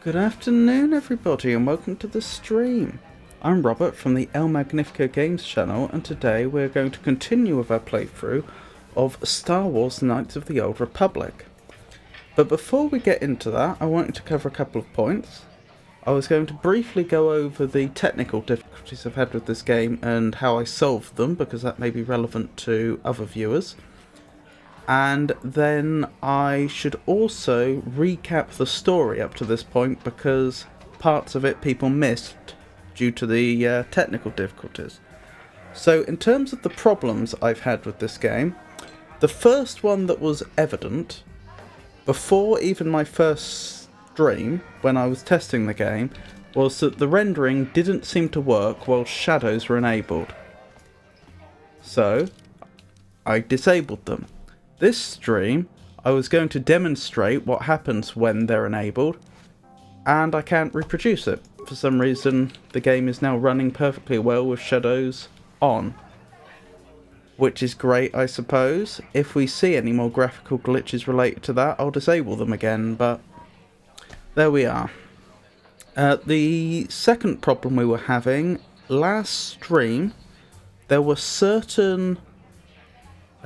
Good afternoon everybody and welcome to the stream. I'm Robert from the El Magnifico Games channel, and today we're going to continue with our playthrough of Star Wars Knights of the Old Republic. But before we get into that, I wanted to cover a couple of points. I was going to briefly go over the technical difficulties I've had with this game and how I solved them, because that may be relevant to other viewers. And then I should also recap the story up to this point, because parts of it people missed due to the technical difficulties. So in terms of the problems I've had with this game, the first one that was evident before even my first stream when I was testing the game was that the rendering didn't seem to work while shadows were enabled. So I disabled them. This stream, I was going to demonstrate what happens when they're enabled, and I can't reproduce it. For some reason, the game is now running perfectly well with shadows on. Which is great, I suppose. If we see any more graphical glitches related to that, I'll disable them again, but there we are. The second problem we were having, last stream, there were certain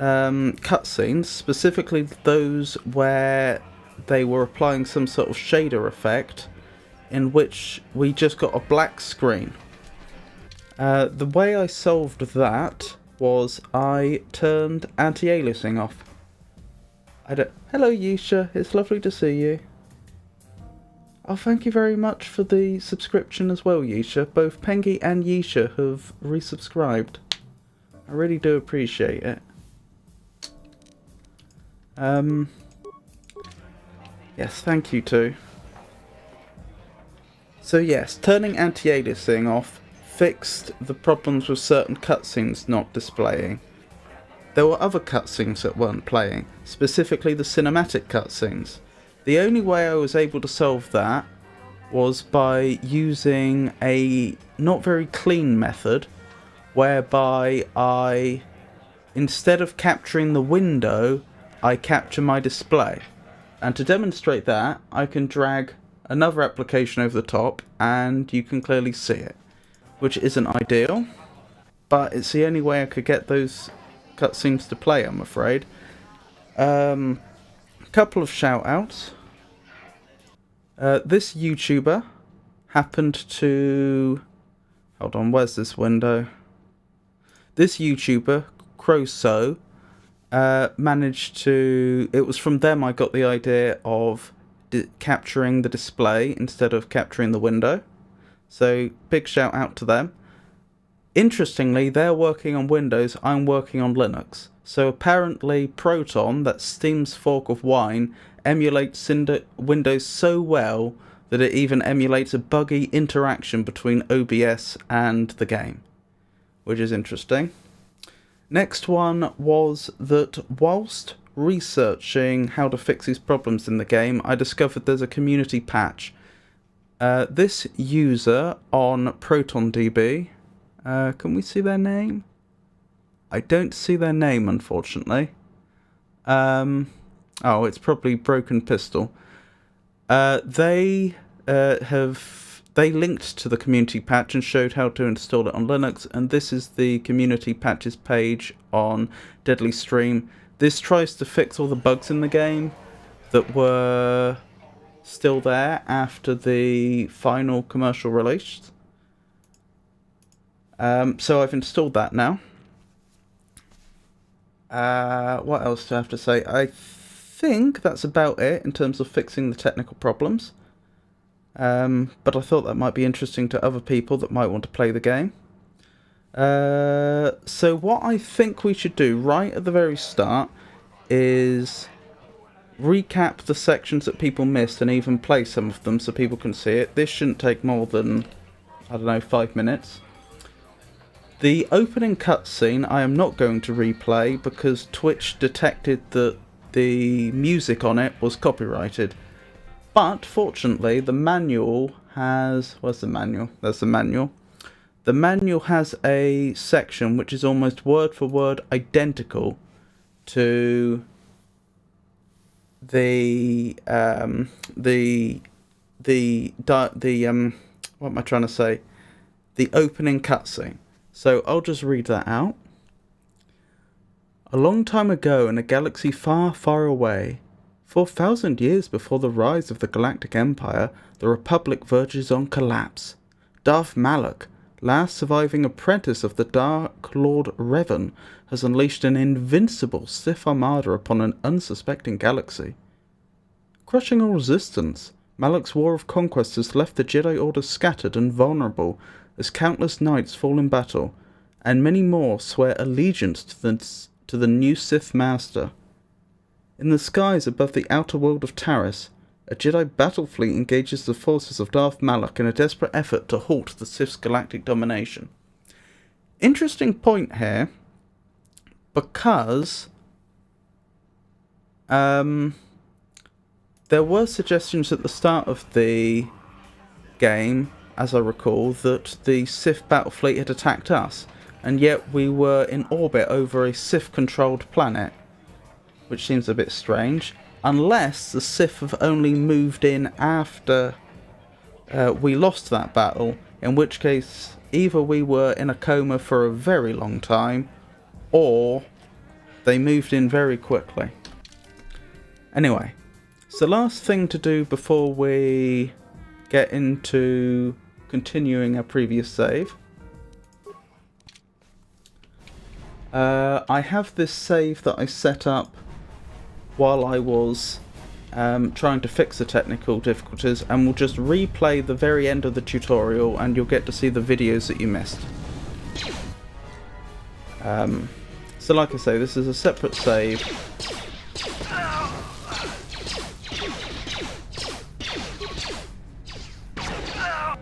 cutscenes, specifically those where they were applying some sort of shader effect, in which we just got a black screen. The way I solved that was I turned anti-aliasing off. Hello Yisha, it's lovely to see you. Oh, thank you very much for the subscription as well, Yisha. Both Pengi and Yisha have resubscribed. I really do appreciate it. Yes, thank you too. So yes, turning anti-aliasing off fixed the problems with certain cutscenes not displaying. There were other cutscenes that weren't playing, specifically the cinematic cutscenes. The only way I was able to solve that was by using a not very clean method, whereby instead of capturing the window, I capture my display. And to demonstrate that, I can drag another application over the top and you can clearly see it, which isn't ideal, but it's the only way I could get those cutscenes to play, I'm afraid. A couple of shout outs. This YouTuber happened to... Hold on, where's this window? This YouTuber, Croso, managed to... It was from them I got the idea of capturing the display instead of capturing the window. So, big shout out to them. Interestingly, they're working on Windows, I'm working on Linux. So apparently Proton, that's Steam's fork of wine, emulates Windows so well that it even emulates a buggy interaction between OBS and the game. which is interesting. Next one was that whilst researching how to fix these problems in the game, I discovered there's a community patch. This user on ProtonDB, can we see their name? I don't see their name, unfortunately. Oh, it's probably Broken Pistol. They linked to the community patch and showed how to install it on Linux, and this is the community patches page on Deadly Stream. This tries to fix all the bugs in the game that were still there after the final commercial release. So I've installed that now. What else do I have to say? I think that's about it in terms of fixing the technical problems. But I thought that might be interesting to other people that might want to play the game. So what I think we should do right at the very start is recap the sections that people missed and even play some of them so people can see it. This shouldn't take more than, I don't know, 5 minutes. The opening cutscene I am not going to replay because Twitch detected that the music on it was copyrighted. But fortunately the manual has... Where's the manual? There's the manual. The manual has a section which is almost word for word identical to the what am I trying to say? The opening cutscene. So I'll just read that out. A long time ago in a galaxy far, far away, 4,000 years before the rise of the Galactic Empire, the Republic verges on collapse. Darth Malak, last surviving apprentice of the Dark Lord Revan, has unleashed an invincible Sith armada upon an unsuspecting galaxy. Crushing all resistance, Malak's war of conquest has left the Jedi Order scattered and vulnerable as countless knights fall in battle, and many more swear allegiance to the new Sith Master. In the skies above the outer world of Taris, a Jedi battle fleet engages the forces of Darth Malak in a desperate effort to halt the Sith's galactic domination. Interesting point here, because there were suggestions at the start of the game, as I recall, that the Sith battle fleet had attacked us, and yet we were in orbit over a Sith-controlled planet, which seems a bit strange, unless the Sith have only moved in after we lost that battle, in which case either we were in a coma for a very long time, or they moved in very quickly. Anyway, so the last thing to do before we get into continuing our previous save. I have this save that I set up while I was trying to fix the technical difficulties, and we'll just replay the very end of the tutorial and you'll get to see the videos that you missed. So like I say, this is a separate save.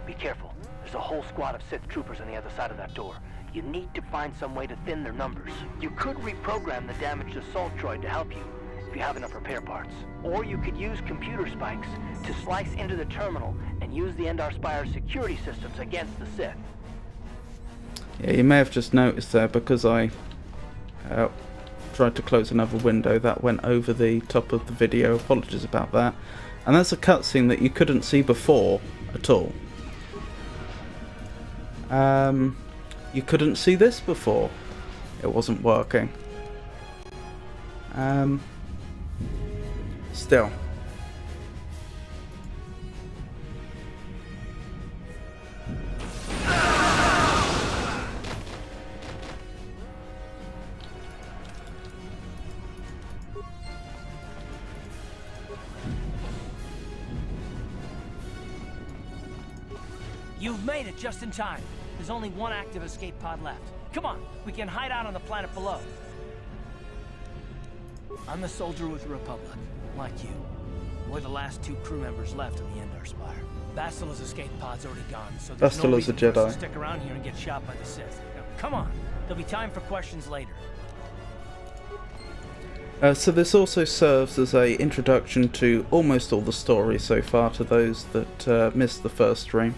Be careful. There's a whole squad of Sith troopers on the other side of that door. You need to find some way to thin their numbers. You could reprogram the damaged assault droid to help you, if you have enough repair parts. Or you could use computer spikes to slice into the terminal and use the Endar Spire's security systems against the Sith. Yeah, you may have just noticed there, because I tried to close another window, that went over the top of the video. Apologies about that. And that's a cutscene that you couldn't see before at all. You couldn't see this before. It wasn't working. Still. You've made it just in time. There's only one active escape pod left. Come on, we can hide out on the planet below. I'm the soldier with the Republic, like you. We're the last 2 crew members left in the Endar Spire. Bastila's escape pod's already gone, so there's no Bastila's a reason for us Jedi. to stick around here and get shot by the Sith. Now, come on. There'll be time for questions later. So this also serves as a introduction to almost all the story so far to those that missed the first stream.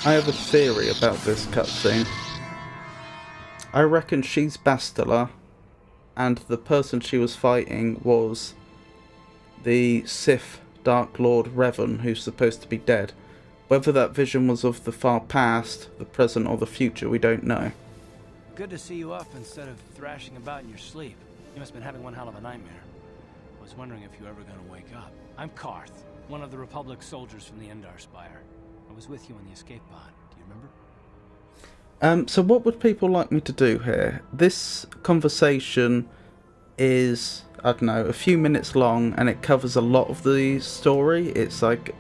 I have a theory about this cutscene. I reckon she's Bastila, and the person she was fighting was the Sith Dark Lord Revan, who's supposed to be dead. Whether that vision was of the far past, the present, or the future, we don't know. Good to see you up instead of thrashing about in your sleep. You must have been having one hell of a nightmare. I was wondering if you were ever going to wake up. I'm Karth, one of the Republic soldiers from the Endar Spire. I was with you in the escape pod. Do you remember? So what would people like me to do here? This conversation is, I don't know, a few minutes long, and it covers a lot of the story. It's like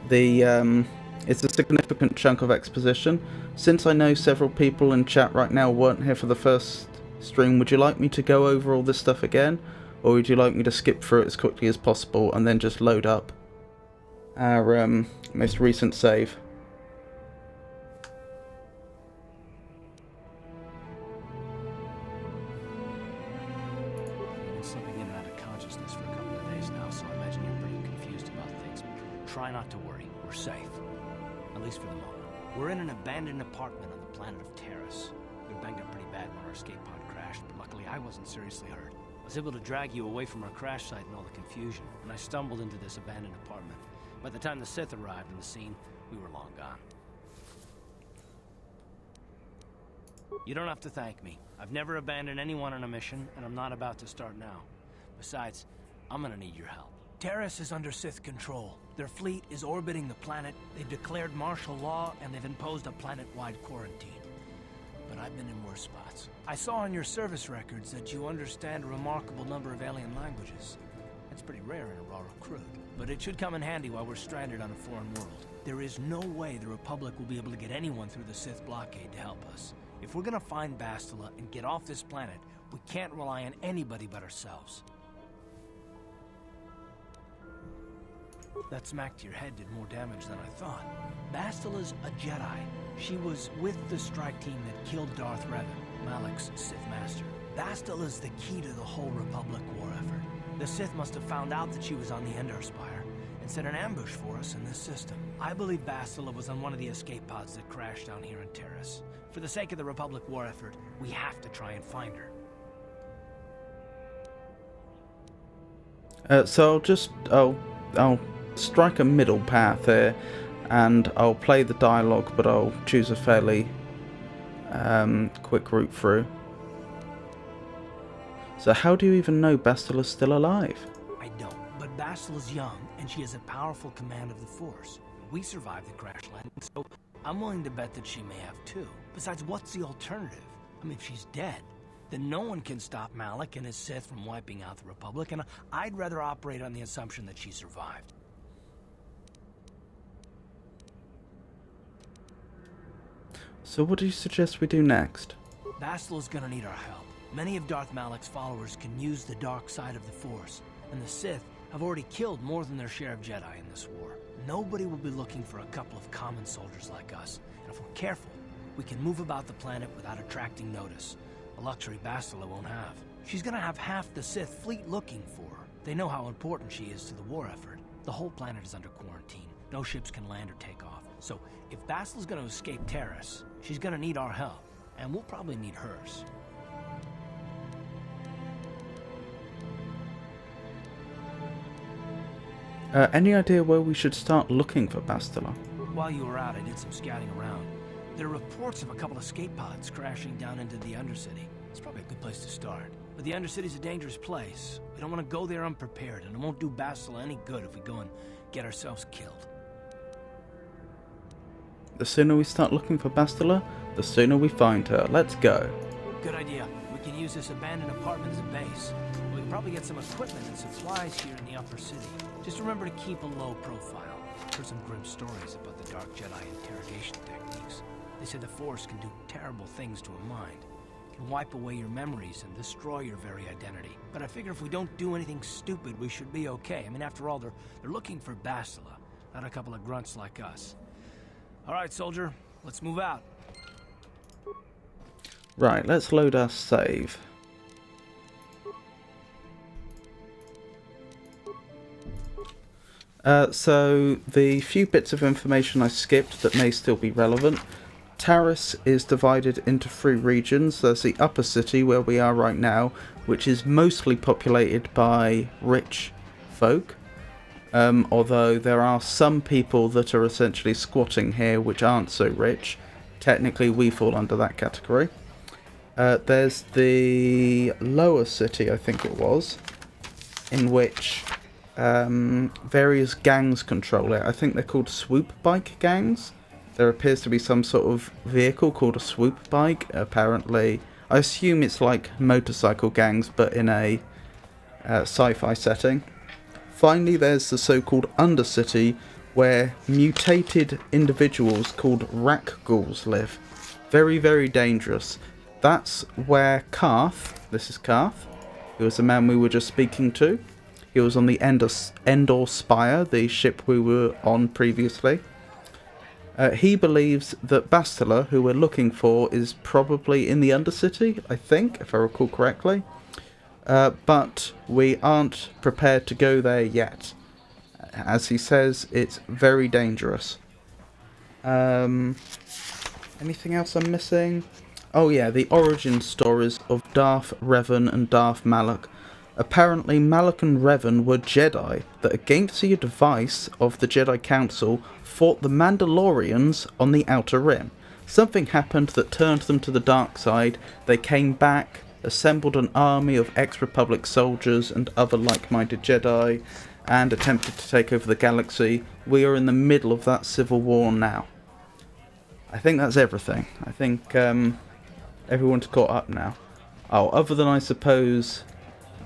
it's a significant chunk of exposition. Since I know several people in chat right now weren't here for the first stream, would you like me to go over all this stuff again? Or would you like me to skip through it as quickly as possible and then just load up our most recent save? You've been slipping in and out of consciousness for a couple of days now, so I imagine you're pretty confused about things. Try not to worry. We're safe. At least for the moment. We're in an abandoned apartment on the planet of Terrace. We banged up pretty bad when our escape pod crashed, but luckily I wasn't seriously hurt. I was able to drag you away from our crash site and all the confusion, and I stumbled into this abandoned apartment. By the time the Sith arrived on the scene, we were long gone. You don't have to thank me. I've never abandoned anyone on a mission, and I'm not about to start now. Besides, I'm gonna need your help. Terrace is under Sith control. Their fleet is orbiting the planet, they've declared martial law, and they've imposed a planet-wide quarantine. But I've been in worse spots. I saw on your service records that you understand a remarkable number of alien languages. That's pretty rare in a raw recruit. But it should come in handy while we're stranded on a foreign world. There is no way the Republic will be able to get anyone through the Sith blockade to help us. If we're gonna find Bastila and get off this planet, we can't rely on anybody but ourselves. That smack to your head did more damage than I thought. Bastila's a Jedi. She was with the strike team that killed Darth Revan, Malak's Sith Master. Bastila's the key to the whole Republic war effort. The Sith must have found out that she was on the Endar Spire and set an ambush for us in this system. I believe Bastila was on one of the escape pods that crashed down here in Terrace. For the sake of the Republic war effort, we have to try and find her. So I'll strike a middle path here, and I'll play the dialogue, but I'll choose a fairly quick route through. So how do you even know Bastila's still alive? I don't, but Bastila's young, and she has a powerful command of the Force. We survived the crash landing, so I'm willing to bet that she may have too. Besides, what's the alternative? I mean, if she's dead, then no one can stop Malak and his Sith from wiping out the Republic, and I'd rather operate on the assumption that she survived. So what do you suggest we do next? Bastila's gonna need our help. Many of Darth Malak's followers can use the dark side of the Force, and the Sith have already killed more than their share of Jedi in this war. Nobody will be looking for a couple of common soldiers like us, and if we're careful, we can move about the planet without attracting notice, a luxury Bastila won't have. She's gonna have half the Sith fleet looking for her. They know how important she is to the war effort. The whole planet is under quarantine. No ships can land or take off. So, if Bastila's gonna escape Terrace, she's gonna need our help, and we'll probably need hers. Any idea where we should start looking for Bastila? While you were out, I did some scouting around. There are reports of a couple of escape pods crashing down into the Undercity. It's probably a good place to start. But the Undercity's a dangerous place. We don't want to go there unprepared, and it won't do Bastila any good if we go and get ourselves killed. The sooner we start looking for Bastila, the sooner we find her. Let's go. Good idea. We can use this abandoned apartment as a base. We can probably get some equipment and supplies here in the upper city. Just remember to keep a low profile. I've heard some grim stories about the Dark Jedi interrogation techniques. They say the Force can do terrible things to a mind. It can wipe away your memories and destroy your very identity. But I figure if we don't do anything stupid, we should be okay. I mean, after all, they're looking for Bastila, not a couple of grunts like us. All right, soldier, let's move out. Right, let's load our save. So the few bits of information I skipped that may still be relevant. Taris is divided into 3 regions. There's the upper city where we are right now, which is mostly populated by rich folk. Although there are some people that are essentially squatting here which aren't so rich. Technically we fall under that category. There's the lower city, I think it was, in which various gangs control it. I think they're called swoop bike gangs. There appears to be some sort of vehicle called a swoop bike. Apparently, I assume it's like motorcycle gangs but in a sci-fi setting. Finally, there's the so-called Undercity, where mutated individuals called Rak Ghouls live. Very, very dangerous. That's where Karth, this is Karth, who was the man we were just speaking to. He was on the Endor Spire, the ship we were on previously. He believes that Bastila, who we're looking for, is probably in the Undercity, I think, if I recall correctly. But we aren't prepared to go there yet. As he says, it's very dangerous. Anything else I'm missing? Oh yeah, the origin stories of Darth Revan and Darth Malak. Apparently Malak and Revan were Jedi that, against the advice of the Jedi Council, fought the Mandalorians on the Outer Rim. Something happened that turned them to the dark side. They came back, assembled an army of ex-Republic soldiers and other like-minded Jedi, and attempted to take over the galaxy. We are in the middle of that civil war now. I think that's everything. I think everyone's caught up now. Oh, other than I suppose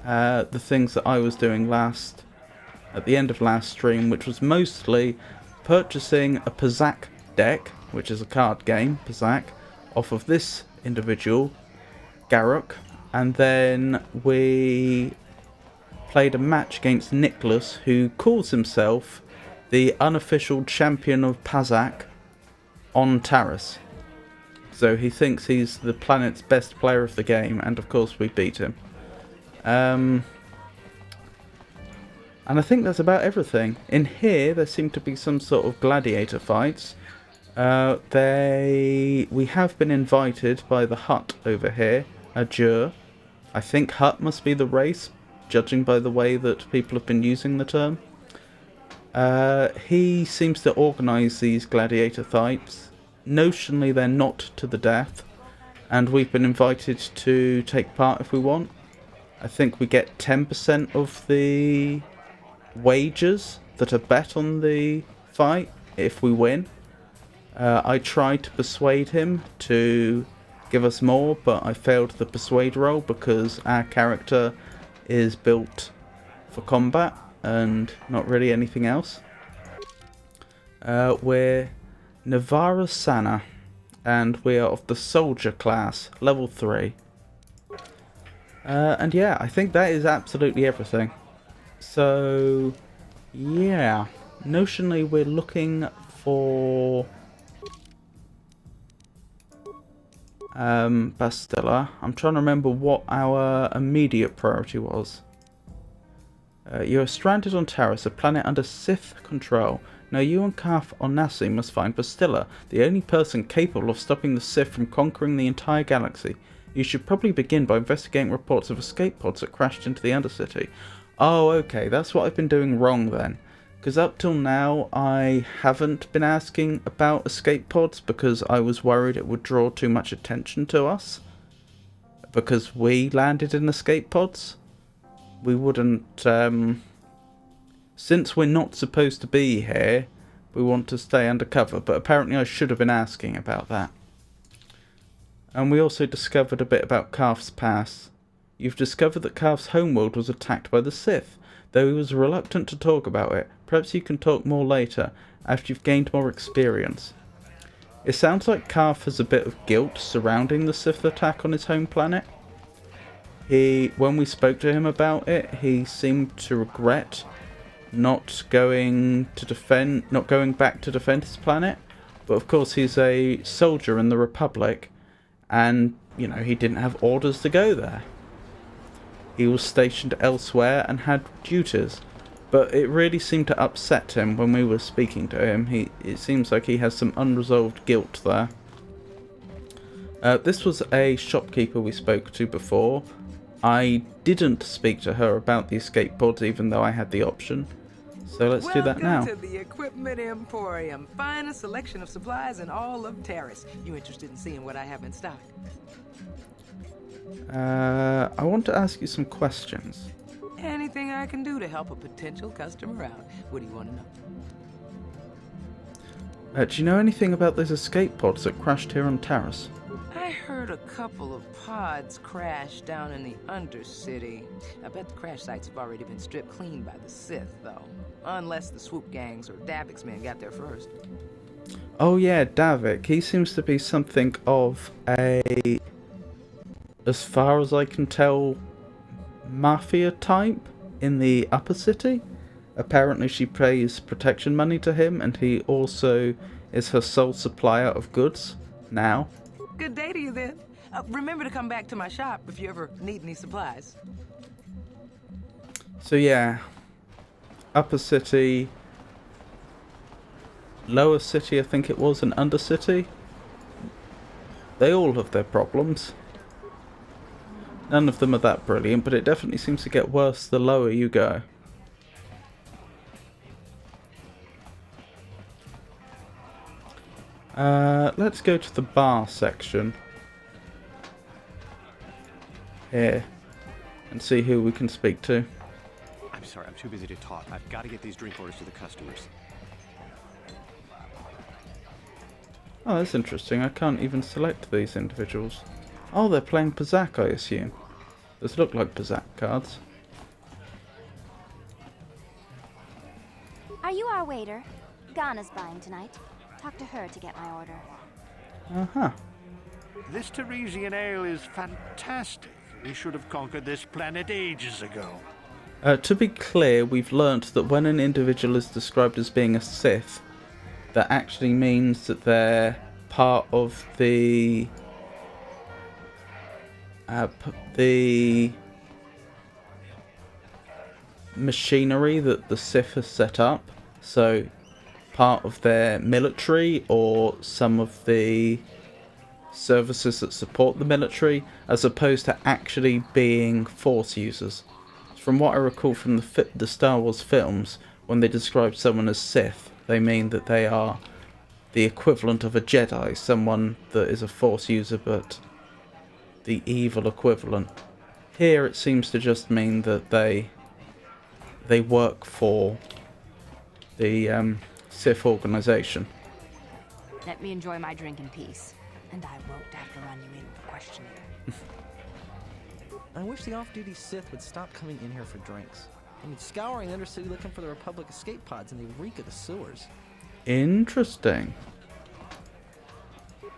the things that I was doing at the end of last stream, which was mostly purchasing a Pazak deck, which is a card game, Pazak, off of this individual, Garruk, and then we played a match against Nicholas, who calls himself the unofficial champion of Pazak on Taris. So he thinks he's the planet's best player of the game, and of course we beat him. And I think that's about everything. In here, there seem to be some sort of gladiator fights. We have been invited by the Hutt over here, Ajur. I think Hutt must be the race, judging by the way that people have been using the term. He seems to organise these gladiator fights. Notionally, they're not to the death, and we've been invited to take part if we want. I think we get 10% of the wagers that are bet on the fight if we win. I tried to persuade him to give us more, but I failed the persuade roll because our character is built for combat and not really anything else. We're Navara Sana, and we are of the soldier class, level 3. And yeah, I think that is absolutely everything. So, yeah, notionally we're looking for Bastila. I'm trying to remember what our immediate priority was. You are stranded on Taris, a planet under Sith control. Now you and Kaf Onasi must find Bastila, the only person capable of stopping the Sith from conquering the entire galaxy. You should probably begin by investigating reports of escape pods that crashed into the Undercity. Oh, okay, that's what I've been doing wrong then. Because up till now, I haven't been asking about escape pods because I was worried it would draw too much attention to us. because we landed in escape pods. We wouldn't, since we're not supposed to be here, we want to stay undercover, but apparently I should have been asking about that. And we also discovered a bit about Karth's past. You've discovered that Karth's homeworld was attacked by the Sith, though he was reluctant to talk about it. Perhaps you can talk more later, after you've gained more experience. It sounds like Karth has a bit of guilt surrounding the Sith attack on his home planet. When we spoke to him about it, he seemed to regret not going back to defend his planet. But of course he's a soldier in the Republic, and, you know, he didn't have orders to go there. He was stationed elsewhere and had duties. But it really seemed to upset him when we were speaking to him. It seems like he has some unresolved guilt there. This was a shopkeeper we spoke to before. I didn't speak to her about the escape pods, even though I had the option. So let's do that now. Welcome to the Equipment Emporium. Finest selection of supplies in all of Terrace. You interested in seeing what I have in stock? I want to ask you some questions. Anything I can do to help a potential customer out. What do you want to know? Do you know anything about those escape pods that crashed here on Terrace? I heard a couple of pods crash down in the Undercity. I bet the crash sites have already been stripped clean by the Sith, though. Unless the swoop gangs or Davik's men got there first. Oh yeah, Davik. He seems to be something of a, as far as I can tell, mafia type in the upper city. Apparently she pays protection money to him, and he also is her sole supplier of goods now. Good day to you then. Remember to come back to my shop if you ever need any supplies. So yeah, upper city, lower city I think it was, and Undercity. They all have their problems. None of them are that brilliant, but it definitely seems to get worse the lower you go. Let's go to the bar section here and see who we can speak to. I'm sorry, I'm too busy to talk. I've got to get these drink orders to the customers. Oh, that's interesting. I can't even select these individuals. Oh, they're playing Pazak, I assume. Those look like Pazak cards. Are you our waiter? Ghana's buying tonight. Talk to her to get my order. Uh-huh. This Teresian ale is fantastic. We should have conquered this planet ages ago. To be clear, we've learnt that when an individual is described as being a Sith, that actually means that they're part of the machinery that the Sith has set up. So part of their military or some of the services that support the military, as opposed to actually being Force users. From what I recall from the Star Wars films, when they describe someone as Sith, they mean that they are the equivalent of a Jedi, someone that is a Force user but the evil equivalent. Here it seems to just mean that they work for the Sith organization. Let me enjoy my drink in peace, and I won't have to run you in for questioning. I wish the off-duty Sith would stop coming in here for drinks. I mean, scouring the Undercity looking for the Republic escape pods, and they reek of the sewers. Interesting.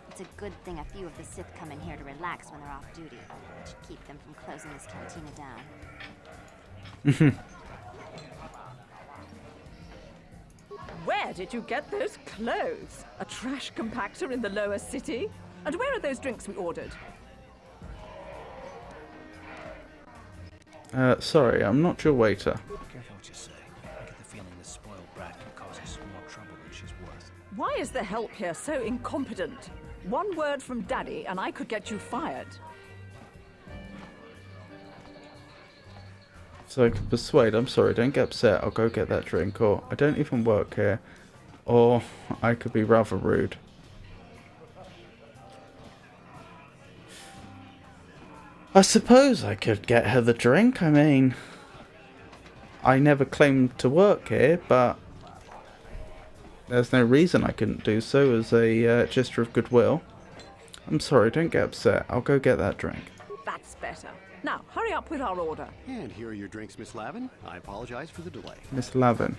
It's a good thing a few of the Sith come in here to relax when they're off duty. It should keep them from closing this cantina down. Where did you get those clothes? A trash compactor in the lower city? And where are those drinks we ordered? Sorry, I'm not your waiter. Careful what you say. I get the feeling this spoiled brat can cause us more trouble than she's worth. Why is the help here so incompetent? One word from Daddy and I could get you fired. So I can persuade, I'm sorry, don't get upset, I'll go get that drink, or I don't even work here, or I could be rather rude. I suppose I could get her the drink. I mean, I never claimed to work here, but there's no reason I couldn't do so as a gesture of goodwill. I'm sorry, don't get upset. I'll go get that drink. That's better. Now, hurry up with our order. And here are your drinks, Miss Lavin. I apologize for the delay. Miss Lavin.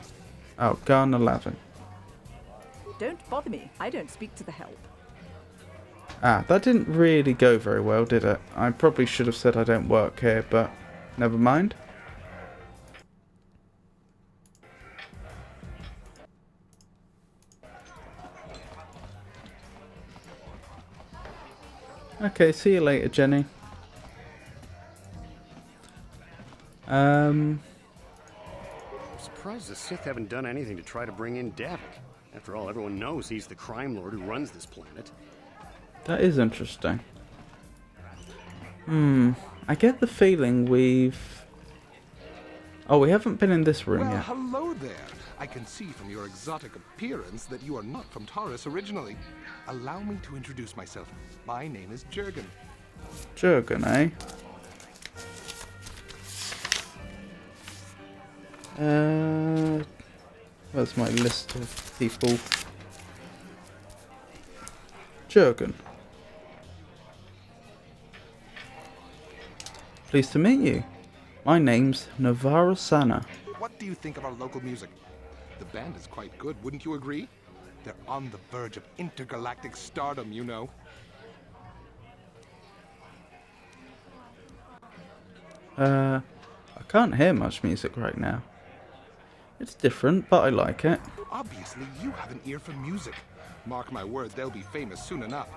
Oh, Garner Lavin. Don't bother me. I don't speak to the help. Ah, that didn't really go very well, did it? I probably should have said I don't work here, but never mind. Okay, see you later, Jenny. I'm surprised the Sith haven't done anything to try to bring in Davik. After all, everyone knows he's the crime lord who runs this planet. That is interesting. I get the feeling we've... Oh, we haven't been in this room Well, yet. hello there. I can see from your exotic appearance that you are not from Taurus originally. Allow me to introduce myself. My name is Jurgen. Jurgen, eh? Where's my list of people? Jurgen. Pleased to meet you. My name's Navarro Sana. What do you think of our local music? The band is quite good, wouldn't you agree? They're on the verge of intergalactic stardom, you know. I can't hear much music right now. It's different, but I like it. Obviously, you have an ear for music. Mark my words, they'll be famous soon enough.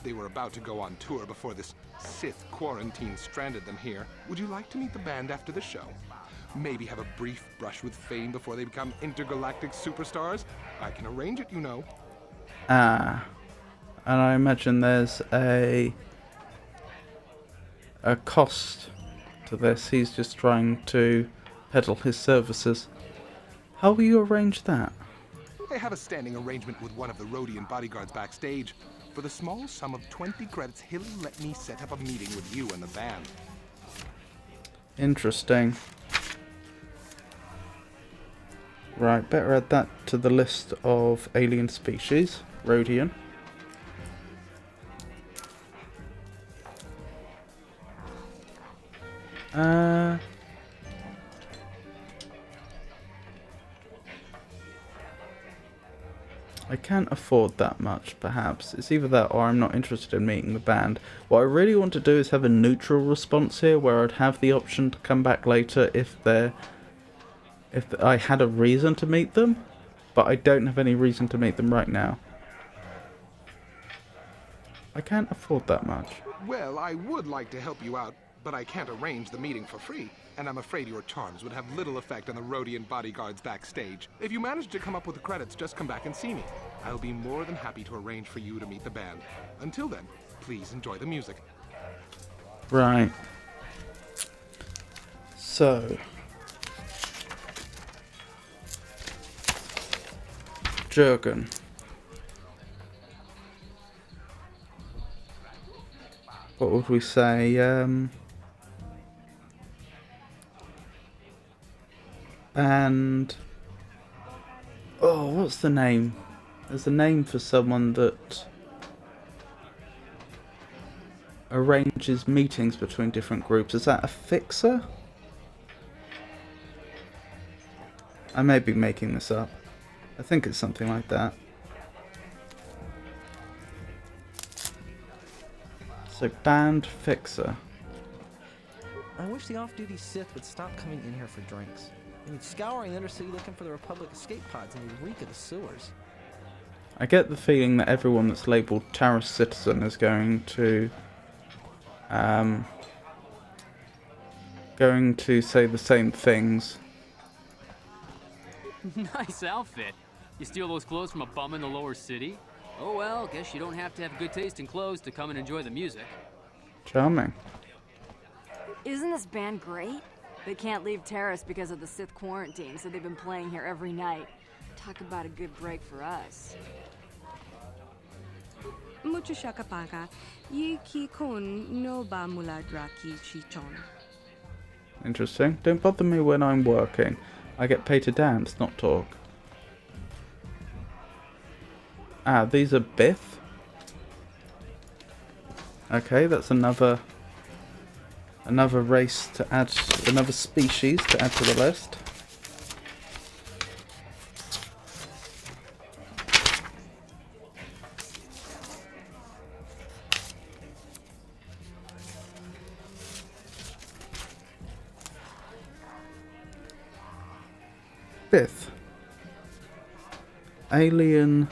They were about to go on tour before this Sith quarantine stranded them here. Would you like to meet the band after the show? Maybe have a brief brush with fame before they become intergalactic superstars? I can arrange it, you know. Ah. And I imagine there's a cost to this. He's just trying to peddle his services. How will you arrange that? I have a standing arrangement with one of the Rhodian bodyguards backstage. For the small sum of 20 credits, he'll let me set up a meeting with you and the band. Interesting. Right, better add that to the list of alien species. Rhodian. I can't afford that much, perhaps. It's either that or I'm not interested in meeting the band. What I really want to do is have a neutral response here, where I'd have the option to come back later if I had a reason to meet them, but I don't have any reason to meet them right now. I can't afford that much. Well, I would like to help you out, but I can't arrange the meeting for free, and I'm afraid your charms would have little effect on the Rhodian bodyguards backstage. If you manage to come up with the credits, just come back and see me. I'll be more than happy to arrange for you to meet the band. Until then, please enjoy the music. Right. So... Jurgen. What would we say? And oh, what's the name? There's a name for someone that arranges meetings between different groups. Is that a fixer? I may be making this up. I think it's something like that. So, band fixer. I wish the off-duty Sith would stop coming in here for drinks. I mean, scouring the Undercity looking for the Republic escape pods and they reek of the sewers. I get the feeling that everyone that's labelled Taurus citizen is going to say the same things. Nice outfit. You steal those clothes from a bum in the lower city? Oh well, guess you don't have to have good taste in clothes to come and enjoy the music. Charming. Isn't this band great? They can't leave Terrace because of the Sith quarantine, so they've been playing here every night. Talk about a good break for us. mucho shakapaga, yi ki kon no ba muladra ki chichon. Interesting. Don't bother me when I'm working. I get paid to dance, not talk. Ah, these are Biff. Okay, that's another race to add, another species to add to the list. Fifth, alien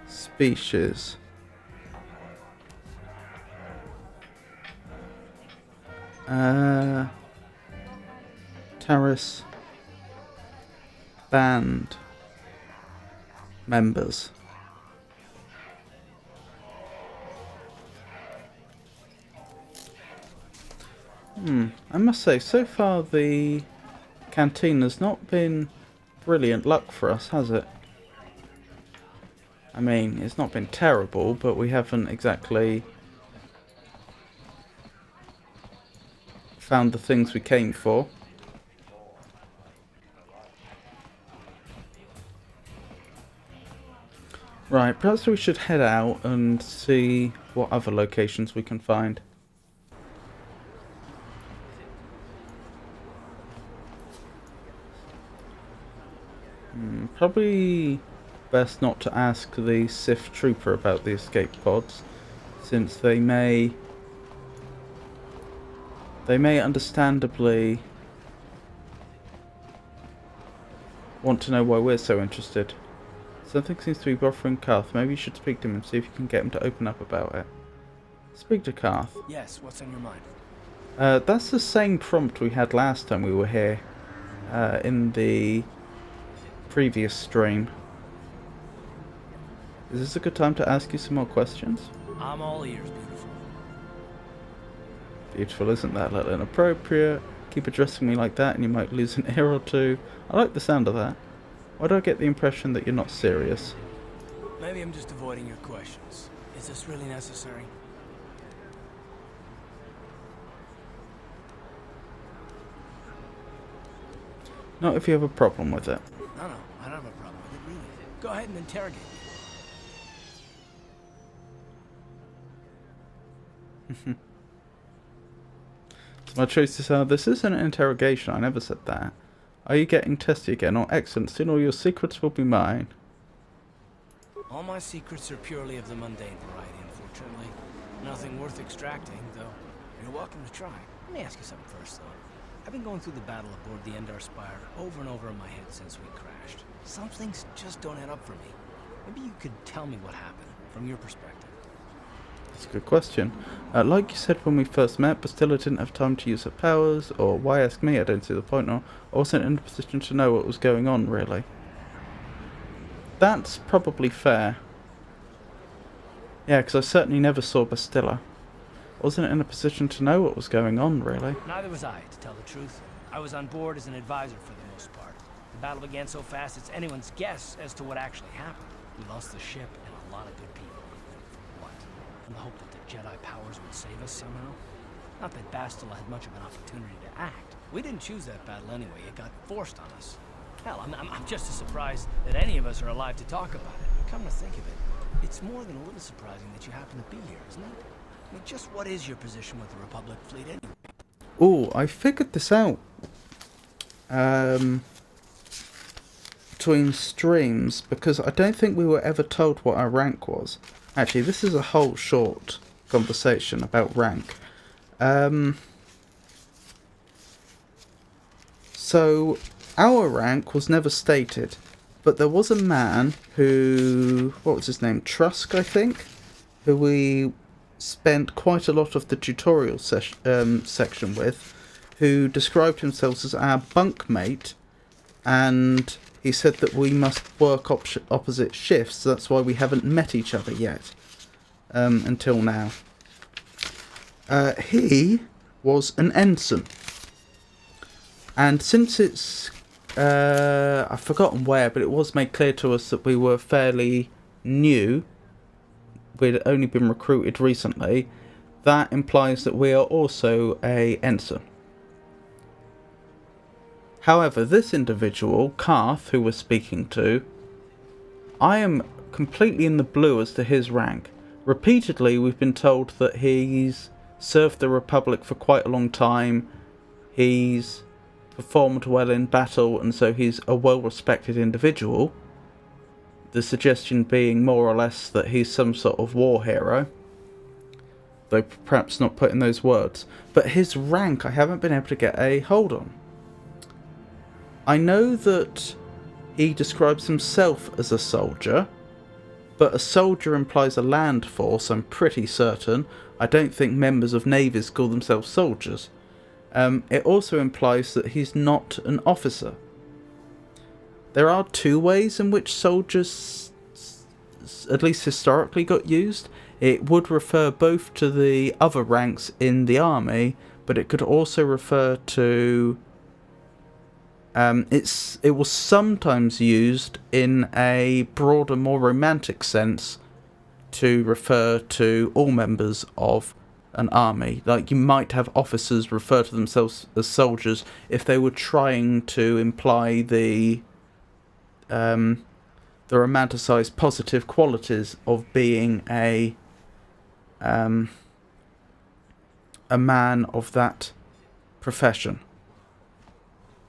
species. Terrace band members. I must say, so far the canteen has not been brilliant luck for us, has it? I mean, it's not been terrible, but we haven't exactly found the things we came for. Right, perhaps we should head out and see what other locations we can find. Probably best not to ask the Sith trooper about the escape pods, since they may understandably want to know why we're so interested. Something seems to be bothering Karth. Maybe you should speak to him and see if you can get him to open up about it. Speak to Karth. Yes, what's on your mind? That's the same prompt we had last time we were here, in the previous stream. Is this a good time to ask you some more questions? I'm all ears, beautiful. Beautiful, isn't that a little inappropriate? Keep addressing me like that and you might lose an ear or two. I like the sound of that. Why do I get the impression that you're not serious? Maybe I'm just avoiding your questions. Is this really necessary? Not if you have a problem with it. No, I don't have a problem with it, really. Go ahead and interrogate me. So my choices are, this isn't an interrogation, I never said that. Are you getting testy again? Or excellent, soon all your secrets will be mine. All my secrets are purely of the mundane variety, unfortunately. Nothing worth extracting, though. You're welcome to try. Let me ask you something first, though. I've been going through the battle aboard the Endar Spire over and over in my head since we crashed. Some things just don't add up for me. Maybe you could tell me what happened, from your perspective. That's a good question. Like you said when we first met, but still I didn't have time to use her powers, or why ask me, I don't see the point now. I wasn't in a position to know what was going on, really. That's probably fair. Yeah, because I certainly never saw Bastilla. I wasn't in a position to know what was going on, really. Neither was I, to tell the truth. I was on board as an advisor for the most part. The battle began so fast it's anyone's guess as to what actually happened. We lost the ship and a lot of good people. For what? In the hope that the Jedi powers would save us somehow? Not that Bastila had much of an opportunity to act. We didn't choose that battle anyway. It got forced on us. Hell, I'm just as surprised that any of us are alive to talk about it. Come to think of it, it's more than a little surprising that you happen to be here, isn't it? I mean, just what is your position with the Republic fleet anyway? Oh, I figured this out. Between streams, because I don't think we were ever told what our rank was. Actually, this is a whole short conversation about rank. So, our rank was never stated, but there was a man who, what was his name, Trusk, I think, who we spent quite a lot of the tutorial section with, who described himself as our bunkmate, and he said that we must work opposite shifts, so that's why we haven't met each other yet, until now. He was an ensign, and since it's, I've forgotten where, but it was made clear to us that we were fairly new, we'd only been recruited recently, that implies that we are also a ensign. However, this individual, Karth, who we're speaking to, I am completely in the blue as to his rank. Repeatedly, we've been told that he's served the Republic for quite a long time, he's performed well in battle, and so he's a well-respected individual. The suggestion being more or less that he's some sort of war hero, though perhaps not put in those words. But his rank I haven't been able to get a hold on. I know that he describes himself as a soldier, but a soldier implies a land force, I'm pretty certain. I don't think members of navies call themselves soldiers. It also implies that he's not an officer. There are two ways in which soldiers, at least historically, got used. It would refer both to the other ranks in the army, but it could also refer to... it was sometimes used in a broader, more romantic sense to refer to all members of an army. Like, you might have officers refer to themselves as soldiers if they were trying to imply the romanticized positive qualities of being a man of that profession.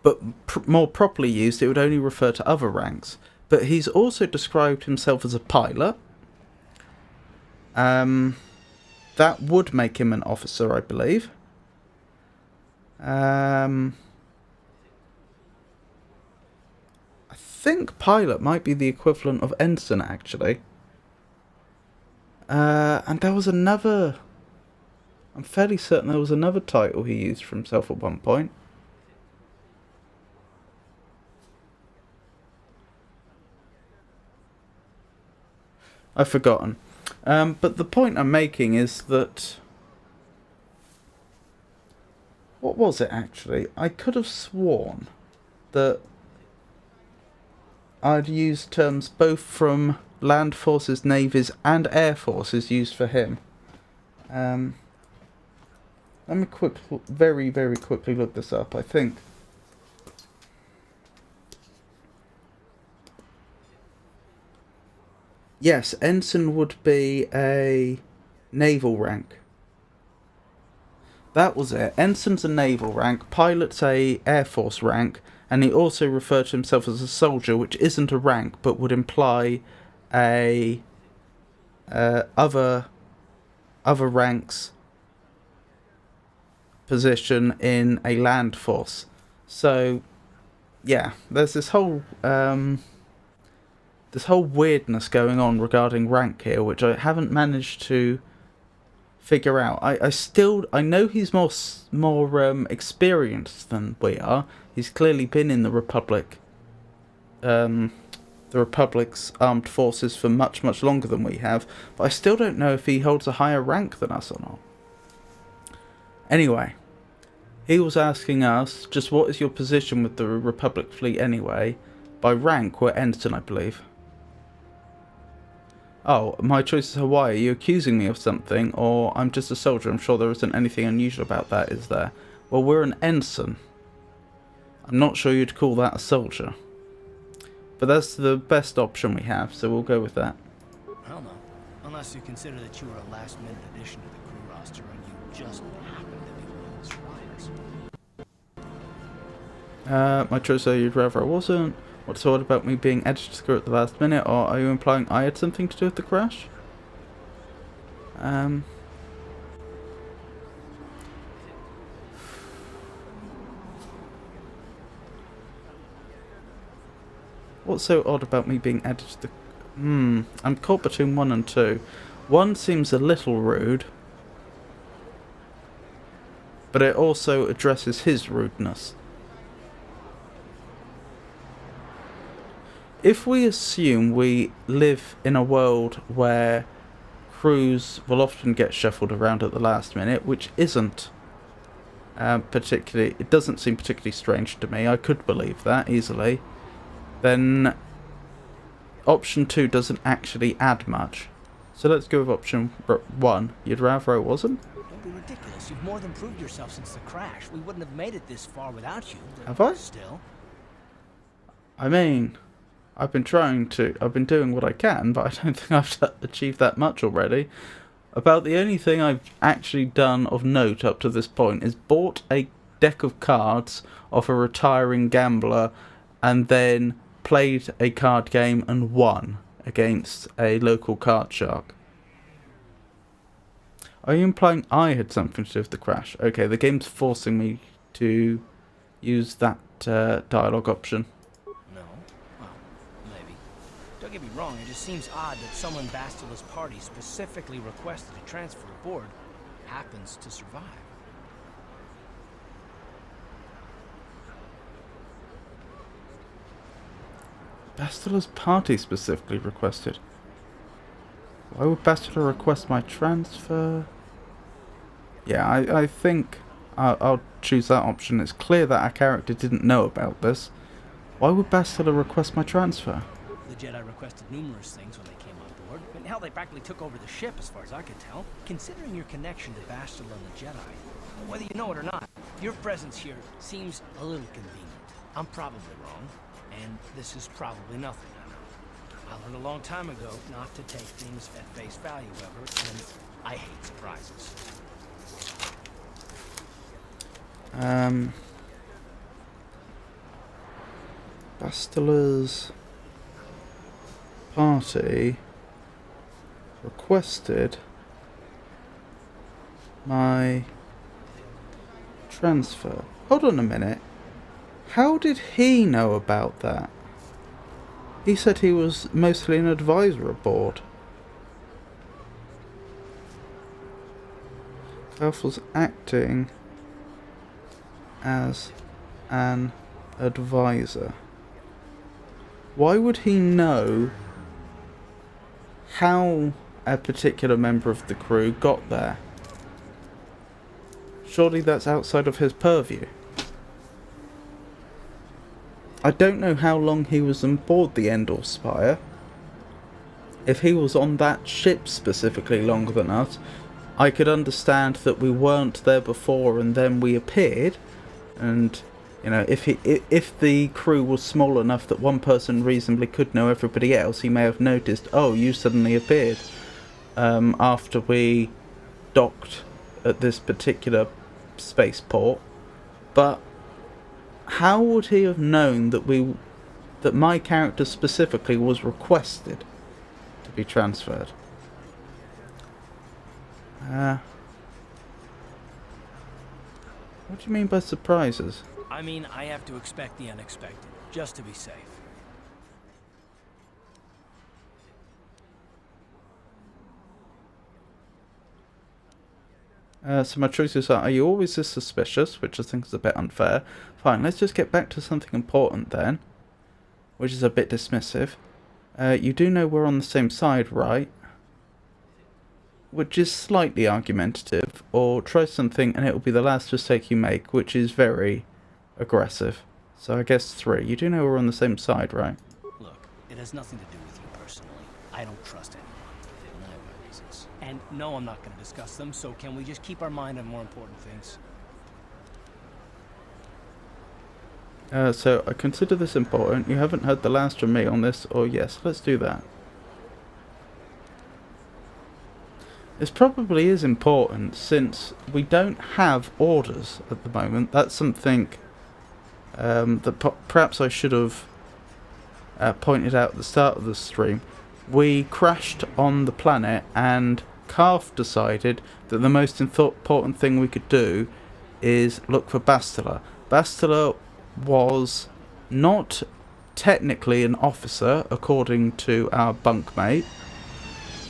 But more properly used, it would only refer to other ranks. But he's also described himself as a pilot. That would make him an officer, I believe. I think pilot might be the equivalent of ensign, actually. And there was another... I'm fairly certain there was another title he used for himself at one point. I've forgotten. But the point I'm making is that... What was it, actually? I could have sworn that I'd used terms both from land forces, navies, and air forces used for him. Let me very, very quickly look this up, I think. Yes, ensign would be a naval rank. That was it. Ensign's a naval rank, pilot's a air force rank, and he also referred to himself as a soldier, which isn't a rank, but would imply a other ranks position in a land force. So, yeah, there's this whole weirdness going on regarding rank here, which I haven't managed to figure out. I know he's more experienced than we are. He's clearly been in the Republic, the Republic's armed forces for much, much longer than we have. But I still don't know if he holds a higher rank than us or not. Anyway, he was asking us, just what is your position with the Republic fleet anyway? By rank, we're ensign, I believe. Oh, my choice is Hawaii. Are you accusing me of something? Or I'm just a soldier. I'm sure there isn't anything unusual about that, is there? Well, we're an ensign. I'm not sure you'd call that a soldier. But that's the best option we have, so we'll go with that. Hell no. Unless you consider that you were a last-minute addition to the crew roster and you just happened to be one of those flyers. My choice is you'd rather I wasn't. What's odd about me being added to the crew at the last minute, or are you implying I had something to do with the crash? What's so odd about me being added to the... I'm caught between 1 and 2. 1 seems a little rude, but it also addresses his rudeness. If we assume we live in a world where crews will often get shuffled around at the last minute, which isn't particularly... It doesn't seem particularly strange to me. I could believe that easily. Then option 2 doesn't actually add much. So let's go with option 1. You'd rather I wasn't? Don't be ridiculous. You've more than proved yourself since the crash. We wouldn't have made it this far without you. Have I? Still. I mean, I've been doing what I can, but I don't think I've achieved that much already. About the only thing I've actually done of note up to this point is bought a deck of cards off a retiring gambler and then played a card game and won against a local card shark. Are you implying I had something to do with the crash? Okay, the game's forcing me to use that dialogue option. No? Well, maybe. Don't get me wrong, it just seems odd that someone Bastila's party specifically requested a transfer aboard happens to survive. Bastila's party specifically requested. Why would Bastila request my transfer? Yeah, I think I'll choose that option. It's clear that our character didn't know about this. Why would Bastila request my transfer? The Jedi requested numerous things when they came on board. I mean, hell, they practically took over the ship as far as I could tell. Considering your connection to Bastila and the Jedi, whether you know it or not, your presence here seems a little convenient. I'm probably wrong, and this is probably nothing, I know. I learned a long time ago not to take things at face value, ever, and I hate surprises. Bastila's party requested my transfer. Hold on a minute. How did he know about that? He said he was mostly an advisor aboard. Ralph was acting as an advisor. Why would he know how a particular member of the crew got there? Surely that's outside of his purview. I don't know how long he was on board the Endor Spire. If he was on that ship specifically longer than us, I could understand that we weren't there before and then we appeared. And, you know, if the crew was small enough that one person reasonably could know everybody else, he may have noticed, oh, you suddenly appeared after we docked at this particular spaceport. But how would he have known that my character specifically was requested to be transferred? What do you mean by surprises? I mean, I have to expect the unexpected, just to be safe. So my choices are you always this suspicious, which I think is a bit unfair. Fine, let's just get back to something important then, which is a bit dismissive. You do know we're on the same side, right? Which is slightly argumentative, or try something and it will be the last mistake you make, which is very aggressive. So I guess 3. You do know we're on the same side, right? Look, it has nothing to do with you personally. I don't trust anyone. And I have my reasons. And no, I'm not going to discuss them, so can we just keep our mind on more important things? So I consider this important. You haven't heard the last from me on this, or yes, let's do that. This probably is important since we don't have orders at the moment. That's something that perhaps I should have pointed out at the start of the stream. We crashed on the planet and Karth decided that the most important thing we could do is look for Bastila. Bastila was not technically an officer according to our bunkmate.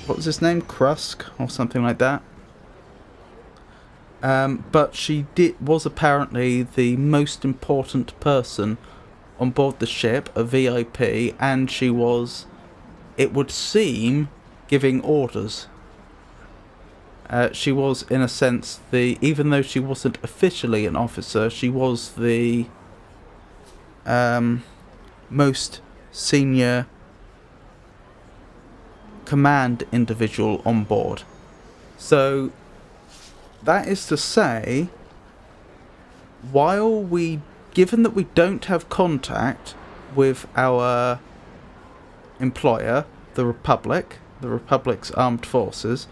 What was his name? Krusk or something like that. But she was apparently the most important person on board the ship, a VIP, and she was, it would seem, giving orders. She was, in a sense, even though she wasn't officially an officer, she was the most senior command individual on board. So that is to say, given that we don't have contact with our employer, the Republic's armed forces,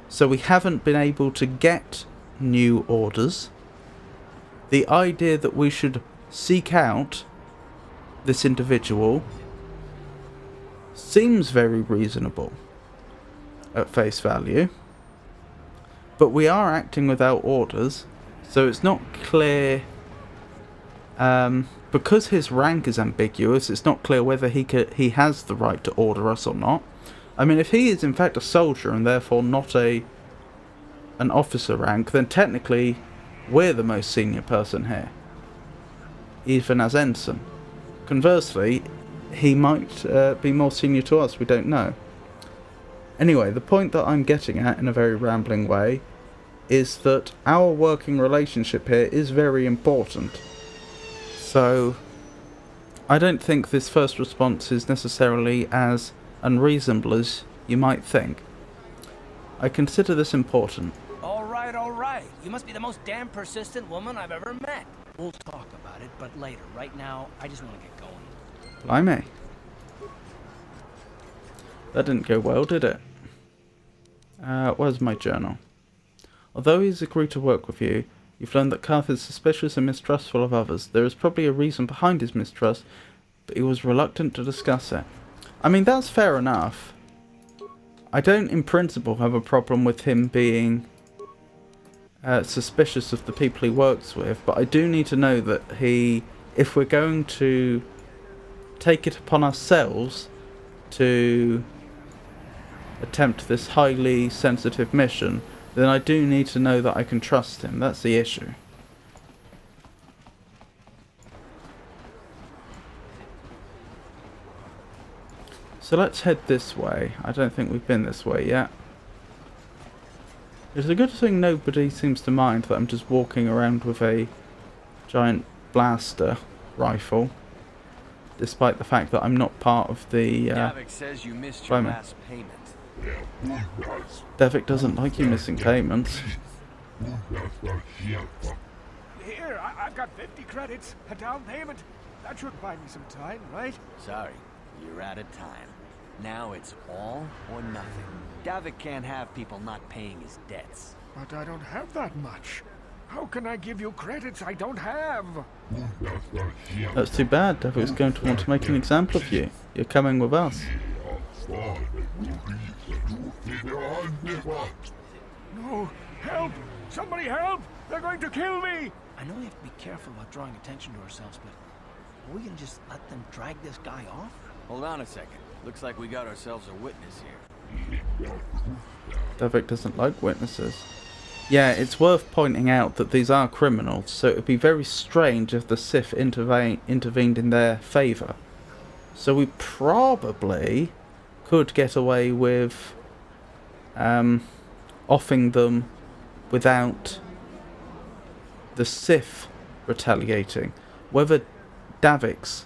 so we haven't been able to get new orders, the idea that we should seek out this individual seems very reasonable at face value. But we are acting without orders, so it's not clear, because his rank is ambiguous, it's not clear whether he has the right to order us or not. I mean, if he is in fact a soldier and therefore not an officer rank, then technically we're the most senior person here, even as ensign. Conversely, he might be more senior to us, we don't know. Anyway, the point that I'm getting at in a very rambling way is that our working relationship here is very important. So I don't think this first response is necessarily as unreasonable as you might think. I consider this important. All right. You must be the most damn persistent woman I've ever met. We'll talk about it, but later. Right now, I just want to get going. Blimey. That didn't go well, did it? Where's my journal? Although he's agreed to work with you, you've learned that Karth is suspicious and mistrustful of others. There is probably a reason behind his mistrust, but he was reluctant to discuss it. I mean, that's fair enough. I don't, in principle, have a problem with him being suspicious of the people he works with, but I do need to know that if we're going to take it upon ourselves to attempt this highly sensitive mission, then I do need to know that I can trust him. That's the issue. So let's head this way. I don't think we've been this way yet. It's a good thing nobody seems to mind that I'm just walking around with a giant blaster rifle, despite the fact that I'm not part of the... Davik says you missed your last payment. Davik doesn't like you missing payments. Here, I've got 50 credits, a down payment. That should buy me some time, right? Sorry, you're out of time. Now it's all or nothing. Davik can't have people not paying his debts. But I don't have that much. How can I give you credits I don't have? That's too bad. Davik's going to want to make an example of you. You're coming with us. No, help! Somebody help! They're going to kill me! I know we have to be careful about drawing attention to ourselves, but are we gonna just let them drag this guy off? Hold on a second. Looks like we got ourselves a witness here. Davik doesn't like witnesses. Yeah, it's worth pointing out that these are criminals, so it would be very strange if the Sith intervened in their favour. So we probably could get away with offing them without the Sith retaliating. Whether Davik's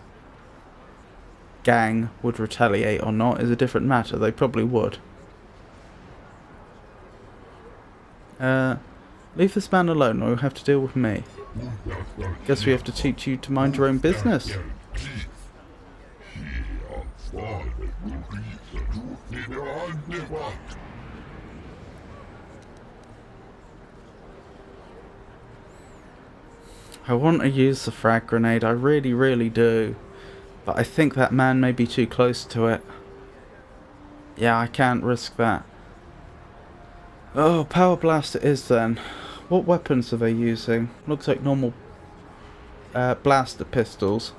gang would retaliate or not is a different matter. They probably would. Leave this man alone or you'll have to deal with me. Guess we have to teach you to mind your own business. I want to use the frag grenade, I really, really do. But I think that man may be too close to it. Yeah, I can't risk that. Oh, power blast it is then. What weapons are they using? Looks like normal blaster pistols.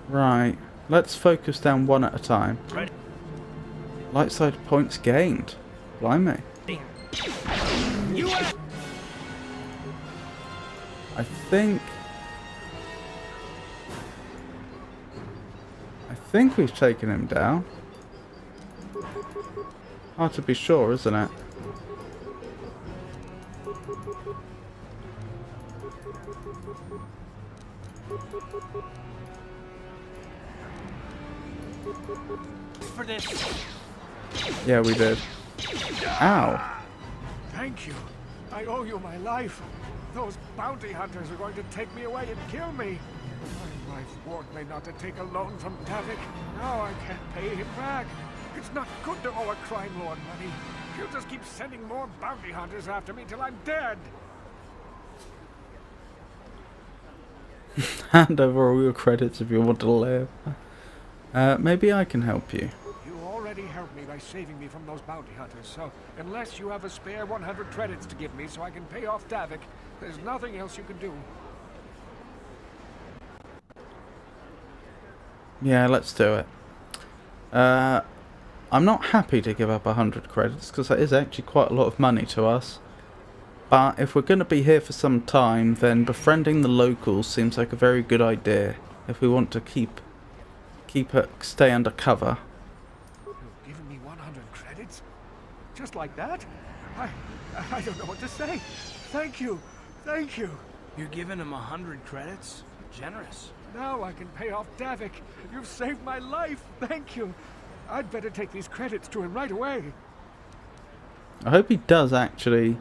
Right, let's focus down one at a time. Right. Light side points gained. Blimey. I think we've taken him down. Hard to be sure, isn't it? For this. Yeah, we did. Ow. Thank you. I owe you my life. Those bounty hunters are going to take me away and kill me. My wife warned me not to take a loan from Davik. Now I can't pay him back. It's not good to owe a crime lord money. He'll just keep sending more bounty hunters after me till I'm dead. Hand over all your credits if you want to live. Maybe I can help you. You already helped me by saving me from those bounty hunters, so unless you have a spare 100 credits to give me so I can pay off Davik, there's nothing else you can do. Yeah, let's do it. I'm not happy to give up 100 credits because that is actually quite a lot of money to us. But if we're going to be here for some time, then befriending the locals seems like a very good idea if we want to stay under cover. You've given me 100 credits? Just like that? I don't know what to say. Thank you. Thank you. You're giving him 100 credits? Generous. Now I can pay off Davik. You've saved my life. Thank you. I'd better take these credits to him right away. I hope he does actually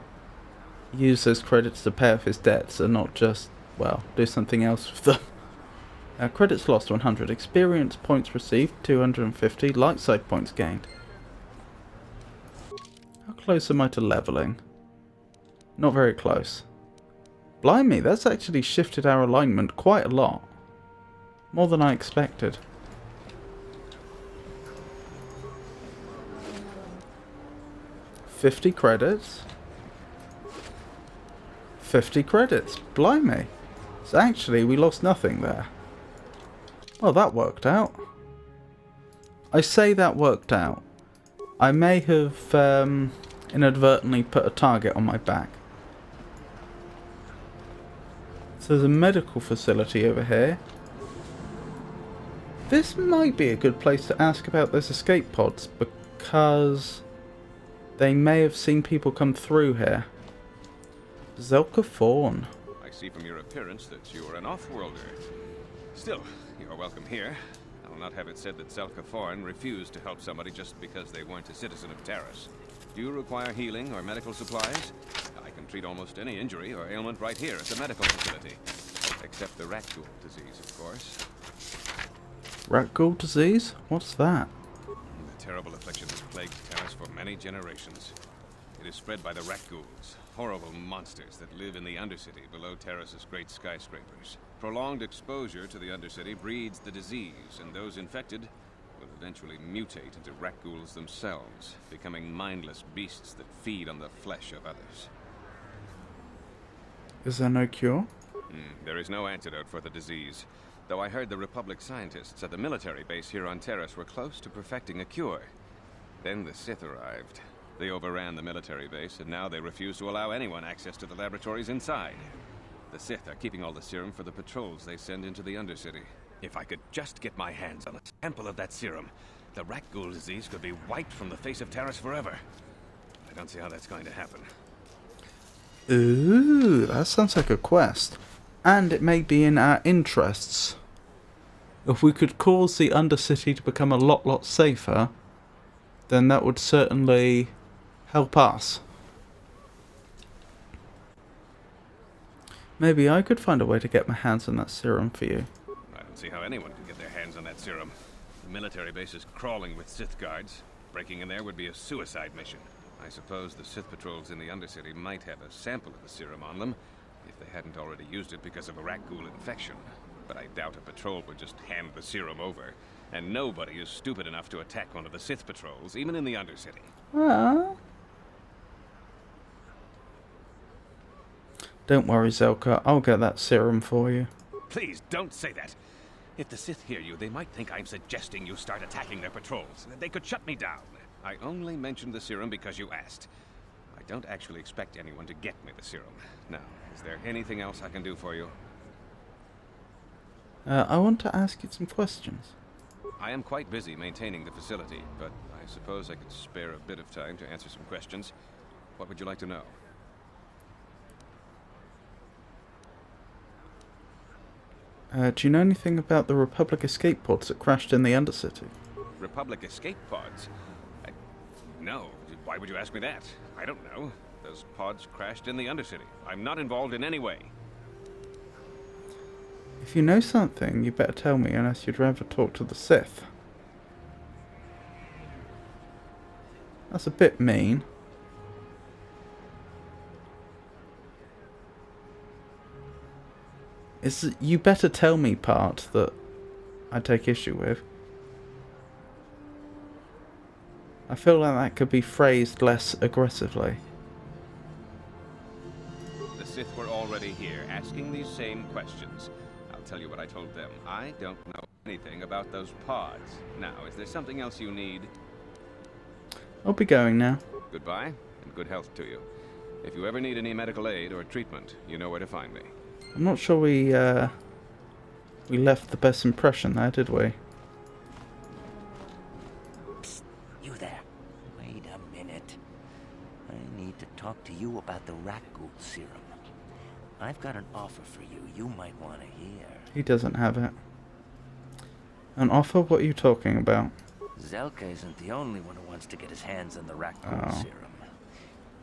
use those credits to pay off his debts and not just, well, do something else with them. Credits lost 100, experience points received 250, light side points gained. How close am I to leveling? Not very close. Blimey, that's actually shifted our alignment quite a lot. More than I expected. $50 credits. 50 credits. Blimey. So actually, we lost nothing there. Well, that worked out. I say that worked out. I may have inadvertently put a target on my back. So there's a medical facility over here. This might be a good place to ask about those escape pods because they may have seen people come through here. Zelka Fawn. I see from your appearance that you are an off-worlder. Still, you are welcome here. I will not have it said that Zelka Fawn refused to help somebody just because they weren't a citizen of Taris. Do you require healing or medical supplies? I can treat almost any injury or ailment right here at the medical facility. Except the rat ghoul disease, of course. Rat ghoul disease? What's that? The terrible affliction has plagued Taris for many generations. It is spread by the rat ghouls, horrible monsters that live in the Undercity below Taris's great skyscrapers. Prolonged exposure to the Undercity breeds the disease, and those infected will eventually mutate into rat ghouls themselves, becoming mindless beasts that feed on the flesh of others. Is there no cure? There is no antidote for the disease, though I heard the Republic scientists at the military base here on Taris were close to perfecting a cure. Then the Sith arrived. They overran the military base, and now they refuse to allow anyone access to the laboratories inside. The Sith are keeping all the serum for the patrols they send into the Undercity. If I could just get my hands on a sample of that serum, the rat ghoul disease could be wiped from the face of Taris forever. I don't see how that's going to happen. Ooh, that sounds like a quest. And it may be in our interests. If we could cause the Undercity to become a lot safer, then that would certainly help us. Maybe I could find a way to get my hands on that serum for you. I don't see how anyone can get their hands on that serum. The military base is crawling with Sith guards. Breaking in there would be a suicide mission. I suppose the Sith patrols in the Undercity might have a sample of the serum on them, if they hadn't already used it because of a rat ghoul infection. But I doubt a patrol would just hand the serum over. And nobody is stupid enough to attack one of the Sith patrols, even in the Undercity. Well, don't worry, Zelka. I'll get that serum for you. Please, don't say that. If the Sith hear you, they might think I'm suggesting you start attacking their patrols. They could shut me down. I only mentioned the serum because you asked. I don't actually expect anyone to get me the serum. Now, is there anything else I can do for you? I want to ask you some questions. I am quite busy maintaining the facility, but I suppose I could spare a bit of time to answer some questions. What would you like to know? Do you know anything about the Republic escape pods that crashed in the Undercity? Republic escape pods? No. Why would you ask me that? I don't know. Those pods crashed in the Undercity. I'm not involved in any way. If you know something, you better tell me, unless you'd rather talk to the Sith. That's a bit mean. It's the "you better tell me" part that I take issue with. I feel like that could be phrased less aggressively. The Sith were already here, asking these same questions. I'll tell you what I told them. I don't know anything about those pods. Now, is there something else you need? I'll be going now. Goodbye, and good health to you. If you ever need any medical aid or treatment, you know where to find me. I'm not sure we left the best impression there, did we? Psst, you there. Wait a minute. I need to talk to you about the rat ghoul serum. I've got an offer for you might want to hear. He doesn't have it. An offer? What are you talking about? Zelka isn't the only one who wants to get his hands on the rat ghoul serum.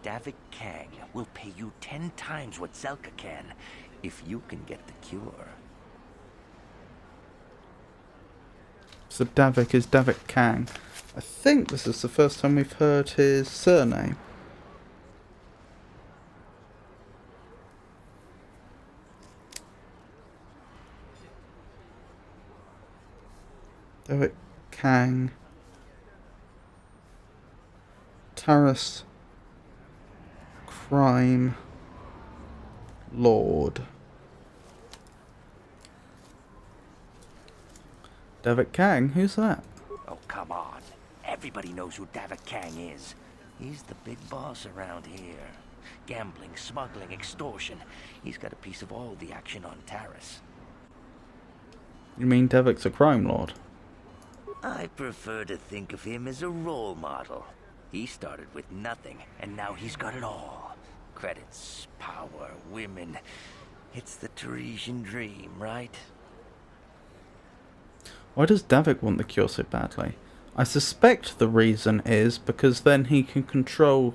Davik Kang will pay you 10 times what Zelka can if you can get the cure. So Davik is Davik Kang. I think this is the first time we've heard his surname. Davik Kang. Taras Crime Lord. Davik Kang? Who's that? Oh, come on. Everybody knows who Davik Kang is. He's the big boss around here. Gambling, smuggling, extortion. He's got a piece of all the action on Taris. You mean Davik's a crime lord? I prefer to think of him as a role model. He started with nothing, and now he's got it all. Credits, power, women. It's the Tarisian dream, right? Why does Davik want the cure so badly? I suspect the reason is because then he can control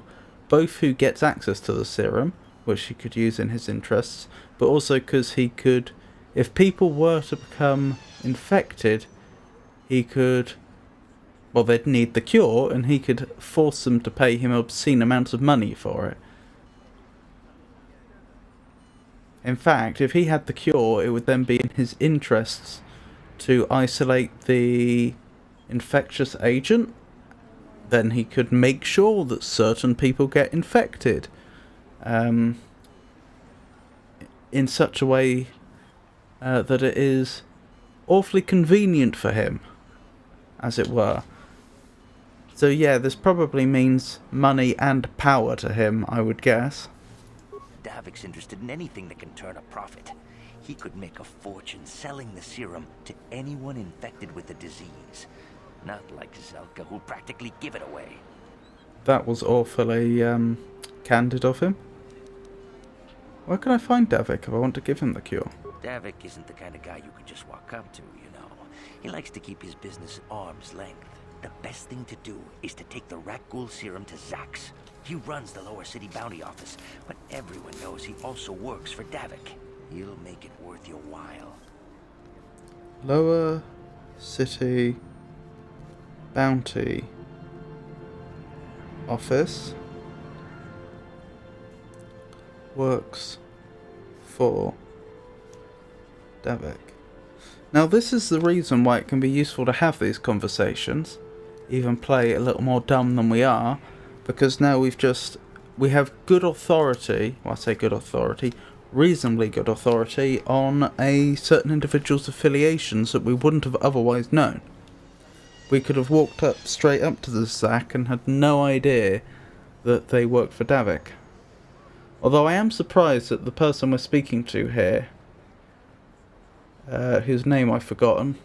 both who gets access to the serum, which he could use in his interests, but also because he could, if people were to become infected, he could, well, they'd need the cure, and he could force them to pay him obscene amounts of money for it. In fact, if he had the cure, it would then be in his interests to isolate the infectious agent. Then he could make sure that certain people get infected in such a way that it is awfully convenient for him, as it were. So yeah, this probably means money and power to him, I would guess. Davik's interested in anything that can turn a profit. He could make a fortune selling the serum to anyone infected with the disease. Not like Zelka, who'll practically give it away. That was awfully candid of him. Where can I find Davik if I want to give him the cure? Davik isn't the kind of guy you could just walk up to, you know. He likes to keep his business at arm's length. The best thing to do is to take the rat ghoul serum to Zax. He runs the Lower City Bounty Office, but everyone knows he also works for Davik. He'll make it worth your while. Lower City Bounty Office works for Davik. Now this is the reason why it can be useful to have these conversations, even play a little more dumb than we are, because now we have good authority, well I say good authority, reasonably good authority on a certain individual's affiliations that we wouldn't have otherwise known. We could have walked straight up to the Zack and had no idea that they worked for Davik. Although I am surprised that the person we're speaking to here, whose name I've forgotten,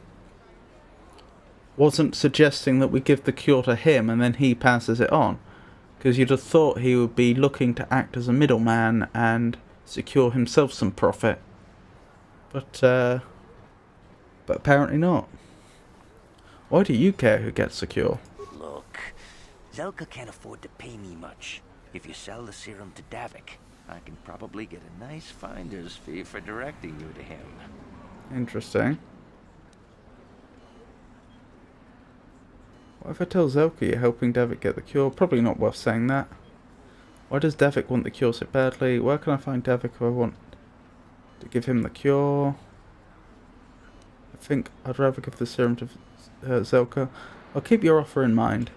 wasn't suggesting that we give the cure to him and then he passes it on. Because you'd have thought he would be looking to act as a middleman and secure himself some profit. But But apparently not. Why do you care who gets the cure? Look, Zelka can't afford to pay me much. If you sell the serum to Davik, I can probably get a nice finder's fee for directing you to him. Interesting. What if I tell Zelka you're helping Davik get the cure? Probably not worth saying that. Why does Davik want the cure so badly? Where can I find Davik if I want to give him the cure? I think I'd rather give the serum to Zelka. I'll keep your offer in mind.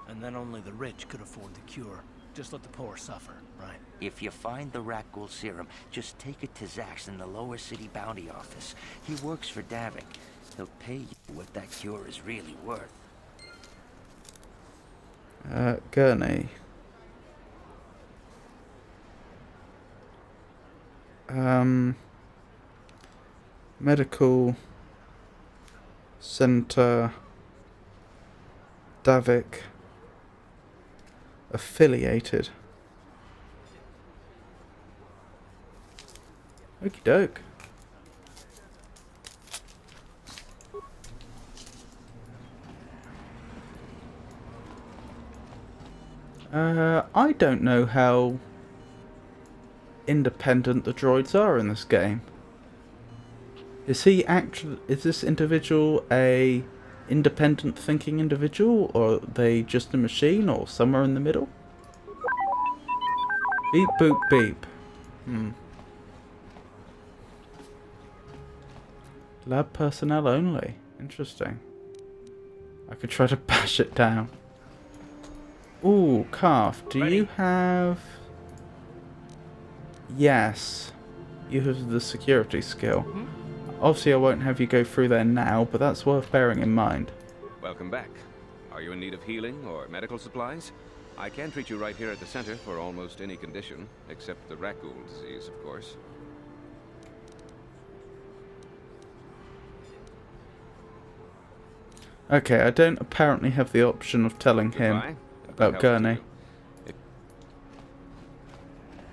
And then only the rich could afford the cure. Just let the poor suffer, right? If you find the Rakghoul serum, just take it to Zax in the lower city bounty office. He works for Davik. He'll pay you what that cure is really worth. Gurney. Medical Center Davik affiliated. Okie doke. I don't know how independent the droids are in this game. Is this individual a independent thinking individual, or are they just a machine, or somewhere in the middle? Beep boop beep. Lab personnel only. Interesting. I could try to bash it down. Ooh, Calf, do you have... Yes. You have the security skill. Obviously I won't have you go through there now, but that's worth bearing in mind. Welcome back. Are you in need of healing or medical supplies? I can treat you right here at the center for almost any condition, except the Rakghoul disease, of course. Okay, I don't apparently have the option of telling him about Gurney.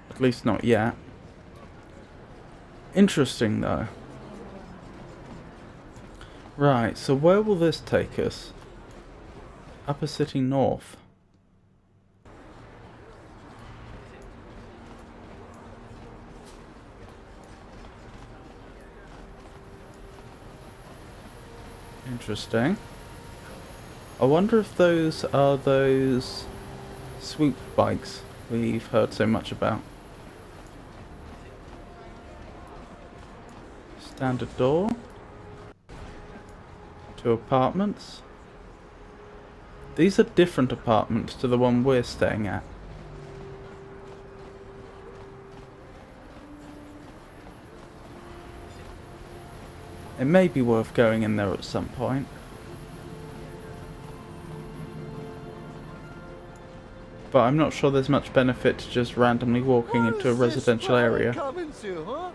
At least not yet. Interesting though. Right, so where will this take us? Upper City North. Interesting. I wonder if those are those swoop bikes we've heard so much about. Standard door. 2 apartments. These are different apartments to the one we're staying at. It may be worth going in there at some point. But I'm not sure there's much benefit to just randomly walking into a residential area. Coming to, huh?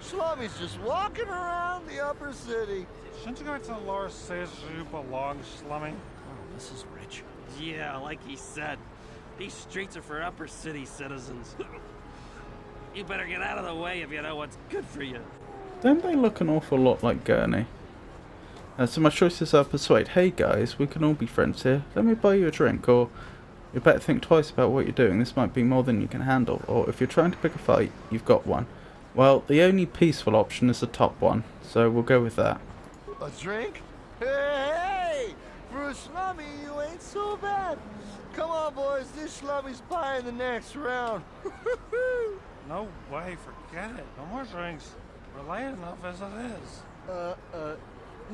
Slummy's just walking around the upper city. Shouldn't you go to the lower city you belong, Slummy? Oh, this is rich. Yeah, like he said. These streets are for upper city citizens. You better get out of the way if you know what's good for you. Don't they look an awful lot like Gurney? So my choices are persuade. Hey guys, we can all be friends here. Let me buy you a drink. Or you better think twice about what you're doing. This might be more than you can handle. Or if you're trying to pick a fight, you've got one. Well, the only peaceful option is the top one. So we'll go with that. A drink? Hey! For a slummy, you ain't so bad. Come on, boys. This slummy's buying the next round. No way, forget it. No more drinks. We're late enough as it is.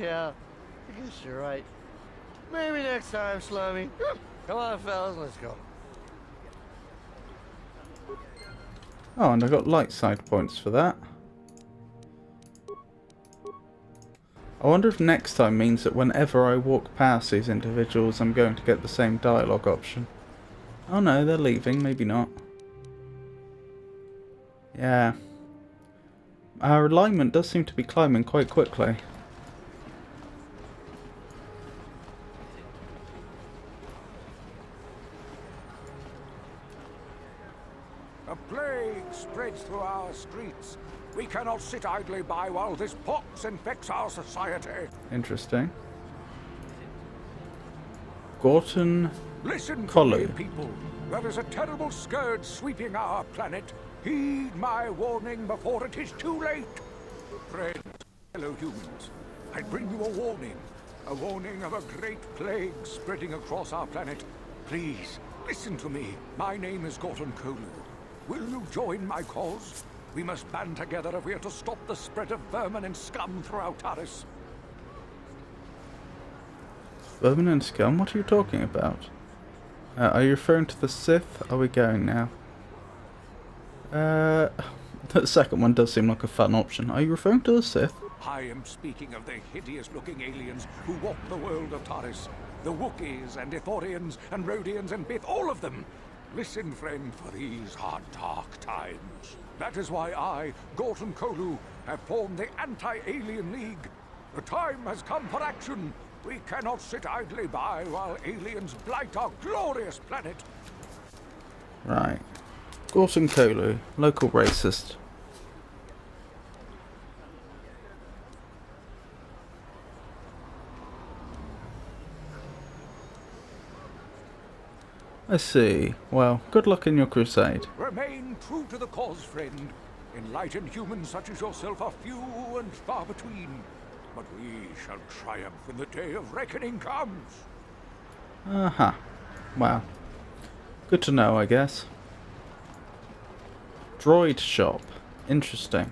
Yeah. I guess you're right. Maybe next time, Slummy. Come on, fellas, let's go. Oh, and I got light side points for that. I wonder if next time means that whenever I walk past these individuals I'm going to get the same dialogue option. Oh no, they're leaving, maybe not. Yeah. Our alignment does seem to be climbing quite quickly. A plague spreads through our streets. We cannot sit idly by while this pox infects our society. Interesting. Gorton Listen to Kolu. me, people. There is a terrible scourge sweeping our planet. Heed my warning before it is too late. Friends, fellow humans, I bring you a warning. A warning of a great plague spreading across our planet. Please, listen to me. My name is Gorton Kolu. Will you join my cause? We must band together if we are to stop the spread of vermin and scum throughout Taris. Vermin and scum? What are you talking about? Are you referring to the Sith? Are we going now? The second one does seem like a fun option. Are you referring to the Sith? I am speaking of the hideous-looking aliens who walk the world of Taris. The Wookiees and Ithorians and Rhodians and Bith, all of them. Listen, friend, for these are dark times. That is why I, Gorton Kolu, have formed the Anti-Alien League. The time has come for action. We cannot sit idly by while aliens blight our glorious planet. Right. Gorton Kolu, local racist. I see. Well, good luck in your crusade. Remain true to the cause, friend. Enlightened humans such as yourself are few and far between. But we shall triumph when the day of reckoning comes. Uh-huh. Wow. Good to know, I guess. Droid shop. Interesting.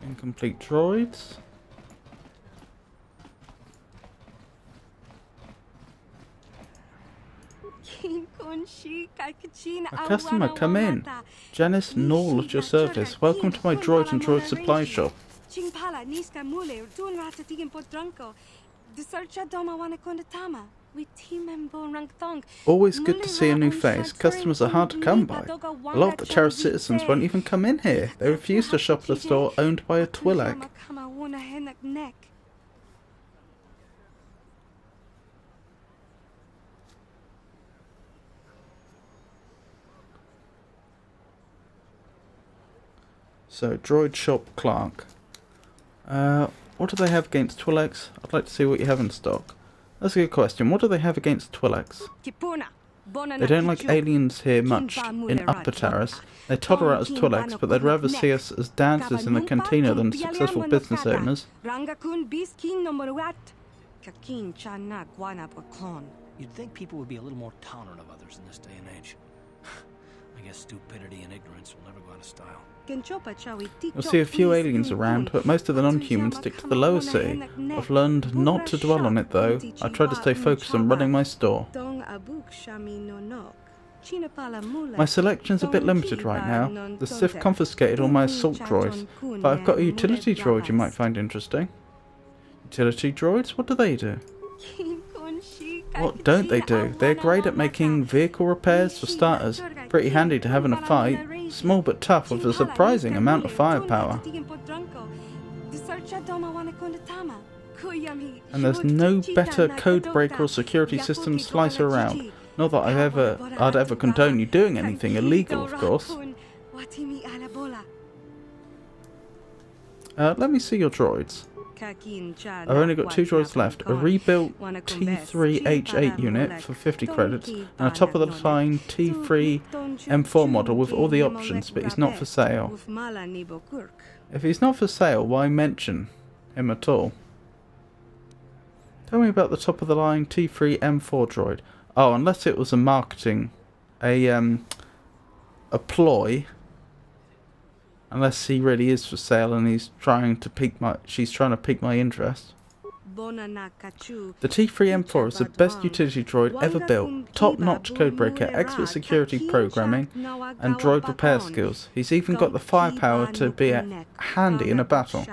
Incomplete droids. A customer, come in. Janice Knoll at your service. Welcome to my droid and droid supply shop. Always good to see a new face. Customers are hard to come by. A lot of the Terra citizens won't even come in here. They refuse to shop at a store owned by a Twi'lek. So, droid shop clerk. What do they have against Twi'leks? I'd like to see what you have in stock. That's a good question. What do they have against Twi'leks? They don't like aliens here much in Upper Terrace. They totter out as Twi'leks, but they'd rather see us as dancers in the cantina than successful business owners. You'd think people would be a little more tolerant of others in this day and age. I guess stupidity and ignorance will never go out of style. You'll see a few aliens around, but most of the non-humans stick to the lower city. I've learned not to dwell on it though. I try to stay focused on running my store. My selection's a bit limited right now. The Sith confiscated all my assault droids, but I've got a utility droid you might find interesting. Utility droids? What do they do? What don't they do? They're great at making vehicle repairs for starters. Pretty handy to have in a fight. Small but tough with a surprising amount of firepower. And there's no better code breaker or security system slicer around. Not that I'd ever condone you doing anything illegal, of course. Let me see your droids. I've only got 2 droids left. A rebuilt T3H8 unit for 50 credits, and a top-of-the-line T3 M4 model with all the options, but he's not for sale. If he's not for sale, why mention him at all? Tell me about the top-of-the-line T3 M4 droid. Oh, unless it was a marketing... a ploy... Unless he really is for sale and she's trying to pique my interest. The T3M4 is the best utility droid ever built. Top-notch codebreaker, expert security programming, and droid repair skills. He's even got the firepower to be handy in a battle.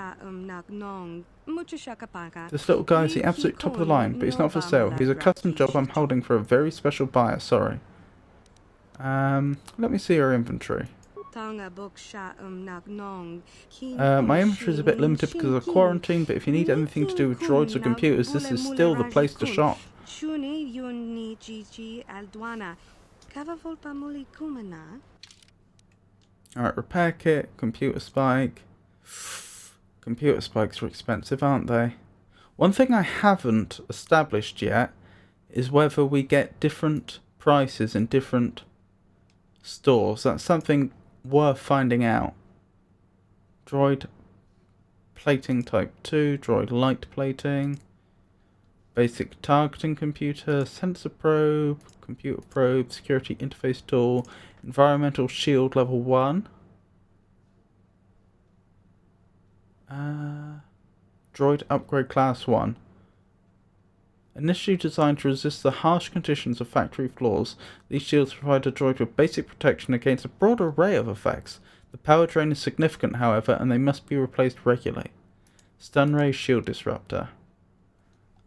This little guy is the absolute top of the line, but he's not for sale. He's a custom job I'm holding for a very special buyer, sorry. Let me see your inventory. My inventory is a bit limited because of quarantine, but if you need anything to do with droids or computers, this is still the place to shop. Chuni yuni Gigi Aldwana. Kava volpa muli kumana. Alright, repair kit, computer spike. Computer spikes are expensive, aren't they? One thing I haven't established yet is whether we get different prices in different stores. That's something worth finding out. Droid plating type 2, droid light plating, basic targeting computer, sensor probe, computer probe, security interface tool, environmental shield level 1. Droid upgrade class 1. Initially designed to resist the harsh conditions of factory floors, these shields provide a droid with basic protection against a broad array of effects. The power drain is significant, however, and they must be replaced regularly. Stun ray shield disruptor.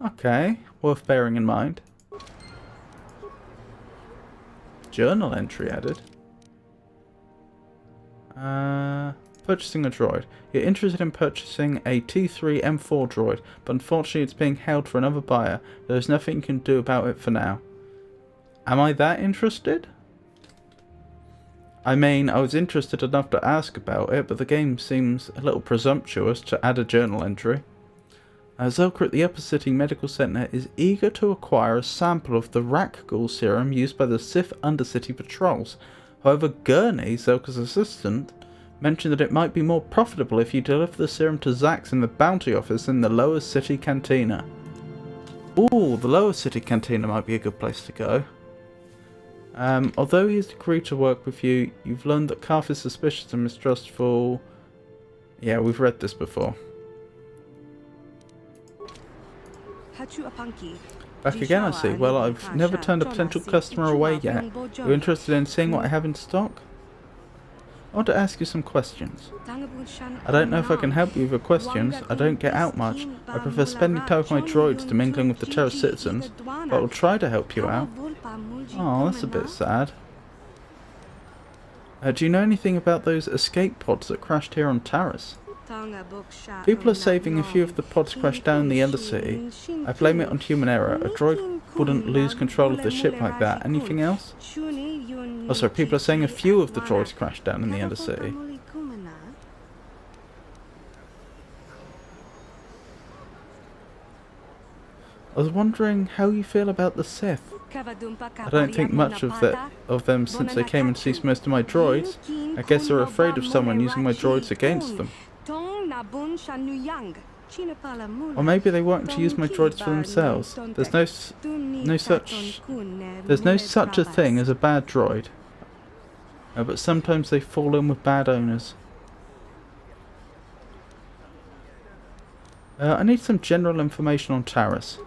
Okay, worth bearing in mind. Journal entry added. Purchasing a droid. You're interested in purchasing a T3M4 droid, but unfortunately it's being held for another buyer. There is nothing you can do about it for now. Am I that interested? I mean, I was interested enough to ask about it, but the game seems a little presumptuous to add a journal entry. Zelka at the Upper City Medical Center is eager to acquire a sample of the Rakghoul serum used by the Sith Undercity patrols. However, Gurney, Zelka's assistant, mentioned that it might be more profitable if you deliver the serum to Zax in the bounty office in the Lower City Cantina. Ooh, the Lower City Cantina might be a good place to go. Although he has agreed to work with you, you've learned that Karth is suspicious and mistrustful. Yeah, we've read this before. Back again, I see. Well, I've never turned a potential customer away yet. You're interested in seeing what I have in stock? I want to ask you some questions. I don't know if I can help you with your questions. I don't get out much. I prefer spending time with my droids to mingling with the Terra citizens, but I'll try to help you out. Oh, that's a bit sad. Do you know anything about those escape pods that crashed here on Taris? People are saving a few of the pods crashed down in the Undercity. I blame it on human error. A droid wouldn't lose control of the ship like that. Anything else? Oh, sorry, people are saying a few of the droids crashed down in the Undercity. I was wondering how you feel about the Sith. I don't think much of them since they came and seized most of my droids. I guess they're afraid of someone using my droids against them. Or maybe they want to use my droids for themselves. There's no such a thing as a bad droid. But sometimes they fall in with bad owners. I need some general information on Taris.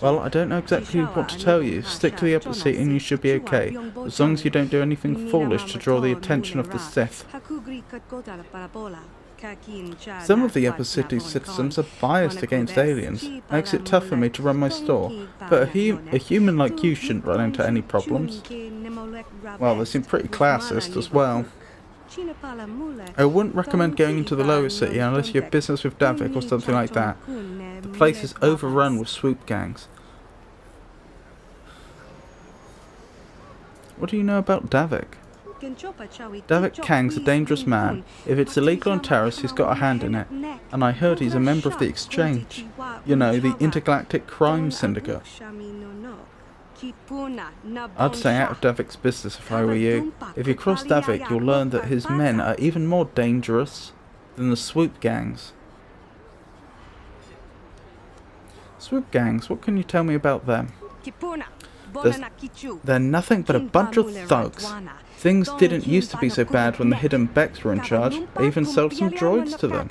Well, I don't know exactly what to tell you. Stick to the Upper Seat and you should be okay, as long as you don't do anything foolish to draw the attention of the Sith. Some of the Upper City citizens are biased against aliens. Makes it tough for me to run my store. But a human like you shouldn't run into any problems. Well, they seem pretty classist as well. I wouldn't recommend going into the Lower City unless you have business with Davik or something like that. The place is overrun with swoop gangs. What do you know about Davik? Davik Kang's a dangerous man. If it's illegal on Taris, he's got a hand in it. And I heard he's a member of the Exchange. You know, the intergalactic crime syndicate. I'd stay out of Davik's business if I were you. If you cross Davik, you'll learn that his men are even more dangerous than the swoop gangs. Swoop gangs, what can you tell me about them? They're nothing but a bunch of thugs. Things didn't used to be so bad when the hidden Becks were in charge. I even sold some droids to them.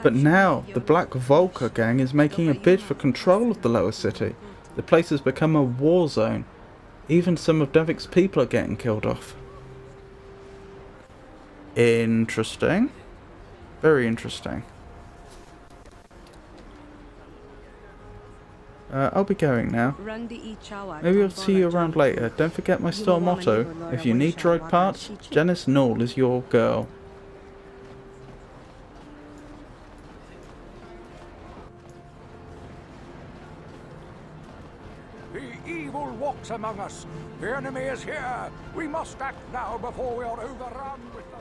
But now, the Black Volker gang is making a bid for control of the Lower City. The place has become a war zone. Even some of Davik's people are getting killed off. Interesting. Very interesting. I'll be going now. Maybe I'll see you around later. Don't forget my store motto. If you need droid parts, Janice Null is your girl. The evil walks among us. The enemy is here. We must act now before we are overrun with the...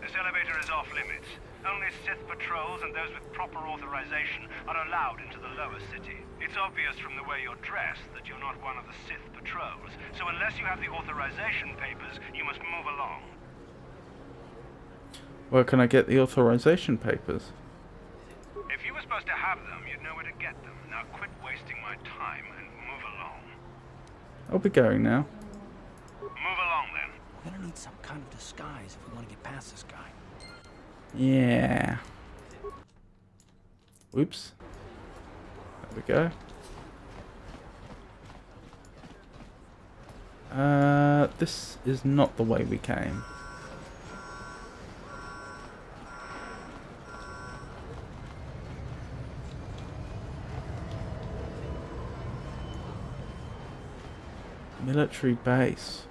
This elevator is off limits. Only Sith patrols and those with proper authorization are allowed into the lower city. It's obvious from the way you're dressed that you're not one of the Sith patrols, so unless you have the authorization papers, you must move along. Where can I get the authorization papers? If you were supposed to have them, you'd know where to get them. Now quit wasting my time and move along. I'll be going now. Move along then. We're gonna need some kind of disguise if we want to get past this guy. Yeah. Oops. There we go. This is not the way we came. Military base.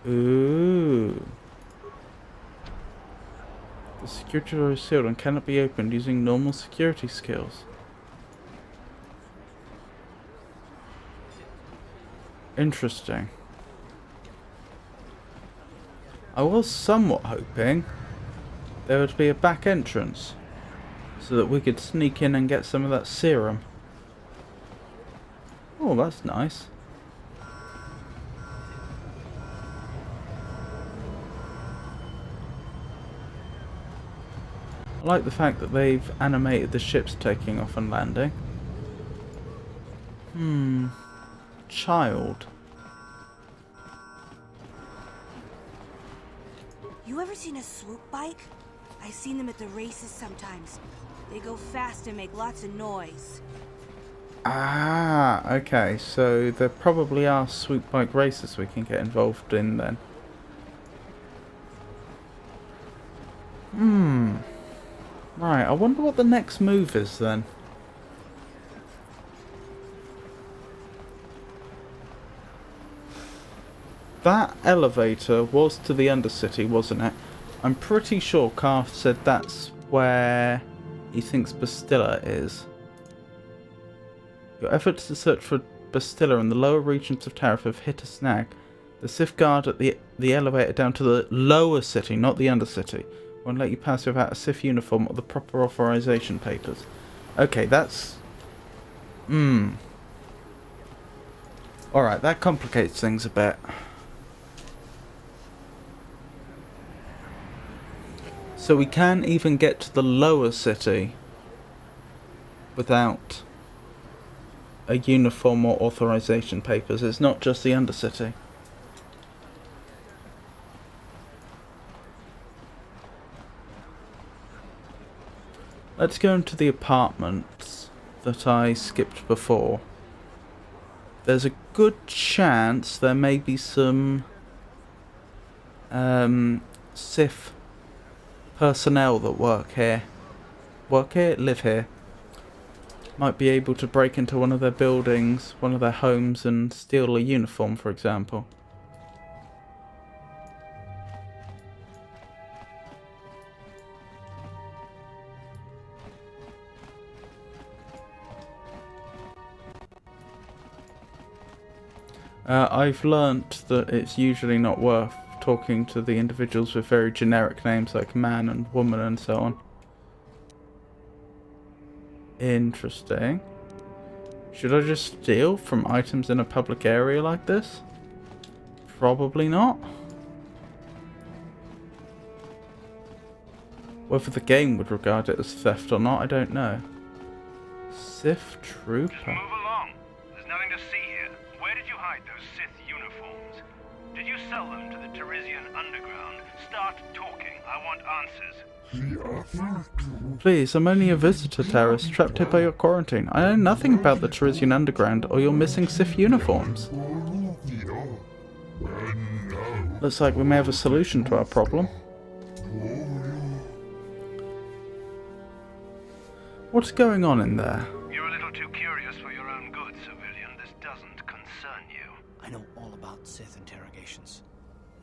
Ooh. The security door is sealed and cannot be opened using normal security skills. Interesting. I was somewhat hoping there would be a back entrance so that we could sneak in and get some of that serum. Oh, that's nice. I like the fact that they've animated the ships taking off and landing. Child. You ever seen a swoop bike? I've seen them at the races sometimes. They go fast and make lots of noise. Ah, okay, so there probably are swoop bike races we can get involved in then. Right, I wonder what the next move is then. That elevator was to the Undercity, wasn't it? I'm pretty sure Karth said that's where he thinks Bastilla is. Your efforts to search for Bastilla in the lower regions of Tarif have hit a snag. The Sith guard at the elevator down to the lower city, not the Undercity, won't let you pass without a Sith uniform or the proper authorization papers. Okay, that's... Alright, that complicates things a bit. So we can even get to the lower city without a uniform or authorization papers. It's not just the Undercity. Let's go into the apartments that I skipped before. There's a good chance there may be some Sith personnel that work here. Live here. Might be able to break into one of their buildings, one of their homes, and steal a uniform, for example. I've learnt that it's usually not worth talking to the individuals with very generic names like man and woman and so on. Interesting. Should I just steal from items in a public area like this? Probably not. Whether the game would regard it as theft or not, I don't know. Sith Trooper. Just move along. There's nothing to see here. Where did you hide those Sith uniforms? Did you sell them to the Teresian underground? Start talking. I want answers. Please, I'm only a visitor, Taris, trapped here by your quarantine. I know nothing about the Teresian underground or your missing Sith uniforms. Looks like we may have a solution to our problem. What's going on in there? You're a little too curious for your own good, civilian. This doesn't concern you. I know all about Sith interrogations.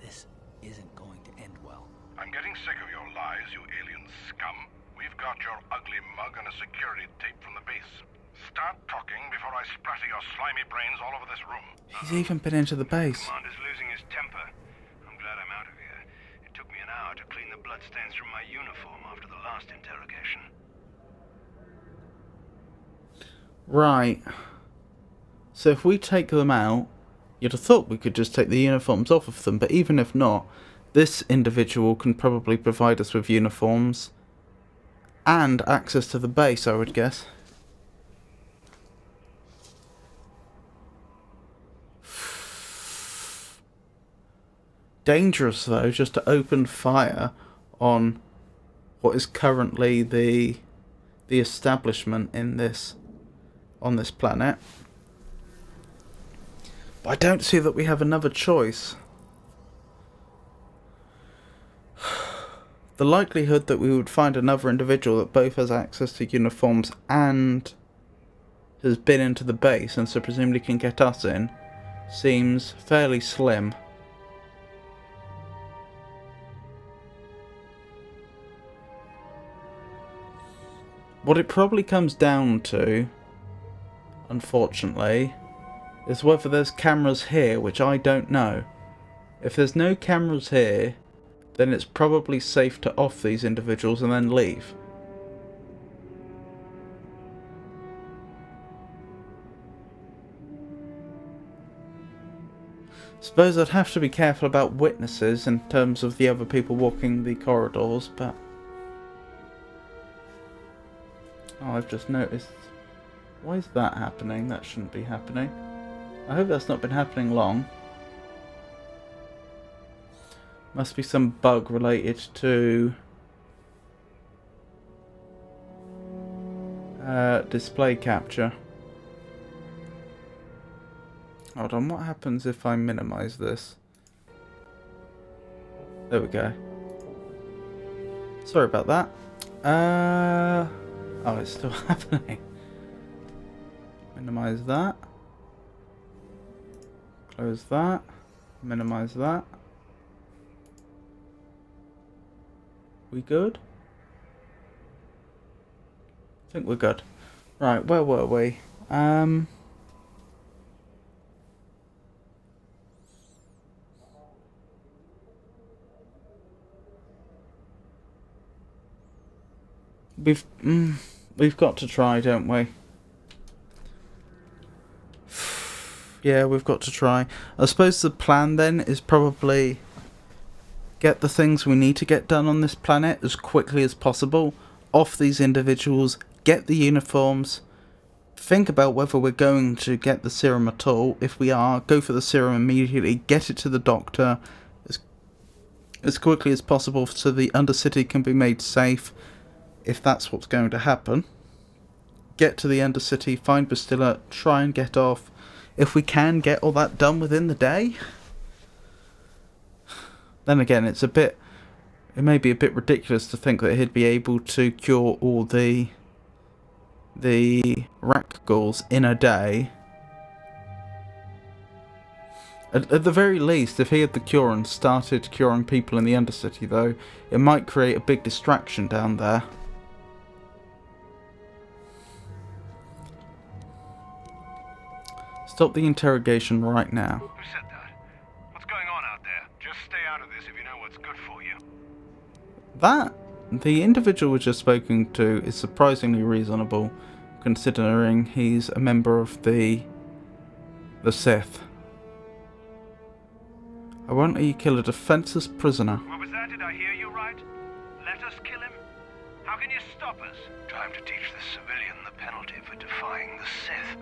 This isn't going to end well. I'm getting sick of your lies, you alien scum. We've got your ugly mug and a security tape from the base. Start talking before I splatter your slimy brains all over this room. He's even been into the base. Commander's losing his temper. I'm glad I'm out of here. It took me an hour to clean the bloodstains from my uniform after the last interrogation. Right. So if we take them out, you'd have thought we could just take the uniforms off of them, but even if not, this individual can probably provide us with uniforms and access to the base, I would guess. Dangerous though, just to open fire on what is currently the establishment in this on this planet. But I don't see that we have another choice. The likelihood that we would find another individual that both has access to uniforms and has been into the base and so presumably can get us in seems fairly slim. What it probably comes down to, unfortunately, is whether there's cameras here, which I don't know. If there's no cameras here, then it's probably safe to off these individuals and then leave. Suppose I'd have to be careful about witnesses in terms of the other people walking the corridors, but... Oh, I've just noticed. Why is that happening? That shouldn't be happening. I hope that's not been happening long. Must be some bug related to display capture. Hold on, what happens if I minimize this? There we go. Sorry about that. Oh, it's still happening. Minimize that. Close that. Minimize that. We good? I think we're good. Right, where were we? We've got to try, don't we? Yeah, we've got to try. I suppose the plan then is probably get the things we need to get done on this planet as quickly as possible, off these individuals, get the uniforms, think about whether we're going to get the serum at all. If we are, go for the serum immediately, get it to the doctor as quickly as possible so the Undercity can be made safe, if that's what's going to happen. Get to the Undercity, find Bastilla, try and get off. If we can get all that done within the day, then again, it may be a bit ridiculous to think that he'd be able to cure all the rack ghouls in a day. At the very least, if he had the cure and started curing people in the Undercity, though, it might create a big distraction down there. Stop the interrogation right now. Who said that? What's going on out there? Just stay out of this if you know what's good for you. The individual we've just spoken to is surprisingly reasonable, considering he's a member of the Sith. I won't let you kill a defenseless prisoner. What was that? Did I hear you right? Let us kill him? How can you stop us? Time to teach the civilian the penalty for defying the Sith.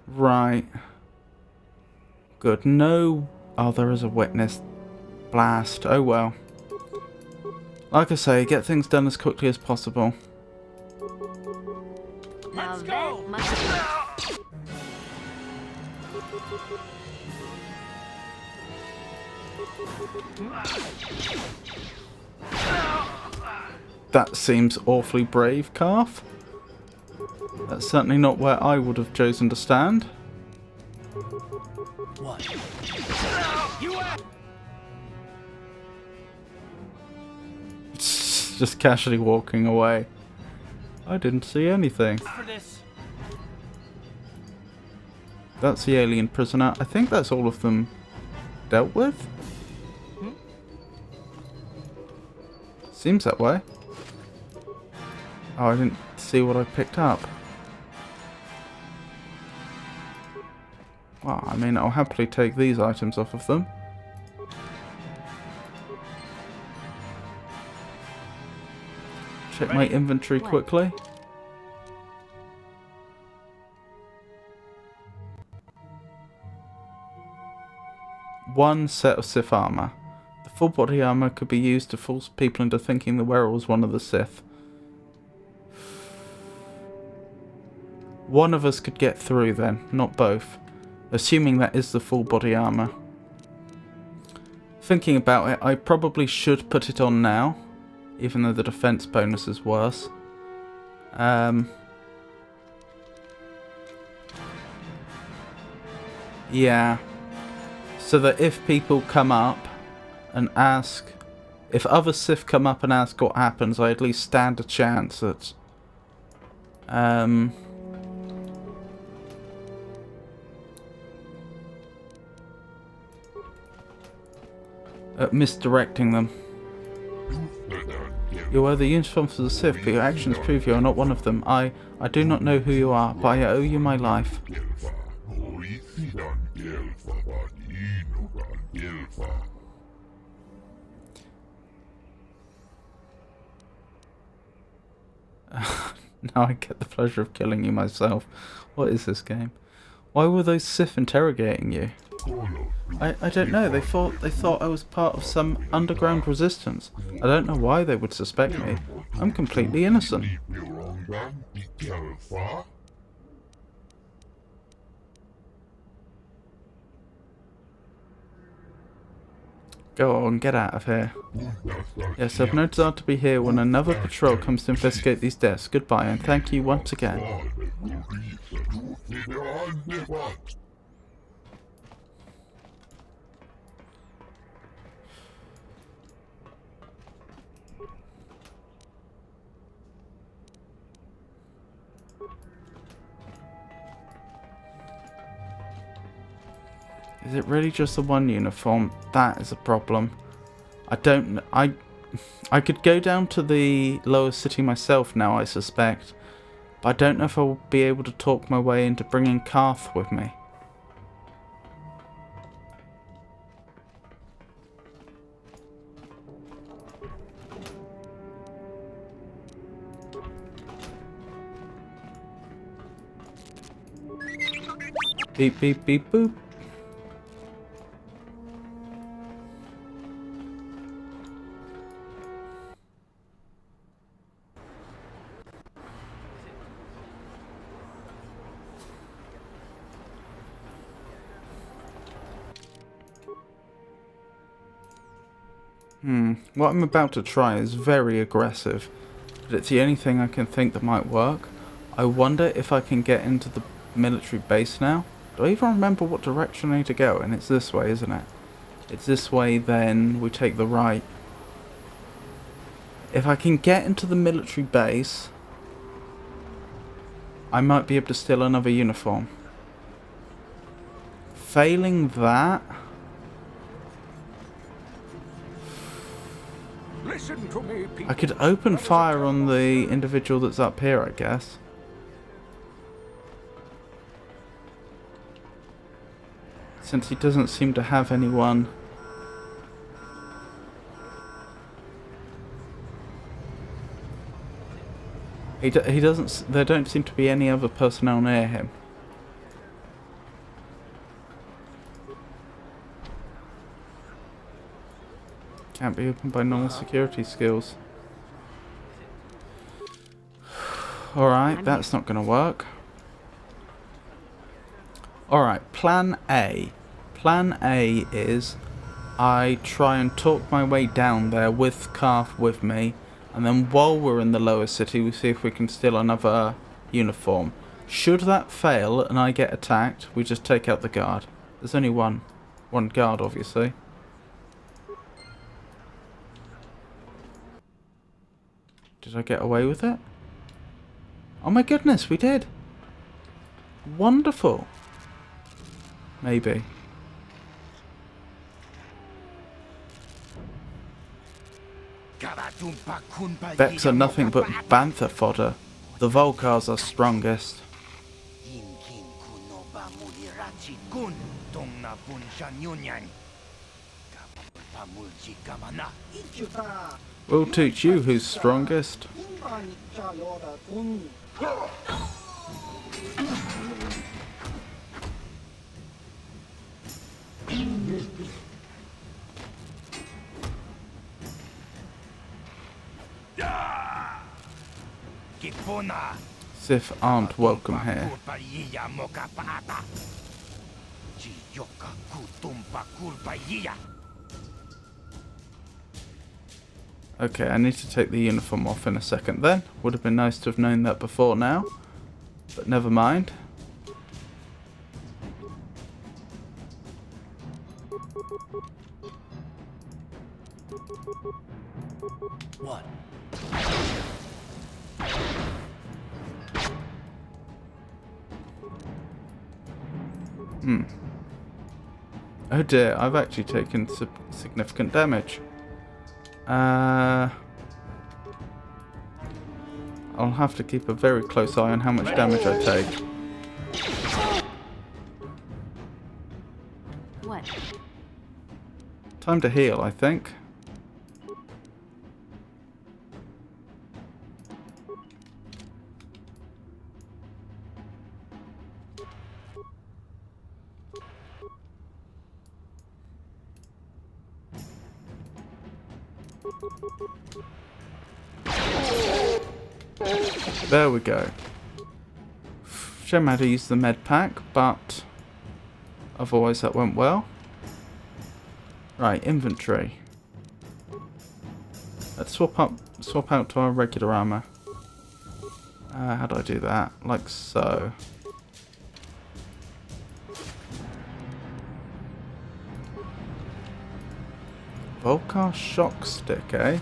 Right. Good. No. Oh, there is a witness. Blast. Oh well. Like I say, get things done as quickly as possible. Now that That seems awfully brave, Calf. That's certainly not where I would have chosen to stand. What? You Just casually walking away. I didn't see anything. For this. That's the alien prisoner. I think that's all of them dealt with. Seems that way. Oh, I didn't see what I picked up. Well, I mean, I'll happily take these items off of them. Check my inventory quickly. One set of Sith armor. The full body armor could be used to force people into thinking the wearer was one of the Sith. One of us could get through then, not both. Assuming that is the full body armor. Thinking about it, I probably should put it on now, even though the defense bonus is worse. Yeah. So that if people come up and ask, if other Sith come up and ask what happens, I at least stand a chance at misdirecting them. You wear the uniform for the Sith, but your actions prove you are not one of them. I do not know who you are, but I owe you my life. Now I get the pleasure of killing you myself. What is this game? Why were those Sith interrogating you? I don't know. They thought I was part of some underground resistance. I don't know why they would suspect me. I'm completely innocent. Go on, get out of here. Yes, I've no desire to be here when another patrol comes to investigate these deaths. Goodbye, and thank you once again. Is it really just the one uniform? That is a problem. I could go down to the lower city myself now, I suspect. But I don't know if I'll be able to talk my way into bringing Karth with me. Beep, beep, beep, boop. What I'm about to try is very aggressive, but it's the only thing I can think that might work. I wonder if I can get into the military base now. Do I even remember what direction I need to go? And it's this way, isn't it? It's this way, then we take the right. If I can get into the military base, I might be able to steal another uniform. Failing that... Listen to me, people. I could open fire on the individual that's up here, I guess. Since he doesn't seem to have anyone. He doesn't. There don't seem to be any other personnel near him. Can't be opened by normal security skills. Alright, that's not going to work. Alright, plan A. Plan A is I try and talk my way down there with Karth with me, and then while we're in the lower city we see if we can steal another uniform. Should that fail and I get attacked, we just take out the guard. There's only one guard, obviously. Did I get away with it? Oh my goodness, we did. Wonderful. Maybe. Vex are nothing but bantha fodder. The Volcars are strongest. We'll teach you who's strongest. Sith aren't welcome here. Okay, I need to take the uniform off in a second then. Would have been nice to have known that before now. But never mind. What? Oh dear, I've actually taken significant damage. I'll have to keep a very close eye on how much damage I take. What? Time to heal, I think. There we go. Shame I had to use the med pack, but otherwise that went well. Right, inventory. Let's swap out to our regular armor. How do I do that? Like so. Volcar shock stick, eh?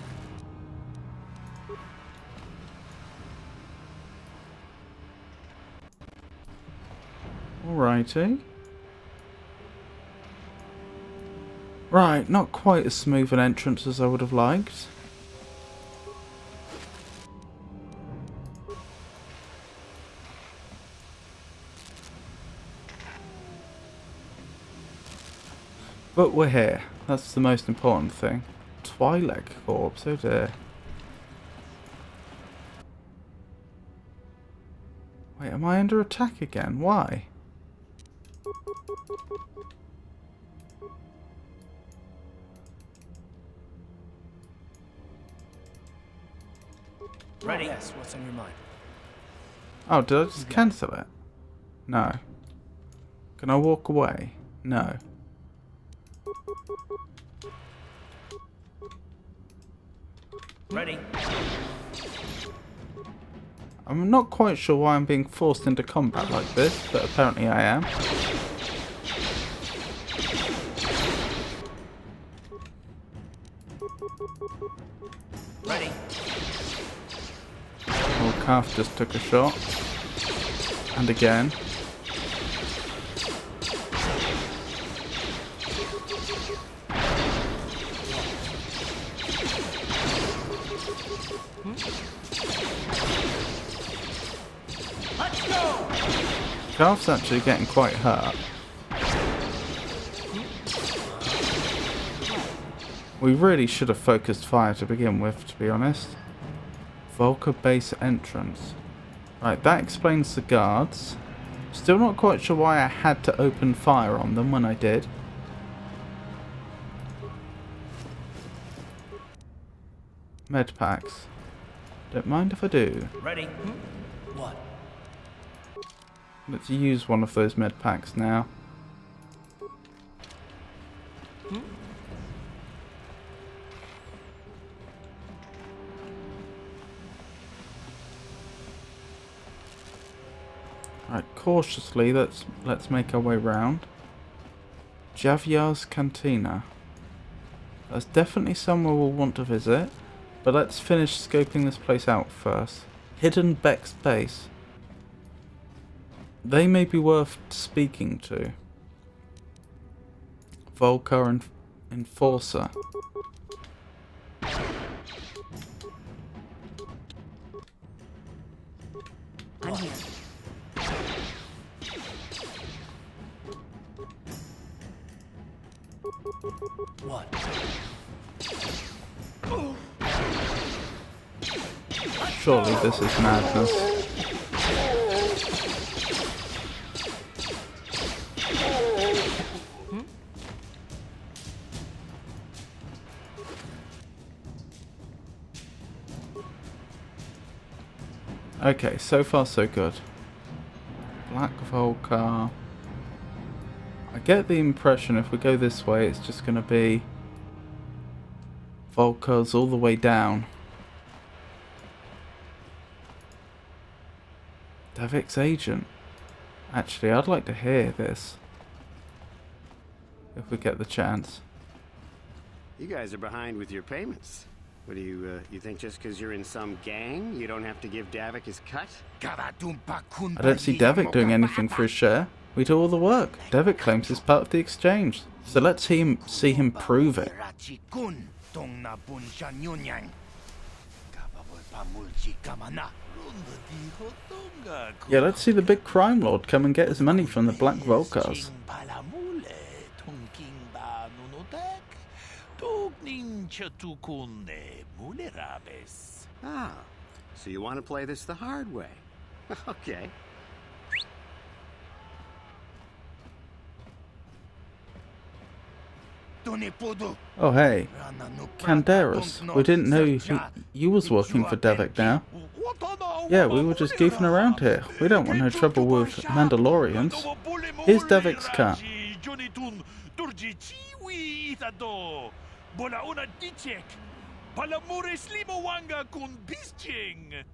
Alrighty. Right, not quite as smooth an entrance as I would have liked. But we're here. That's the most important thing. Twi'lek corpse, oh dear. Wait, am I under attack again? Why? Ready? Yes, what's on your mind? Oh, did I just cancel it? No. Can I walk away? No. Ready? I'm not quite sure why I'm being forced into combat like this, but apparently I am. Ready? Old calf just took a shot. And again. Let's go! Calf's actually getting quite hurt. We really should have focused fire to begin with, to be honest. Volca base entrance. Right, that explains the guards. Still not quite sure why I had to open fire on them when I did. Med packs. Don't mind if I do. Ready? What? Let's use one of those med packs now. cautiously, let's make our way round. Javier's Cantina. That's definitely somewhere we'll want to visit, but let's finish scoping this place out first. Hidden Beck's base. They may be worth speaking to. Volcar Enforcer. I'm here. What? Surely this is madness. Okay, so far so good. Black Volcar. I get the impression if we go this way, it's just going to be Volcars all the way down. Davik's agent. Actually, I'd like to hear this. If we get the chance. You guys are behind with your payments. What do you think just because you're in some gang, you don't have to give Davik his cut? I don't see Davik doing anything for his share. We do all the work. Davik claims he's part of the exchange. So let's see him prove it. Yeah, let's see the big crime lord come and get his money from the Black Volcars. Ah, so you want to play this the hard way? Okay. Oh hey, Canderas. We didn't know you was working for Davik now. Yeah, we were just goofing around here. We don't want no trouble with Mandalorians. Here's Davik's cut.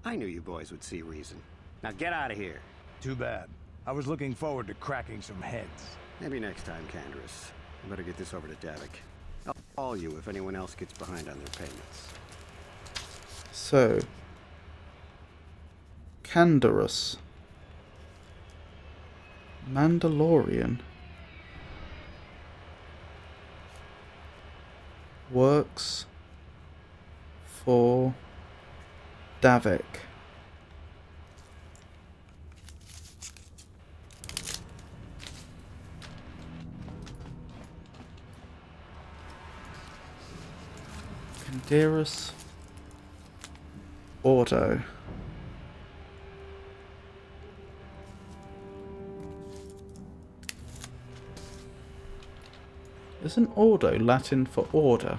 I knew you boys would see reason. Now get out of here. Too bad. I was looking forward to cracking some heads. Maybe next time, Canderous. I better get this over to Davik. I'll call you if anyone else gets behind on their payments. So, Canderous. Mandalorian. Works for Davik. Canderous Auto. Isn't ordo Latin for order?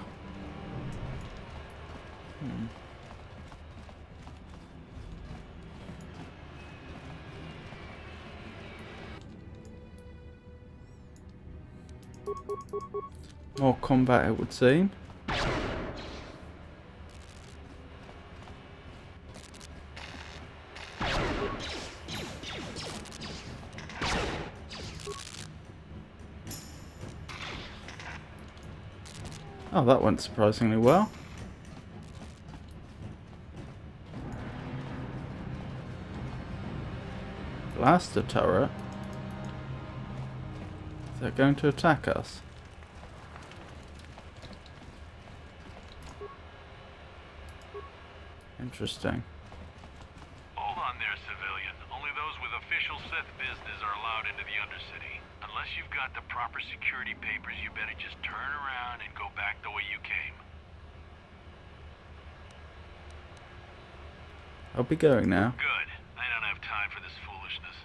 More combat, it would seem. Oh, that went surprisingly well. Blaster turret? Is that going to attack us? Interesting. Hold on there, civilian. Only those with official Sith business are allowed into the Undercity. Unless you've got the proper security papers, you better just turn around and go back the way you came. I'll be going now. Good. I don't have time for this foolishness.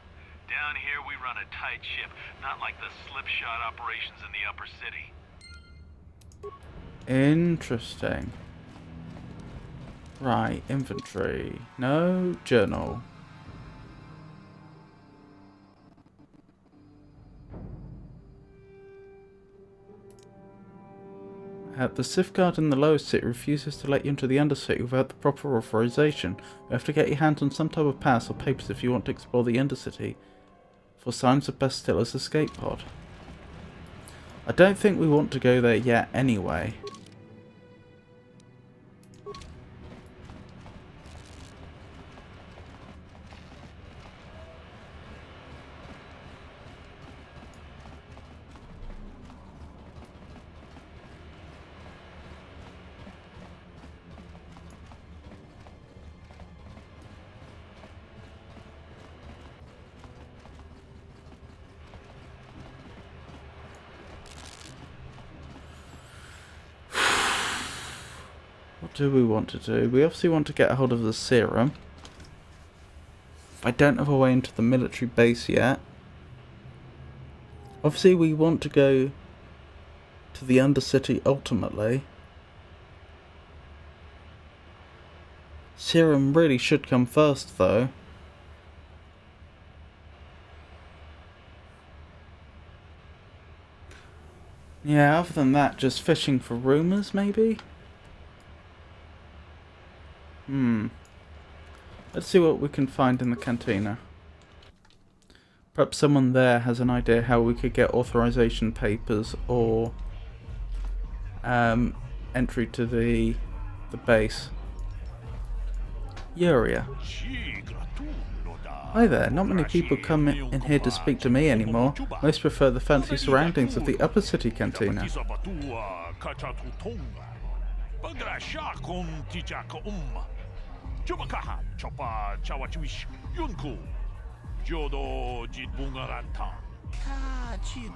Down here we run a tight ship, not like the slipshod operations in the upper city. Interesting. Right, inventory. No journal. The Sith Guard in the lower city refuses to let you into the Undercity without the proper authorization. You have to get your hands on some type of pass or papers if you want to explore the Undercity. for signs of Bastilla's escape pod. I don't think we want to go there yet anyway. What do we want to do? We obviously want to get a hold of the serum. I don't have a way into the military base yet. Obviously we want to go to the Undercity ultimately. Serum really should come first though. Yeah, other than that, just fishing for rumours maybe? Let's see what we can find in the cantina. Perhaps someone there has an idea how we could get authorization papers or entry to the base. Yuria. Hi there, not many people come in here to speak to me anymore. Most prefer the fancy surroundings of the Upper City Cantina.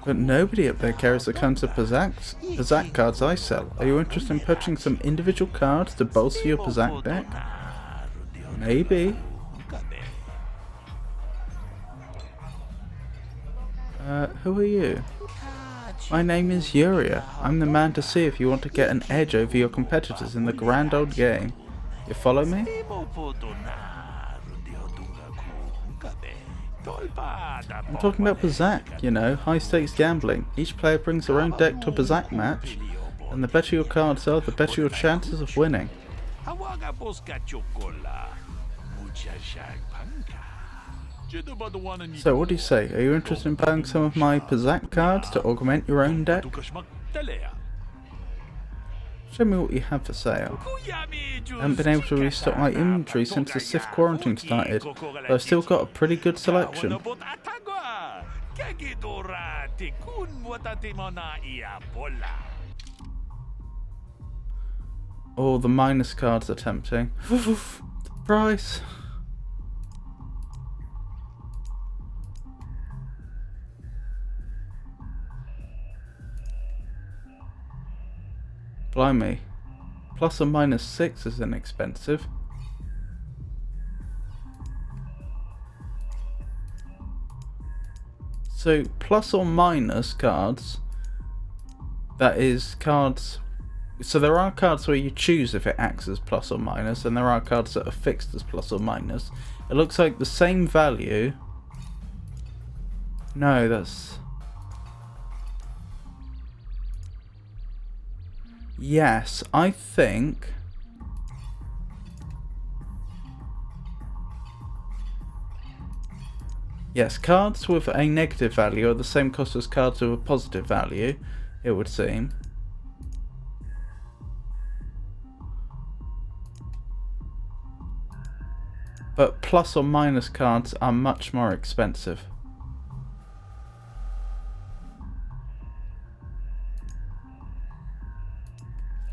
But nobody up there carries the kinds of Pazak cards I sell. Are you interested in purchasing some individual cards to bolster your Pazak deck? Maybe. Who are you? My name is Yuria. I'm the man to see if you want to get an edge over your competitors in the grand old game. You follow me? I'm talking about Pazak, you know, high stakes gambling. Each player brings their own deck to a Pazak match, and the better your cards are, the better your chances of winning. So what do you say? Are you interested in buying some of my Pazak cards to augment your own deck? Show me what you have for sale. I haven't been able to restock my inventory since the Sith quarantine started, but I've still got a pretty good selection. Oh, the minus cards are tempting. The price. Blimey. Plus or minus 6 is inexpensive. So plus or minus cards, that is cards, so there are cards where you choose if it acts as plus or minus, and there are cards that are fixed as plus or minus. It looks like the same value. No, that's... Yes, I think... Yes, cards with a negative value are the same cost as cards with a positive value, it would seem. But plus or minus cards are much more expensive.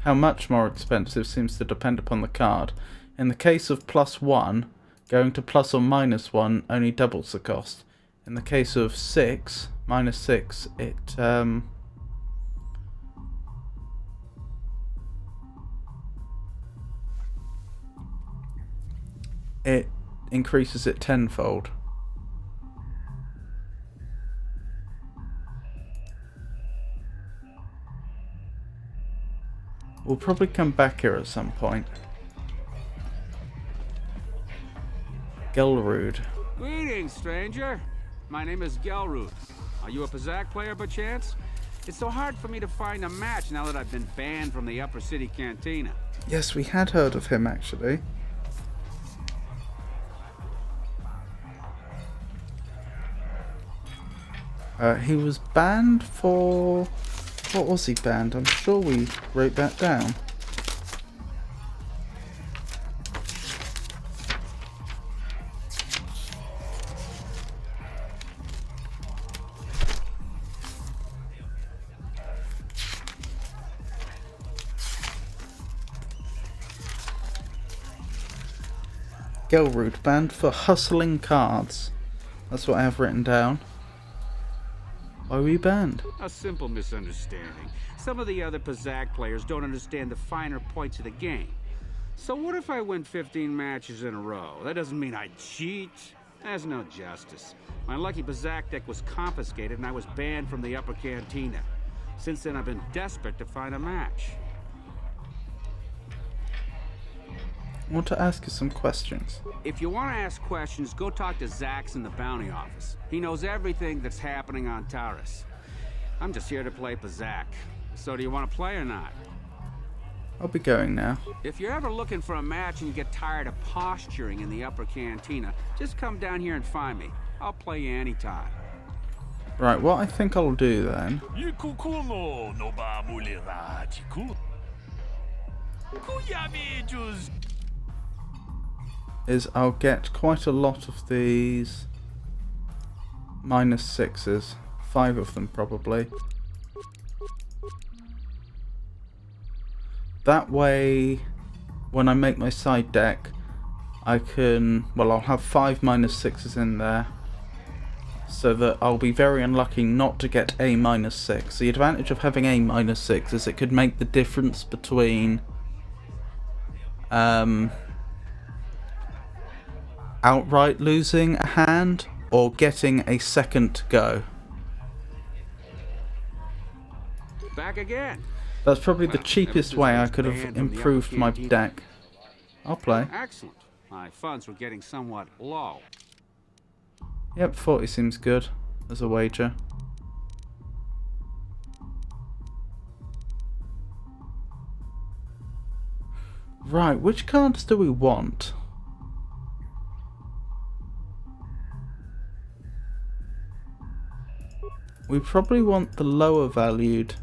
How much more expensive seems to depend upon the card. In the case of +1, going to plus or minus 1 only doubles the cost. In the case of 6, minus 6, it increases it tenfold. We'll probably come back here at some point. Gelrude. Greetings, stranger. My name is Gelrude. Are you a Pazak player by chance? It's so hard for me to find a match now that I've been banned from the Upper City Cantina. Yes, we had heard of him actually. He was banned for... What was he banned? I'm sure we wrote that down. Gelroot banned for hustling cards. That's what I have written down. Why were you banned? A simple misunderstanding. Some of the other Pazak players don't understand the finer points of the game. So what if I win 15 matches in a row? That doesn't mean I cheat. There's no justice. My lucky Pazak deck was confiscated and I was banned from the upper cantina. Since then I've been desperate to find a match. I want to ask you some questions. If you want to ask questions, go talk to Zax in the bounty office. He knows everything that's happening on Taurus. I'm just here to play Pazak. So do you want to play or not? I'll be going now. If you're ever looking for a match and you get tired of posturing in the upper cantina, just come down here and find me. I'll play you anytime. Right, what I think I'll do then is I'll get quite a lot of these -6s. 5 of them probably. That way, when I make my side deck, I can, well, I'll have 5 -6s in there, so that I'll be very unlucky not to get a -6. The advantage of having a -6 is it could make the difference between outright losing a hand or getting a second go. Back again. That's probably the cheapest way I could have improved my deck. I'll play. Excellent. My funds were getting somewhat low. Yep, 40 seems good as a wager. Right, which cards do we want? We probably want the lower valued.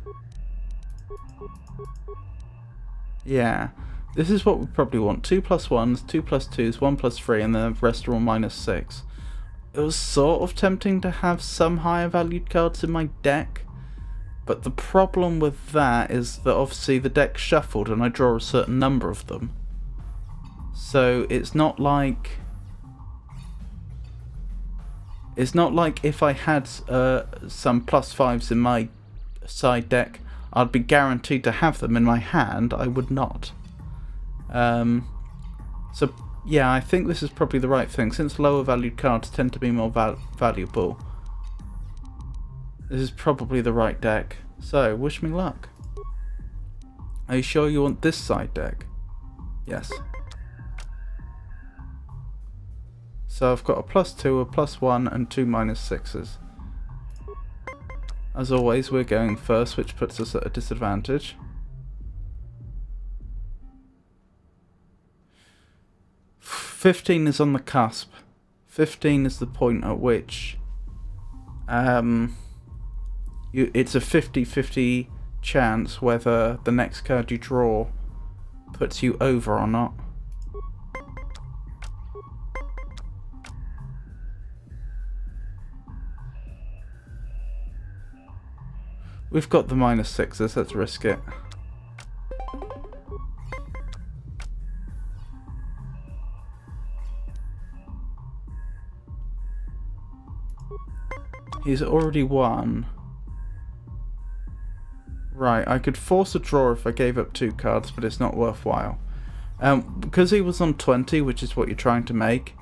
Yeah, this is what we probably want. 2 +1s, 2 +2s, 1 +3, and the rest are all -6. It was sort of tempting to have some higher valued cards in my deck, but the problem with that is that obviously the deck's shuffled and I draw a certain number of them. So it's not like if I had some +5s in my side deck, I'd be guaranteed to have them in my hand. I would not. So yeah, I think this is probably the right thing. Since lower valued cards tend to be more valuable, this is probably the right deck. So, wish me luck. Are you sure you want this side deck? Yes. So I've got a +2, a +1, and 2 -6s. As always, we're going first, which puts us at a disadvantage. $15 is on the cusp. 15 is the point at which it's a 50-50 chance whether the next card you draw puts you over or not. We've got the -6s, let's risk it. He's already won. Right, I could force a draw if I gave up 2 cards, but it's not worthwhile. Because he was on 20, which is what you're trying to make,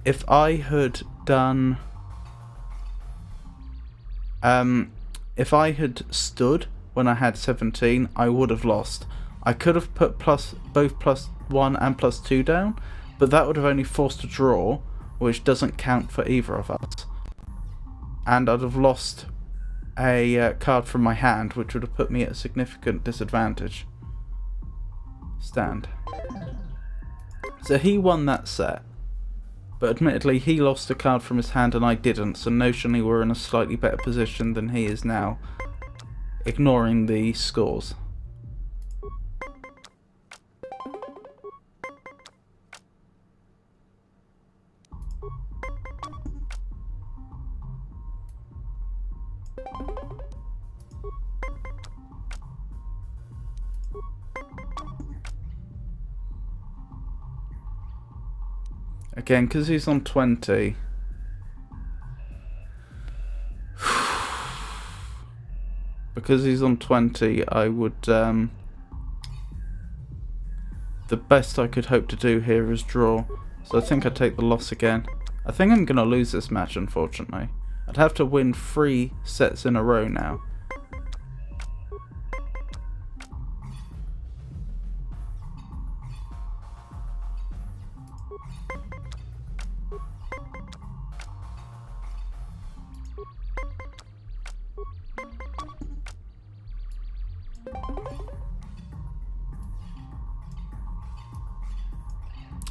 if I had done... if I had stood when I had 17, I would have lost. I could have put both +1 and +2 down, but that would have only forced a draw, which doesn't count for either of us. And I'd have lost a card from my hand, which would have put me at a significant disadvantage. Stand. So he won that set, But admittedly, he lost a card from his hand and I didn't, so notionally we're in a slightly better position than he is now, ignoring the scores. Again, because he's on 20. Because he's on 20, I would... the best I could hope to do here is draw. So I think I'd take the loss again. I think I'm going to lose this match, unfortunately. I'd have to win 3 sets in a row now.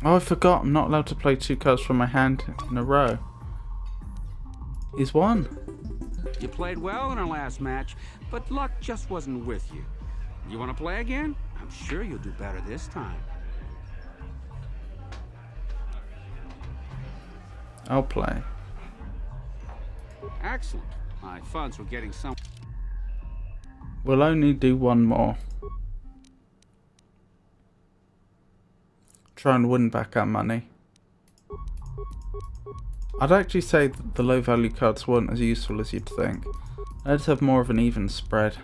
Oh, I forgot. I'm not allowed to play 2 cards from my hand in a row. He's won. You played well in our last match, but luck just wasn't with you. You want to play again? I'm sure you'll do better this time. I'll play. Excellent. My funds were getting some... We'll only do 1 more. Try and win back our money. I'd actually say that the low value cards weren't as useful as you'd think. Let's have more of an even spread.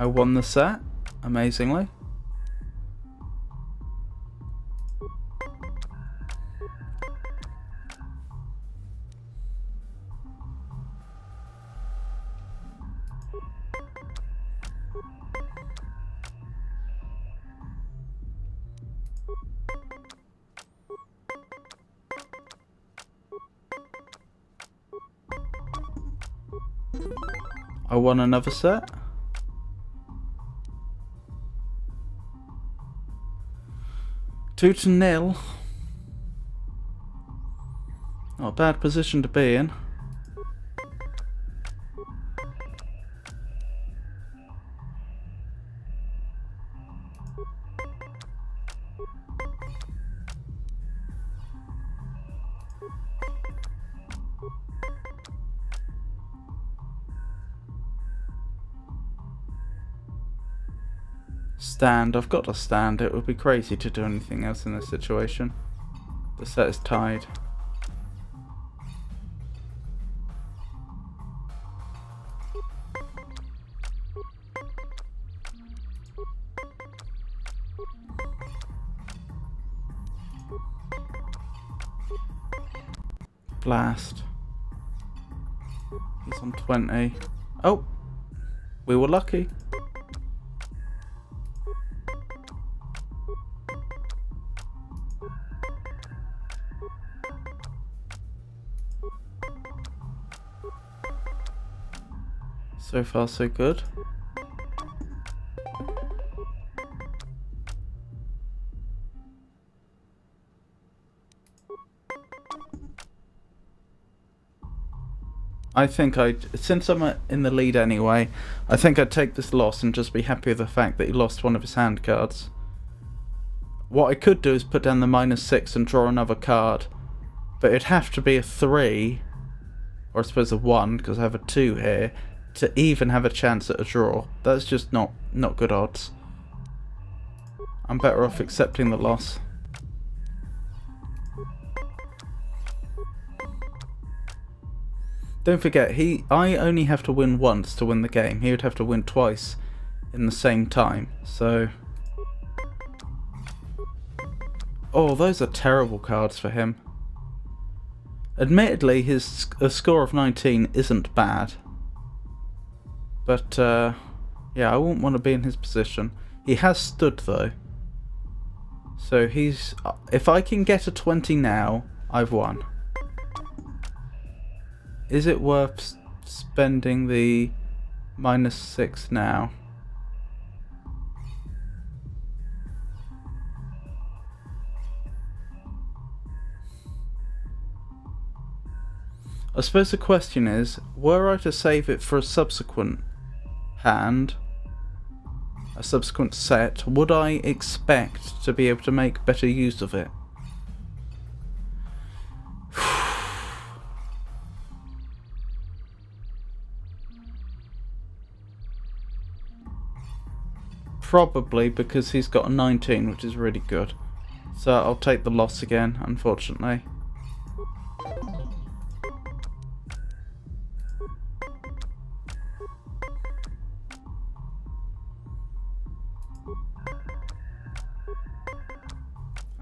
I won the set, amazingly. I won another set. Two to 0. Not a bad position to be in. Stand. I've got to stand. It would be crazy to do anything else in this situation. The set is tied. Blast. He's on 20. Oh! We were lucky. So far, so good. I think since I'm in the lead anyway, I think I'd take this loss and just be happy with the fact that he lost one of his hand cards. What I could do is put down the -6 and draw another card, but it'd have to be a 3 or I suppose a 1 because I have a 2 here, to even have a chance at a draw. That's just not good odds. I'm better off accepting the loss. Don't forget, I only have to win once to win the game. He would have to win twice in the same time, so... Oh, those are terrible cards for him. Admittedly, a score of 19 isn't bad. But, yeah, I wouldn't want to be in his position. He has stood, though. So he's... If I can get a 20 now, I've won. Is it worth spending the -6 now? I suppose the question is, were I to save it for a subsequent hand, a subsequent set, would I expect to be able to make better use of it? Probably, because he's got a 19, which is really good. So I'll take the loss again, unfortunately.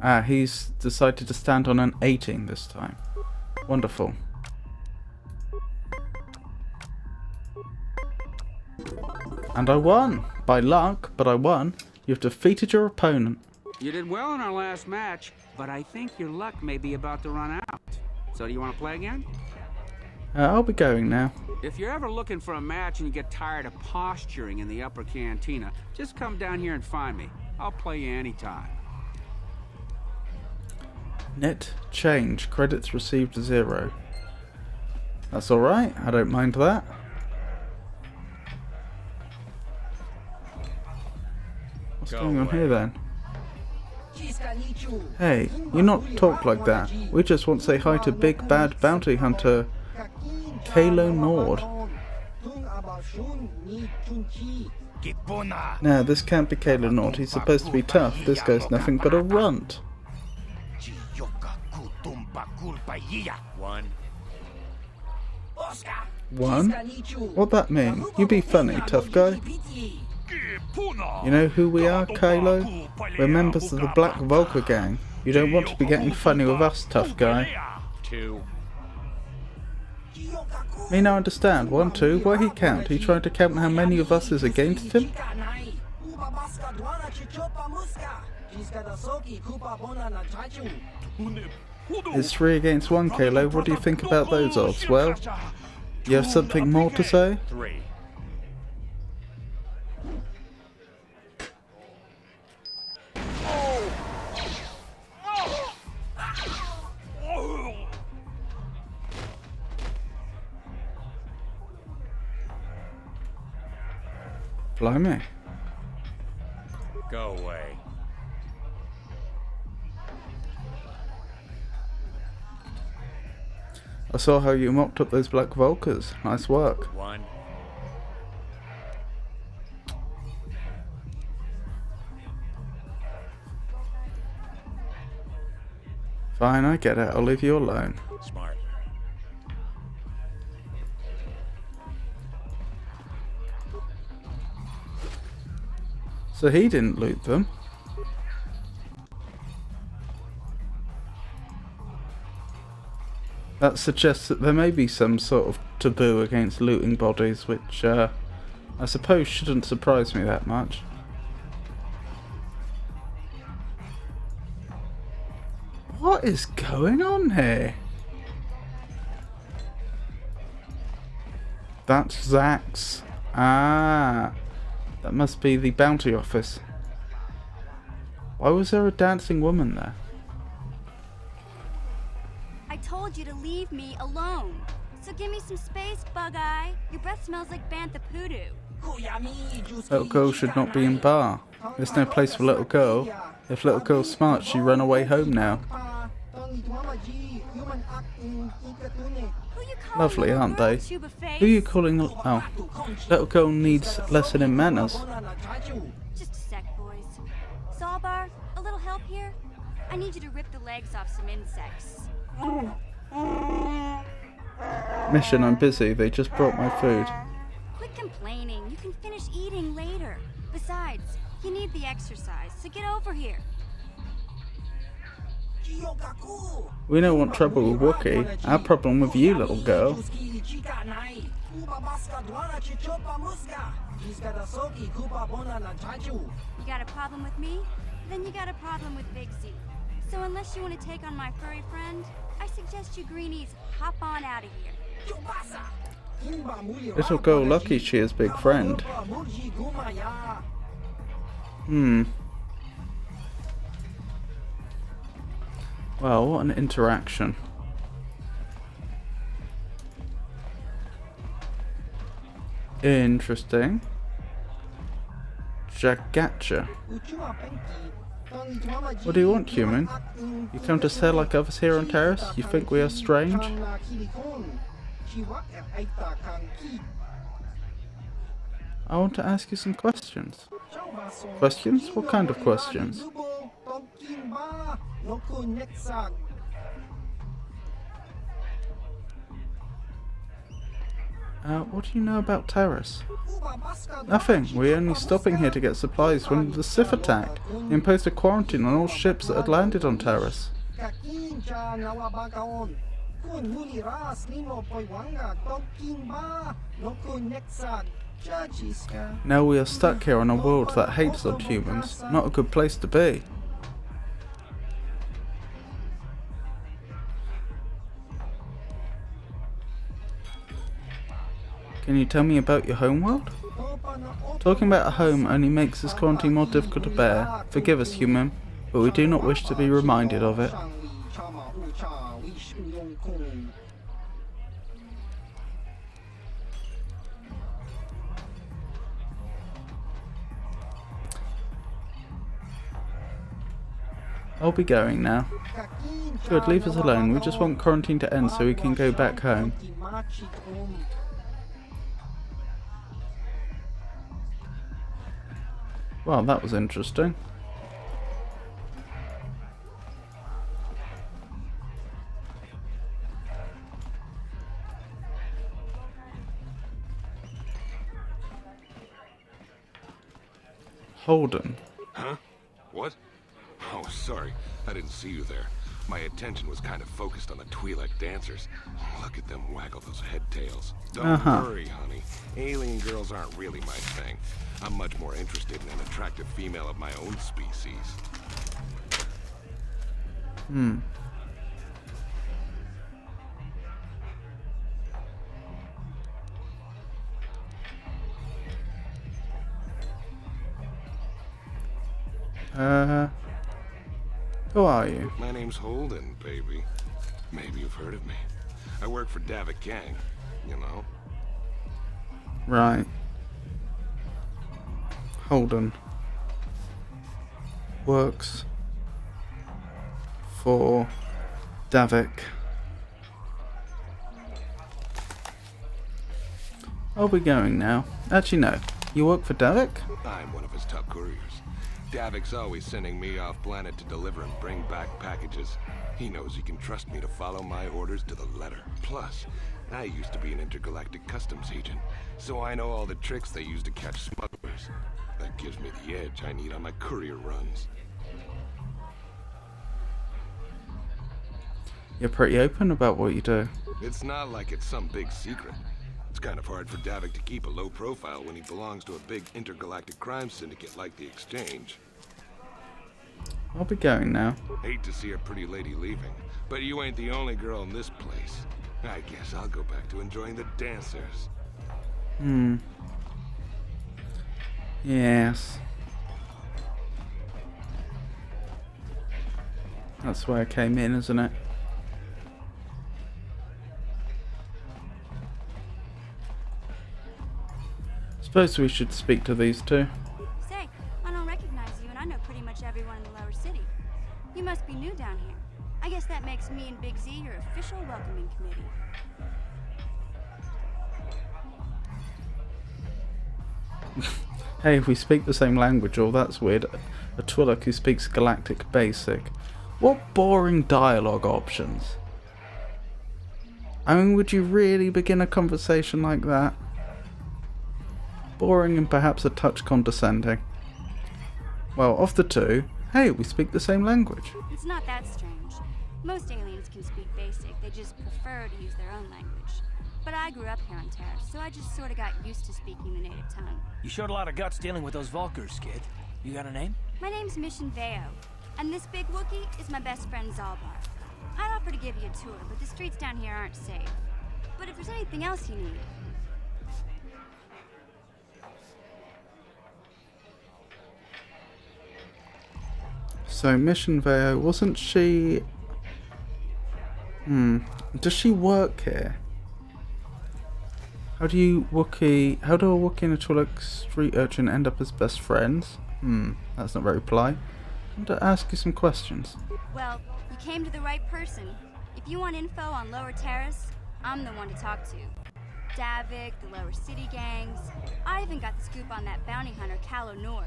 Ah, he's decided to stand on an 18 this time. Wonderful. And I won! By luck, but I won. You've defeated your opponent. You did well in our last match, but I think your luck may be about to run out. So do you want to play again? I'll be going now. If you're ever looking for a match and you get tired of posturing in the upper cantina, just come down here and find me. I'll play you anytime. Net change. Credits received 0. That's alright. I don't mind that. What's going on here then? Hey, you not talk like that. We just want to say hi to big bad bounty hunter KOTOR. Nah, this can't be KOTOR. He's supposed to be tough. This guy's nothing but a runt. One? What that mean? You be funny, tough guy. You know who we are, Kylo? We're members of the Black Vulca gang. You don't want to be getting funny with us, tough guy. Me now understand. 1, 2, why he count? He trying to count how many of us is against him? It's 3 against 1, Kylo. What do you think about those odds? Well, you have something more to say? Blimey. Go away. I saw how you mopped up those Black Vulcas. Nice work. One. Fine, I get it. I'll leave you alone. Smart. So he didn't loot them. That suggests that there may be some sort of taboo against looting bodies, which I suppose shouldn't surprise me that much. What is going on here? That's Zach's. Ah, that must be the bounty office. Why was there a dancing woman there? I told you to leave me alone. So give me some space, Bug-Eye. Your breath smells like bantha poodoo. Little girl should not be in bar. There's no place for little girl. If little girl's smart, she run away home now. Lovely, aren't they? Who are you calling? Oh, little girl needs lesson in manners. Just a sec, boys. Sawbar, a little help here? I need you to rip the legs off some insects. Mission, I'm busy. They just brought my food. Quit complaining. You can finish eating later. Besides, you need the exercise, so get over here. We don't want trouble with Wookiee. Our problem with you, little girl. You got a problem with me? Then you got a problem with Big Z. So unless you want to take on my furry friend, I suggest you greenies hop on out of here. Little girl lucky she has big friend. Well, what an interaction. Interesting. Jagacha. What do you want, human? You come to stay like others here on Terrace? You think we are strange? I want to ask you some questions. Questions? What kind of questions? What do you know about Terrace? Nothing. We're only stopping here to get supplies when the Sith attacked. They imposed a quarantine on all ships that had landed on Terrace. Now we are stuck here on a world that hates on humans. Not a good place to be. Can you tell me about your home world? Talking about a home only makes this quarantine more difficult to bear. Forgive us, human, but we do not wish to be reminded of it. I'll be going now. Good, leave us alone. We just want quarantine to end so we can go back home. Well, that was interesting. Holden. Huh? What? Oh, sorry. I didn't see you there. My attention was kind of focused on the Twi'lek dancers. Look at them waggle those head tails. Don't worry, honey. Alien girls aren't really my thing. I'm much more interested in an attractive female of my own species. Who are you? My name's Holden, baby. Maybe you've heard of me. I work for Davik Gang, you know? Right. Holden. Works for Davik. I'll be going now. Actually, no. You work for Davik? I'm one of his top couriers. Davik's always sending me off planet to deliver and bring back packages. He knows he can trust me to follow my orders to the letter. Plus, I used to be an intergalactic customs agent, so I know all the tricks they use to catch smugglers. That gives me the edge I need on my courier runs. You're pretty open about what you do. It's not like it's some big secret. It's kind of hard for Davik to keep a low profile when he belongs to a big intergalactic crime syndicate like the Exchange. I'll be going now. Hate to see a pretty lady leaving, but you ain't the only girl in this place. I guess I'll go back to enjoying the dancers. Yes. That's where I came in, isn't it? Suppose we should speak to these two. Say, I don't recognize you, and I know pretty much everyone in the lower city. You must be new down here. I guess that makes me and Big Z your official welcoming committee. Hey, we speak the same language. Oh, that's weird. A Twi'lek who speaks Galactic Basic. What boring dialogue options. I mean, would you really begin a conversation like that? Boring and perhaps a touch condescending. Well, of the two, hey, we speak the same language. It's not that strange. Most aliens can speak Basic, they just prefer to use their own language. But I grew up here on Terra, so I just sort of got used to speaking the native tongue. You showed a lot of guts dealing with those Vulkars, kid. You got a name? My name's Mission Veo, and this big Wookiee is my best friend Zalbar. I'd offer to give you a tour, but the streets down here aren't safe. But if there's anything else you need... So, Mission Veo, wasn't she... Does she work here? How do a Wookiee and a Twi'lek street urchin end up as best friends? That's not very polite. I'm going to ask you some questions. Well, you came to the right person. If you want info on Lower Terrace, I'm the one to talk to. Davik, the Lower City gangs. I even got the scoop on that bounty hunter, KOTOR.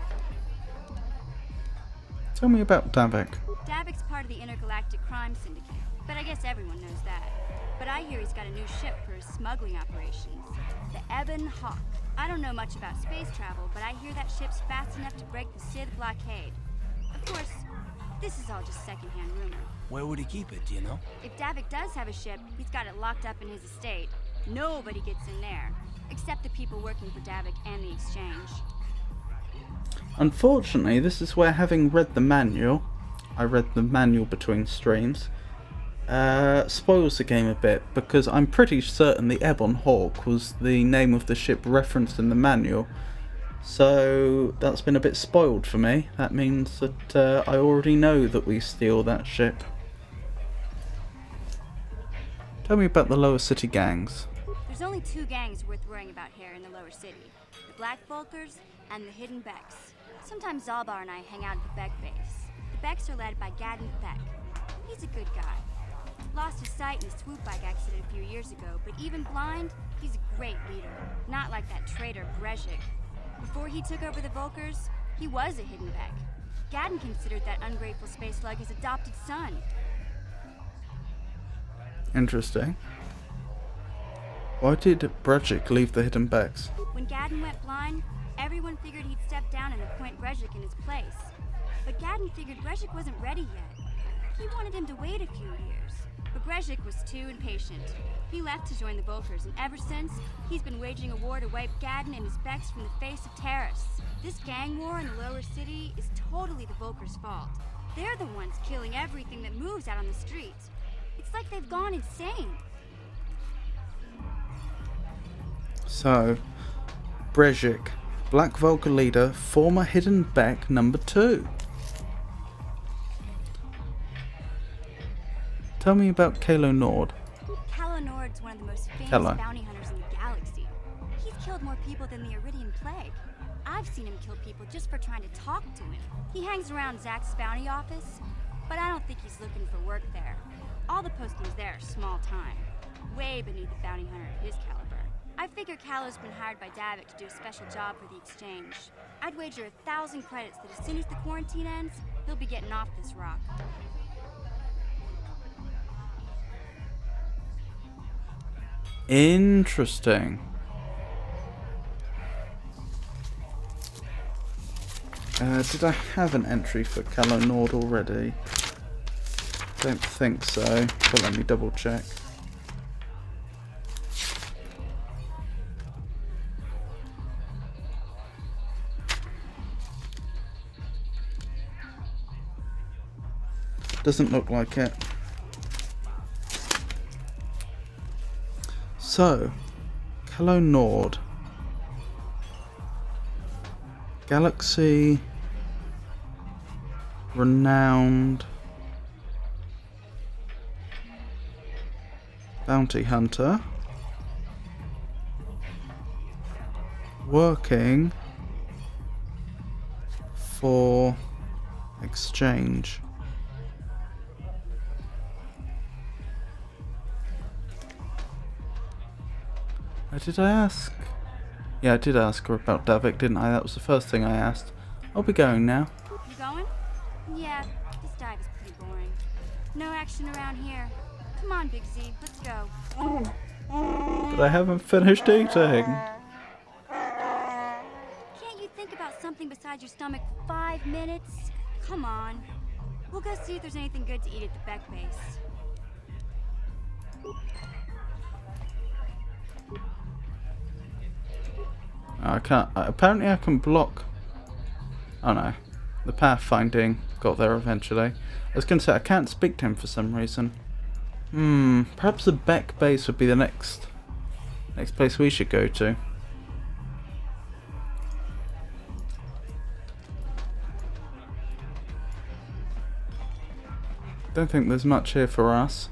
Tell me about Davik. Davik's part of the Intergalactic Crime Syndicate, but I guess everyone knows that. But I hear he's got a new ship for his smuggling operations, the Ebon Hawk. I don't know much about space travel, but I hear that ship's fast enough to break the Sith blockade. Of course, this is all just secondhand rumor. Where would he keep it, do you know? If Davik does have a ship, he's got it locked up in his estate. Nobody gets in there, except the people working for Davik and the Exchange. Unfortunately, this is where, having read the manual, I read the manual between streams, spoils the game a bit, because I'm pretty certain the Ebon Hawk was the name of the ship referenced in the manual, so that's been a bit spoiled for me. That means that I already know that we steal that ship. Tell me about the Lower City gangs. There's only two gangs worth worrying about here in the Lower City. The Black Vulkars and the Hidden Becks. Sometimes Zalbar and I hang out at the Beck base. The Becks are led by Gadden Beck. He's a good guy. Lost his sight in a swoop bike accident a few years ago, but even blind, he's a great leader. Not like that traitor Brezhik. Before he took over the Vulkars, he was a Hidden Beck. Gadden considered that ungrateful space slug his adopted son. Interesting. Why did Brezhik leave the Hidden Becks? When Gadden went blind, everyone figured he'd step down and appoint Brezhik in his place. But Gadden figured Brezhik wasn't ready yet. He wanted him to wait a few years. But Brezhik was too impatient. He left to join the Vulkars, and ever since, he's been waging a war to wipe Gadden and his Becks from the face of Terrace. This gang war in the Lower City is totally the Vulkars' fault. They're the ones killing everything that moves out on the streets. It's like they've gone insane. So, Brezhik, Black Vulkar leader, former Hidden Beck number 2. Tell me about KOTOR. KOTOR's one of the most famous bounty hunters in the galaxy. He's killed more people than the Iridian Plague. I've seen him kill people just for trying to talk to him. He hangs around Zack's bounty office, but I don't think he's looking for work there. All the postings there are small time, way beneath a bounty hunter of his caliber. I figure Callow's been hired by Davik to do a special job for the Exchange. I'd wager 1,000 credits that as soon as the quarantine ends, he'll be getting off this rock. Interesting. Did I have an entry for KOTOR already? Don't think so, but let me double check. Doesn't look like it. So, KOTOR. Galaxy renowned bounty hunter working for Exchange. Did I ask? Yeah, I did ask her about Davik, didn't I? That was the first thing I asked. I'll be going now. You going? Yeah, this dive is pretty boring. No action around here. Come on, Big Z, let's go. But I haven't finished eating. Can't you think about something besides your stomach for 5 minutes? Come on. We'll go see if there's anything good to eat at the Beck base. I can't. Apparently I can block. Oh no. The pathfinding got there eventually. I was going to say, I can't speak to him for some reason. Perhaps the Beck base would be the next place we should go to. Don't think there's much here for us.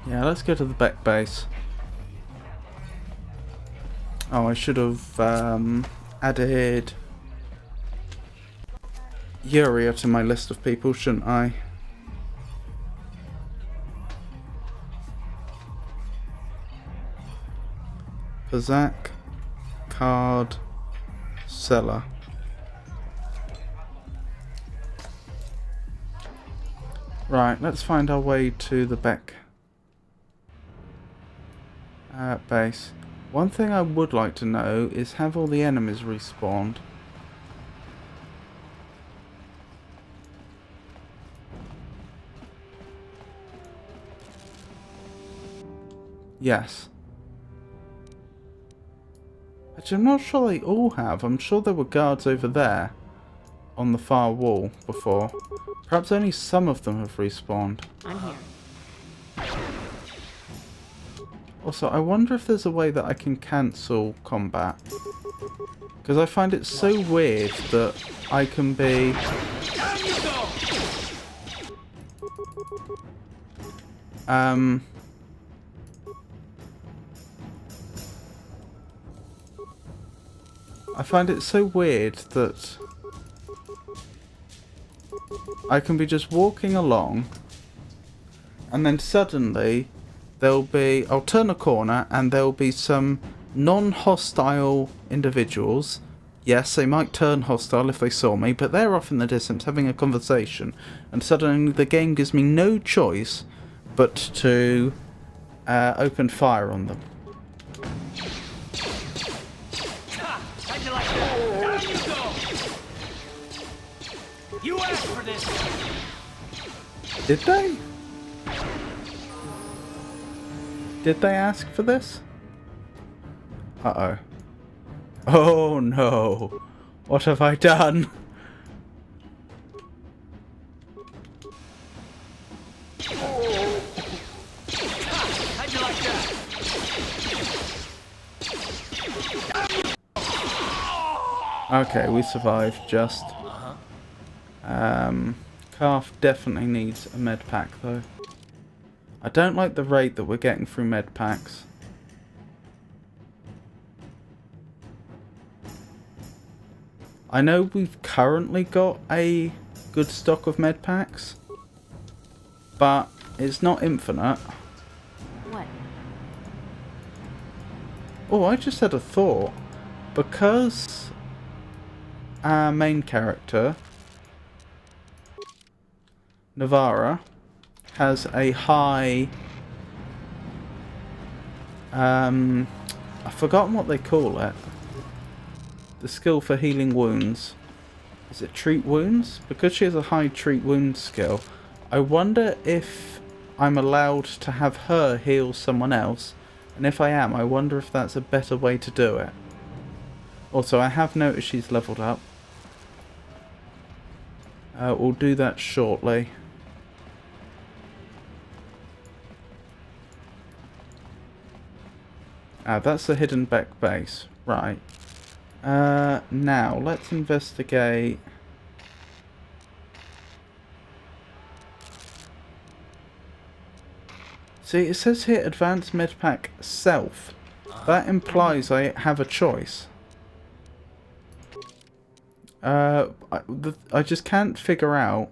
Yeah, let's go to the Beck base. Oh, I should have added Yuria to my list of people, shouldn't I? Pazak, card, seller. Right, let's find our way to the Beck base. One thing I would like to know is, have all the enemies respawned? Yes. Actually, I'm not sure they all have. I'm sure there were guards over there on the far wall before. Perhaps only some of them have respawned. I'm here. Also, I wonder if there's a way that I can cancel combat. Because I find it so weird that I can be... I find it so weird that I can be just walking along and then suddenly there'll be, I'll turn a corner and there'll be some non-hostile individuals. Yes, they might turn hostile if they saw me, but they're off in the distance having a conversation, and suddenly the game gives me no choice but to open fire on them. How'd you like that? Down you go! You asked for this! Did they? Did they ask for this? Uh-oh. Oh no! What have I done? How'd you like that? Okay, we survived just. Calf definitely needs a med pack though. I don't like the rate that we're getting through med packs. I know we've currently got a good stock of med packs, but it's not infinite. What? Oh, I just had a thought. Because our main character, Navarra, has a high... I've forgotten what they call it. The skill for healing wounds. Is it treat wounds? Because she has a high treat wounds skill, I wonder if I'm allowed to have her heal someone else. And if I am, I wonder if that's a better way to do it. Also, I have noticed she's leveled up. We'll do that shortly. That's the hidden Beck base. Right. Now, let's investigate... See, it says here Advanced Medpack Self. That implies I have a choice. I just can't figure out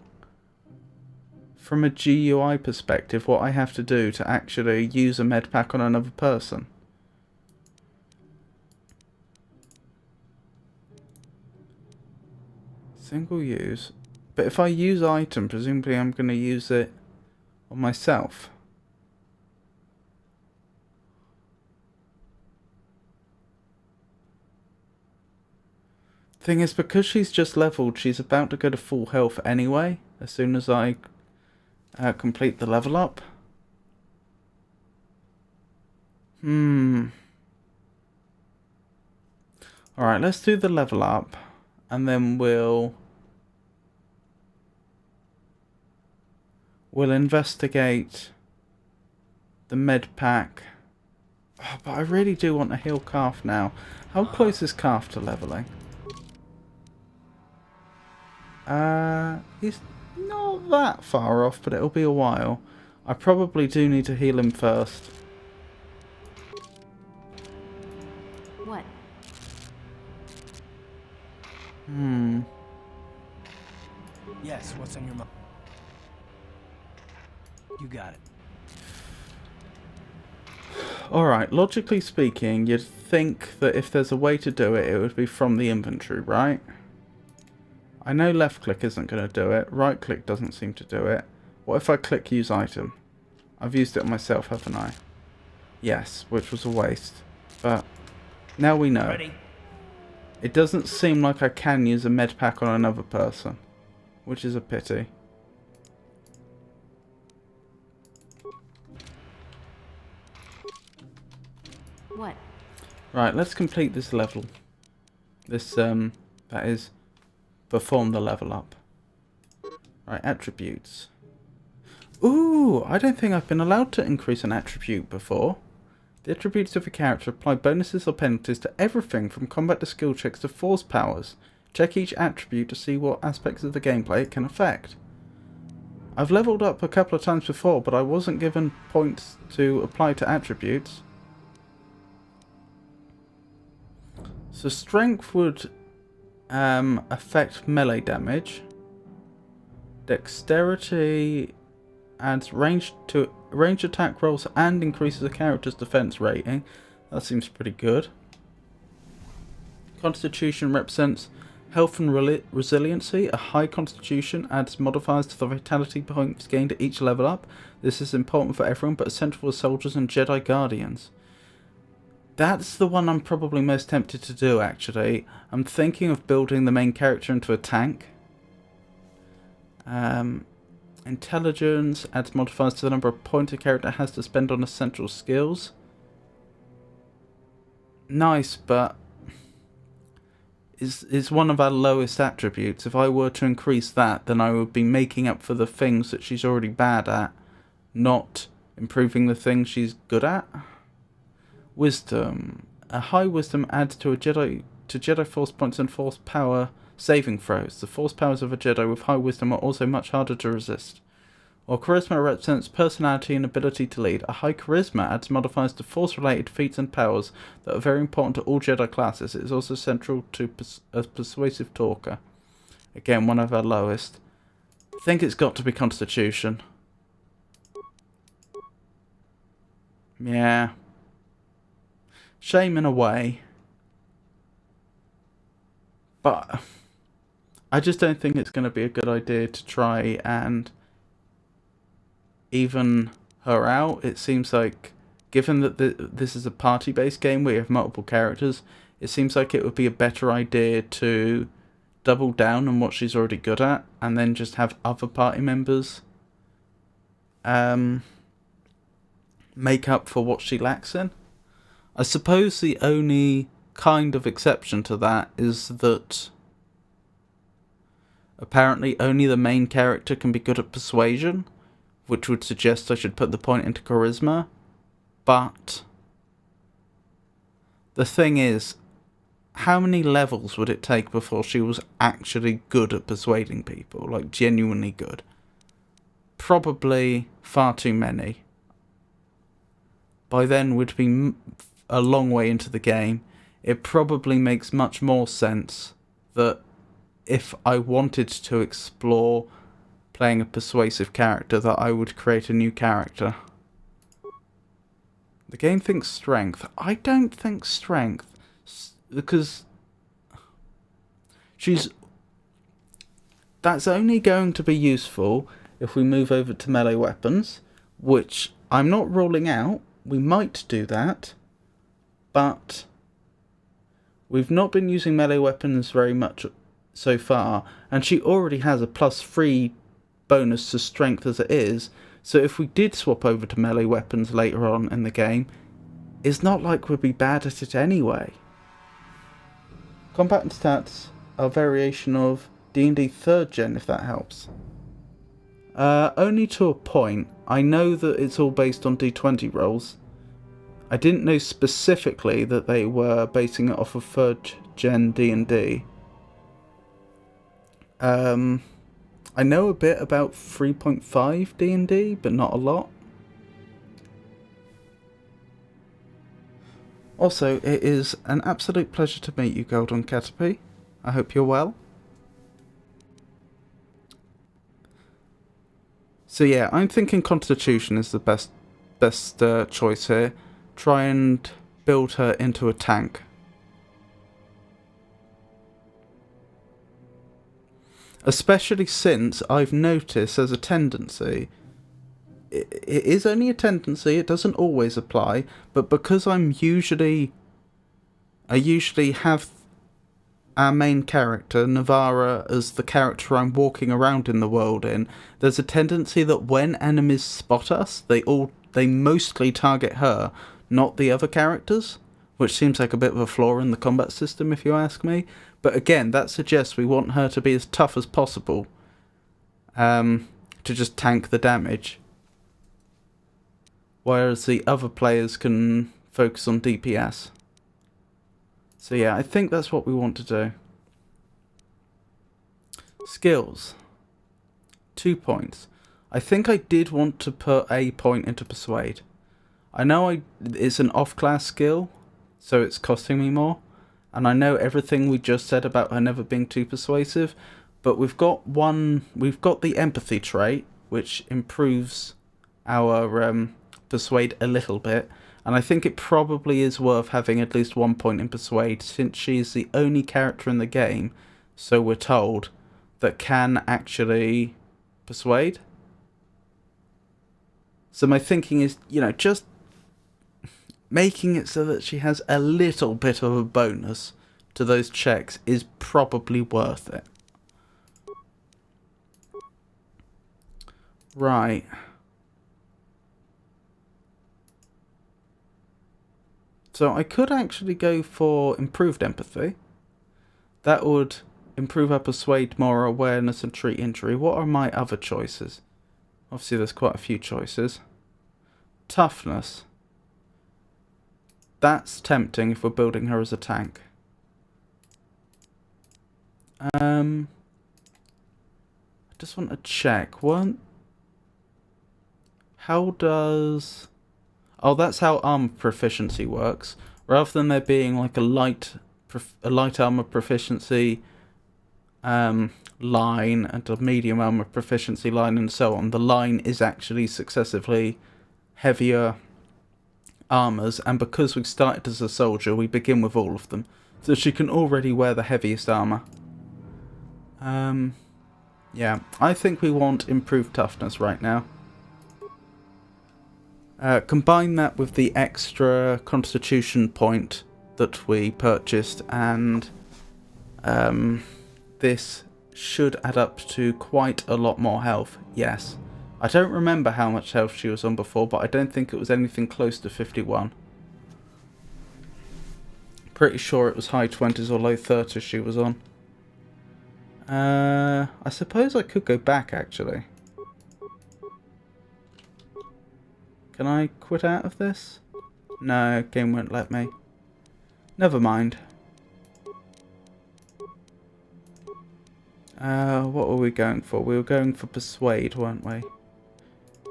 from a GUI perspective, what I have to do to actually use a med pack on another person. Single use. But if I use item, presumably I'm going to use it on myself. Thing is, because she's just leveled, she's about to go to full health anyway, as soon as I complete the level up. Alright, let's do the level up, and then we'll investigate the med pack. Oh, but I really do want to heal Calf now. How close is Calf to leveling? He's not that far off, but it'll be a while. I probably do need to heal him first. What? Yes, what's on your mind? You got it. Alright, logically speaking, you'd think that if there's a way to do it, it would be from the inventory, right? I know left click isn't going to do it, right click doesn't seem to do it. What if I click use item? I've used it myself, haven't I? Yes, which was a waste. But now we know. Ready? It doesn't seem like I can use a med pack on another person, which is a pity. What? Right, let's complete this level. This, that is, perform the level up. Right, attributes. Ooh, I don't think I've been allowed to increase an attribute before. The attributes of a character apply bonuses or penalties to everything from combat to skill checks to force powers. Check each attribute to see what aspects of the gameplay it can affect. I've leveled up a couple of times before, but I wasn't given points to apply to attributes. So strength would affect melee damage. Dexterity adds range attack rolls and increases a character's defense rating. That seems pretty good. Constitution represents health and resiliency. A high constitution adds modifiers to the vitality points gained at each level up. This is important for everyone, but essential for soldiers and Jedi Guardians. That's the one I'm probably most tempted to do, actually. I'm thinking of building the main character into a tank. Intelligence adds modifiers to the number of points a character has to spend on essential skills. Nice, but is one of our lowest attributes. If I were to increase that, then I would be making up for the things that she's already bad at, not improving the things she's good at. Wisdom. A high wisdom adds to Jedi force points and force power saving throws. The force powers of a Jedi with high wisdom are also much harder to resist. While charisma represents personality and ability to lead, a high charisma adds modifiers to force-related feats and powers that are very important to all Jedi classes. It is also central to a persuasive talker. Again, one of our lowest. I think it's got to be Constitution. Yeah. Shame in a way. But I just don't think it's going to be a good idea to try and even her out. It seems like, given that this is a party-based game where you have multiple characters, it seems like it would be a better idea to double down on what she's already good at and then just have other party members make up for what she lacks in. I suppose the only kind of exception to that is that apparently only the main character can be good at persuasion, which would suggest I should put the point into charisma. But the thing is, how many levels would it take before she was actually good at persuading people, like genuinely good? Probably far too many. By then we'd be a long way into the game. It probably makes much more sense that if I wanted to explore playing a persuasive character that I would create a new character. The game thinks strength. I don't think strength, because that's only going to be useful if we move over to melee weapons, which I'm not ruling out. We might do that, but we've not been using melee weapons very much so far, and she already has a +3 bonus to strength as it is, so if we did swap over to melee weapons later on in the game, it's not like we'd be bad at it anyway. Combat and stats are a variation of D&D 3rd gen, if that helps. Only to a point. I know that it's all based on D20 rolls. I didn't know specifically that they were basing it off of 3rd gen D&D. I know a bit about 3.5 D&D, but not a lot. Also, it is an absolute pleasure to meet you, Golden Caterpie. I hope you're well. So yeah, I'm thinking Constitution is the best choice here. Try and build her into a tank. Especially since I've noticed there's a tendency. It is only a tendency, it doesn't always apply, but because I usually have our main character, Navarra, as the character I'm walking around in the world in, there's a tendency that when enemies spot us, they mostly target her, not the other characters, which seems like a bit of a flaw in the combat system if you ask me. But again, that suggests we want her to be as tough as possible, to just tank the damage, whereas the other players can focus on DPS. So yeah, I think that's what we want to do. Skills. 2 points. I think I did want to put a point into Persuade. I know it's an off-class skill, so it's costing me more. And I know everything we just said about her never being too persuasive, but we've got the empathy trait, which improves our Persuade a little bit. And I think it probably is worth having at least 1 point in Persuade, since she is the only character in the game, so we're told, that can actually persuade. So my thinking is, just making it so that she has a little bit of a bonus to those checks is probably worth it. Right. So I could actually go for improved empathy. That would improve our persuade, more awareness, and treat injury. What are my other choices? Obviously there's quite a few choices. Toughness. That's tempting if we're building her as a tank. I just want to check. How does... Oh, that's how armor proficiency works. Rather than there being like a light armor proficiency line and a medium armor proficiency line and so on, the line is actually successively heavier armors, and because we started as a soldier, we begin with all of them. So she can already wear the heaviest armor. Yeah, I think we want improved toughness right now. Combine that with the extra constitution point that we purchased, and this should add up to quite a lot more health. Yes. I don't remember how much health she was on before, but I don't think it was anything close to 51. Pretty sure it was high 20s or low 30s she was on. I suppose I could go back, actually. Can I quit out of this? No, game won't let me. Never mind. What were we going for? We were going for Persuade, weren't we?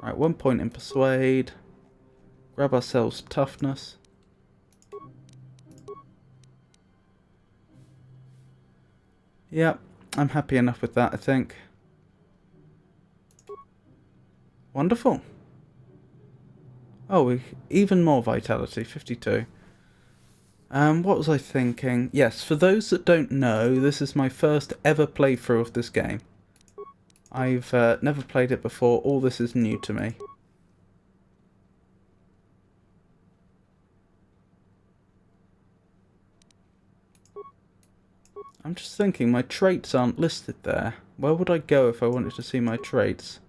Right, 1 point in Persuade. Grab ourselves Toughness. Yep, I'm happy enough with that, I think. Wonderful. Oh, even more vitality, 52. What was I thinking? Yes, for those that don't know, this is my first ever playthrough of this game. I've never played it before. All this is new to me. I'm just thinking, my traits aren't listed there. Where would I go if I wanted to see my traits?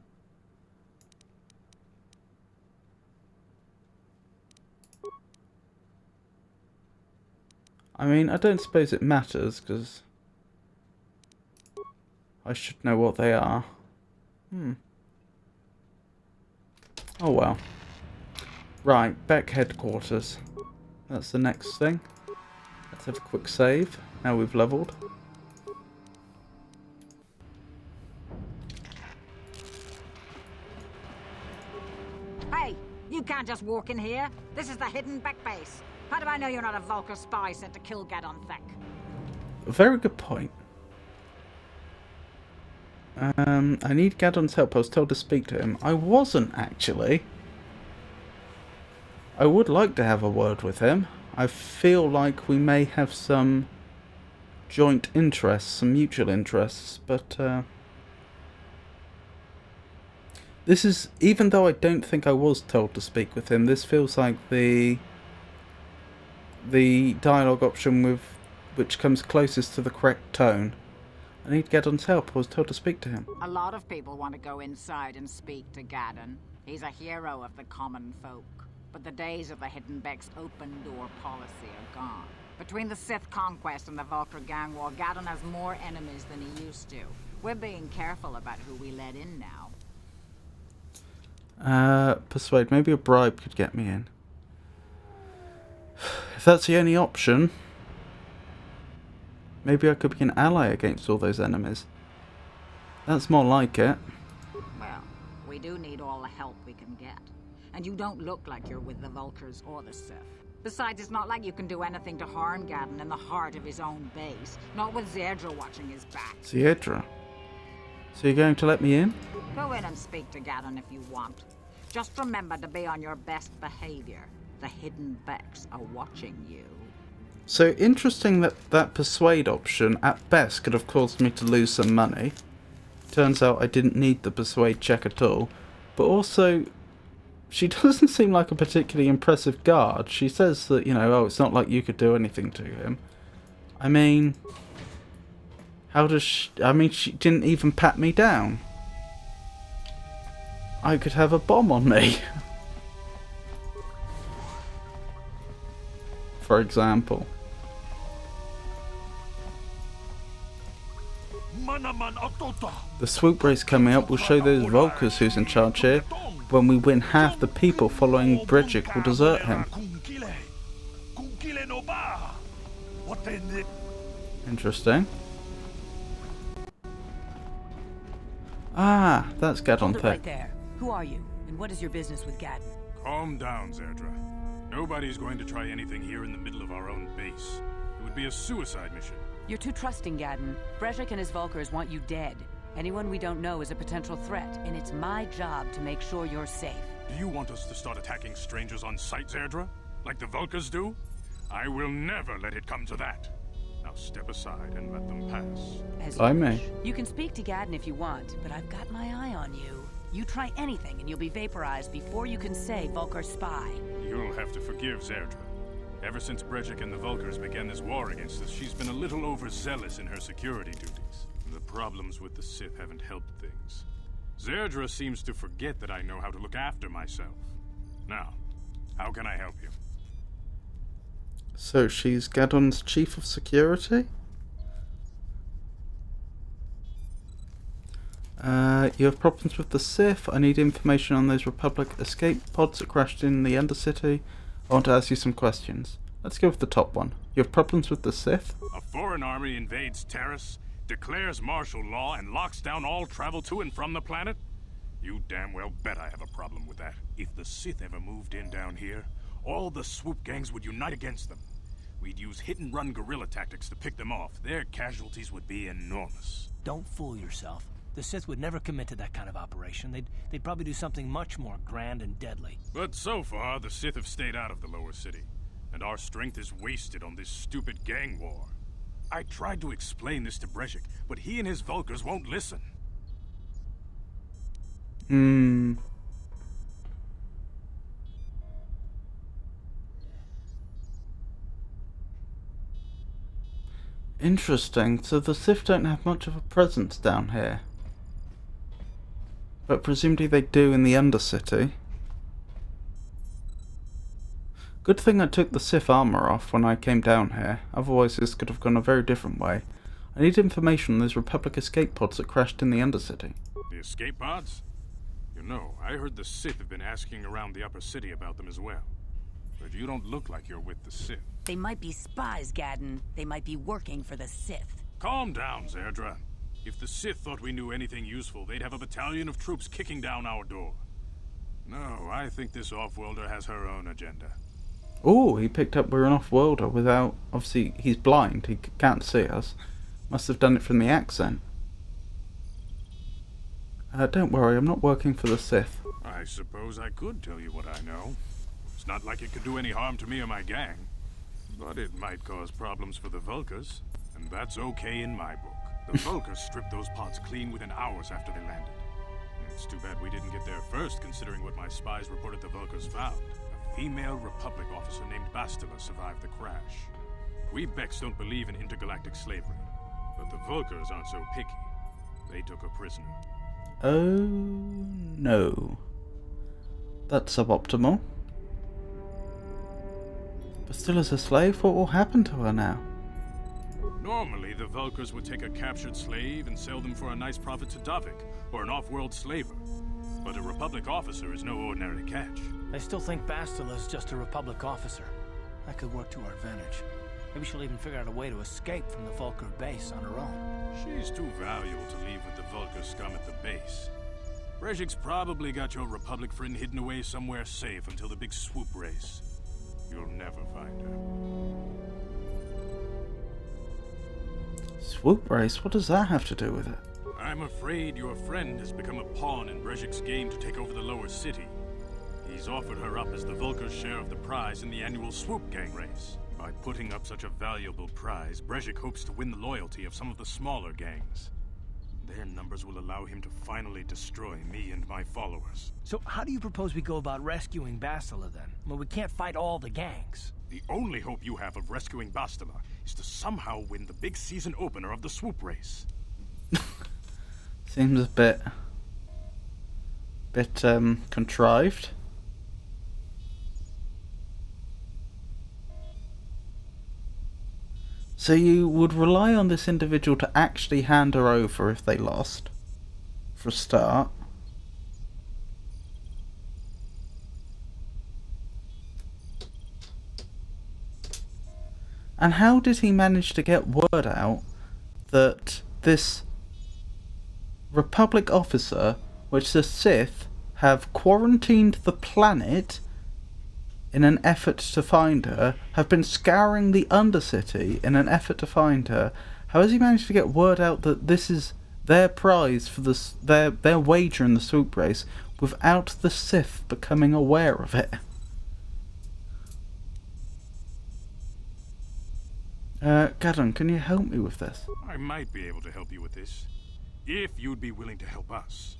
I mean, I don't suppose it matters, because I should know what they are. Oh well. Right, back headquarters. That's the next thing. Let's have a quick save. Now we've leveled. Hey, you can't just walk in here. This is the hidden back base. How do I know you're not a Vulkar spy sent to kill Gadon Thek? Very good point. I need Gadon's help. I was told to speak to him. I wasn't, actually. I would like to have a word with him. I feel like we may have some joint interests, some mutual interests, but this is, even though I don't think I was told to speak with him, this feels like the dialogue option with which comes closest to the correct tone. I need Gadon's help. I was told to speak to him. A lot of people want to go inside and speak to Gadon. He's a hero of the common folk. But the days of the Hidden Beck's open-door policy are gone. Between the Sith conquest and the Vulkar gang war, Gadon has more enemies than he used to. We're being careful about who we let in now. Persuade. Maybe a bribe could get me in. If that's the only option, maybe I could be an ally against all those enemies. That's more like it. Well, we do need all the help we can get. And you don't look like you're with the Vulkars or the Sith. Besides, it's not like you can do anything to harm Gadon in the heart of his own base. Not with Zedra watching his back. Zedra? So you're going to let me in? Go in and speak to Gadon if you want. Just remember to be on your best behavior. The Hidden Becks are watching you. So interesting that that persuade option at best could have caused me to lose some money. Turns out I didn't need the persuade check at all. But also, she doesn't seem like a particularly impressive guard. She says that, you know, oh, it's not like you could do anything to him. I mean, how does she... I mean, she didn't even pat me down. I could have a bomb on me. For example. The swoop race coming up will show those Vulkars who's in charge here. When we win, half the people following Brejik will desert him. Interesting. Ah, that's Gadon Thek. Right there. Who are you, and what is your business with Gadon? Calm down, Zerdra. Nobody's going to try anything here in the middle of our own base. It would be a suicide mission. You're too trusting, Gadon. Brejik and his Vulkars want you dead. Anyone we don't know is a potential threat, and it's my job to make sure you're safe. Do you want us to start attacking strangers on sight, Zerdra? Like the Vulkars do? I will never let it come to that. Now step aside and let them pass. As I may. You can speak to Gadon if you want, but I've got my eye on you. You try anything and you'll be vaporized before you can say Vulkar spy. You'll have to forgive Zerdra. Ever since Brejik and the Vulkars began this war against us, she's been a little overzealous in her security duties. The problems with the Sith haven't helped things. Zerdra seems to forget that I know how to look after myself. Now, how can I help you? So she's Gadon's chief of security? You have problems with the Sith. I need information on those Republic escape pods that crashed in the Undercity. I want to ask you some questions. Let's go with the top one. You have problems with the Sith? A foreign army invades Taris, declares martial law, and locks down all travel to and from the planet? You damn well bet I have a problem with that. If the Sith ever moved in down here, all the swoop gangs would unite against them. We'd use hit-and-run guerrilla tactics to pick them off. Their casualties would be enormous. Don't fool yourself. The Sith would never commit to that kind of operation. They'd probably do something much more grand and deadly. But so far, the Sith have stayed out of the lower city, and our strength is wasted on this stupid gang war. I tried to explain this to Brezhik, but he and his Vulkars won't listen. Interesting. So the Sith don't have much of a presence down here. But presumably they do in the Undercity. Good thing I took the Sith armor off when I came down here, otherwise this could have gone a very different way. I need information on those Republic escape pods that crashed in the Undercity. The escape pods? You know, I heard the Sith have been asking around the upper city about them as well. But you don't look like you're with the Sith. They might be spies, Gadden. They might be working for the Sith. Calm down, Zerdra. If the Sith thought we knew anything useful, they'd have a battalion of troops kicking down our door. No, I think this off-worlder has her own agenda. Oh, he picked up we're an off-worlder without... Obviously, he's blind. He can't see us. Must have done it from the accent. Don't worry, I'm not working for the Sith. I suppose I could tell you what I know. It's not like it could do any harm to me or my gang. But it might cause problems for the Vulkars, and that's okay in my book. The Vulkars stripped those pods clean within hours after they landed. It's too bad we didn't get there first, considering what my spies reported the Vulkars found. A female Republic officer named Bastila survived the crash. We Becks don't believe in intergalactic slavery, but the Vulkars aren't so picky. They took a prisoner. Oh no. That's suboptimal. Bastila's a slave? What will happen to her now? Normally, the Vulkars would take a captured slave and sell them for a nice profit to Davik, or an off-world slaver. But a Republic officer is no ordinary catch. I still think Bastila's just a Republic officer. That could work to our advantage. Maybe she'll even figure out a way to escape from the Vulkar base on her own. She's too valuable to leave with the Vulkar scum at the base. Brezhik's probably got your Republic friend hidden away somewhere safe until the big swoop race. You'll never find her. Swoop race? What does that have to do with it? I'm afraid your friend has become a pawn in Brezhik's game to take over the lower city. He's offered her up as the Vulkar's share of the prize in the annual swoop gang race. By putting up such a valuable prize, Brezhik hopes to win the loyalty of some of the smaller gangs. Their numbers will allow him to finally destroy me and my followers. So how do you propose we go about rescuing Bastila then? Well, we can't fight all the gangs. The only hope you have of rescuing Bastila is to somehow win the big season opener of the swoop race. Seems a bit contrived. So you would rely on this individual to actually hand her over if they lost, for a start. And how did he manage to get word out that this Republic officer, which the Sith have quarantined the planet in an effort to find her, have been scouring the Undercity in an effort to find her? How has he managed to get word out that this is their prize for their wager in the swoop race without the Sith becoming aware of it? Gadon, can you help me with this? I might be able to help you with this, if you'd be willing to help us.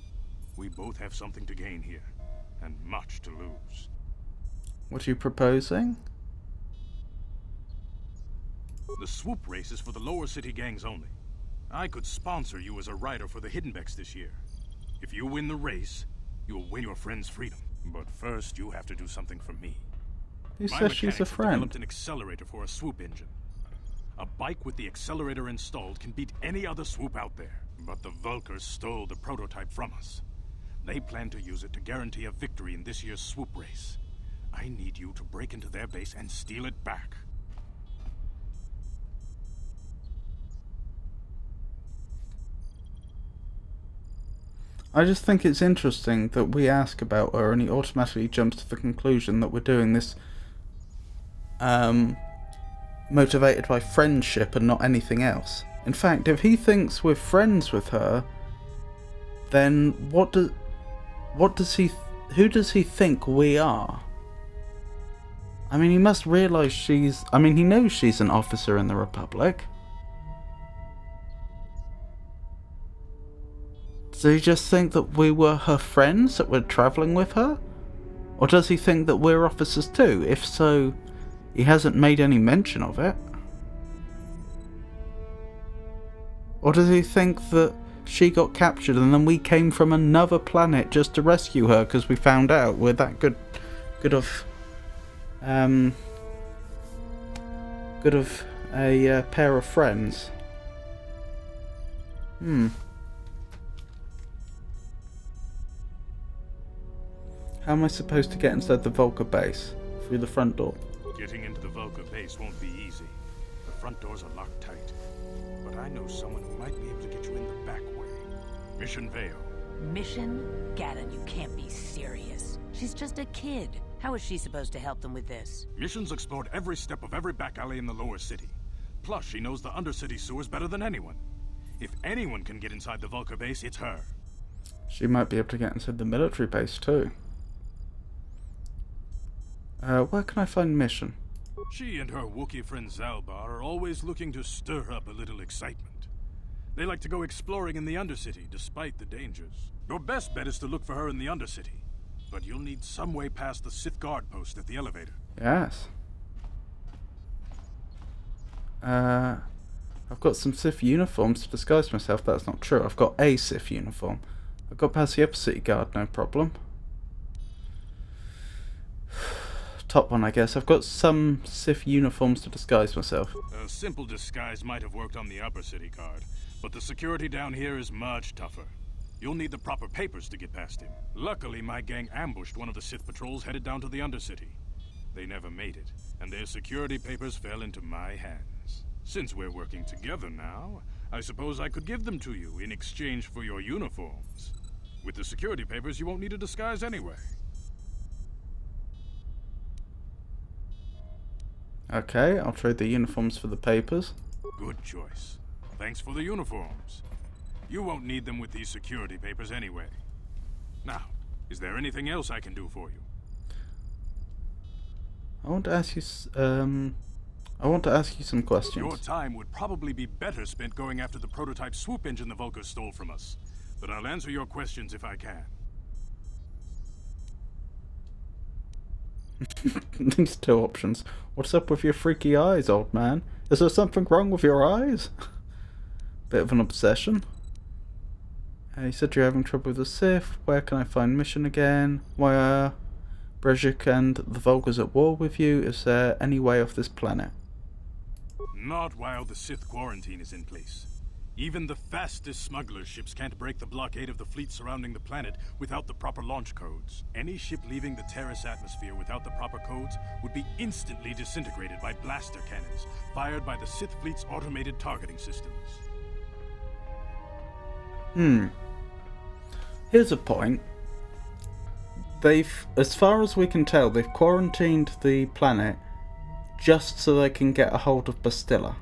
We both have something to gain here, and much to lose. What are you proposing? The swoop race is for the lower city gangs only. I could sponsor you as a rider for the Hiddenbecks this year. If you win the race, you'll win your friend's freedom. But first, you have to do something for me. Who says she's a friend? My developed an accelerator for a swoop engine. A bike with the accelerator installed can beat any other swoop out there. But the Vulkars stole the prototype from us. They plan to use it to guarantee a victory in this year's swoop race. I need you to break into their base and steal it back. I just think it's interesting that we ask about her and he automatically jumps to the conclusion that we're doing this motivated by friendship and not anything else. In fact, if he thinks we're friends with her, then who does he think we are? I mean, he must realise he knows she's an officer in the Republic. Does he just think that we were her friends that were travelling with her? Or does he think that we're officers too? If so, he hasn't made any mention of it. Or does he think that she got captured and then we came from another planet just to rescue her because we found out we're that good of a pair of friends? How am I supposed to get inside the Volker base? Through the front door? Getting into the Volker base won't be easy. The front doors are locked tight. But I know someone who might be able to get you in the back way. Mission Vale. Mission? Gaddon, you can't be serious. She's just a kid. How is she supposed to help them with this? Mission's explored every step of every back alley in the lower city. Plus, she knows the Undercity sewers better than anyone. If anyone can get inside the Volker base, it's her. She might be able to get inside the military base too. Where can I find Mission? She and her Wookiee friend Zalbar are always looking to stir up a little excitement. They like to go exploring in the Undercity, despite the dangers. Your best bet is to look for her in the Undercity. But you'll need some way past the Sith guard post at the elevator. Yes. I've got some Sith uniforms to disguise myself. That's not true. I've got a Sith uniform. I've got past the upper city guard, no problem. Top one, I guess. I've got some Sith uniforms to disguise myself. A simple disguise might have worked on the upper city guard, but the security down here is much tougher. You'll need the proper papers to get past him. Luckily, my gang ambushed one of the Sith patrols headed down to the Undercity. They never made it, and their security papers fell into my hands. Since we're working together now, I suppose I could give them to you in exchange for your uniforms. With the security papers, you won't need a disguise anyway. Okay, I'll trade the uniforms for the papers. Good choice. Thanks for the uniforms. You won't need them with these security papers anyway. Now, is there anything else I can do for you? I want to ask you some questions. Your time would probably be better spent going after the prototype swoop engine the Vulkars stole from us. But I'll answer your questions if I can. These two options. What's up with your freaky eyes, old man? Is there something wrong with your eyes? Bit of an obsession. You said you're having trouble with the Sith. Where can I find Mission again? Why are Brejik and the Vulkars at war with you? Is there any way off this planet? Not while the Sith quarantine is in place. Even the fastest smuggler ships can't break the blockade of the fleet surrounding the planet without the proper launch codes. Any ship leaving the Terrace atmosphere without the proper codes would be instantly disintegrated by blaster cannons fired by the Sith fleet's automated targeting systems. Here's a point. As far as we can tell, they've quarantined the planet just so they can get a hold of Bastilla.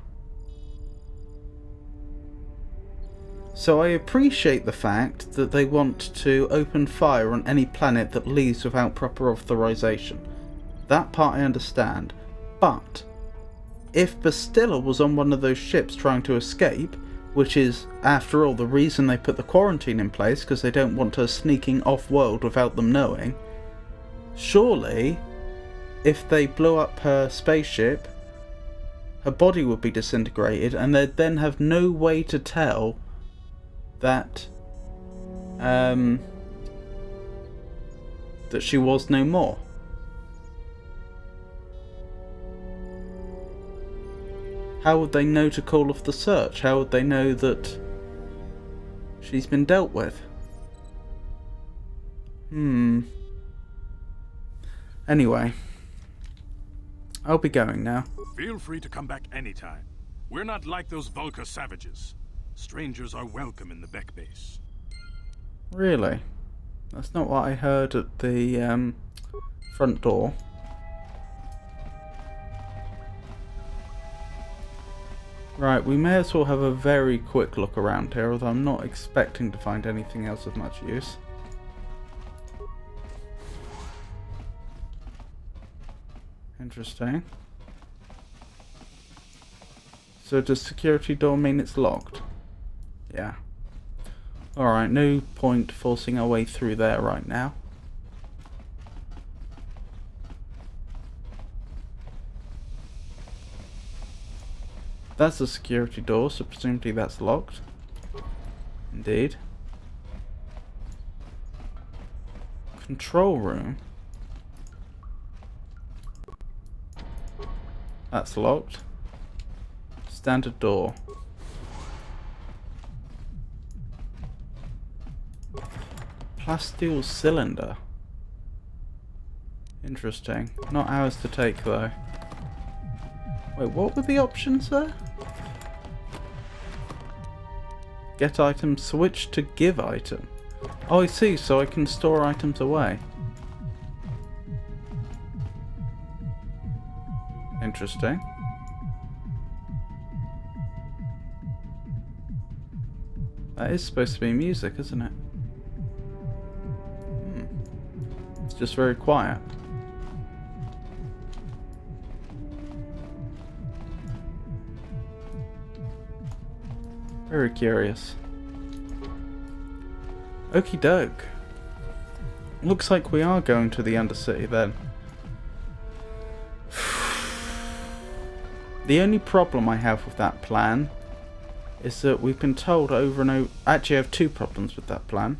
So I appreciate the fact that they want to open fire on any planet that leaves without proper authorization. That part I understand. But if Bastilla was on one of those ships trying to escape, which is, after all, the reason they put the quarantine in place, because they don't want her sneaking off-world without them knowing, surely, if they blew up her spaceship, her body would be disintegrated, and they'd then have no way to tell that that she was no more. How would they know to call off the search? How would they know that she's been dealt with? Anyway, I'll be going now. Feel free to come back anytime. We're not like those Vulkar savages. Strangers are welcome in the Beck base. Really? That's not what I heard at the front door. Right, we may as well have a very quick look around here, although I'm not expecting to find anything else of much use. Interesting. So does security door mean it's locked? Yeah. Alright, no point forcing our way through there right now. That's a security door, so presumably that's locked. Indeed. Control room. That's locked. Standard door. Plasteel cylinder. Interesting. Not ours to take though. Wait, what were the options there? Get item, switch to give item. Oh, I see, so I can store items away. Interesting. That is supposed to be music, isn't it? It's just very quiet. Very curious. Okie doke. Looks like we are going to the Undercity then. The only problem I have with that plan is that we've been told over and over... Actually, I have two problems with that plan.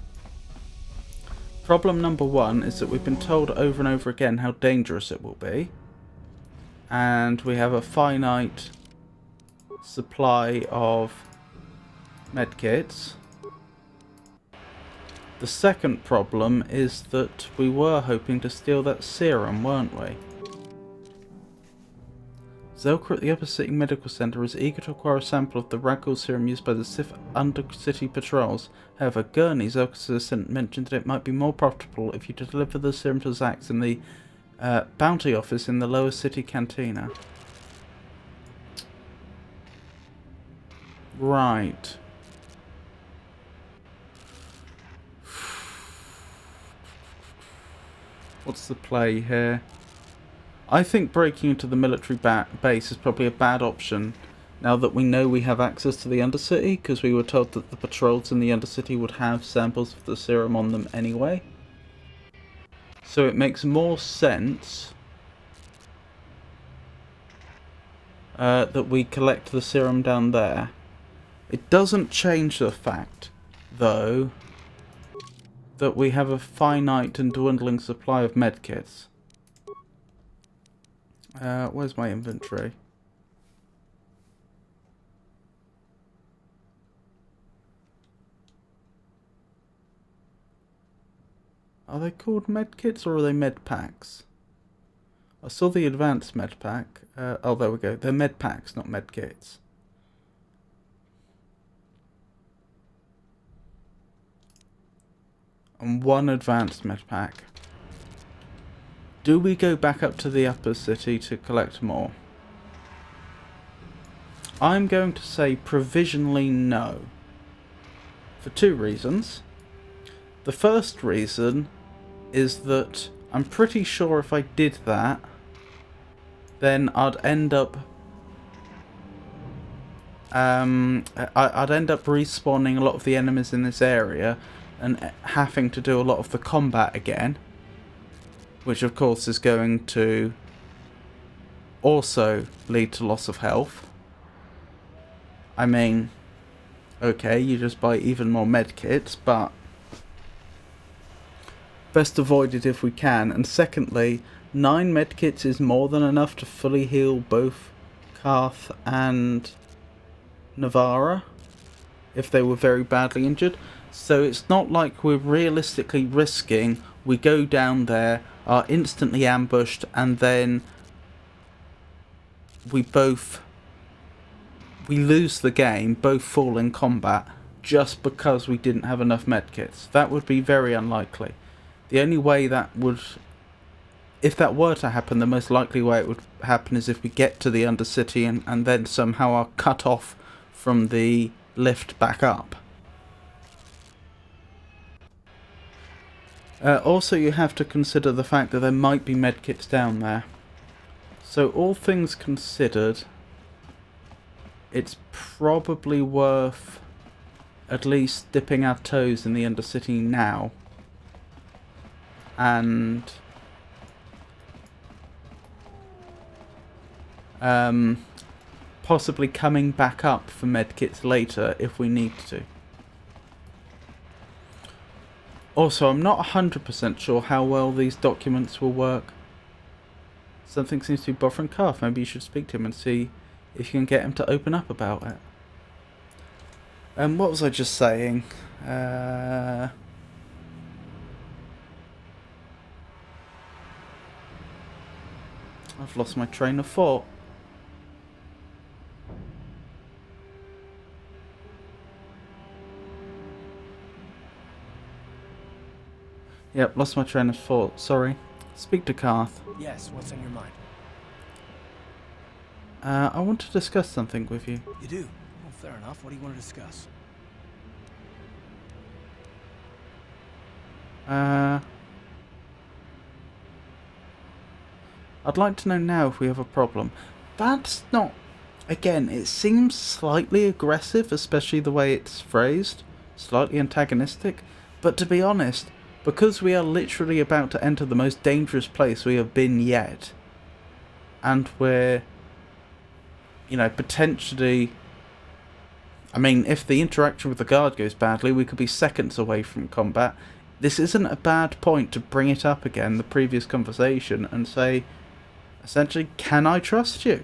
Problem number one is that we've been told over and over again how dangerous it will be. And we have a finite supply of medkits. The second problem is that we were hoping to steal that serum, weren't we? Zelka at the Upper City Medical Center is eager to acquire a sample of the ragdoll serum used by the Sith Undercity patrols. However, Gurney, Zelka's assistant, mentioned that it might be more profitable if you deliver the serum to Zax in the bounty office in the Lower City Cantina. Right. What's the play here? I think breaking into the military base is probably a bad option now that we know we have access to the Undercity, because we were told that the patrols in the Undercity would have samples of the serum on them anyway. So it makes more sense that we collect the serum down there. It doesn't change the fact, though, that we have a finite and dwindling supply of medkits. Where's my inventory? Are they called medkits or are they medpacks? I saw the advanced medpack. Oh, there we go. They're medpacks, not medkits. And one advanced medpack. Do we go back up to the Upper City to collect more? I'm going to say provisionally no. For two reasons. The first reason is that I'm pretty sure if I did that, then I'd end up respawning a lot of the enemies in this area and having to do a lot of the combat again, which of course is going to also lead to loss of health. I mean, okay, you just buy even more medkits, but best avoid it if we can. And secondly, 9 medkits is more than enough to fully heal both Karth and Navara if they were very badly injured. So it's not like we're realistically risking we go down there, are instantly ambushed, and then we lose the game, both fall in combat, just because we didn't have enough medkits. That would be very unlikely. The only way that would if that were to happen, the most likely way it would happen is if we get to the Undercity and then somehow are cut off from the lift back up. Also, you have to consider the fact that there might be medkits down there. So all things considered, it's probably worth at least dipping our toes in the Undercity now. And possibly coming back up for medkits later if we need to. Also, I'm not 100% sure how well these documents will work. Something seems to be bothering Carth. Maybe you should speak to him and see if you can get him to open up about it. What was I just saying? I've lost my train of thought. Yep, lost my train of thought. Sorry. Speak to Carth. Yes, what's on your mind? I want to discuss something with you. You do? Well, fair enough. What do you want to discuss? I'd like to know now if we have a problem. That's not... Again, it seems slightly aggressive, especially the way it's phrased. Slightly antagonistic. But to be honest, because we are literally about to enter the most dangerous place we have been yet, and we're, you know, potentially... I mean, if the interaction with the guard goes badly, we could be seconds away from combat. This isn't a bad point to bring it up again, the previous conversation, and say, essentially, can I trust you?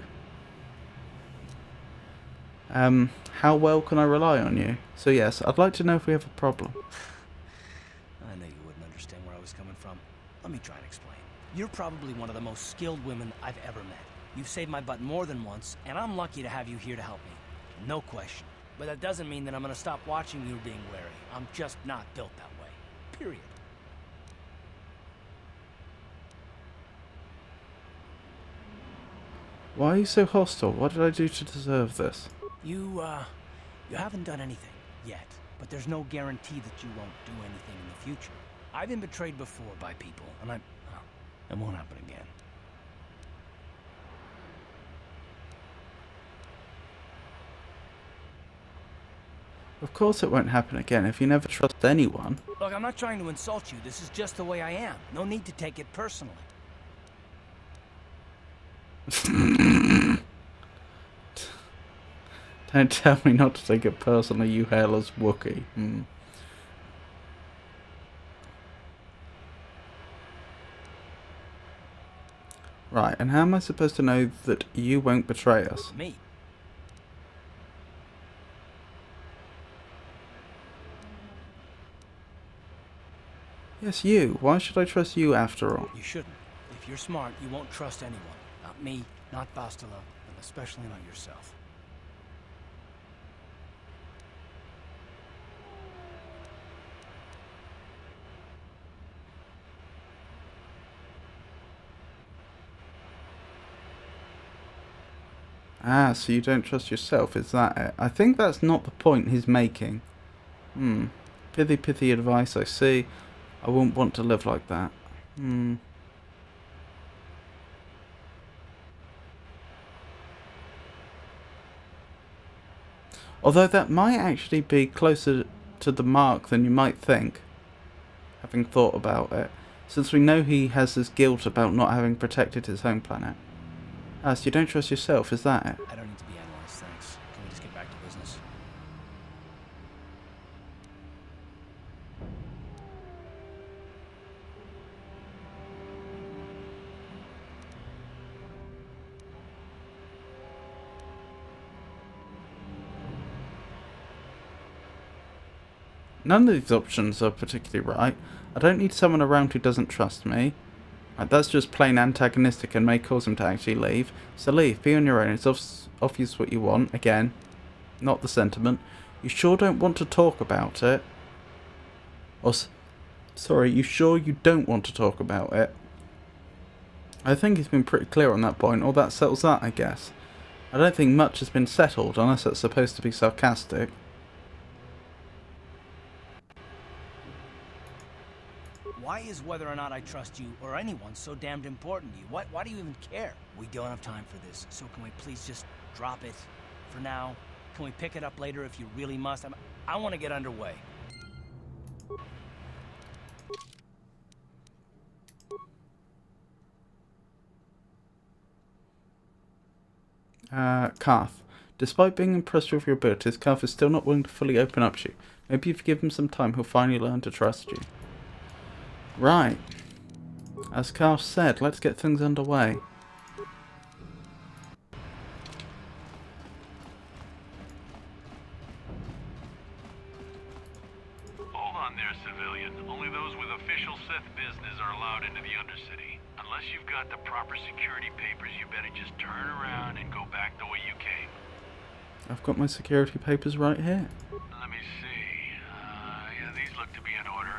How well can I rely on you? So yes, I'd like to know if we have a problem. I knew you wouldn't understand where I was coming from. Let me try and explain. You're probably one of the most skilled women I've ever met. You've saved my butt more than once, and I'm lucky to have you here to help me. No question. But that doesn't mean that I'm gonna stop watching you being wary. I'm just not built that way. Period. Why are you so hostile? What did I do to deserve this? You haven't done anything yet, but there's no guarantee that you won't do anything in the future. I've been betrayed before by people, and it won't happen again. Of course it won't happen again if you never trust anyone. Look, I'm not trying to insult you. This is just the way I am. No need to take it personally. Don't tell me not to take it personally, you hairless Wookiee. Right, and how am I supposed to know that you won't betray us? Me? Yes, you. Why should I trust you after all? You shouldn't. If you're smart, you won't trust anyone. Not me, not Bastila, and especially not yourself. Ah, so you don't trust yourself, is that it? I think that's not the point he's making. Pithy advice, I see. I wouldn't want to live like that. Although that might actually be closer to the mark than you might think, having thought about it, since we know he has this guilt about not having protected his home planet. Ah, so you don't trust yourself, is that it? I don't need to be analyzed, thanks. Can we just get back to business? None of these options are particularly right. I don't need someone around who doesn't trust me. That's just plain antagonistic and may cause him to actually leave. So leave, be on your own. It's obvious what you want. Again, not the sentiment. You sure don't want to talk about it? Or, sorry, you sure you don't want to talk about it? I think he's been pretty clear on that point, or that settles that, I guess. I don't think much has been settled, unless it's supposed to be sarcastic. Why is whether or not I trust you or anyone so damned important to you? Why do you even care? We don't have time for this, so can we please just drop it for now? Can we pick it up later if you really must? I want to get underway. Karth. Despite being impressed with your abilities, Karth is still not willing to fully open up to you. Maybe if you give him some time, he'll finally learn to trust you. Right. As Karth said, let's get things underway. Hold on there, civilian. Only those with official Sith business are allowed into the Undercity. Unless you've got the proper security papers, you better just turn around and go back the way you came. I've got my security papers right here. Let me see. Yeah, these look to be in order.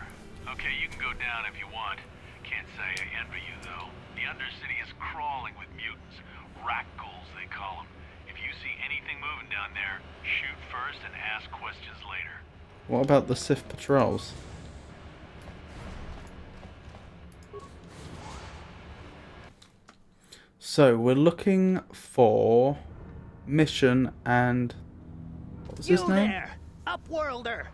Okay, you can go down if you want. Can't say I envy you, though. The Undercity is crawling with mutants. Rat ghouls, they call them. If you see anything moving down there, shoot first and ask questions later. What about the Sith patrols? So, we're looking for Mission and... what was his name? There, Upworlder!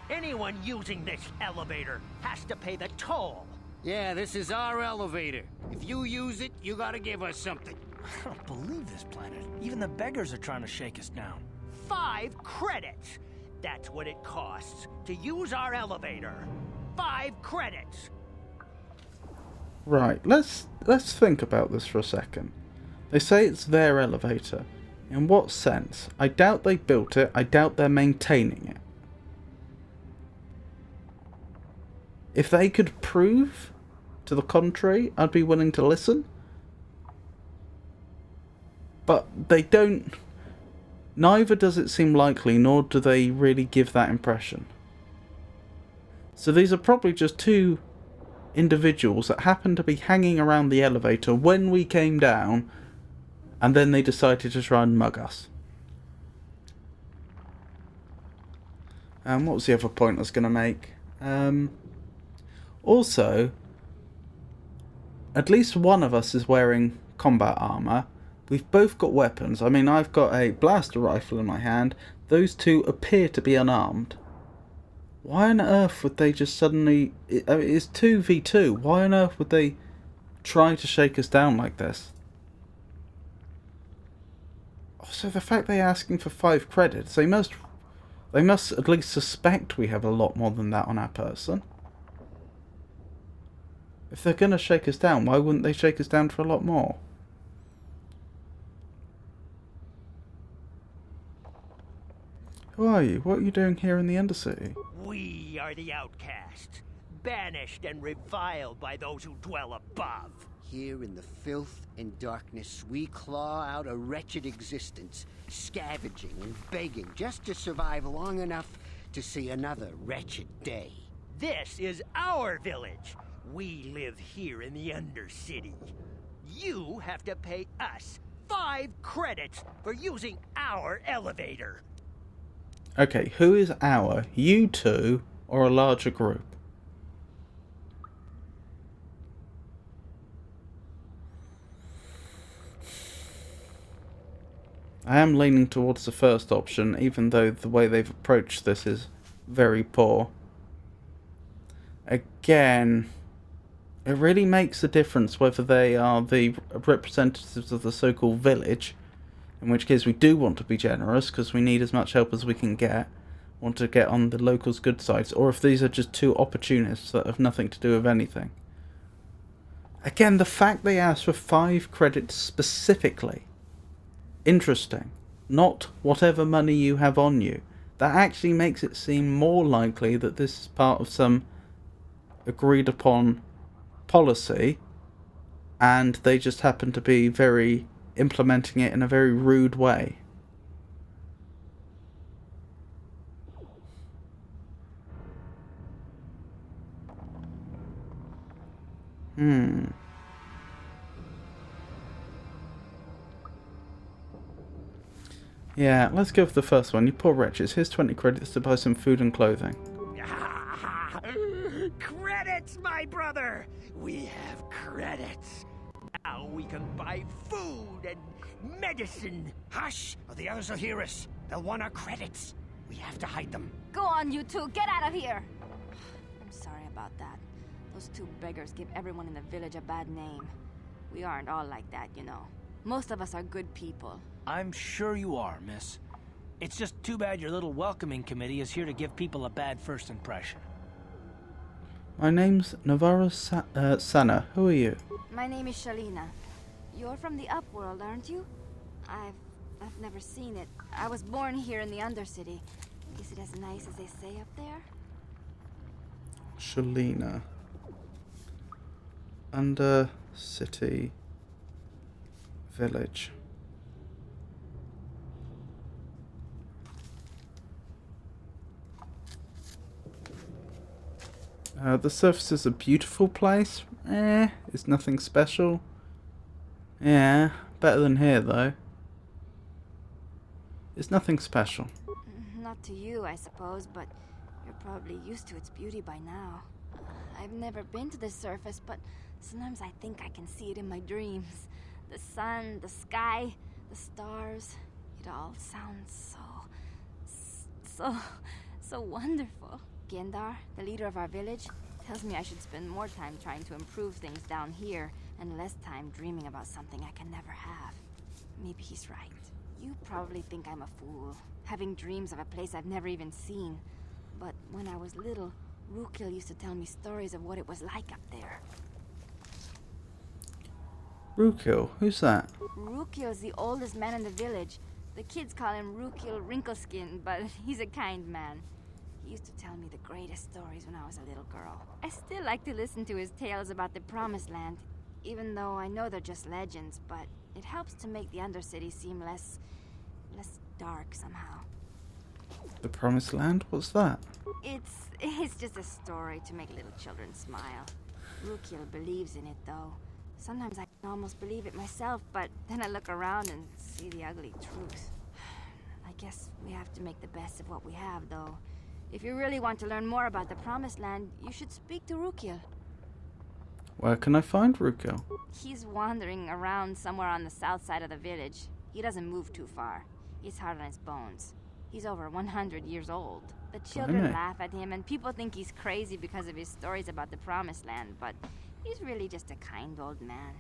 Anyone using this elevator has to pay the toll. Yeah, this is our elevator. If you use it, you gotta give us something. I don't believe this planet. Even the beggars are trying to shake us down. 5 credits! That's what it costs to use our elevator. 5 credits! Right, let's think about this for a second. They say it's their elevator. In what sense? I doubt they built it. I doubt they're maintaining it. If they could prove to the contrary, I'd be willing to listen. But they don't. Neither does it seem likely, nor do they really give that impression. So these are probably just two individuals that happened to be hanging around the elevator when we came down, and then they decided to try and mug us. What was the other point I was going to make? Also, at least one of us is wearing combat armor. We've both got weapons. I mean, I've got a blaster rifle in my hand. Those two appear to be unarmed. Why on earth would they just suddenly... it's 2v2. Why on earth would they try to shake us down like this? Also, the fact they're asking for 5 credits, they must at least suspect we have a lot more than that on our person. If they're going to shake us down, why wouldn't they shake us down for a lot more? Who are you? What are you doing here in the Undercity? We are the outcasts, banished and reviled by those who dwell above. Here in the filth and darkness, we claw out a wretched existence, scavenging and begging just to survive long enough to see another wretched day. This is our village. We live here in the Undercity. You have to pay us 5 credits for using our elevator. Okay, who is our? You two or a larger group? I am leaning towards the first option, even though the way they've approached this is very poor. Again, it really makes a difference whether they are the representatives of the so-called village, in which case we do want to be generous because we need as much help as we can get, want to get on the locals' good sides, or if these are just two opportunists that have nothing to do with anything. Again, the fact they asked for 5 credits specifically. Interesting. Not whatever money you have on you. That actually makes it seem more likely that this is part of some agreed upon policy, and they just happen to be implementing it in a very rude way. Yeah, let's go for the first one. You poor wretches. Here's 20 credits to buy some food and clothing. Credits, my brother! We have credits. Now we can buy food and medicine. Hush, or the others will hear us. They'll want our credits. We have to hide them. Go on, you two. Get out of here. I'm sorry about that. Those two beggars give everyone in the village a bad name. We aren't all like that, you know. Most of us are good people. I'm sure you are, miss. It's just too bad your little welcoming committee is here to give people a bad first impression. My name's Navarro Sana. Who are you? My name is Shalina. You're from the Upworld, aren't you? I've never seen it. I was born here in the Undercity. Is it as nice as they say up there? Shalina. Undercity Village. The surface is a beautiful place. It's nothing special. Yeah, better than here though. It's nothing special. Not to you, I suppose, but you're probably used to its beauty by now. I've never been to the surface, but sometimes I think I can see it in my dreams. The sun, the sky, the stars. It all sounds so wonderful. Gendar, the leader of our village, tells me I should spend more time trying to improve things down here and less time dreaming about something I can never have. Maybe he's right. You probably think I'm a fool, having dreams of a place I've never even seen. But when I was little, Rukil used to tell me stories of what it was like up there. Rukil? Who's that? Rukil's the oldest man in the village. The kids call him Rukil Wrinkleskin, but he's a kind man. He used to tell me the greatest stories when I was a little girl. I still like to listen to his tales about the Promised Land, even though I know they're just legends, but it helps to make the Undercity seem less dark somehow. The Promised Land? What's that? It's just a story to make little children smile. Rukil believes in it, though. Sometimes I can almost believe it myself, but then I look around and see the ugly truth. I guess we have to make the best of what we have, though. If you really want to learn more about the Promised Land, you should speak to Rukil. Where can I find Rukil? He's wandering around somewhere on the south side of the village. He doesn't move too far. He's hard on his bones. He's over 100 years old. The children laugh at him, and people think he's crazy because of his stories about the Promised Land, but he's really just a kind old man.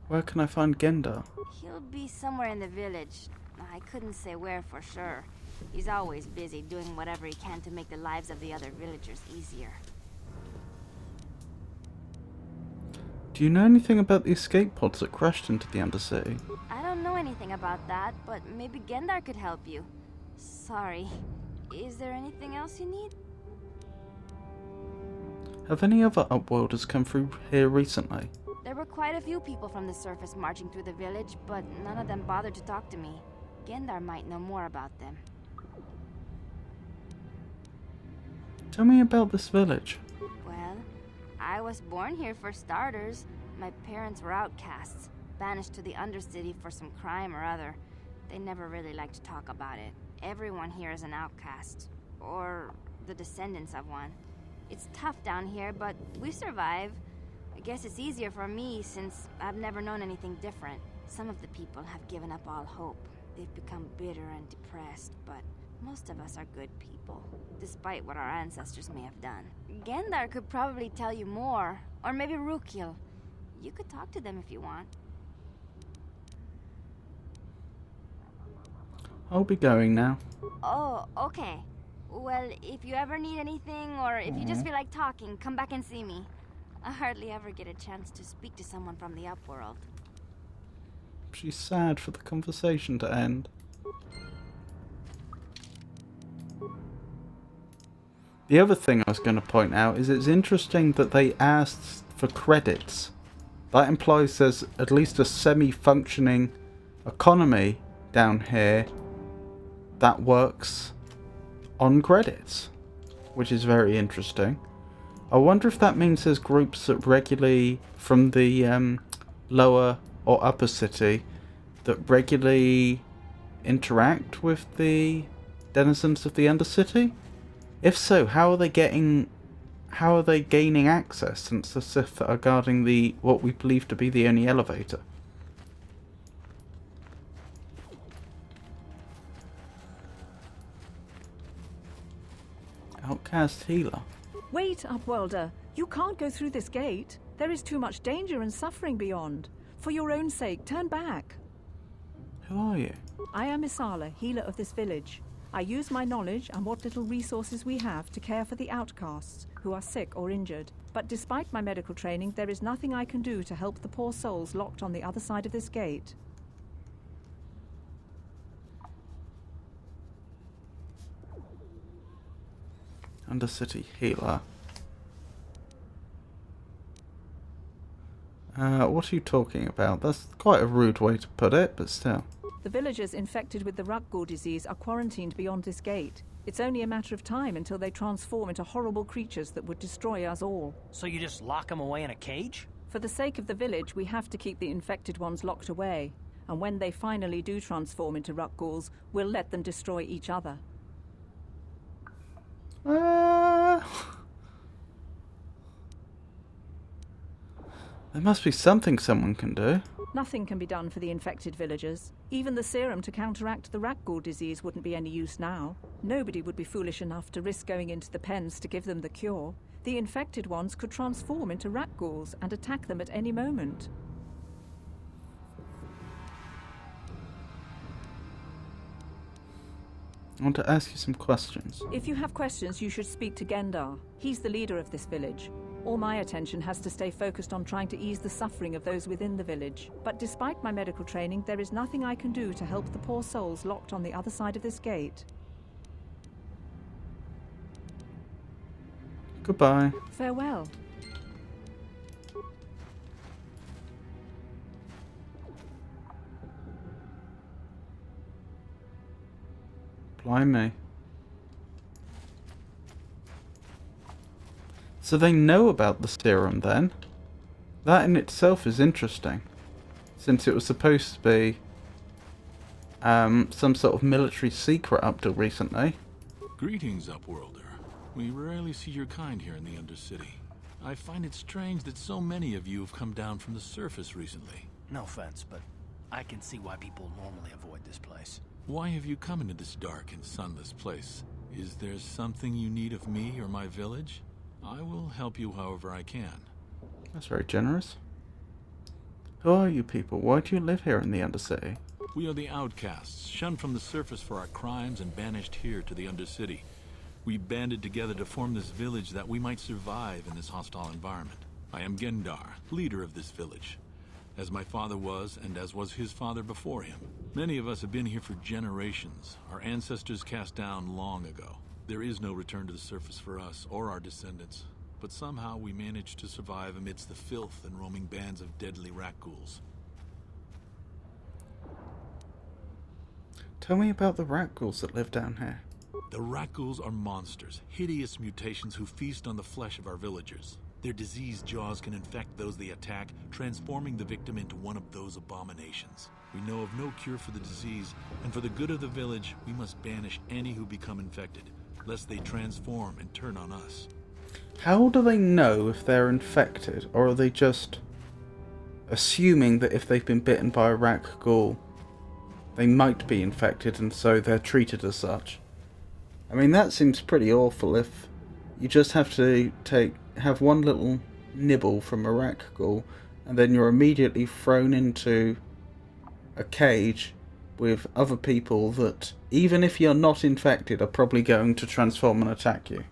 Where can I find Gendar? He'll be somewhere in the village. I couldn't say where for sure. He's always busy doing whatever he can to make the lives of the other villagers easier. Do you know anything about the escape pods that crashed into the Undercity? I don't know anything about that, but maybe Gendar could help you. Sorry. Is there anything else you need? Have any other Upworlders come through here recently? There were quite a few people from the surface marching through the village, but none of them bothered to talk to me. Gendar might know more about them. Tell me about this village. Well, I was born here for starters. My parents were outcasts, banished to the Undercity for some crime or other. They never really liked to talk about it. Everyone here is an outcast, or the descendants of one. It's tough down here, but we survive. I guess it's easier for me since I've never known anything different. Some of the people have given up all hope. They've become bitter and depressed, but most of us are good people, despite what our ancestors may have done. Gendar could probably tell you more, or maybe Rukil. You could talk to them if you want. I'll be going now. Oh, okay. Well, if you ever need anything, or if you just feel like talking, come back and see me. I hardly ever get a chance to speak to someone from the Upworld. She's sad for the conversation to end. The other thing I was going to point out is it's interesting that they asked for credits. That implies there's at least a semi-functioning economy down here that works on credits, which is very interesting. I wonder if that means there's groups that regularly from the lower or Upper City that regularly interact with the denizens of the Undercity? If so, how are they gaining access, since the Sith are guarding the what we believe to be the only elevator? Outcast healer. Wait, Upworlder. You can't go through this gate. There is too much danger and suffering beyond. For your own sake, turn back. Who are you? I am Isala, healer of this village. I use my knowledge and what little resources we have to care for the outcasts who are sick or injured. But despite my medical training, there is nothing I can do to help the poor souls locked on the other side of this gate. Undercity healer. What are you talking about? That's quite a rude way to put it, but still. The villagers infected with the Rukgul disease are quarantined beyond this gate. It's only a matter of time until they transform into horrible creatures that would destroy us all. So you just lock them away in a cage? For the sake of the village, we have to keep the infected ones locked away. And when they finally do transform into Rukguls, we'll let them destroy each other. There must be something someone can do. Nothing can be done for the infected villagers. Even the serum to counteract the Rukgul disease wouldn't be any use now. Nobody would be foolish enough to risk going into the pens to give them the cure. The infected ones could transform into Rukguls and attack them at any moment. I want to ask you some questions. If you have questions, you should speak to Gendar. He's the leader of this village. All my attention has to stay focused on trying to ease the suffering of those within the village. But despite my medical training, there is nothing I can do to help the poor souls locked on the other side of this gate. Goodbye. Farewell. Blimey. So they know about the serum then? That in itself is interesting, since it was supposed to be some sort of military secret up till recently. Greetings, Upworlder. We rarely see your kind here in the Undercity. I find it strange that so many of you have come down from the surface recently. No offense, but I can see why people normally avoid this place. Why have you come into this dark and sunless place? Is there something you need of me or my village? I will help you however I can. That's very generous. Who are you people? Why do you live here in the Undercity? We are the outcasts, shunned from the surface for our crimes and banished here to the Undercity. We banded together to form this village that we might survive in this hostile environment. I am Gendar, leader of this village, as my father was and as was his father before him. Many of us have been here for generations, our ancestors cast down long ago. There is no return to the surface for us or our descendants, but somehow we managed to survive amidst the filth and roaming bands of deadly Rukguls. Tell me about the Rukguls that live down here. The Rukguls are monsters, hideous mutations who feast on the flesh of our villagers. Their diseased jaws can infect those they attack, transforming the victim into one of those abominations. We know of no cure for the disease, and for the good of the village, we must banish any who become infected, lest they transform and turn on us. How do they know if they're infected, or are they just assuming that if they've been bitten by a Rukgul, they might be infected and so they're treated as such? I mean, that seems pretty awful if you just have to have one little nibble from a Rukgul and then you're immediately thrown into a cage with other people that, even if you're not infected, are probably going to transform and attack you.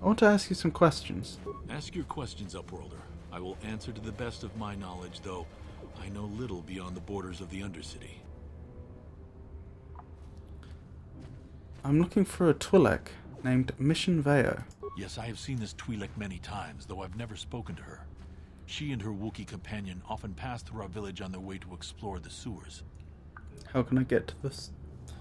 I want to ask you some questions. Ask your questions, Upworlder. I will answer to the best of my knowledge, though I know little beyond the borders of the Undercity. I'm looking for a Twi'lek named Mission Veo. Yes, I have seen this Twi'lek many times, though I've never spoken to her. She and her Wookiee companion often pass through our village on their way to explore the sewers. How can I get to this?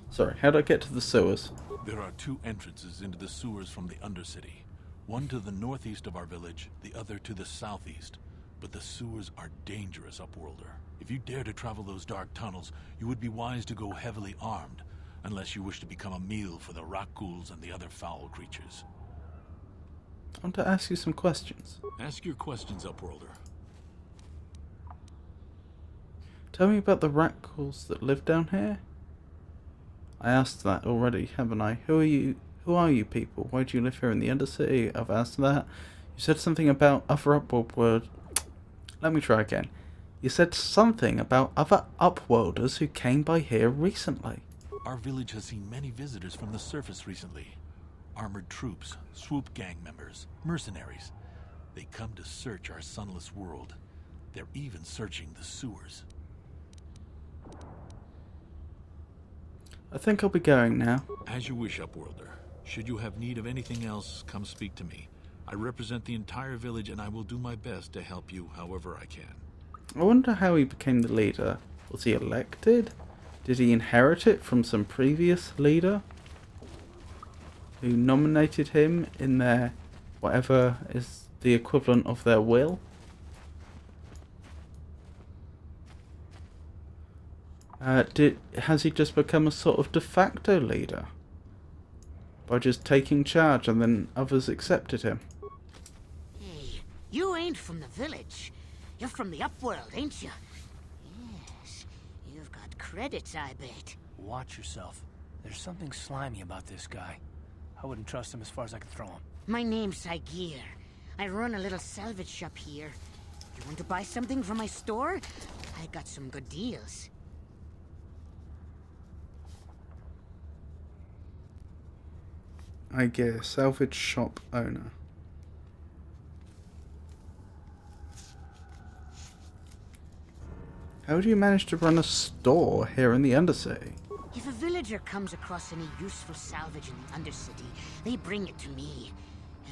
Sorry, how do I get to the sewers? There are two entrances into the sewers from the Undercity. One to the northeast of our village, the other to the southeast. but the sewers are dangerous, Upworlder. If you dare to travel those dark tunnels, you would be wise to go heavily armed, unless you wish to become a meal for the Rakghouls and the other foul creatures. I want to ask you some questions. Ask your questions, Upworlder. Tell me about the Rakghouls that live down here. I asked that already, haven't I? Who are you? Who are you people? Why do you live here in the Undercity? I've asked that. You said something about other Upworld. Let me try again. You said something about other Upworlders who came by here recently. Our village has seen many visitors from the surface recently. Armored troops, swoop gang members, mercenaries. They come to search our sunless world. They're even searching the sewers. I think I'll be going now. As you wish, Upworlder. Should you have need of anything else, come speak to me. I represent the entire village and I will do my best to help you however I can. I wonder how he became the leader. Was he elected? Did he inherit it from some previous leader who nominated him in their whatever is the equivalent of their will? Has he just become a sort of de facto leader by just taking charge and then others accepted him? Hey, you ain't from the village. You're from the Upworld, ain't you? Yes, you've got credits, I bet. Watch yourself. There's something slimy about this guy. I wouldn't trust him as far as I could throw him. My name's Saigir. I run a little salvage shop here. You want to buy something from my store? I got some good deals. I guess salvage shop owner. How do you manage to run a store here in the Undercity? If a villager comes across any useful salvage in the Undercity, they bring it to me.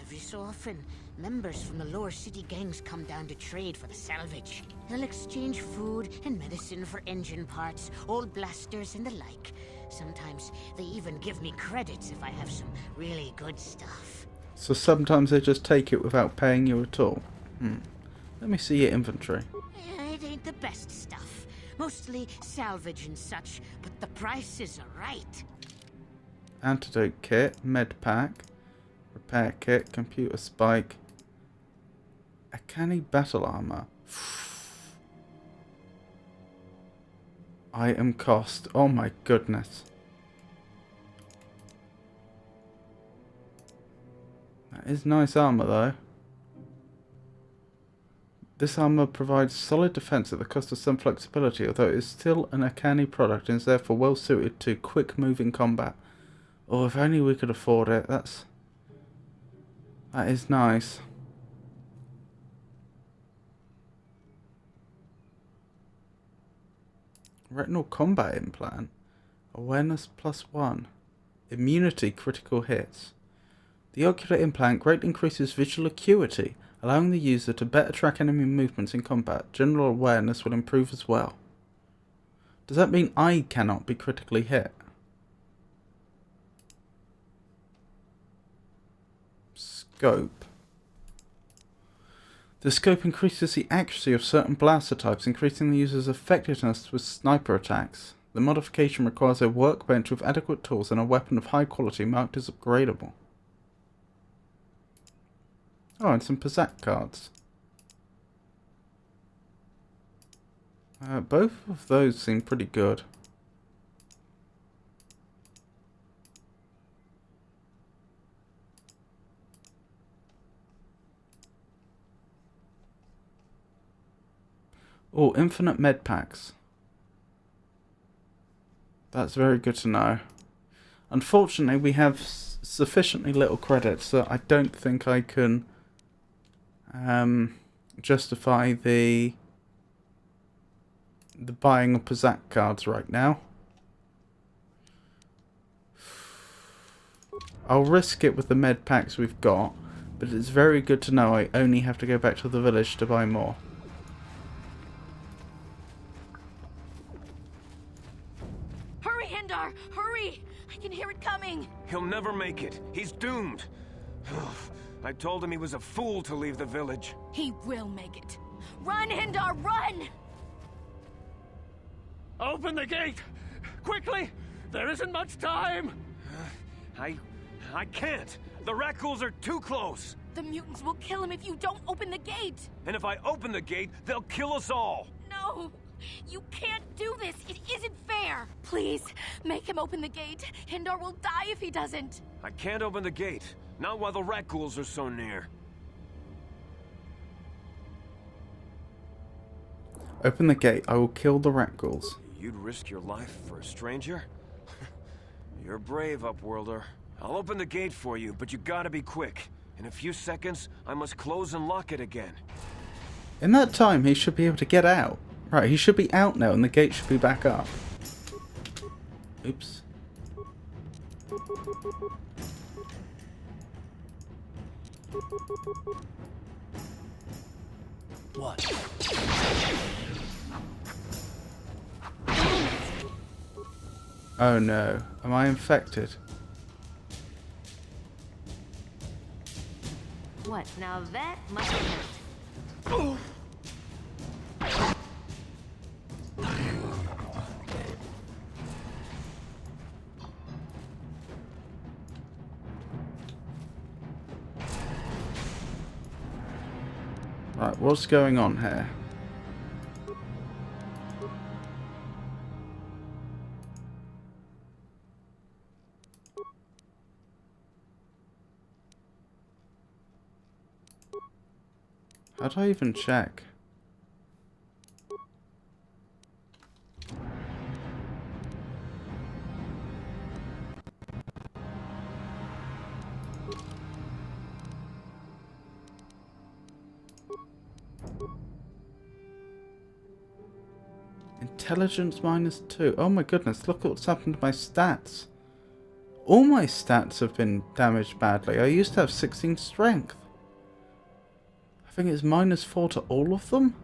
Every so often, members from the lower city gangs come down to trade for the salvage. They'll exchange food and medicine for engine parts, old blasters and the like. Sometimes they even give me credits if I have some really good stuff. So sometimes they just take it without paying you at all. Let me see your inventory. It ain't the best stuff. Mostly salvage and such, but the prices are right. Antidote kit, med pack, repair kit, computer spike, Akani battle armor. Item cost. Oh my goodness. That is nice armor though. This armor provides solid defense at the cost of some flexibility, although it is still an Akani product and is therefore well suited to quick moving combat. Oh, if only we could afford it. That is nice. Retinal combat implant. Awareness +1. Immunity critical hits. The ocular implant greatly increases visual acuity, allowing the user to better track enemy movements in combat. General awareness will improve as well. Does that mean I cannot be critically hit? Scope. The scope increases the accuracy of certain blaster types, increasing the user's effectiveness with sniper attacks. The modification requires a workbench with adequate tools and a weapon of high quality marked as upgradable. Oh, and some Pazak cards. Both of those seem pretty good. Oh, infinite med packs. That's very good to know. Unfortunately, we have sufficiently little credits that I don't think I can justify the buying of Pazak cards right now. I'll risk it with the med packs we've got, but it's very good to know I only have to go back to the village to buy more. Hurry, Hindar! Hurry! I can hear it coming! He'll never make it. He's doomed. I told him he was a fool to leave the village. He will make it. Run, Hindar, run! Open the gate! Quickly! There isn't much time! I can't! The rat ghouls are too close! The mutants will kill him if you don't open the gate! And if I open the gate, they'll kill us all! No! You can't do this! It isn't fair! Please, make him open the gate. Hindar will die if he doesn't. I can't open the gate. Not while the rat ghouls are so near. Open the gate. I will kill the rat ghouls. You'd risk your life for a stranger? You're brave, Upworlder. I'll open the gate for you, but you gotta be quick. In a few seconds, I must close and lock it again. In that time, he should be able to get out. Right, he should be out now and the gate should be back up. Oops. What? Oh no. Am I infected? What? Now that must hurt. Oh. Right, what's going on here? How do I even check? Intelligence -2. Oh my goodness, look what's happened to my stats. All my stats have been damaged badly. I used to have 16 strength. I think it's -4 to all of them.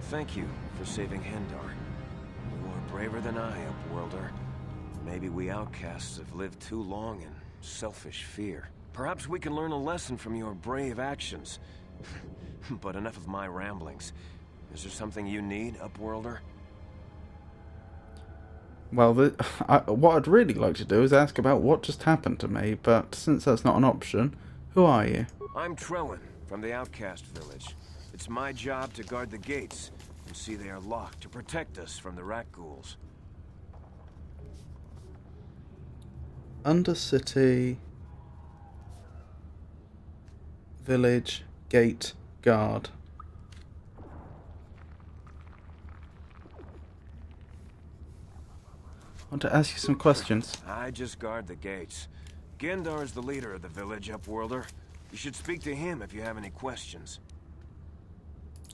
Thank you for saving Hindar. You are braver than I, Upworlder. Maybe we outcasts have lived too long in selfish fear. Perhaps we can learn a lesson from your brave actions. But enough of my ramblings. Is there something you need, Upworlder? Well, what I'd really like to do is ask about what just happened to me, but since that's not an option, who are you? I'm Trellin, from the Outcast Village. It's my job to guard the gates, and see they are locked to protect us from the rat ghouls. Undercity Village Gate Guard. I want to ask you some questions. I just guard the gates. Gendar is the leader of the village, Upworlder. You should speak to him if you have any questions.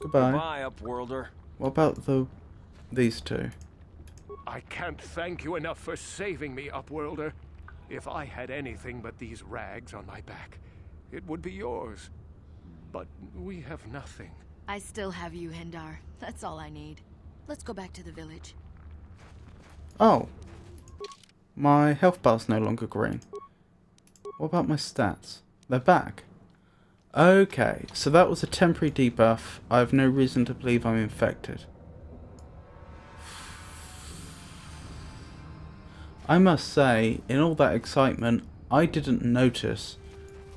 Goodbye. Goodbye, Upworlder. What about these two? I can't thank you enough for saving me, Upworlder. If I had anything but these rags on my back, it would be yours. But we have nothing. I still have you, Hindar. That's all I need. Let's go back to the village. Oh. My health bar's no longer green. What about my stats? They're back. Okay, so that was a temporary debuff. I have no reason to believe I'm infected. I must say, in all that excitement, I didn't notice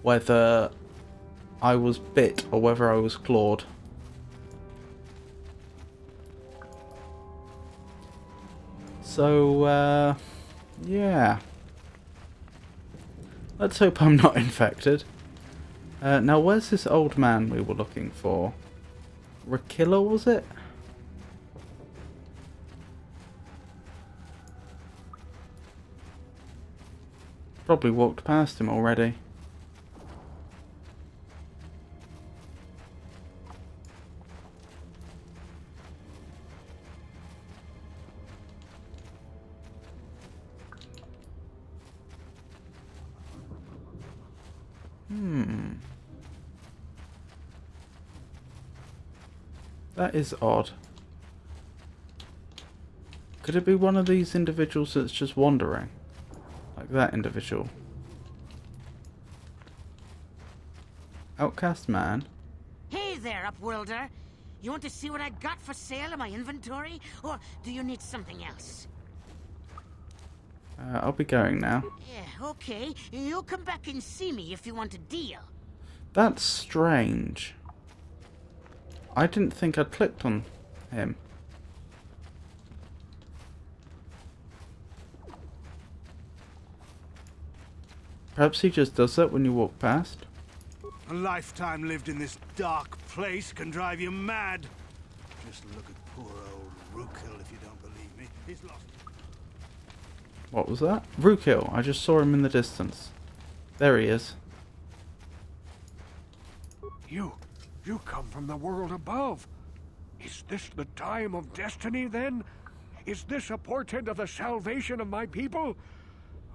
whether I was bit or whether I was clawed. So, yeah. Let's hope I'm not infected. Now, where's this old man we were looking for? Rakilla, was it? Probably walked past him already. That is odd. Could it be one of these individuals that's just wandering? Like that individual. Outcast man. Hey there, Upworlder. You want to see what I got for sale in my inventory? Or do you need something else? I'll be going now. Yeah, okay. You'll come back and see me if you want a deal. That's strange. I didn't think I'd clicked on him. Perhaps he just does that when you walk past. A lifetime lived in this dark place can drive you mad. Just look at poor old Rookhill if you don't believe me. He's lost. What was that? Rookhill. I just saw him in the distance. There he is. You come from the world above. Is this the time of destiny, then? Is this a portent of the salvation of my people?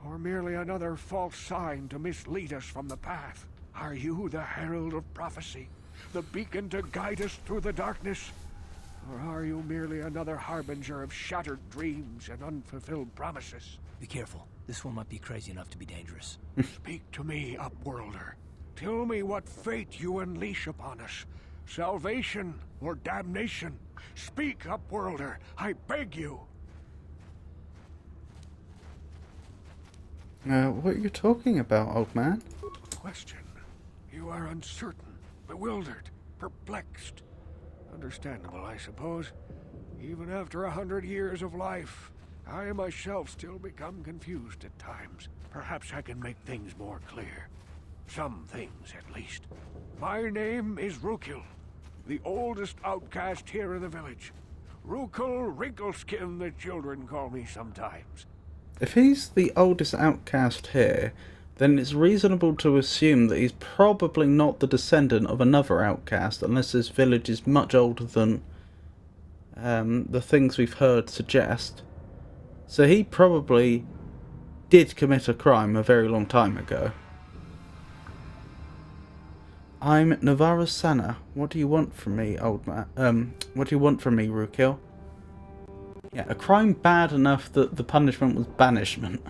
Or merely another false sign to mislead us from the path? Are you the herald of prophecy? The beacon to guide us through the darkness? Or are you merely another harbinger of shattered dreams and unfulfilled promises? Be careful. This one might be crazy enough to be dangerous. Speak to me, Upworlder. Tell me what fate you unleash upon us. Salvation or damnation? Speak, Upworlder. I beg you. What are you talking about, old man? Question. You are uncertain, bewildered, perplexed. Understandable, I suppose. Even after 100 years of life, I myself still become confused at times. Perhaps I can make things more clear. Some things, at least. My name is Rookhill, the oldest outcast here in the village. Rookhill Wrinkleskin, the children call me sometimes. If he's the oldest outcast here, then it's reasonable to assume that he's probably not the descendant of another outcast, unless this village is much older than the things we've heard suggest. So he probably did commit a crime a very long time ago. I'm Navarra Sana. What do you want from me, old man? What do you want from me, Rookhill? Yeah, a crime bad enough that the punishment was banishment.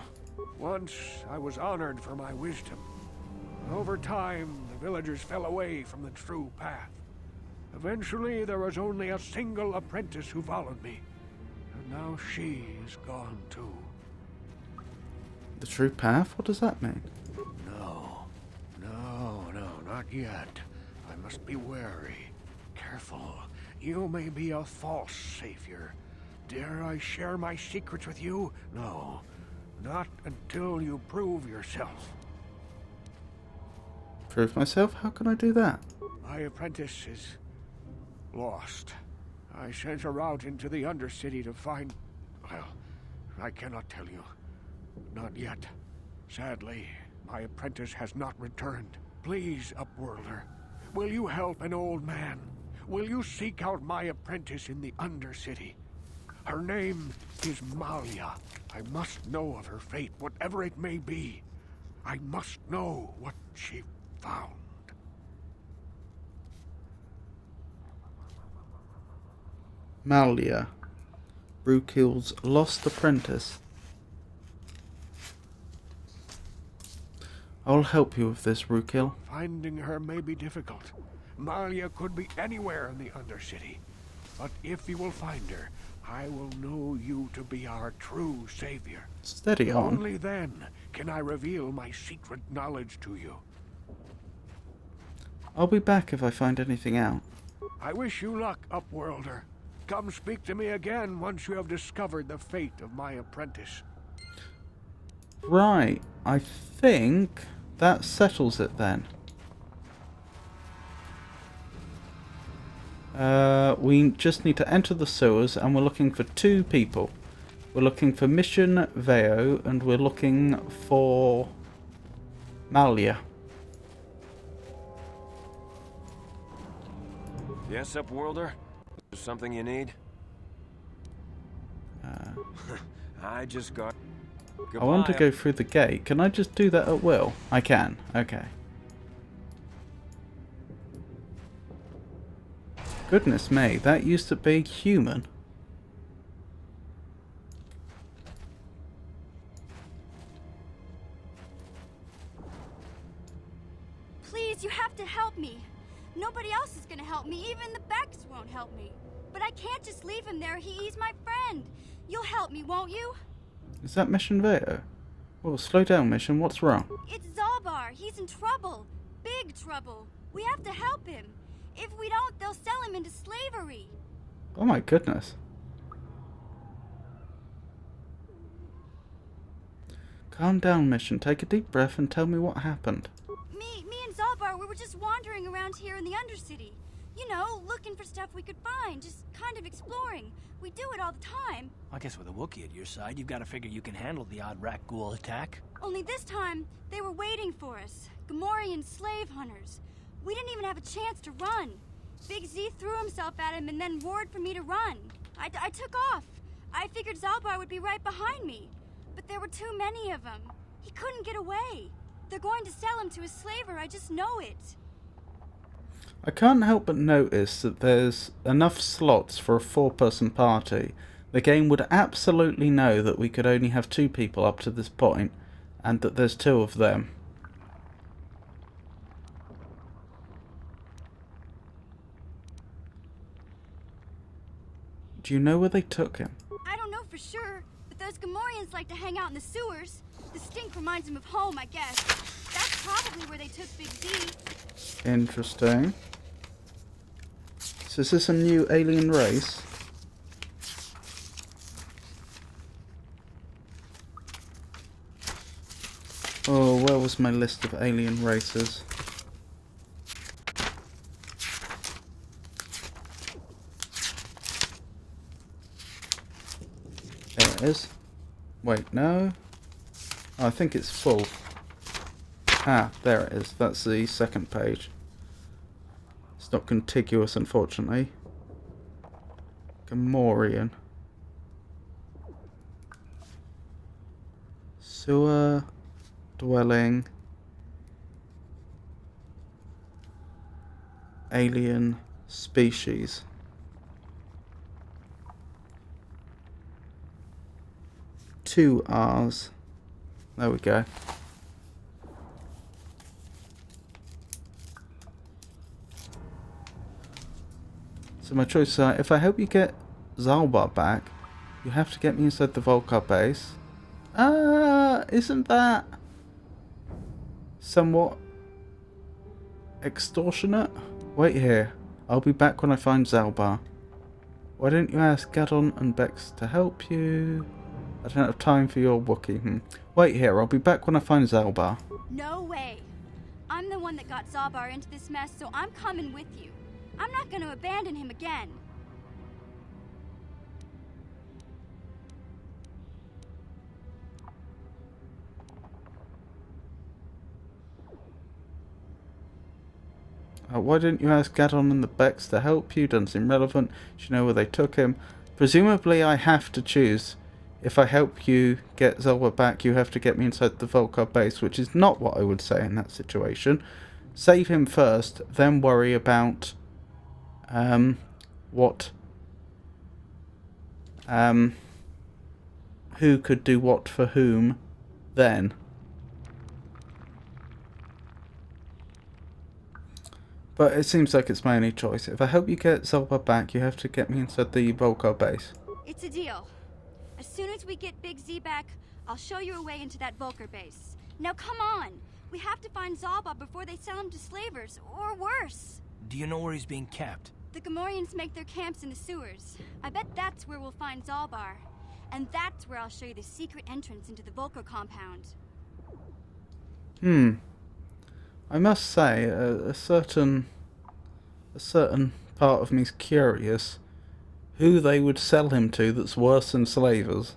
Once I was honored for my wisdom. Over time, the villagers fell away from the true path. Eventually, there was only a single apprentice who followed me. And now she is gone too. The true path? What does that mean? No, not yet. I must be wary. Careful. You may be a false savior. Dare I share my secrets with you? No. Not until you prove yourself. Prove myself? How can I do that? My apprentice is lost. I sent her out into the Undercity to find... Well, I cannot tell you. Not yet. Sadly, my apprentice has not returned. Please, Upworlder, will you help an old man? Will you seek out my apprentice in the Undercity? Her name is Malia. I must know of her fate, whatever it may be. I must know what she found. Malia. Rookhill's lost apprentice. I'll help you with this, Rookhill. Finding her may be difficult. Malia could be anywhere in the Undercity. But if you will find her, I will know you to be our true savior. Steady on. Only then can I reveal my secret knowledge to you. I'll be back if I find anything out. I wish you luck, Upworlder. Come speak to me again once you have discovered the fate of my apprentice. Right, I think that settles it then. We just need to enter the sewers, and we're looking for 2 people. We're looking for Mission Veo, and we're looking for Malia. Yes, Upworlder? Is something you need? I just got... I want to go through the gate. Can I just do that at will? I can. Okay. Goodness me, that used to be human. Please, you have to help me. won't help me. But I can't just leave him there. He's my friend. You'll help me, won't you? Is that Mission Veo? Oh, slow down, Mission. What's wrong? It's Zalbar. He's in trouble. Big trouble. We have to help him. If we don't, they'll sell him into slavery. Oh my goodness. Calm down, Mission. Take a deep breath and tell me what happened. Me and Zalbar, we were just wandering around here in the Undercity. You know, looking for stuff we could find, just kind of exploring. We do it all the time. I guess with a Wookiee at your side, you've got to figure you can handle the odd rat ghoul attack. Only this time, they were waiting for us. Gamorrean slave hunters. We didn't even have a chance to run. Big Z threw himself at him and then roared for me to run. I took off. I figured Zalbar would be right behind me. But there were too many of them. He couldn't get away. They're going to sell him to a slaver, I just know it. I can't help but notice that there's enough slots for a 4-person party. The game would absolutely know that we could only have 2 people up to this point, and that there's 2 of them. Do you know where they took him? I don't know for sure, but those Gamorreans like to hang out in the sewers. The stink reminds them of home, I guess. That's probably where they took Big Z. Interesting. So is this a new alien race? Oh, where was my list of alien races? There it is. Wait, no. Oh, I think it's full. Ah, there it is. That's the second page. It's not contiguous, unfortunately. Gamorrean. Sewer dwelling. Alien species. Two R's. There we go. So my choices are, if I help you get Zalbar back, you have to get me inside the Volcar base. Isn't that somewhat extortionate? Wait here. I'll be back when I find Zalbar. Why don't you ask Gadon and Bex to help you? I don't have time for your Wookiee. Wait here. I'll be back when I find Zalbar. No way. I'm the one that got Zalbar into this mess, so I'm coming with you. I'm not going to abandon him again. Why didn't you ask Gadon and the Becks to help you? Doesn't seem relevant. Do you know where they took him? Presumably I have to choose. If I help you get Zalbar back, you have to get me inside the Volcar base, which is not what I would say in that situation. Save him first, then worry about who could do what for whom then. But it seems like it's my only choice. If I help you get Zalbar back, you have to get me inside the Volcar base. It's a deal. As soon as we get Big Z back, I'll show you a way into that Volcar base. Now come on! We have to find Zalbar before they sell him to slavers, or worse. Do you know where he's being kept? The Gamorreans make their camps in the sewers. I bet that's where we'll find Zalbar. And that's where I'll show you the secret entrance into the Volcar compound. I must say, a certain part of me's curious who they would sell him to that's worse than slavers.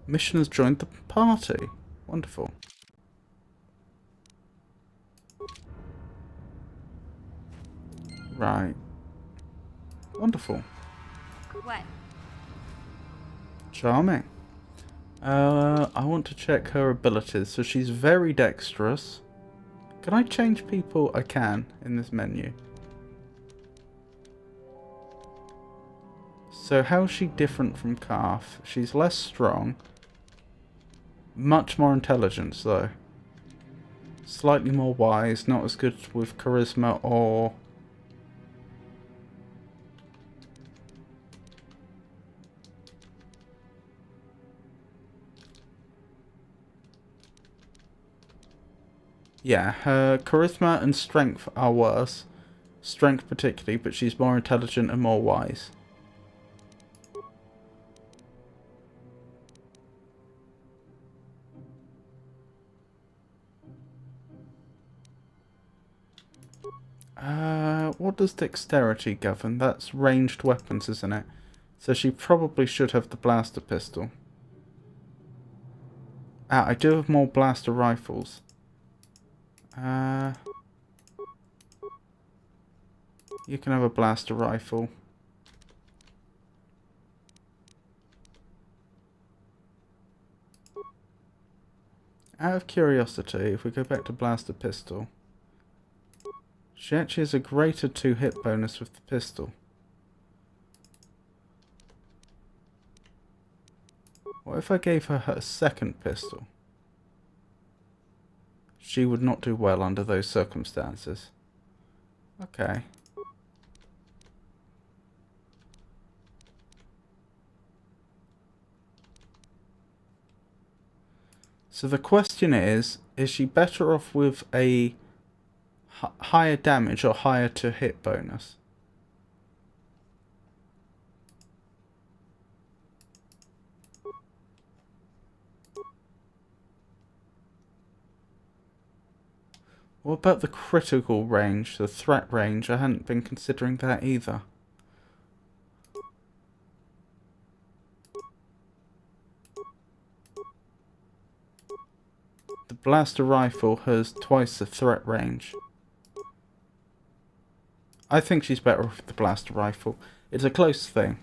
Mission has joined the party. Wonderful. Right. Wonderful. What? Charming. I want to check her abilities. So she's very dexterous. Can I change people? I can in this menu. So how is she different from Calf? She's less strong. Much more intelligence though. Slightly more wise. Not as good with charisma or Yeah, her charisma and strength are worse. Strength particularly, but she's more intelligent and more wise. What does dexterity govern? That's ranged weapons, isn't it? So she probably should have the blaster pistol. I do have more blaster rifles. You can have a blaster rifle. Out of curiosity, if we go back to blaster pistol, she actually has a greater 2 hit bonus with the pistol. What if I gave her her second pistol? She would not do well under those circumstances. Okay. So the question is she better off with a higher damage or higher to hit bonus? What about the critical range, the threat range? I hadn't been considering that either. The blaster rifle has twice the threat range. I think she's better off with the blaster rifle. It's a close thing.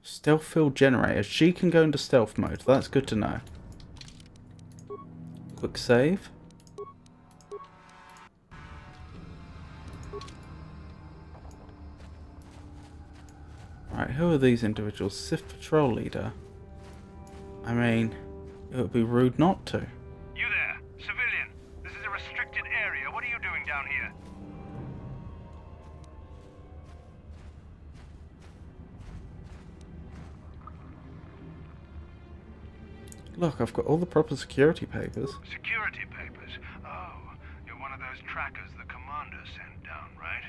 Stealth field generator. She can go into stealth mode. That's good to know. Quick save. Right, who are these individuals? Sith Patrol Leader. I mean, it would be rude not to. You there, civilian. This is a restricted area. What are you doing down here? Look, I've got all the proper security papers. Security papers? Oh, you're one of those trackers the commander sent down, right?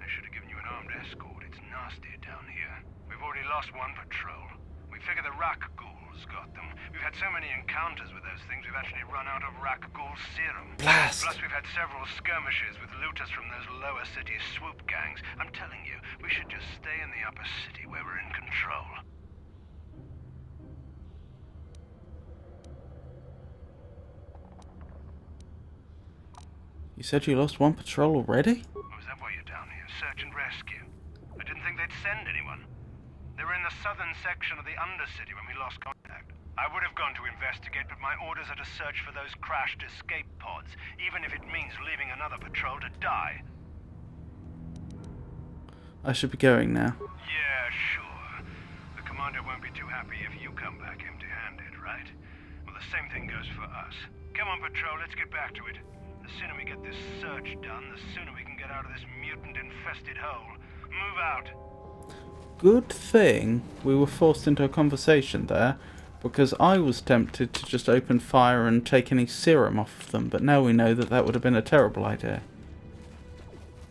They should have given you an armed escort. It's nasty down here. We've already lost one patrol. We figure the Rak ghouls got them. We've had so many encounters with those things, we've actually run out of Rak ghoul serum. Blast! Plus we've had several skirmishes with looters from those lower city swoop gangs. I'm telling you, we should just stay in the upper city where we're in control. You said you lost one patrol already? Oh, is that why you're down here? Search and rescue? I didn't think they'd send anyone. They were in the southern section of the Undercity when we lost contact. I would have gone to investigate, but my orders are to search for those crashed escape pods, even if it means leaving another patrol to die. I should be going now. Yeah, sure. The commander won't be too happy if you come back empty-handed, right? Well, the same thing goes for us. Come on, patrol, let's get back to it. The sooner we get this search done, the sooner we can get out of this mutant-infested hole. Move out. Good thing we were forced into a conversation there, because I was tempted to just open fire and take any serum off of them, but now we know that that would have been a terrible idea.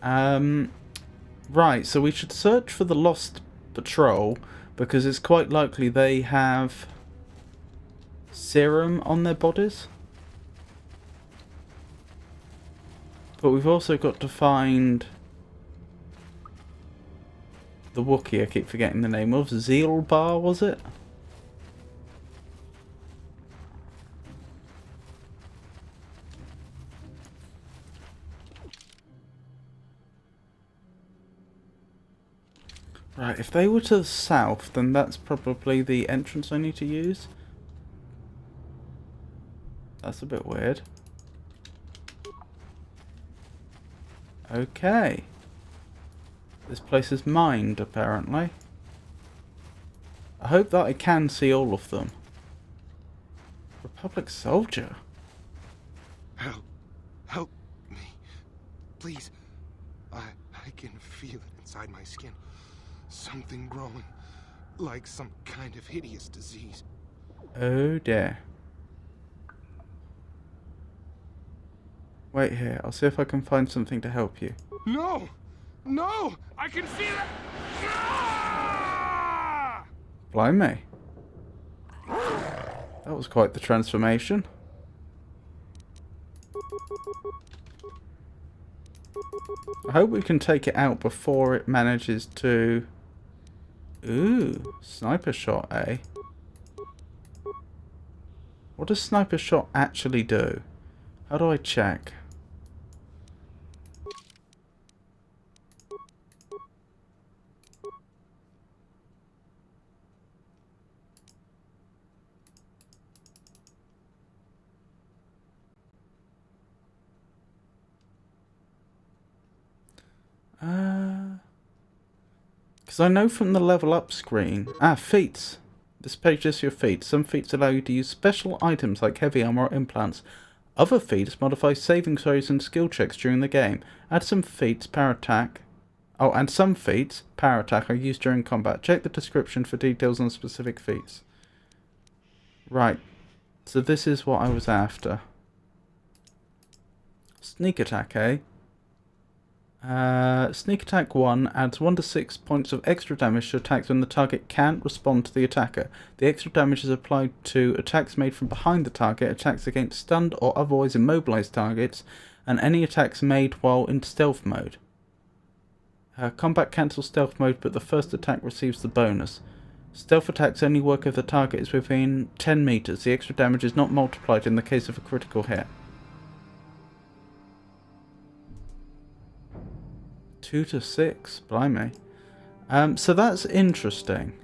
Right, so we should search for the lost patrol, because it's quite likely they have serum on their bodies. But we've also got to find the Wookiee I keep forgetting the name of. Zealbar, was it? Right, if they were to the south, then that's probably the entrance I need to use. That's a bit weird. Okay. This place is mined, apparently. I hope that I can see all of them. Republic soldier? Help. Help me. Please. I can feel it inside my skin. Something growing. like some kind of hideous disease. Oh dear. Wait here, I'll see if I can find something to help you. No! No! I can feel it! Ah! Blimey. That was quite the transformation. I hope we can take it out before it manages to... Ooh, sniper shot, eh? What does sniper shot actually do? How do I check? Because I know from the level up screen... feats. This page lists your feats. Some feats allow you to use special items like heavy armor or implants. Other feats modify saving throws and skill checks during the game. Add some feats, power attack. Oh, and some feats, power attack, are used during combat. Check the description for details on specific feats. Right. So this is what I was after. Sneak attack, eh? Sneak attack 1 adds 1 to 6 points of extra damage to attacks when the target can't respond to the attacker. The extra damage is applied to attacks made from behind the target, attacks against stunned or otherwise immobilized targets, and any attacks made while in stealth mode. Combat cancels stealth mode, but the first attack receives the bonus. Stealth attacks only work if the target is within 10 meters. The extra damage is not multiplied in the case of a critical hit. 2 to 6, blimey. So that's interesting.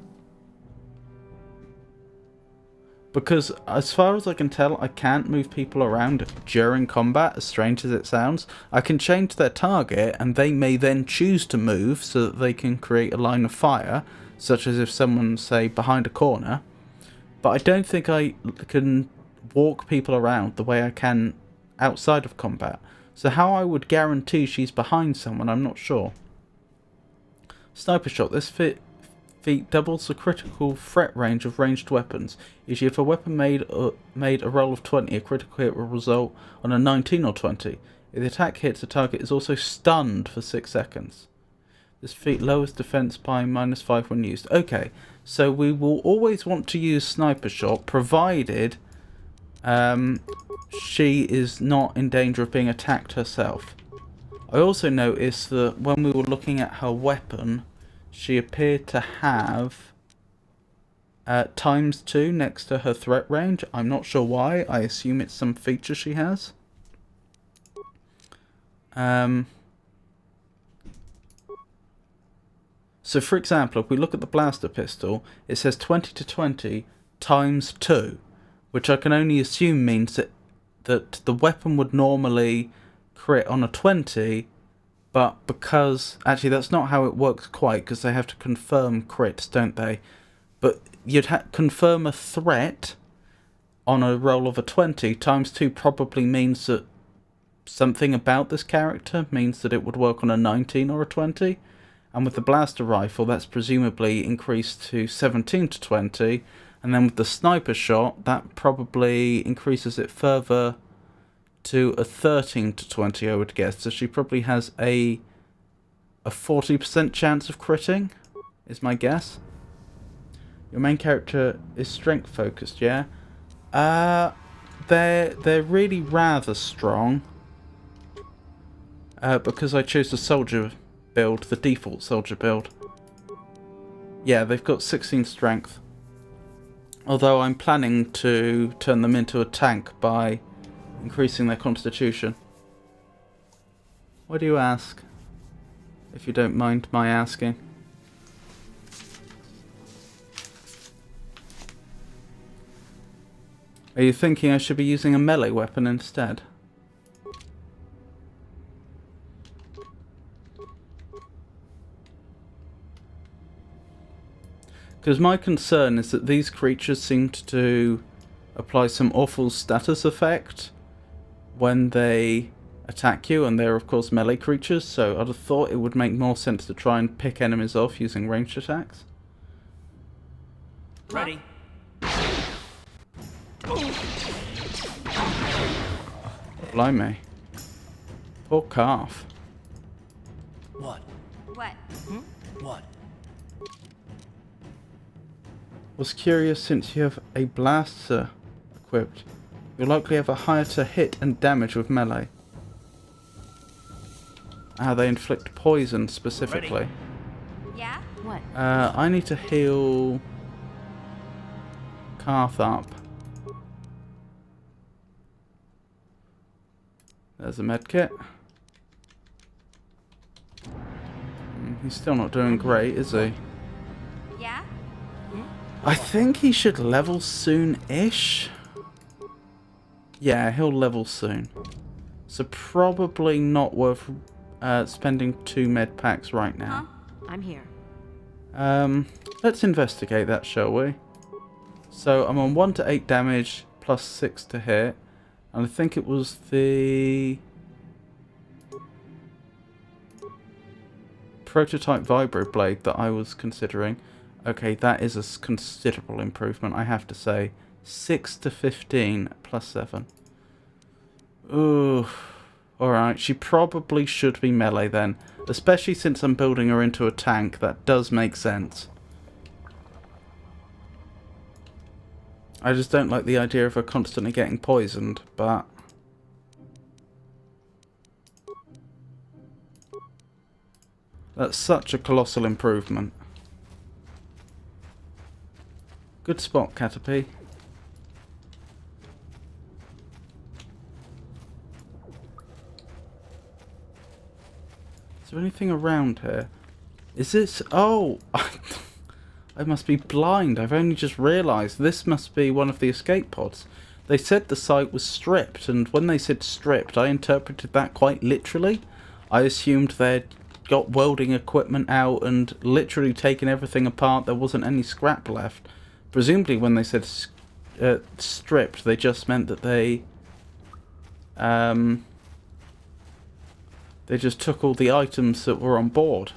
Because as far as I can tell, I can't move people around during combat, as strange as it sounds. I can change their target, and they may then choose to move so that they can create a line of fire, such as if someone's, say, behind a corner. But I don't think I can walk people around the way I can outside of combat. So how I would guarantee she's behind someone, I'm not sure. Sniper shot. This feat doubles the critical threat range of ranged weapons. Usually if a weapon made a roll of 20, a critical hit will result on a 19 or 20. If the attack hits, the target is also stunned for 6 seconds. This feat lowers defense by -5 when used. Okay, so we will always want to use sniper shot, provided she is not in danger of being attacked herself. I also noticed that when we were looking at her weapon, she appeared to have ×2 next to her threat range. I'm not sure why. I assume it's some feature she has. So for example, if we look at the blaster pistol, it says 20 to 20 ×2, which I can only assume means that the weapon would normally crit on a 20, but because... Actually, that's not how it works quite, because they have to confirm crits, don't they? But you'd confirm a threat on a roll of a 20. ×2 probably means that something about this character means that it would work on a 19 or a 20. And with the blaster rifle, that's presumably increased to 17 to 20. And then with the sniper shot, that probably increases it further to a 13 to 20, I would guess. So she probably has a 40% chance of critting, is my guess. Your main character is strength focused, yeah? They're really rather strong. Because I chose the soldier build, the default soldier build. Yeah, they've got 16 strength. Although I'm planning to turn them into a tank by increasing their constitution. Why do you ask? If you don't mind my asking. Are you thinking I should be using a melee weapon instead? Because my concern is that these creatures seem to apply some awful status effect when they attack you, and they're of course melee creatures, so I'd have thought it would make more sense to try and pick enemies off using ranged attacks. Ready. Blimey. Poor calf. What? What? What? Was curious, since you have a blaster equipped, you'll likely have a higher to hit and damage with melee. They inflict poison specifically. Ready. Yeah? What? I need to heal Karth up. There's a medkit. He's still not doing great, is he? Yeah? I think he should level soon-ish. Yeah, he'll level soon. So probably not worth spending 2 med packs right now. I'm here. Let's investigate that, shall we? So I'm on 1 to 8 damage, plus 6 to hit. And I think it was the prototype vibro blade that I was considering. Okay, that is a considerable improvement, I have to say. 6 to 15 plus 7. Ooh. Alright, she probably should be melee then. Especially since I'm building her into a tank, that does make sense. I just don't like the idea of her constantly getting poisoned, but... that's such a colossal improvement. Good spot, Caterpie. Is there anything around here? Is this... oh! I must be blind. I've only just realised this must be one of the escape pods. They said the site was stripped, and when they said stripped, I interpreted that quite literally. I assumed they'd got welding equipment out and literally taken everything apart. There wasn't any scrap left. Presumably when they said stripped, they just meant that they just took all the items that were on board.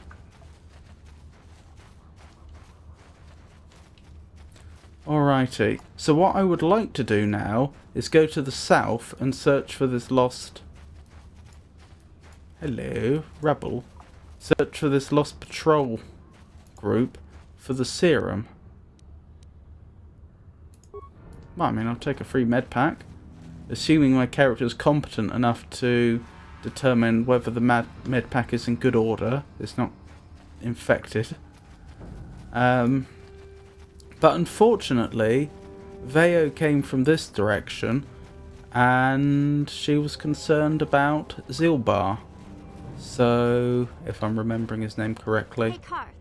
Alrighty, so what I would like to do now is go to the south and search for this lost... hello, rebel. Search for this lost patrol group for the serum. Well, I mean, I'll take a free med pack. Assuming my character is competent enough to determine whether the med pack is in good order. It's not infected. But unfortunately, Veo came from this direction, and she was concerned about Zilbar. So, if I'm remembering his name correctly. Hey, Karth.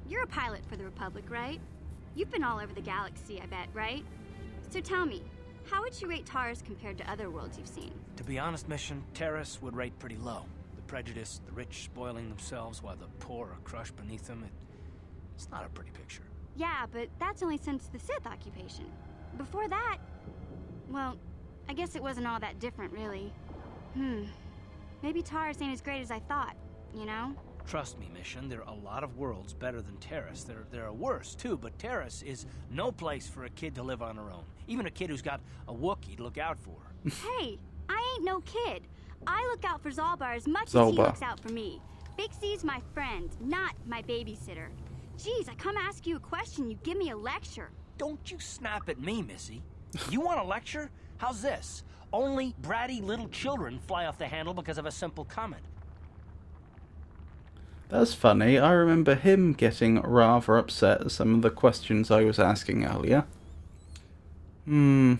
You're a pilot for the Republic, right? You've been all over the galaxy, I bet, right? So tell me, how would you rate Taurus compared to other worlds you've seen? To be honest, Mission, Terrace would rate pretty low. The prejudice, the rich spoiling themselves while the poor are crushed beneath them, it's not a pretty picture. Yeah, but that's only since the Sith occupation. Before that, well, I guess it wasn't all that different, really. Maybe Taurus ain't as great as I thought, you know? Trust me, Mission, there are a lot of worlds better than Terrace. There are worse, too, but Terrace is no place for a kid to live on her own. Even a kid who's got a Wookiee to look out for. Hey, I ain't no kid. I look out for Zalbar as much as he looks out for me. Big C's my friend, not my babysitter. Jeez, I come ask you a question, you give me a lecture. Don't you snap at me, Missy. You want a lecture? How's this? Only bratty little children fly off the handle because of a simple comment. That's funny. I remember him getting rather upset at some of the questions I was asking earlier. And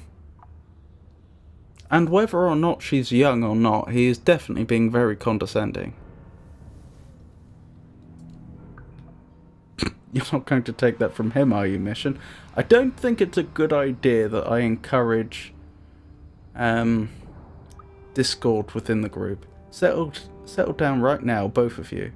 whether or not she's young or not, he is definitely being very condescending. You're not going to take that from him, are you, Mission? I don't think it's a good idea that I encourage discord within the group. Settle down right now, both of you.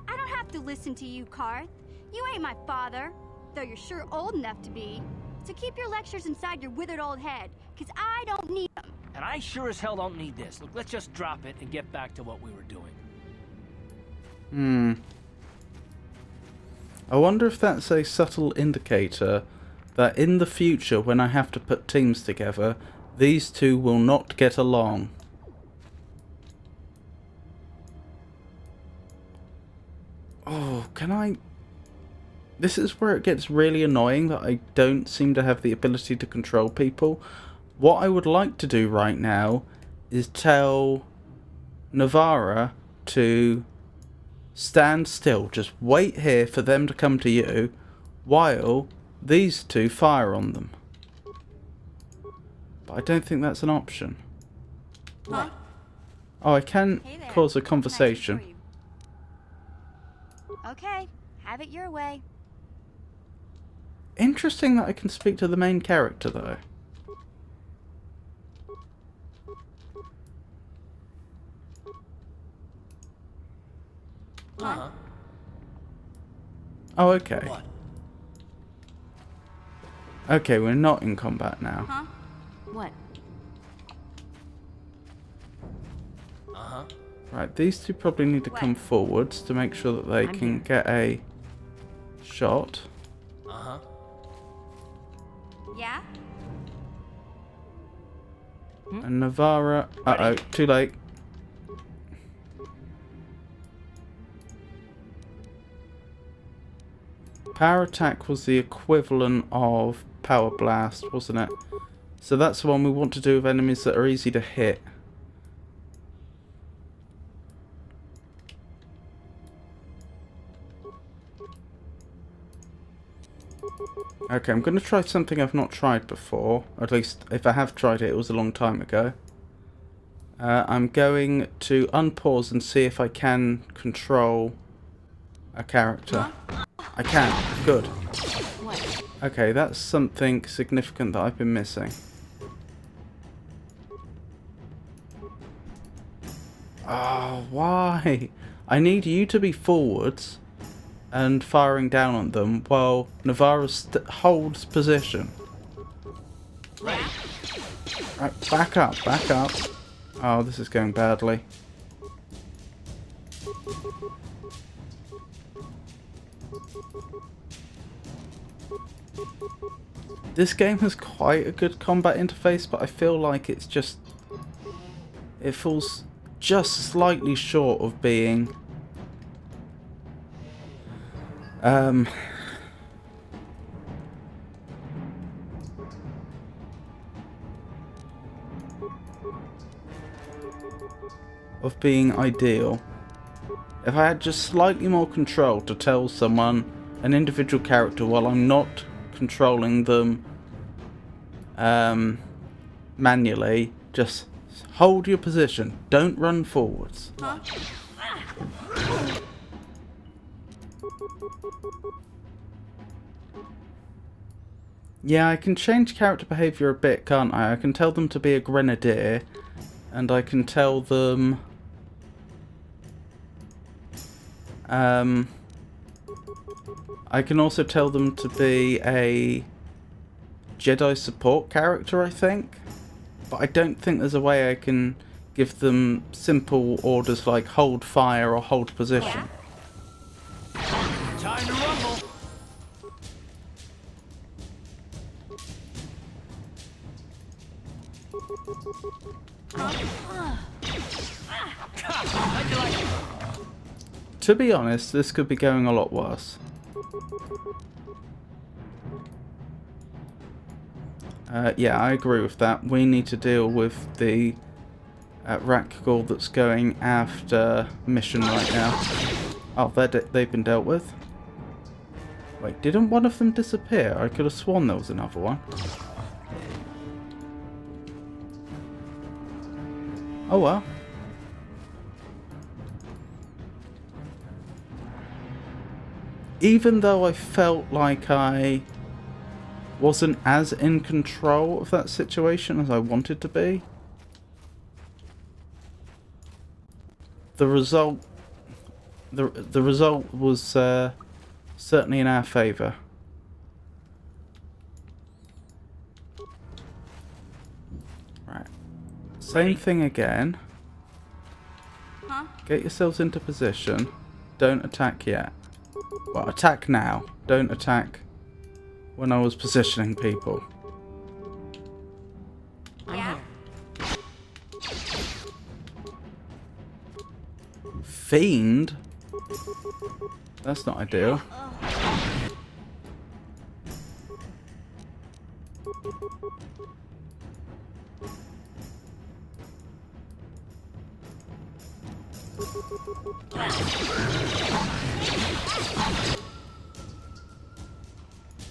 I don't have to listen to you, Karth. You ain't my father, though you're sure old enough to be. So keep your lectures inside your withered old head, because I don't need them. And I sure as hell don't need this. Look, let's just drop it and get back to what we were doing. I wonder if that's a subtle indicator that in the future, when I have to put teams together, these two will not get along. Oh, can I... This is where it gets really annoying that I don't seem to have the ability to control people. What I would like to do right now is tell Navarra to stand still. Just wait here for them to come to you while these two fire on them. But I don't think that's an option. Huh? Oh, I can cause a conversation. Okay, have it your way. Interesting that I can speak to the main character, though. Uh-huh. Oh, okay. What? Okay, we're not in combat now. Huh? What? Uh-huh. Right, these two probably need to come forwards to make sure that they can get a shot. Uh-huh. Yeah? And Navarra... Uh-oh, too late. Power attack was the equivalent of power blast, wasn't it? So that's the one we want to do with enemies that are easy to hit. Okay, I'm going to try something I've not tried before. At least, if I have tried it, it was a long time ago. I'm going to unpause and see if I can control a character. I can. Good. Okay, that's something significant that I've been missing. Oh, why? I need you to be forwards and firing down on them while Navarra holds position. Ready. Right, back up, back up. Oh, this is going badly. This game has quite a good combat interface, but I feel like it's just... It falls just slightly short of being... of being ideal. If I had just slightly more control to tell someone, an individual character, while I'm not controlling them manually, just hold your position, don't run forwards. Huh? Yeah, I can change character behaviour a bit, can't I? I can tell them to be a grenadier, and I can tell them I can also tell them to be a Jedi support character, I think. But I don't think there's a way I can give them simple orders like hold fire or hold position. Time to rumble. To be honest, this could be going a lot worse. Yeah, I agree with that. We need to deal with the Rakghoul that's going after Mission right now. Oh, they've been dealt with. Wait, didn't one of them disappear? I could have sworn there was another one. Oh well. Even though I felt like I wasn't as in control of that situation as I wanted to be, the result was certainly in our favour. Right. Same thing again. Huh? Get yourselves into position. Don't attack yet. Well, attack now. Don't attack when I was positioning people. Yeah? Fiend? That's not ideal.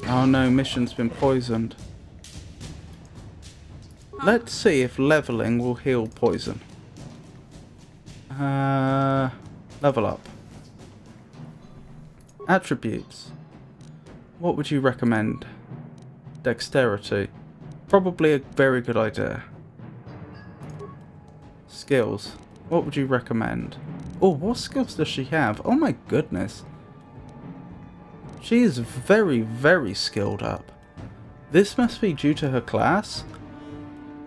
Oh no, mission's been poisoned. Let's see if leveling will heal poison. Level up. Attributes. What would you recommend? Dexterity. Probably a very good idea. Skills. What would you recommend? Oh, what skills does she have? Oh my goodness. She is very, very skilled up. This must be due to her class,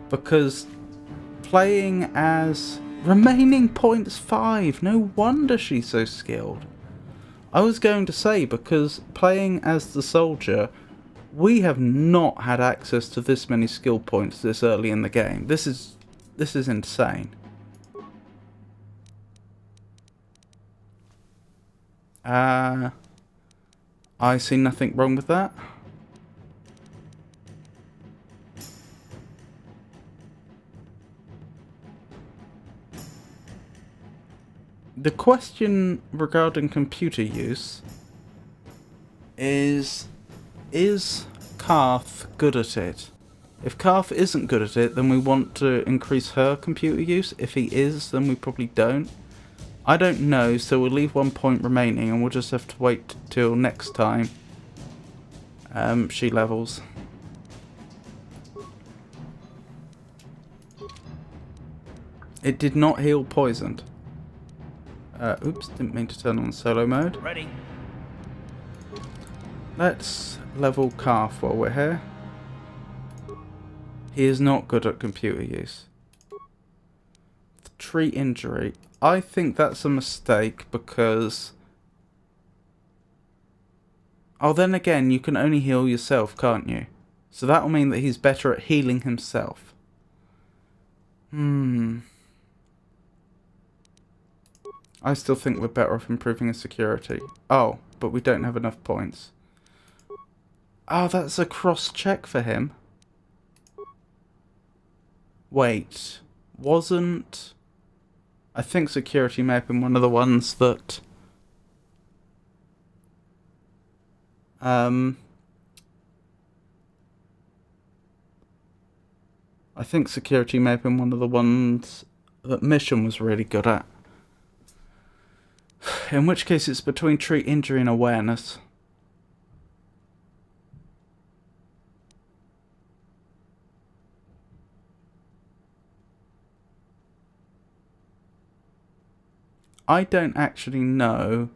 because playing as remaining points 5, no wonder she's so skilled. I was going to say, because playing as the soldier, we have not had access to this many skill points this early in the game. This is insane. I see nothing wrong with that. The question regarding computer use is Karth good at it? If Karth isn't good at it, then we want to increase her computer use. If he is, then we probably don't. I don't know, so we'll leave 1 point remaining and we'll just have to wait till next time she levels. It did not heal poisoned. Oops, didn't mean to turn on solo mode. Ready. Let's level Karth while we're here. He is not good at computer use. Treat injury. I think that's a mistake because... Oh, then again, you can only heal yourself, can't you? So that will mean that he's better at healing himself. I still think we're better off improving his security. Oh, but we don't have enough points. Oh, that's a cross-check for him. Wait, wasn't... I think security may have been one of the ones that... I think security may have been one of the ones that Mission was really good at. In which case it's between treat injury and awareness. I don't actually know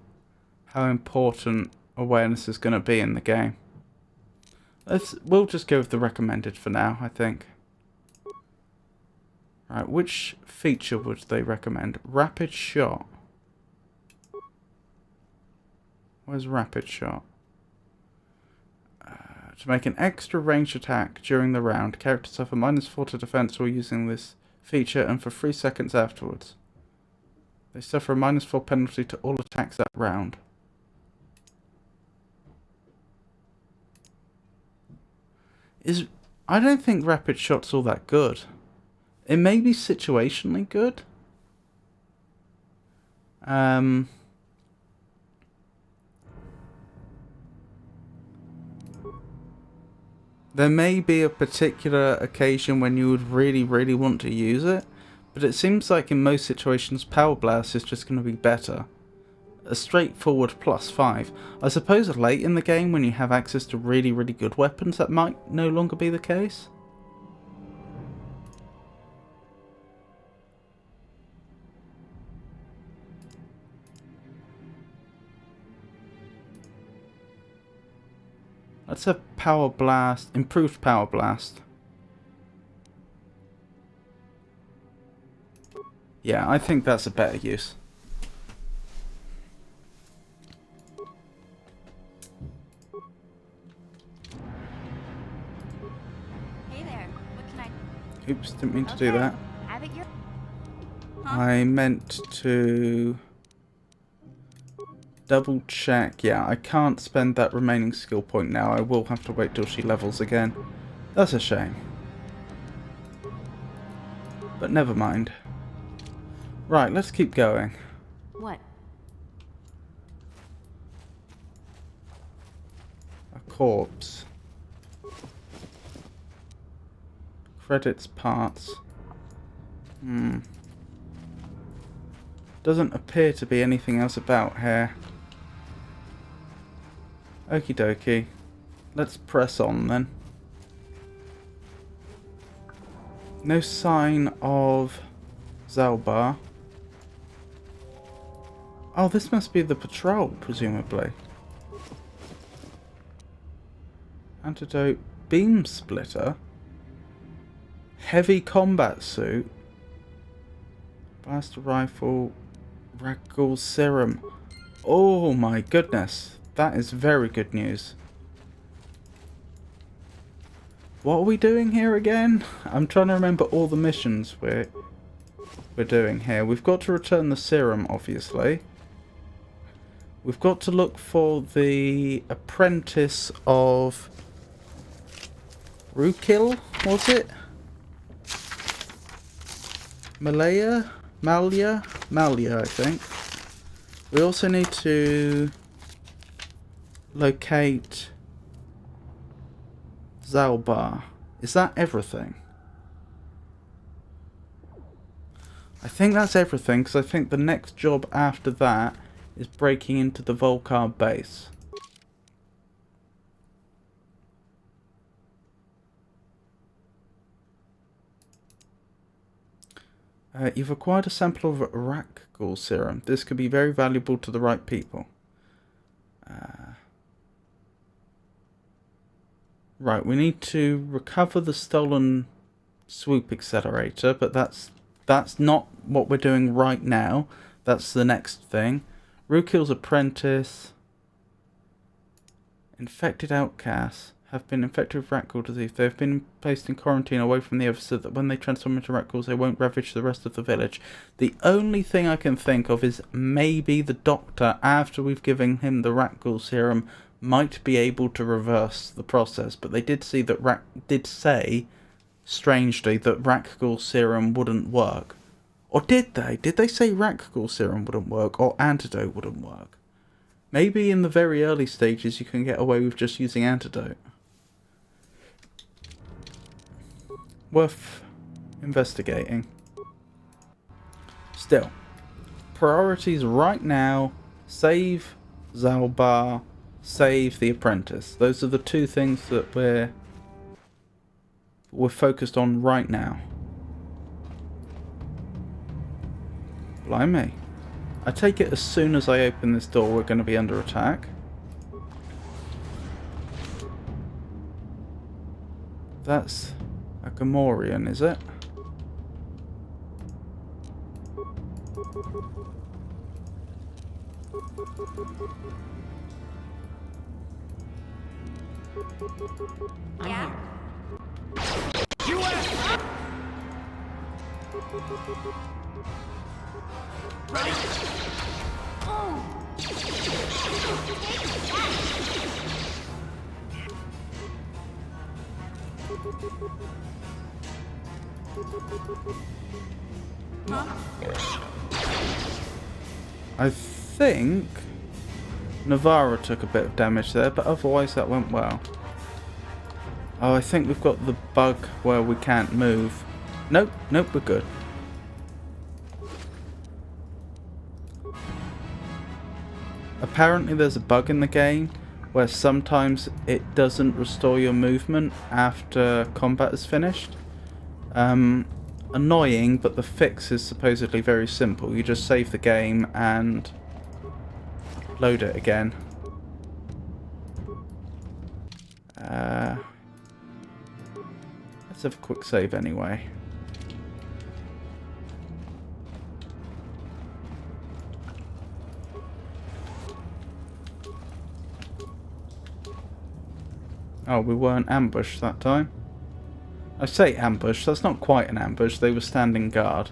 how important awareness is going to be in the game. We'll just go with the recommended for now, I think. Right, which feature would they recommend? Rapid shot. Where's rapid shot? To make an extra ranged attack during the round, characters suffer -4 to defense while using this feature and for 3 seconds afterwards. They suffer a -4 penalty to all attacks that round. I don't think rapid shot's all that good. It may be situationally good. There may be a particular occasion when you would really, really want to use it, but it seems like in most situations Power Blast is just going to be better. A straightforward +5. I suppose late in the game when you have access to really, really good weapons that might no longer be the case. Let's have Power Blast, improved Power Blast. Yeah, I think that's a better use. Oops, didn't mean to do that. Have it your... I meant to double check. Yeah, I can't spend that remaining skill point now. I will have to wait till she levels again. That's a shame. But never mind. Right, let's keep going. What? A corpse. Credits parts. Doesn't appear to be anything else about here. Okie dokie. Let's press on then. No sign of Zalbar. Oh, this must be the patrol, presumably. Antidote beam splitter. Heavy combat suit. Blaster rifle. Ragdoll serum. Oh my goodness. That is very good news. What are we doing here again? I'm trying to remember all the missions we're doing here. We've got to return the serum, obviously. We've got to look for the apprentice of Rukil, was it? Malia, I think. We also need to locate Zalbar. Is that everything? I think that's everything, because I think the next job after that is breaking into the Volcar base. You've acquired a sample of Ragdoll serum. This could be very valuable to the right people. Right, we need to recover the stolen swoop accelerator, but that's not what we're doing right now. That's the next thing. Rukil's apprentice. Infected outcasts have been infected with Ragdoll disease. They have been placed in quarantine away from the others so that when they transform into Ragdolls, they won't ravage the rest of the village. The only thing I can think of is maybe the doctor, after we've given him the Ragdoll serum, might be able to reverse the process. But they did say strangely, that Ragdoll serum wouldn't work. Or did they? Did they say Ragdoll serum wouldn't work or antidote wouldn't work? Maybe in the very early stages you can get away with just using antidote. Worth investigating. Still, priorities right now: save Zalbar, save the apprentice. Those are the two things that we're focused on right now. Blimey. I take it as soon as I open this door we're going to be under attack. That's a Gamorrean, is it? Yeah. I think Navarra took a bit of damage there, but otherwise that went well. Oh, I think we've got the bug where we can't move. Nope, we're good. Apparently there's a bug in the game where sometimes it doesn't restore your movement after combat is finished. Annoying, but the fix is supposedly very simple. You just save the game and load it again. Let's have a quick save anyway. Oh, we weren't ambushed that time. I say ambush, that's not quite an ambush, they were standing guard.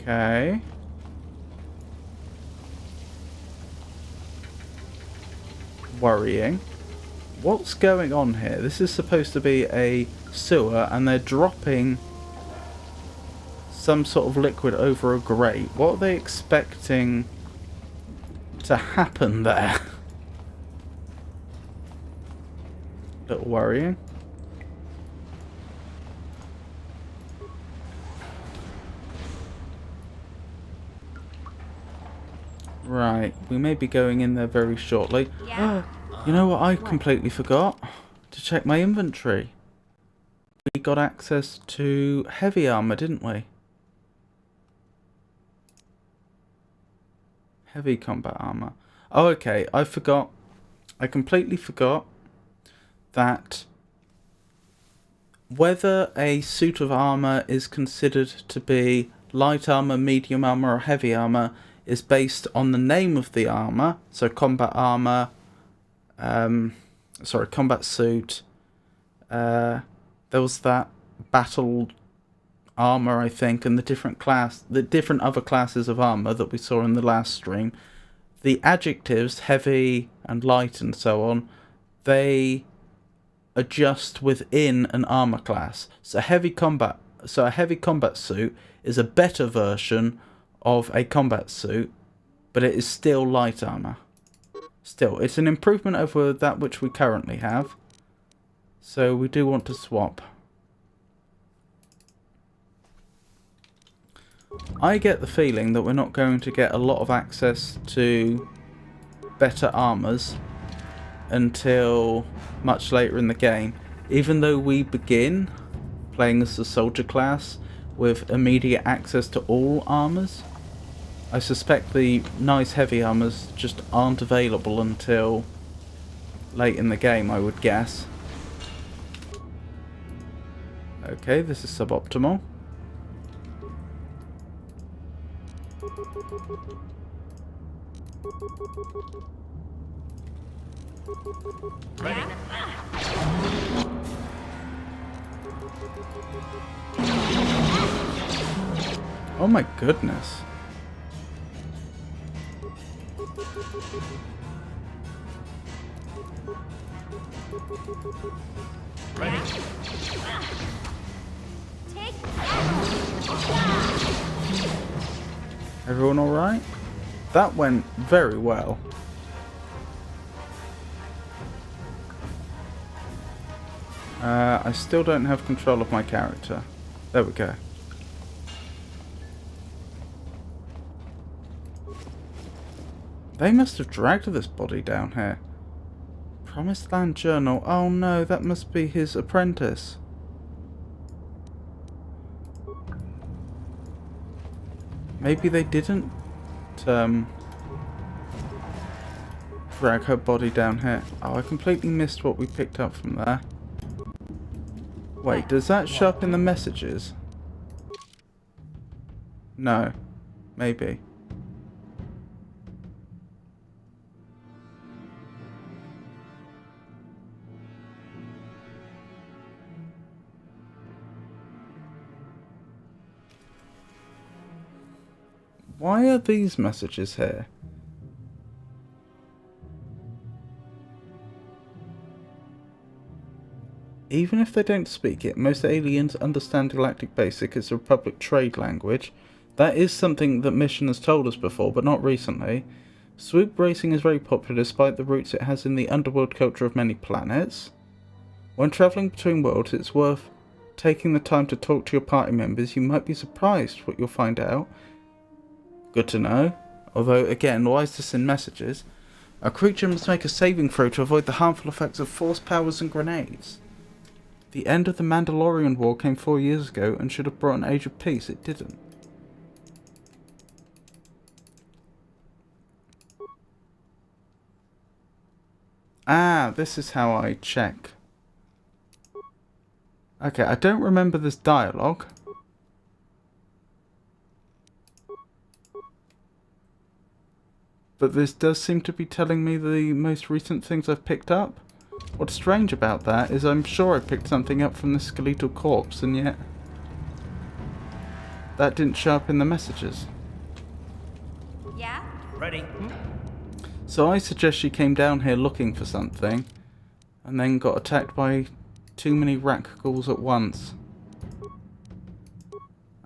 Okay. Worrying. What's going on here? This is supposed to be a sewer and they're dropping some sort of liquid over a grate. What are they expecting to happen there? Little worrying. Right, we may be going in there very shortly. Yeah. You know what I completely forgot? To check my inventory. We got access to heavy armor, didn't we? Heavy combat armor. Oh, okay, I forgot. I completely forgot that whether a suit of armor is considered to be light armor, medium armor, or heavy armor is based on the name of the armor. So combat armor, combat suit. There was that battle armor, I think, and the different other classes of armor that we saw in the last stream. The adjectives, heavy and light and so on, they adjust within an armor class. So a heavy combat suit is a better version of a combat suit, but it is still light armor. Still, it's an improvement over that which we currently have. So we do want to swap. I get the feeling that we're not going to get a lot of access to better armors until much later in the game, even though we begin playing as the soldier class with immediate access to all armors. I suspect the nice heavy armors just aren't available until late in the game, I would guess. Okay, this is suboptimal. Ready? Oh my goodness. Ready? Everyone alright? That went very well. I still don't have control of my character. There we go. They must have dragged this body down here. Promised Land Journal. Oh no, that must be his apprentice. Maybe they didn't drag her body down here. Oh, I completely missed what we picked up from there. Wait, does that show up in the messages? No. Maybe. Why are these messages here? Even if they don't speak it, most aliens understand Galactic Basic as a Republic trade language. That is something that Mission has told us before, but not recently. Swoop racing is very popular despite the roots it has in the underworld culture of many planets. When travelling between worlds, it's worth taking the time to talk to your party members. You might be surprised what you'll find out. Good to know. Although, again, why is this in messages? A creature must make a saving throw to avoid the harmful effects of force powers and grenades. The end of the Mandalorian War came 4 years ago and should have brought an age of peace. It didn't. Ah, this is how I check. Okay, I don't remember this dialogue. but this does seem to be telling me the most recent things I've picked up. What's strange about that is I'm sure I picked something up from the skeletal corpse, and yet that didn't show up in the messages. Yeah? Ready? So I suggest she came down here looking for something, and then got attacked by too many rat ghouls at once.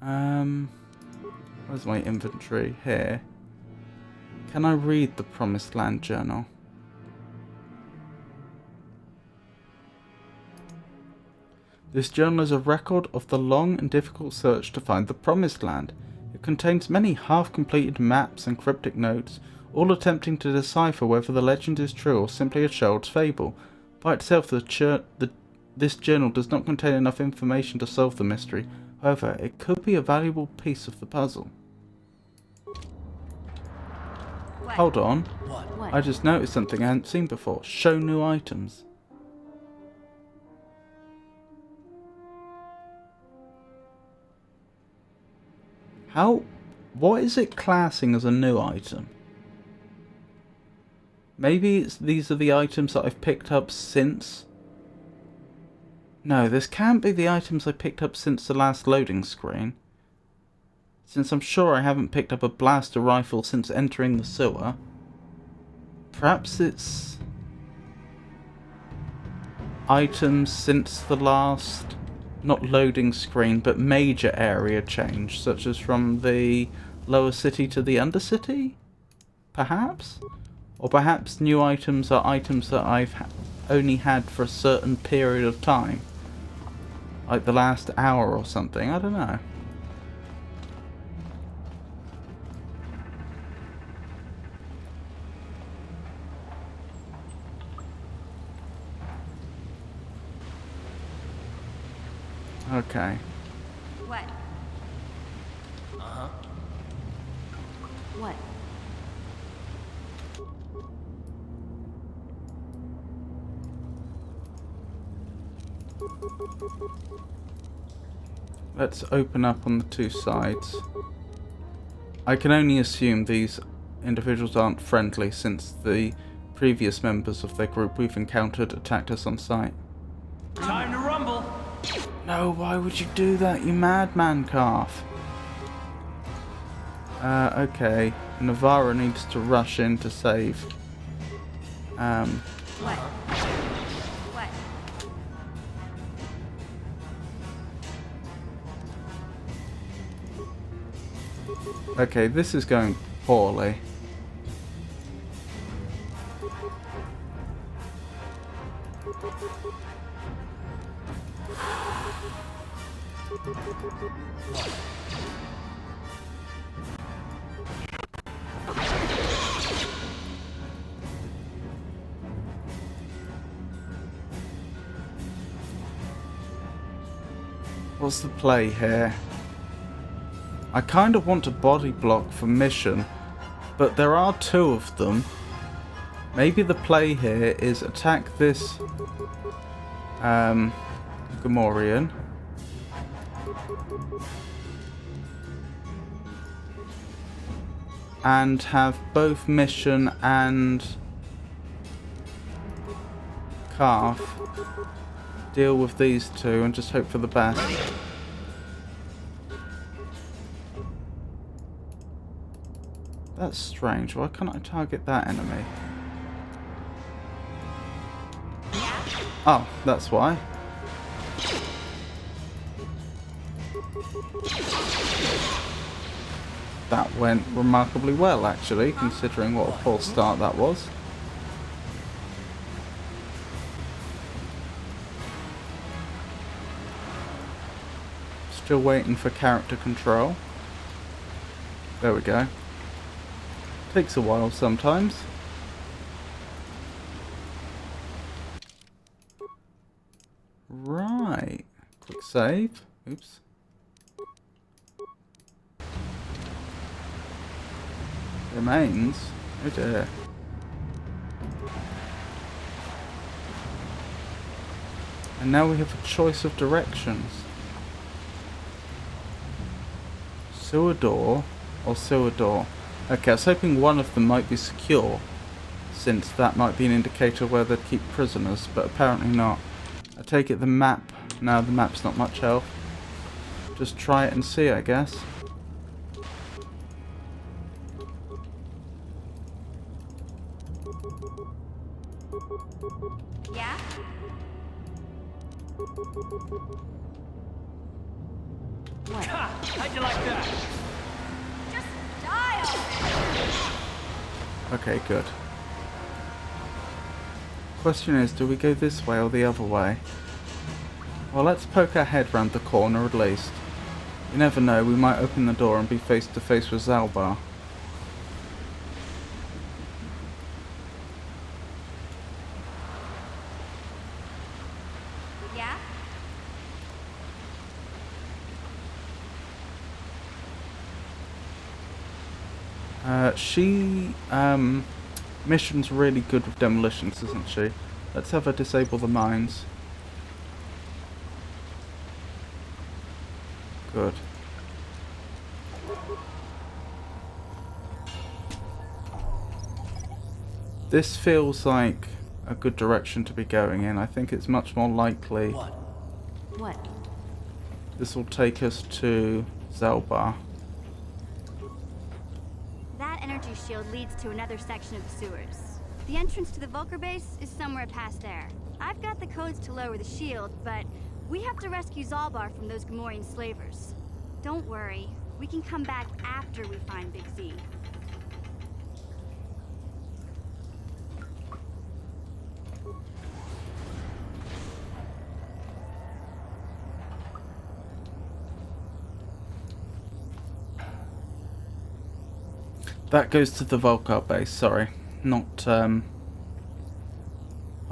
Where's my inventory? Here. Can I read the Promised Land journal? This journal is a record of the long and difficult search to find the Promised Land. It contains many half-completed maps and cryptic notes, all attempting to decipher whether the legend is true or simply a child's fable. By itself, this journal does not contain enough information to solve the mystery. However, it could be a valuable piece of the puzzle. What? Hold on. What? I just noticed something I hadn't seen before. Show new items. What is it classing as a new item? Maybe these are the items that I've picked up since... No, this can't be the items I picked up since the last loading screen. Since I'm sure I haven't picked up a blaster rifle since entering the sewer. Perhaps it's... items since the last... not loading screen, but major area change, such as from the lower city to the Undercity? Perhaps? Or perhaps new items are items that I've only had for a certain period of time. Like the last hour or something, I don't know. Okay. What? Uh-huh. What? Let's open up on the two sides. I can only assume these individuals aren't friendly since the previous members of their group we've encountered attacked us on sight. Time to rumble! No, why would you do that, you madman calf? Okay. Navarra needs to rush in to save. What? What? Okay, this is going poorly. What's the play here? I kind of want a body block for mission, but there are two of them. Maybe the play here is attack this Gamorrean. And have both mission and calf deal with these two and just hope for the best. That's strange. Why can't I target that enemy? Oh, that's why. That went remarkably well, actually, considering what a poor start that was. Still waiting for character control. There we go. Takes a while sometimes. Right. Quick save. Oops. Remains. Oh dear. And now we have a choice of directions. Sewer door or sewer door. Okay, I was hoping one of them might be secure, since that might be an indicator where they'd keep prisoners, but apparently not. I take it the map... No, the map's not much help. Just try it and see, I guess. Yeah? What? How'd you like that? Just die already! Okay, good. Question is, do we go this way or the other way? Well, let's poke our head round the corner at least. You never know, we might open the door and be face to face with Zalbar. Yeah? Mission's really good with demolitions, isn't she? Let's have her disable the mines. Good. This feels like a good direction to be going in. I think it's much more likely What? this will take us to Zalbar. That energy shield leads to another section of the sewers. The entrance to the Vulcar base is somewhere past there. I've got the codes to lower the shield, but we have to rescue Zalbar from those Gamorrean slavers. Don't worry, we can come back after we find Big Z. That goes to the Vulcar base, sorry. Not, I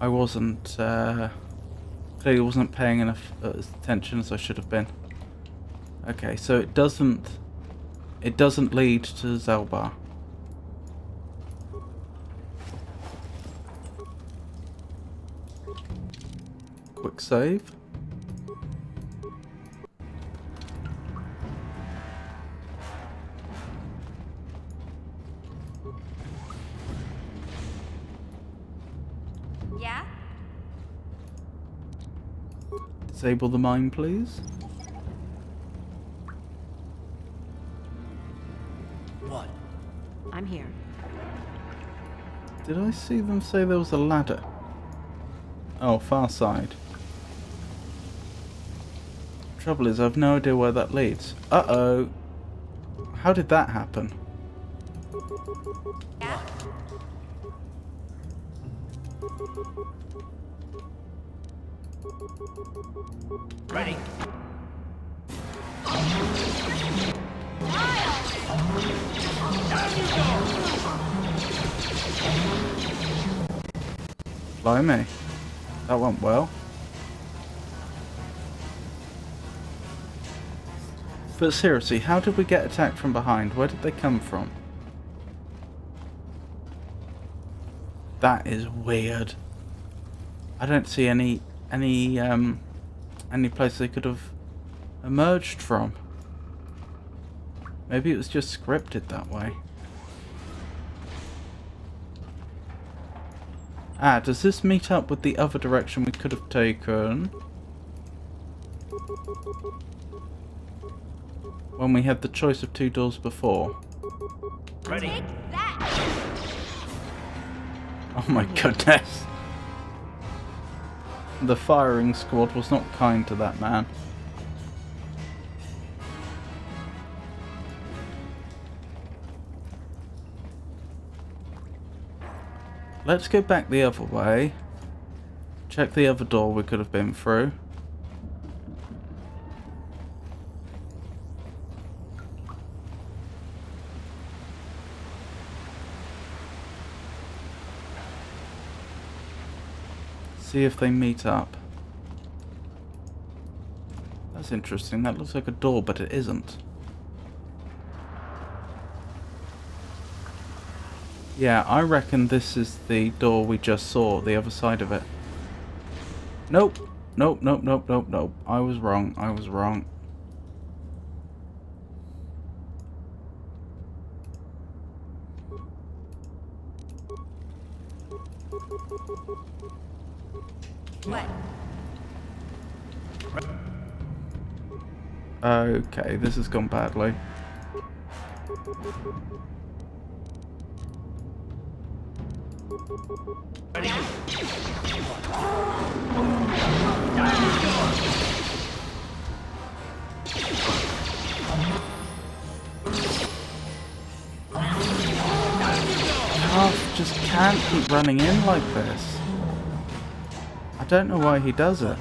wasn't, clearly wasn't paying enough attention as I should have been. Okay, so it doesn't lead to Zalbar. Quick save. Yeah? Disable the mine, please. What? I'm here. Did I see them say there was a ladder? Oh, far side. Trouble is, I've no idea where that leads. Uh-oh. How did that happen? Yeah? Ready. Blimey. That went well. But seriously, how did we get attacked from behind? Where did they come from? That is weird. I don't see any place they could have emerged from. Maybe it was just scripted that way. Ah, does this meet up with the other direction we could have taken? When we had the choice of two doors before. Ready. Take that! Oh my goodness. The firing squad was not kind to that man. Let's go back the other way. Check the other door we could have been through. See if they meet up. That's interesting. That looks like a door, but it isn't. Yeah, I reckon this is the door we just saw, the other side of it. Nope. Nope, nope, nope, nope, nope. I was wrong. I was wrong. Okay, this has gone badly. Half just can't keep running in like this. I don't know why he does it.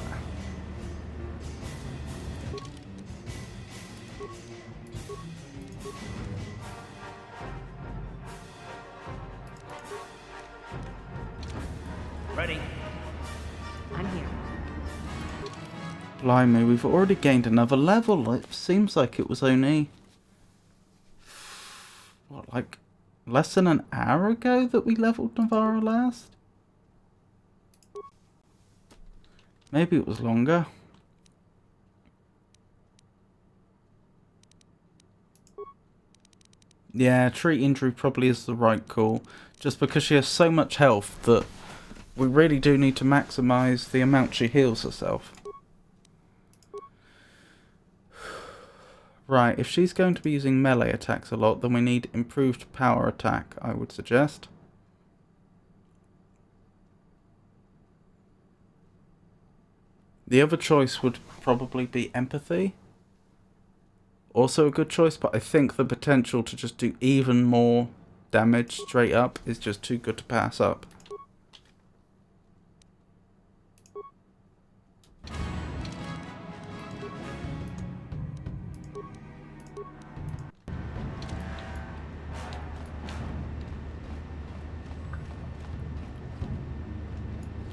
Ready? I'm here. Blimey, we've already gained another level. It seems like it was only... what, like less than an hour ago that we leveled Navarro last? Maybe it was longer. Yeah, treat injury probably is the right call. Just because she has so much health that we really do need to maximise the amount she heals herself. Right, if she's going to be using melee attacks a lot, then we need improved power attack, I would suggest. The other choice would probably be empathy. Also a good choice, but I think the potential to just do even more damage straight up is just too good to pass up.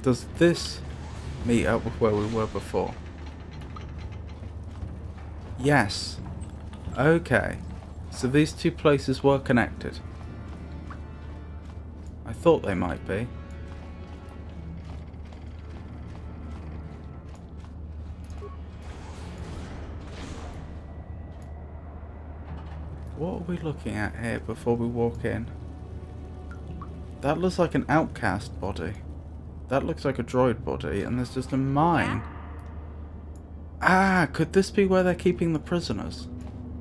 Does this meet up with where we were before? Yes. Okay. So these two places were connected. I thought they might be. What are we looking at here before we walk in? That looks like an outcast body. That looks like a droid body, and there's just a mine. Ah, could this be where they're keeping the prisoners?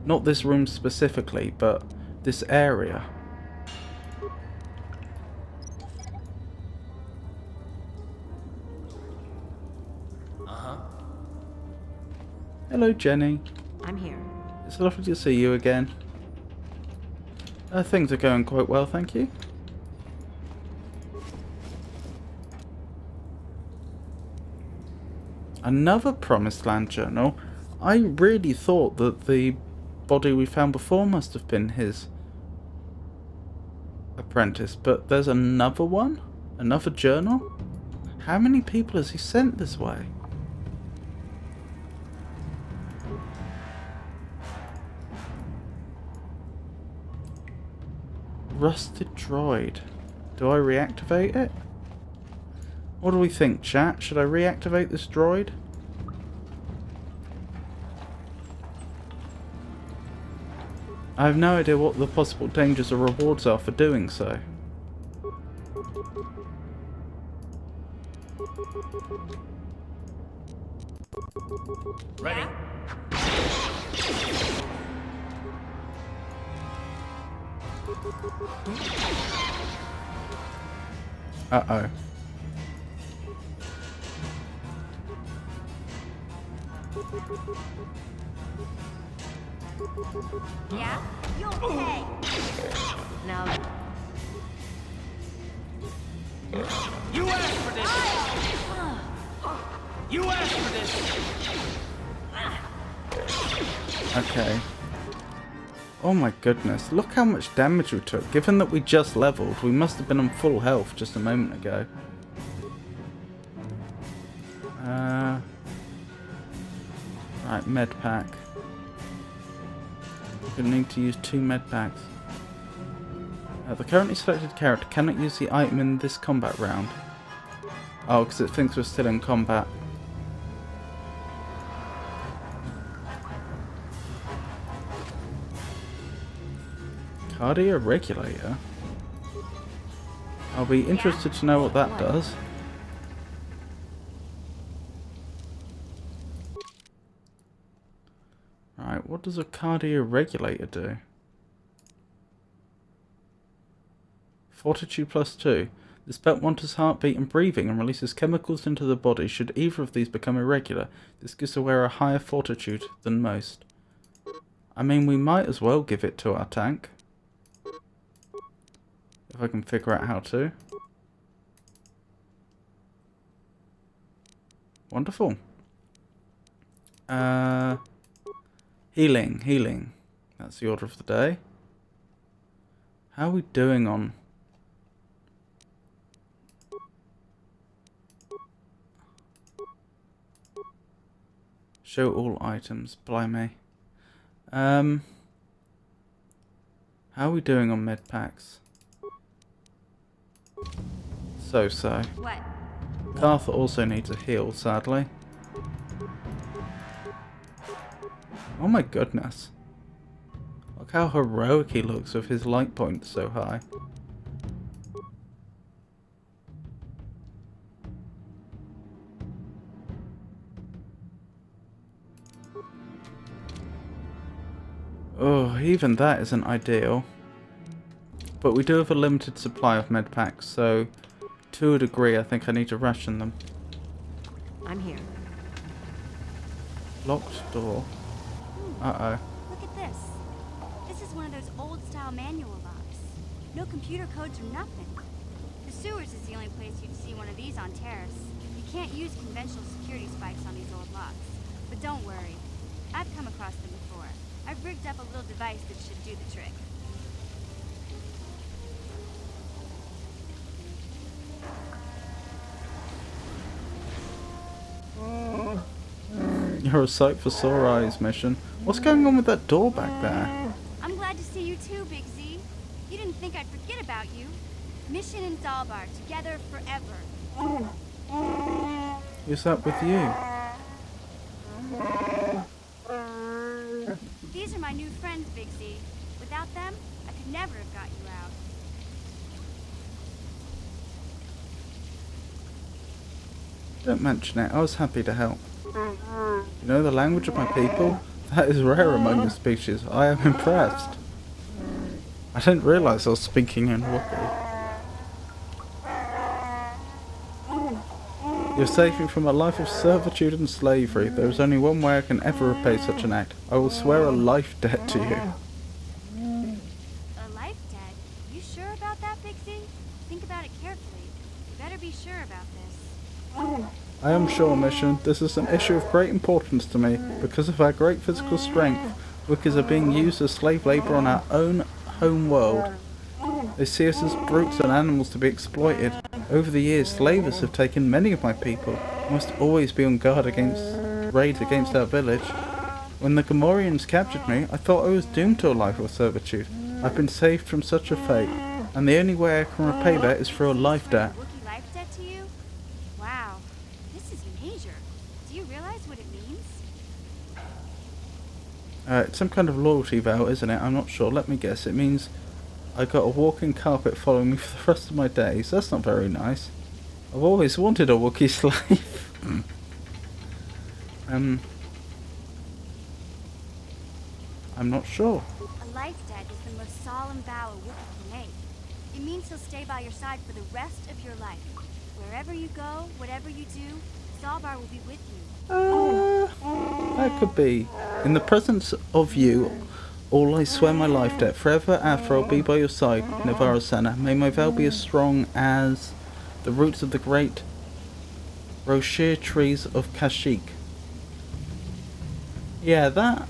Not this room specifically, but this area. Uh-huh. Hello, Jenny. I'm here. It's lovely to see you again. Things are going quite well, thank you. Another Promised Land journal. I really thought that the body we found before must have been his apprentice, but there's another one? Another journal? How many people has he sent this way? Rusted droid. Do I reactivate it? What do we think, chat? Should I reactivate this droid? I have no idea what the possible dangers or rewards are for doing so. Ready? Uh-oh. Yeah? You'll pay. Now, You asked for this! You asked for this! Okay. Oh my goodness, look how much damage we took. Given that we just leveled, we must have been on full health just a moment ago. Right, med pack. We're going to need to use 2 med packs. The currently selected character cannot use the item in this combat round. Oh, because it thinks we're still in combat. Cardio regulator? I'll be interested to know what that does. what does a cardio regulator do? Fortitude +2. This belt monitors heartbeat and breathing and releases chemicals into the body. Should either of these become irregular, this gives the wearer a higher fortitude than most. I mean, we might as well give it to our tank. If I can figure out how to. Wonderful. Healing. That's the order of the day. How are we doing on... Show all items. Blimey. How are we doing on med packs? So. What? Cartha also needs a heal, sadly. Oh my goodness. Look how heroic he looks with his light point so high. Oh, even that isn't ideal. But we do have a limited supply of med packs, so to a degree I think I need to ration them. I'm here. Locked door. Uh-oh. Look at this. This is one of those old-style manual locks. No computer codes or nothing. The sewers is the only place you'd see one of these on Terrace. You can't use conventional security spikes on these old locks. But don't worry. I've come across them before. I've rigged up a little device that should do the trick. You're a sight for sore eyes, Mission. What's going on with that door back there? I'm glad to see you too, Big Z. You didn't think I'd forget about you. Mission and Zalbar, together forever. Who's that with you? These are my new friends, Big Z. Without them, I could never have got you out. Don't mention it, I was happy to help. You know the language of my people? That is rare among the species. I am impressed. I didn't realise I was speaking in Wookiee. You're saving from a life of servitude and slavery. There is only one way I can ever repay such an act. I will swear a life debt to you. A life debt? You sure about that, Big Z? Think about it carefully. You better be sure about this. I am sure, Mission. This is an issue of great importance to me. Because of our great physical strength, Wookiees are being used as slave labour on our own home world. They see us as brutes and animals to be exploited. Over the years, slavers have taken many of my people. We must always be on guard against raids against our village. When the Gamorreans captured me, I thought I was doomed to a life of servitude. I've been saved from such a fate, and the only way I can repay that is through a life debt. Wookiee life debt to you? Wow, this is major. Do you realize what it means? It's some kind of loyalty vow, isn't it? I'm not sure. Let me guess. It means I got a walking carpet following me for the rest of my days. That's not very nice. I've always wanted a Wookiee slave. I'm not sure. A life debt is the most solemn vow a Wookiee can make. It means he'll stay by your side for the rest of your life. Wherever you go, whatever you do, Zalbar will be with you. That could be. In the presence of you, all I swear my life debt. Forever after I'll be by your side, Navarro Senna. May my vow be as strong as the roots of the great Roshir trees of Kashyyyk. Yeah, that...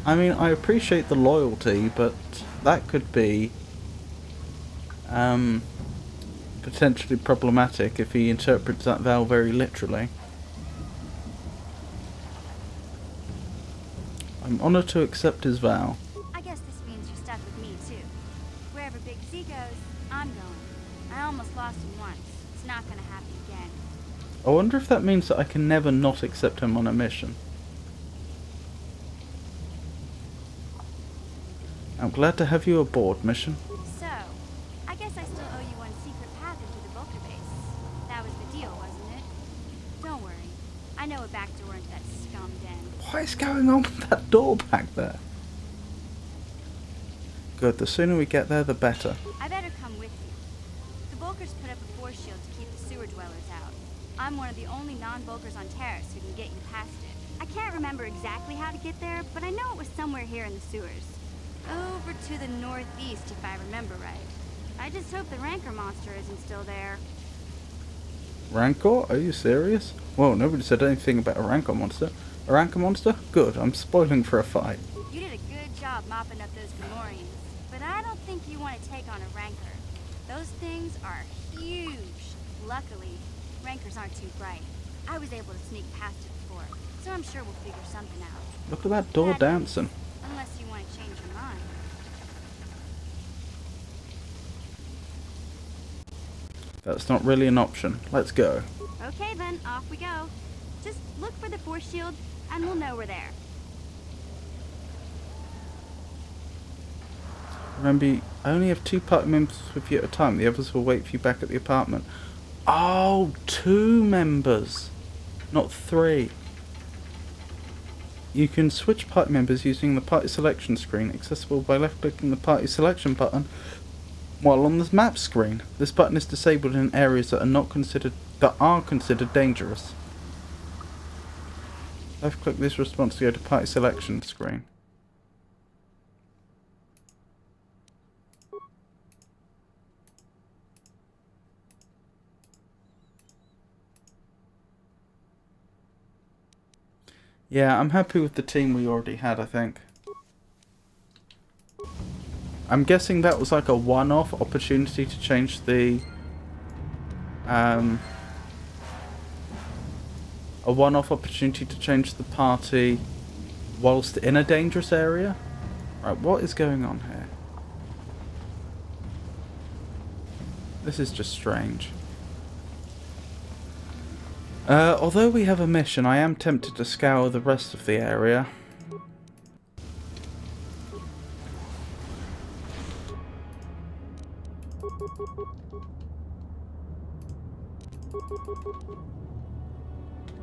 I mean, I appreciate the loyalty, but that could be potentially problematic if he interprets that vow very literally. I'm honoured to accept his vow. I guess this means you're stuck with me, too. Wherever Big Z goes, I'm going. I almost lost him once. It's not gonna happen again. I wonder if that means that I can never not accept him on a mission. I'm glad to have you aboard, Mission. So, I guess I still owe you one secret path into the Vulcan base. That was the deal, wasn't it? Don't worry. I know a back door into that scum den. What is going on with that door back there? Good, the sooner we get there, the better. I better come with you. The Volkers put up a force shield to keep the sewer dwellers out. I'm one of the only non-Volkers on Terrace who can get you past it. I can't remember exactly how to get there, but I know it was somewhere here in the sewers. Over to the northeast, if I remember right. I just hope the Rancor monster isn't still there. Rancor? Are you serious? Well, nobody said anything about a Rancor monster. A Rancor monster? Good, I'm spoiling for a fight. You did a good job mopping up those Gamorreans, but I don't think you want to take on a Rancor. Those things are huge. Luckily, Rancors aren't too bright. I was able to sneak past it before, so I'm sure we'll figure something out. Look at that door dancing. Unless you want to change your mind. That's not really an option. Let's go. Okay then, off we go. Just look for the force shield, and we'll know we're there. Remember, you only have 2 party members with you at a time. The others will wait for you back at the apartment. Oh, 2 members, not 3. You can switch party members using the party selection screen, accessible by left-clicking the party selection button while on the map screen. This button is disabled in areas that are considered dangerous. Left-click this response to go to party selection screen. Yeah, I'm happy with the team we already had, I think. I'm guessing that was like a one-off opportunity to change the... a one-off opportunity to change the party whilst in a dangerous area? Right, what is going on here? This is just strange. Although we have a mission, I am tempted to scour the rest of the area.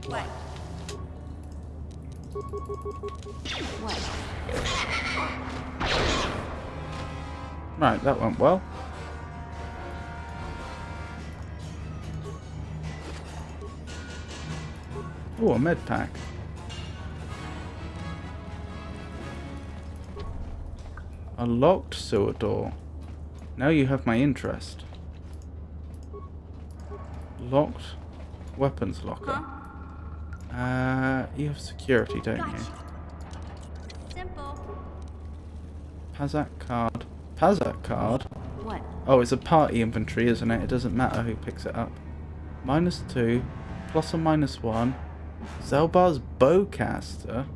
What? What? Right, that went well. Oh, a med pack. A locked sewer door. Now you have my interest. Locked weapons locker. You have security, don't you? Simple. Pazak card. Pazak card? What? Oh, it's a party inventory, isn't it? It doesn't matter who picks it up. -2, plus or -1. Zelbar's bowcaster,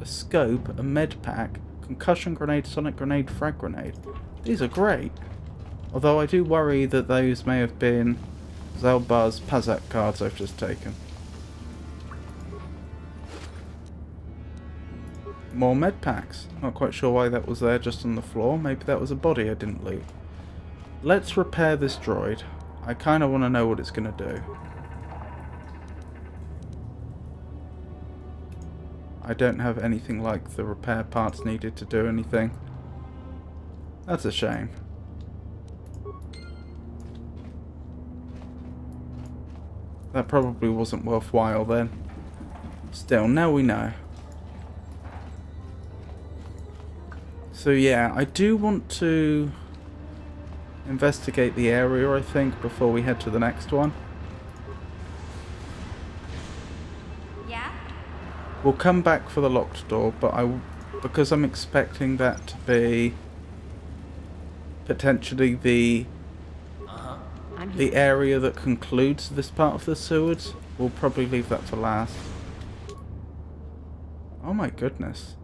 a scope, a med pack, concussion grenade, sonic grenade, frag grenade. These are great. Although I do worry that those may have been Zelbar's Pazak cards I've just taken. More med packs. Not quite sure why that was there just on the floor. Maybe that was a body I didn't loot. Let's repair this droid. I kind of want to know what it's going to do. I don't have anything like the repair parts needed to do anything. That's a shame. That probably wasn't worthwhile then. Still, now we know. So yeah, I do want to investigate the area, I think, before we head to the next one. Yeah? We'll come back for the locked door, but because I'm expecting that to be potentially the area that concludes this part of the sewers, we'll probably leave that for last. Oh my goodness.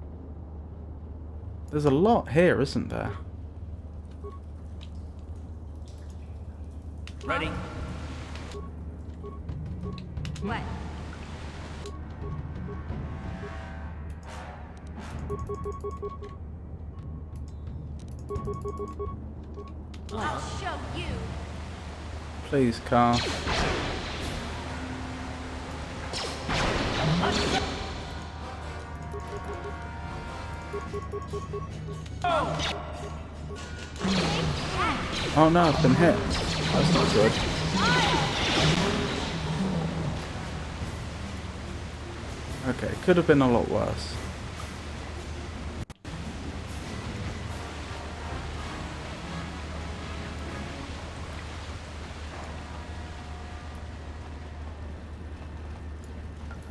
There's a lot here, isn't there? Ready? What? I'll show you. Please, car. Oh no, I've been hit. That's not good. Okay, could have been a lot worse.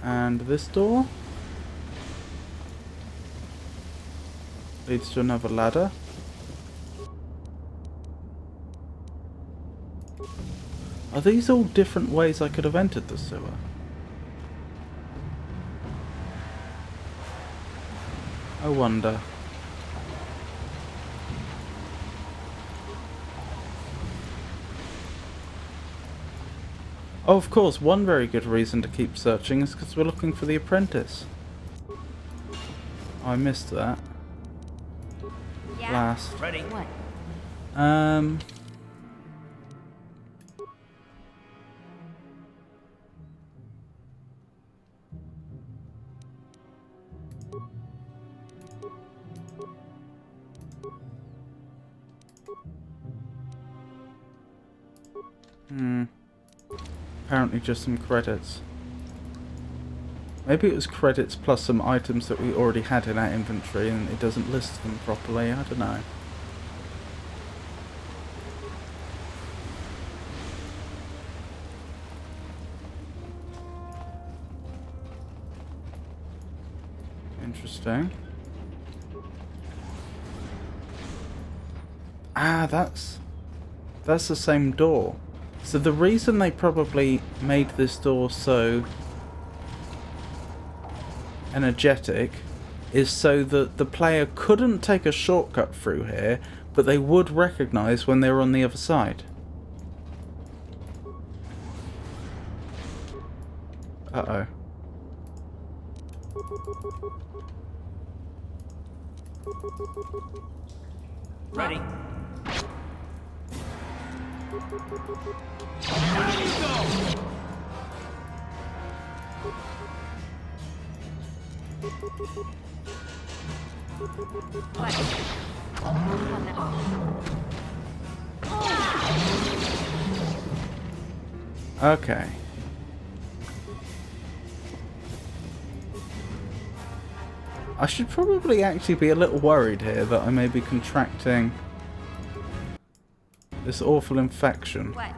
And this door leads to another ladder. Are these all different ways I could have entered the sewer? I wonder. Oh, of course, one very good reason to keep searching is because we're looking for the apprentice. I missed that. Yeah. Last. Ready? What? Apparently just some credits. Maybe it was credits plus some items that we already had in our inventory and it doesn't list them properly, I don't know. Interesting. Ah, that's the same door. So the reason they probably made this door so energetic is so that the player couldn't take a shortcut through here, but they would recognise when they were on the other side. Uh-oh. Ready? Okay. I should probably actually be a little worried here that I may be contracting this awful infection. What?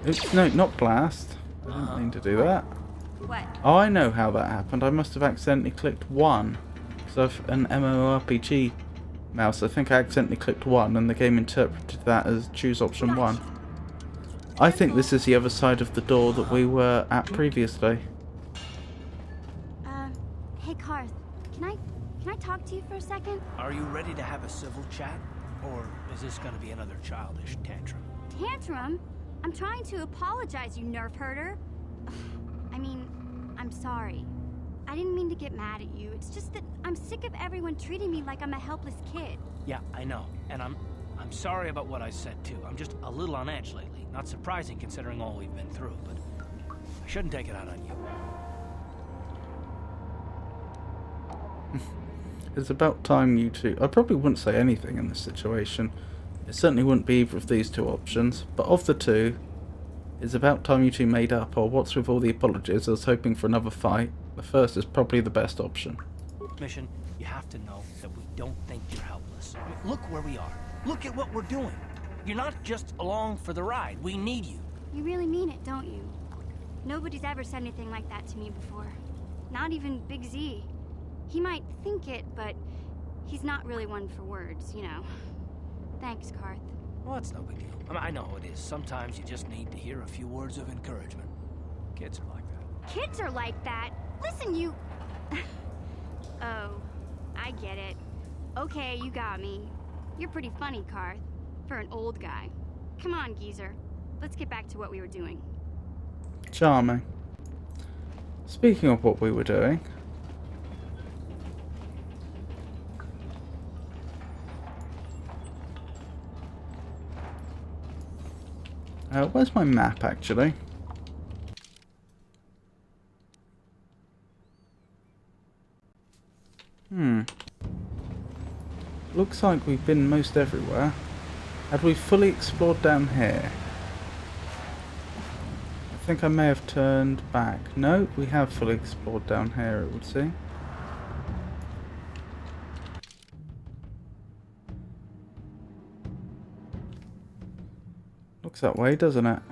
Oops, no, not blast. I didn't mean to do that. What? Oh, I know how that happened. I must have accidentally clicked 1. So I've an MMORPG mouse. I think I accidentally clicked 1 and the game interpreted that as choose option 1. I think this is the other side of the door that we were at previously. Hey Karth, can I talk to you for a second? Are you ready to have a civil chat? Or is this gonna be another childish tantrum? Tantrum? I'm trying to apologize, you nerf herder. I mean, I'm sorry. I didn't mean to get mad at you. It's just that I'm sick of everyone treating me like I'm a helpless kid. Yeah, I know. And I'm sorry about what I said too. I'm just a little on edge lately. Not surprising considering all we've been through, but I shouldn't take it out on you. It's about time you two... I probably wouldn't say anything in this situation. It certainly wouldn't be either of these two options. But of the two, it's about time you two made up, or what's with all the apologies? I was hoping for another fight. The first is probably the best option. Mission, you have to know that we don't think you're helpless. I mean, look where we are. Look at what we're doing. You're not just along for the ride. We need you. You really mean it, don't you? Nobody's ever said anything like that to me before. Not even Big Z. He might think it, but he's not really one for words, you know. Thanks, Karth. Well, it's no big deal. I mean, I know it is. Sometimes you just need to hear a few words of encouragement. Kids are like that. Kids are like that? Listen, you... Oh, I get it. Okay, you got me. You're pretty funny, Karth. For an old guy. Come on, geezer. Let's get back to what we were doing. Charming. Speaking of what we were doing... Where's my map, actually? Looks like we've been most everywhere. Had we fully explored down here? I think I may have turned back. No, we have fully explored down here, it would seem. Looks that way, doesn't it?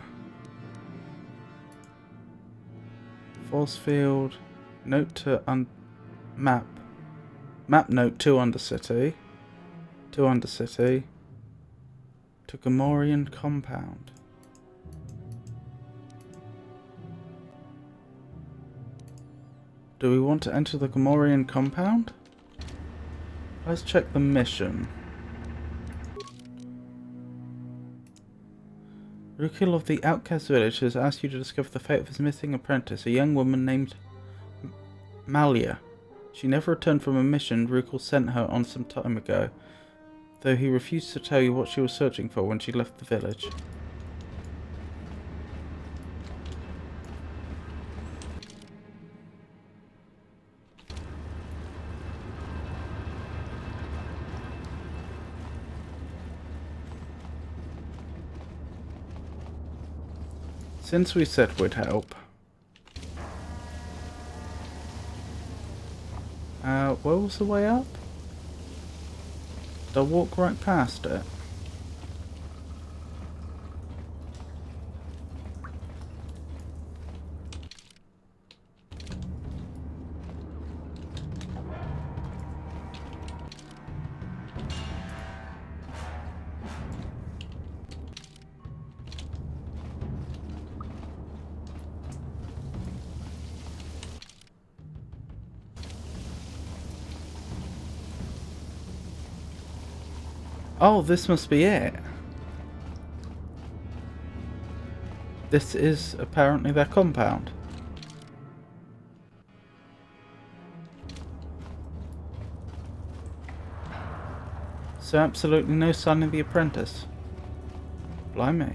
Force field. Note to map. Map note to Undercity. To Undercity. To Gamorrean compound. Do we want to enter the Gamorrean compound? Let's check the mission. Rukil of the outcast village has asked you to discover the fate of his missing apprentice, a young woman named Malia. She never returned from a mission Rukil sent her on some time ago, though he refused to tell you what she was searching for when she left the village. Since we said we'd help, where was the way up? Did I walk right past it? Oh, this must be it. This is apparently their compound. So absolutely no sign of the apprentice. Blimey.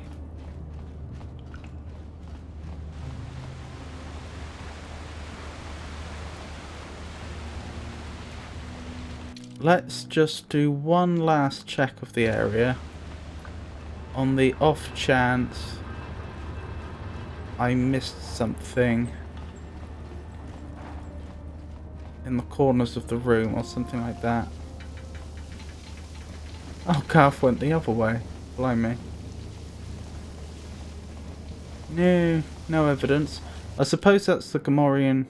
Let's just do one last check of the area on the off chance I missed something in the corners of the room or something like that. Oh, Garth went the other way. Blimey. No evidence. I suppose that's the Gamorrean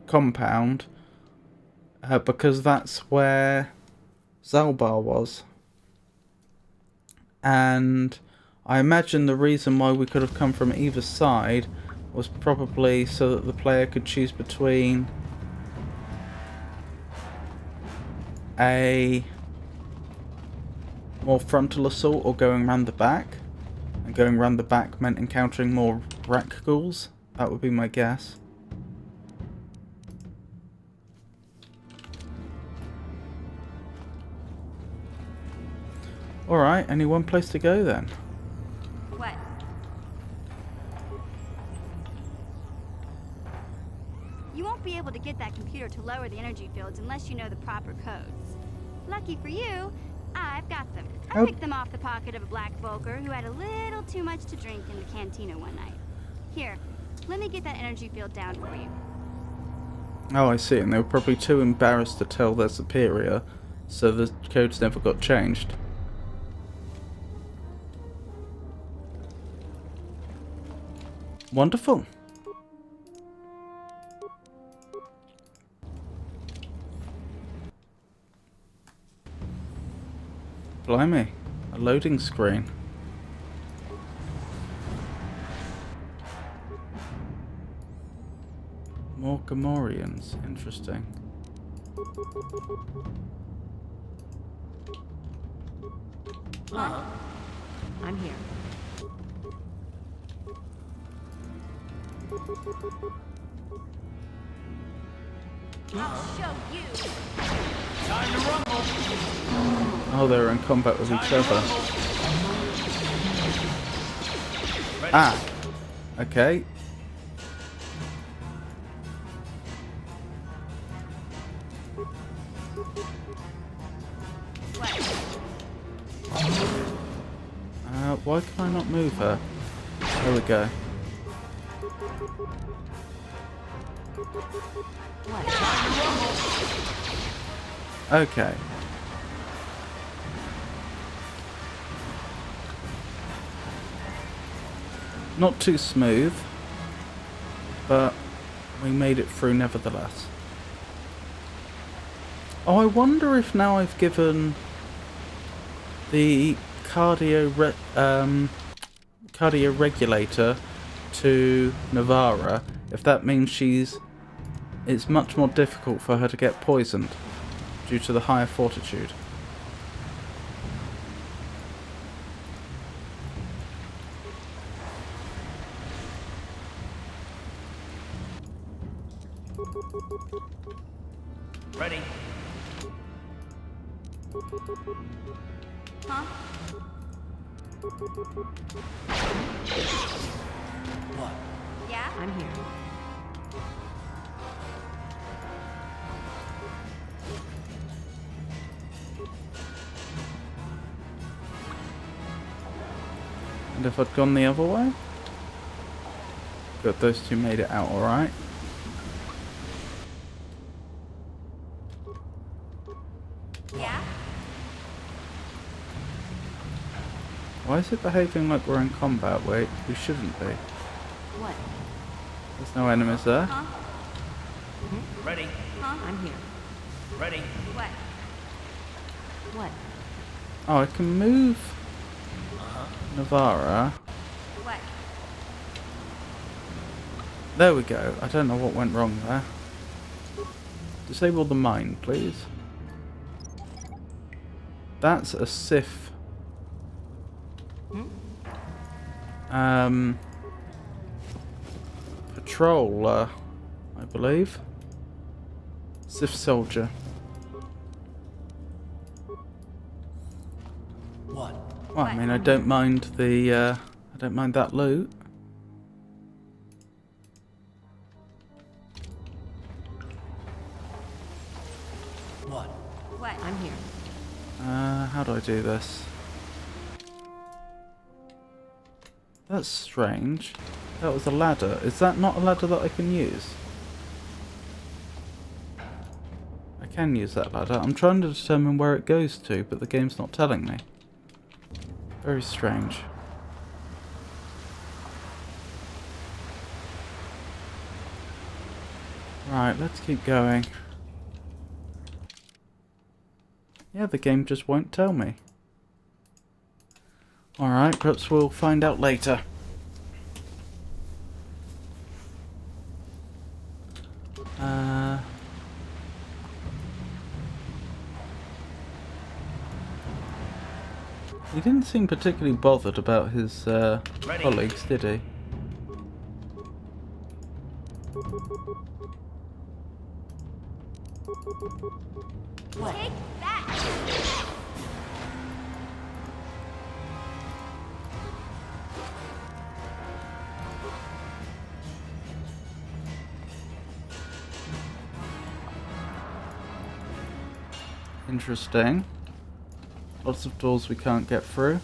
compound. Because that's where Zalbar was. And I imagine the reason why we could have come from either side was probably so that the player could choose between a more frontal assault or going around the back. And going around the back meant encountering more Rak ghouls. That would be my guess. Alright, only one place to go then. What? You won't be able to get that computer to lower the energy fields unless you know the proper codes. Lucky for you, I've got them. I picked them off the pocket of a black Volker who had a little too much to drink in the cantina one night. Here, let me get that energy field down for you. Oh, I see, and they were probably too embarrassed to tell their superior, so the codes never got changed. Wonderful. Blimey, a loading screen. More Gamorreans, interesting. I'm here. I'll show you. Time to rumble. Oh, they're in combat with each other. Ah. Okay. Why can I not move her? There we go. Okay. Not too smooth, but we made it through nevertheless. Oh, I wonder if now I've given the cardio regulator to Navarra, if that means it's much more difficult for her to get poisoned due to the higher fortitude. Ready? Huh? What? Yeah? I'm here. And if I'd gone the other way? Good, those two made it out alright. Yeah? Why is it behaving like we're in combat? Wait, we shouldn't be. What? There's no enemies there. Huh? Ready? Huh? I'm here. Ready? What? What? Oh, I can move Navarra. What? There we go. I don't know what went wrong there. Disable the mine, please. That's a Sith. Patroller, I believe. Sith soldier. What? Well, I mean, I don't mind the. I don't mind that loot. What? What? I'm here. How do I do this? That's strange. That was a ladder. Is that not a ladder that I can use? I can use that ladder. I'm trying to determine where it goes to, but the game's not telling me. Very strange. Right, let's keep going. Yeah, the game just won't tell me. Alright, perhaps we'll find out later. He didn't seem particularly bothered about his colleagues, did he? What? Take that! Interesting. Lots of doors we can't get through.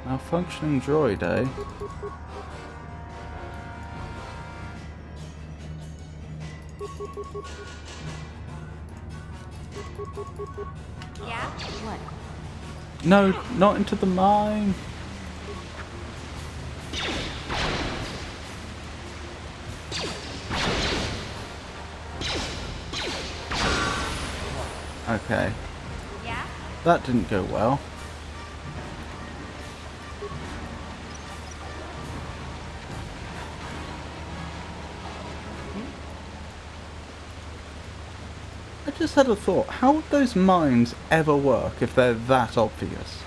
Malfunctioning droid, eh? Yeah? What? No, not into the mine. Okay. Yeah? That didn't go well. I just had a thought. How would those mines ever work if they're that obvious?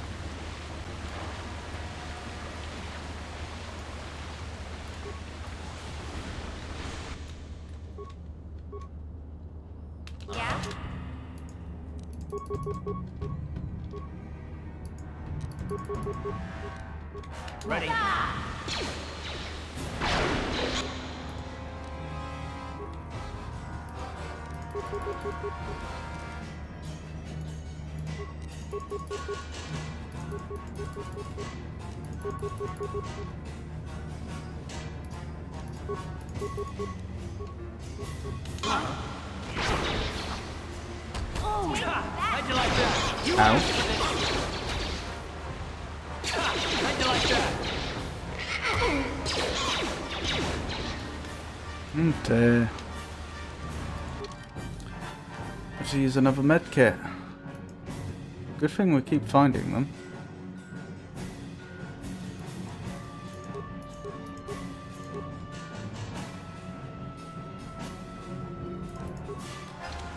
Ready. How'd you like that? Ow. How'd you like that? And have to use another med kit. Good thing we keep finding them.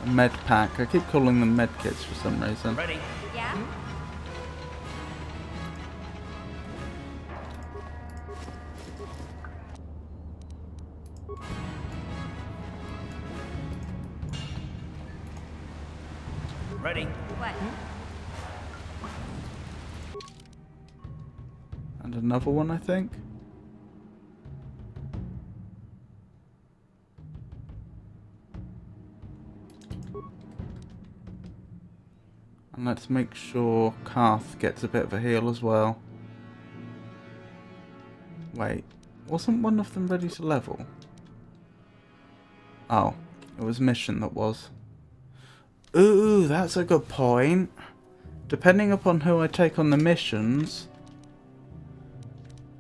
A med pack. I keep calling them med kits for some reason. Ready? Yeah? Ready? What? And another one, I think. And let's make sure Karth gets a bit of a heal as well. Wait, wasn't one of them ready to level? Oh, it was Mission that was. Ooh, that's a good point. Depending upon who I take on the missions,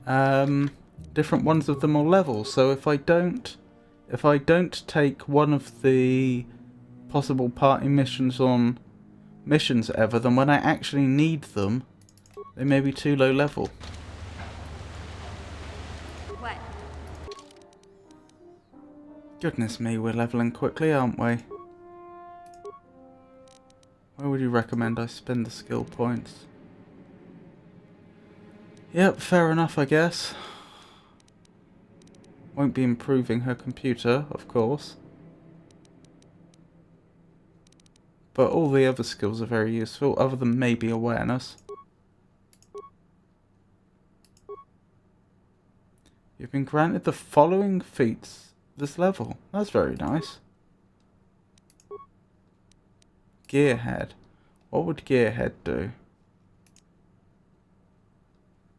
different ones of them will level. So if I don't take one of the possible party missions on missions ever, then when I actually need them, they may be too low level. What? Goodness me, we're leveling quickly, aren't we? Where would you recommend I spend the skill points? Yep, fair enough, I guess. Won't be improving her computer, of course. But all the other skills are very useful, other than maybe awareness. You've been granted the following feats this level. That's very nice. Gearhead. What would Gearhead do?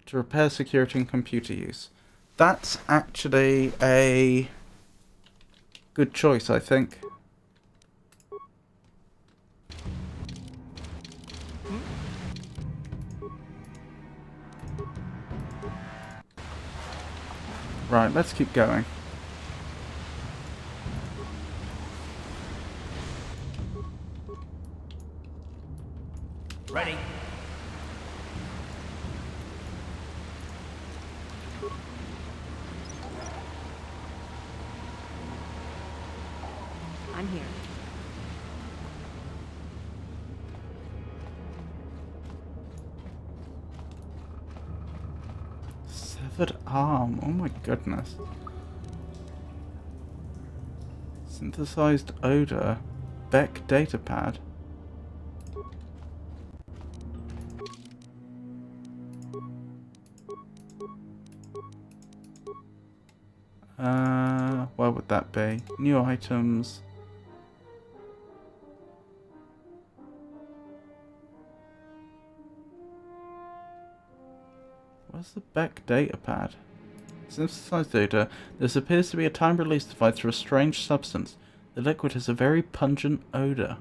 To repair security and computer use. That's actually a good choice, I think. Right, let's keep going. Ready? I'm here. Severed arm. Oh my goodness. Synthesized odor. Beck datapad. Where would that be? New items. Where's the Beck datapad? Synthesized data. This appears to be a time-release device for a strange substance. The liquid has a very pungent odor.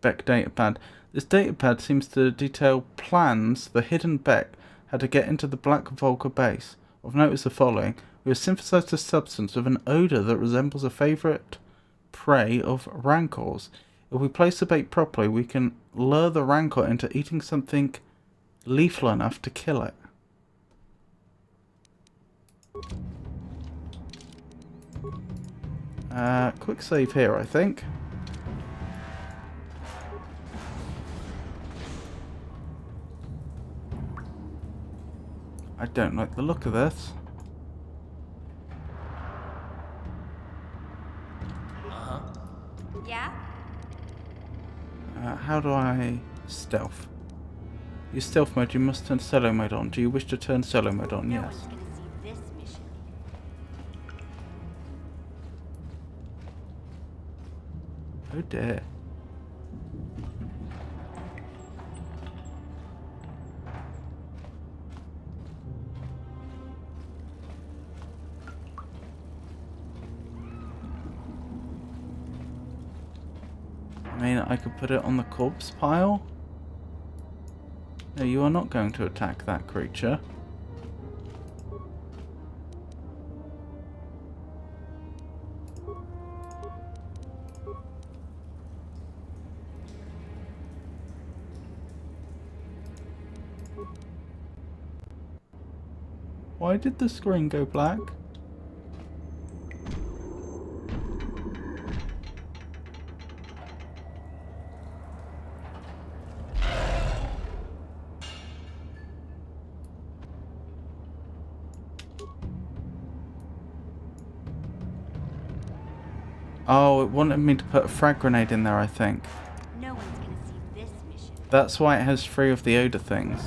Beck datapad. This datapad seems to detail plans the hidden Beck had to get into the Black Volca base. Of note is the following. We have synthesized a substance with an odor that resembles a favourite prey of rancors. If we place the bait properly, we can lure the rancor into eating something lethal enough to kill it. Quick save here, I think. I don't like the look of this. Yeah? How do I stealth? Use stealth mode, you must turn solo mode on. Do you wish to turn solo mode on? Yes. One's gonna see this mission. Oh dear. I mean, I could put it on the corpse pile. No, you are not going to attack that creature. Why did the screen go black? Oh, it wanted me to put a frag grenade in there, I think. No one's gonna see this mission. That's why it has 3 of the odor things.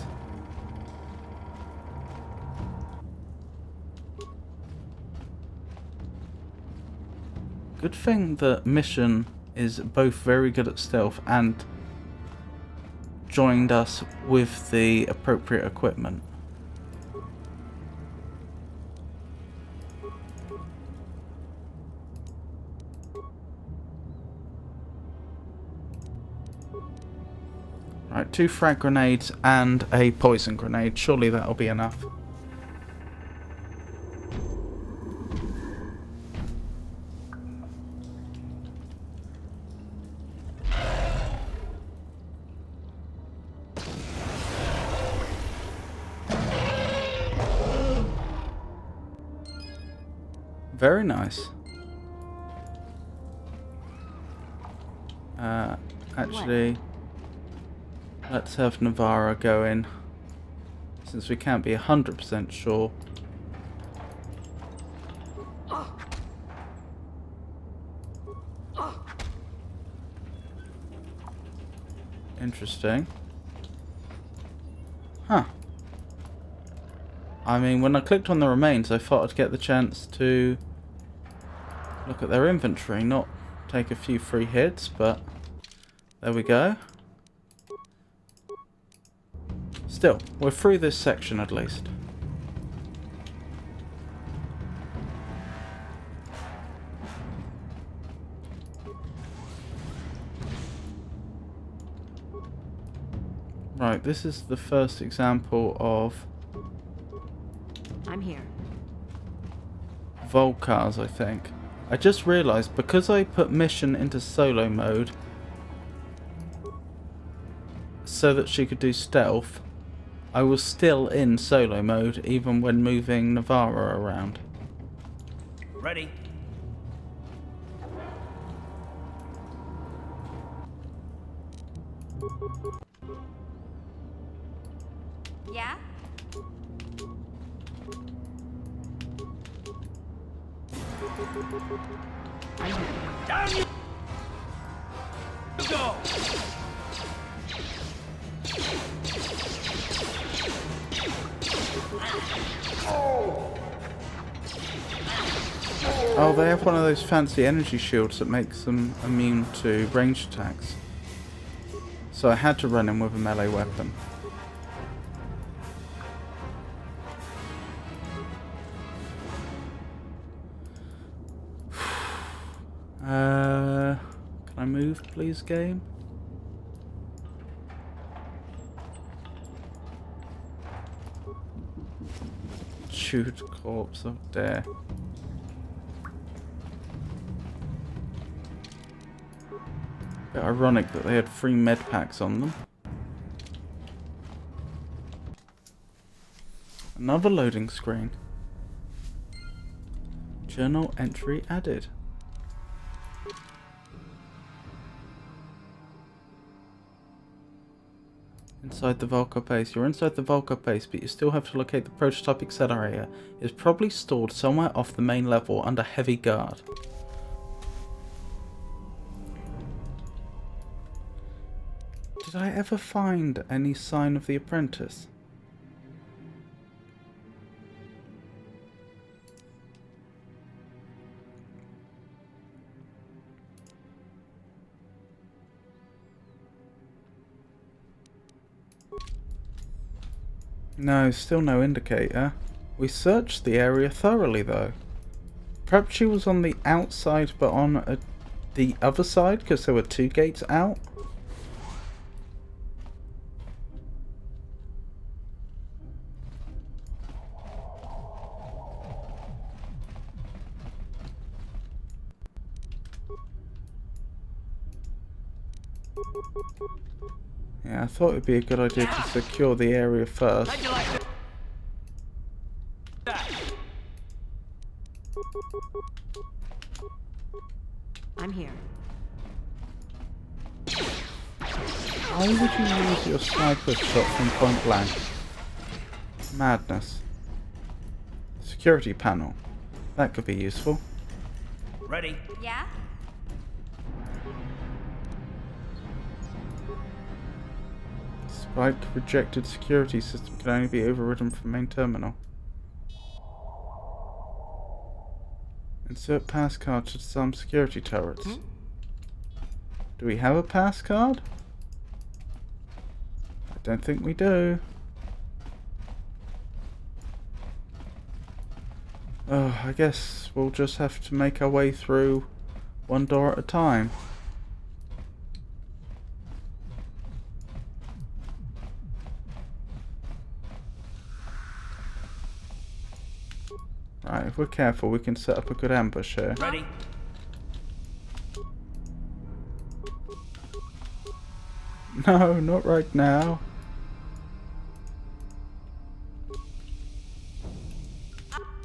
Good thing that Mission is both very good at stealth and joined us with the appropriate equipment. Right, 2 frag grenades and a poison grenade. Surely that'll be enough. Very nice. Actually, let's have Navarra go in, since we can't be 100% sure. Interesting. Huh. I mean, when I clicked on the remains, I thought I'd get the chance to look at their inventory, not take a few free hits, but there we go. Still, we're through this section at least. Right, this is the first example of I'm here. Volcars, I think. I just realised, because I put Mission into solo mode so that she could do stealth, I was still in solo mode even when moving Navarra around. Ready? Yeah? Down you go! Oh, they have one of those fancy energy shields that makes them immune to ranged attacks. So I had to run in with a melee weapon. Can I move, please, game? Shoot corpse, oh dare. Bit ironic that they had 3 med packs on them. Another loading screen. Journal entry added. Inside the Volcar base. You're inside the Volcar base, but you still have to locate the prototype accelerator. It's probably stored somewhere off the main level under heavy guard. Did I ever find any sign of the apprentice? No, still no indicator. We searched the area thoroughly though. Perhaps she was on the outside but on the other side because there were 2 gates out? Yeah, I thought it would be a good idea to secure the area first. I'm here. Why would you use your sniper shot from point blank? Madness. Security panel. That could be useful. Ready? Yeah? Spike rejected security system can only be overridden from main terminal. Insert pass card to disarm security turrets. Do we have a pass card? I don't think we do. Oh, I guess we'll just have to make our way through one door at a time. Right, if we're careful, we can set up a good ambush here. Ready? No, not right now.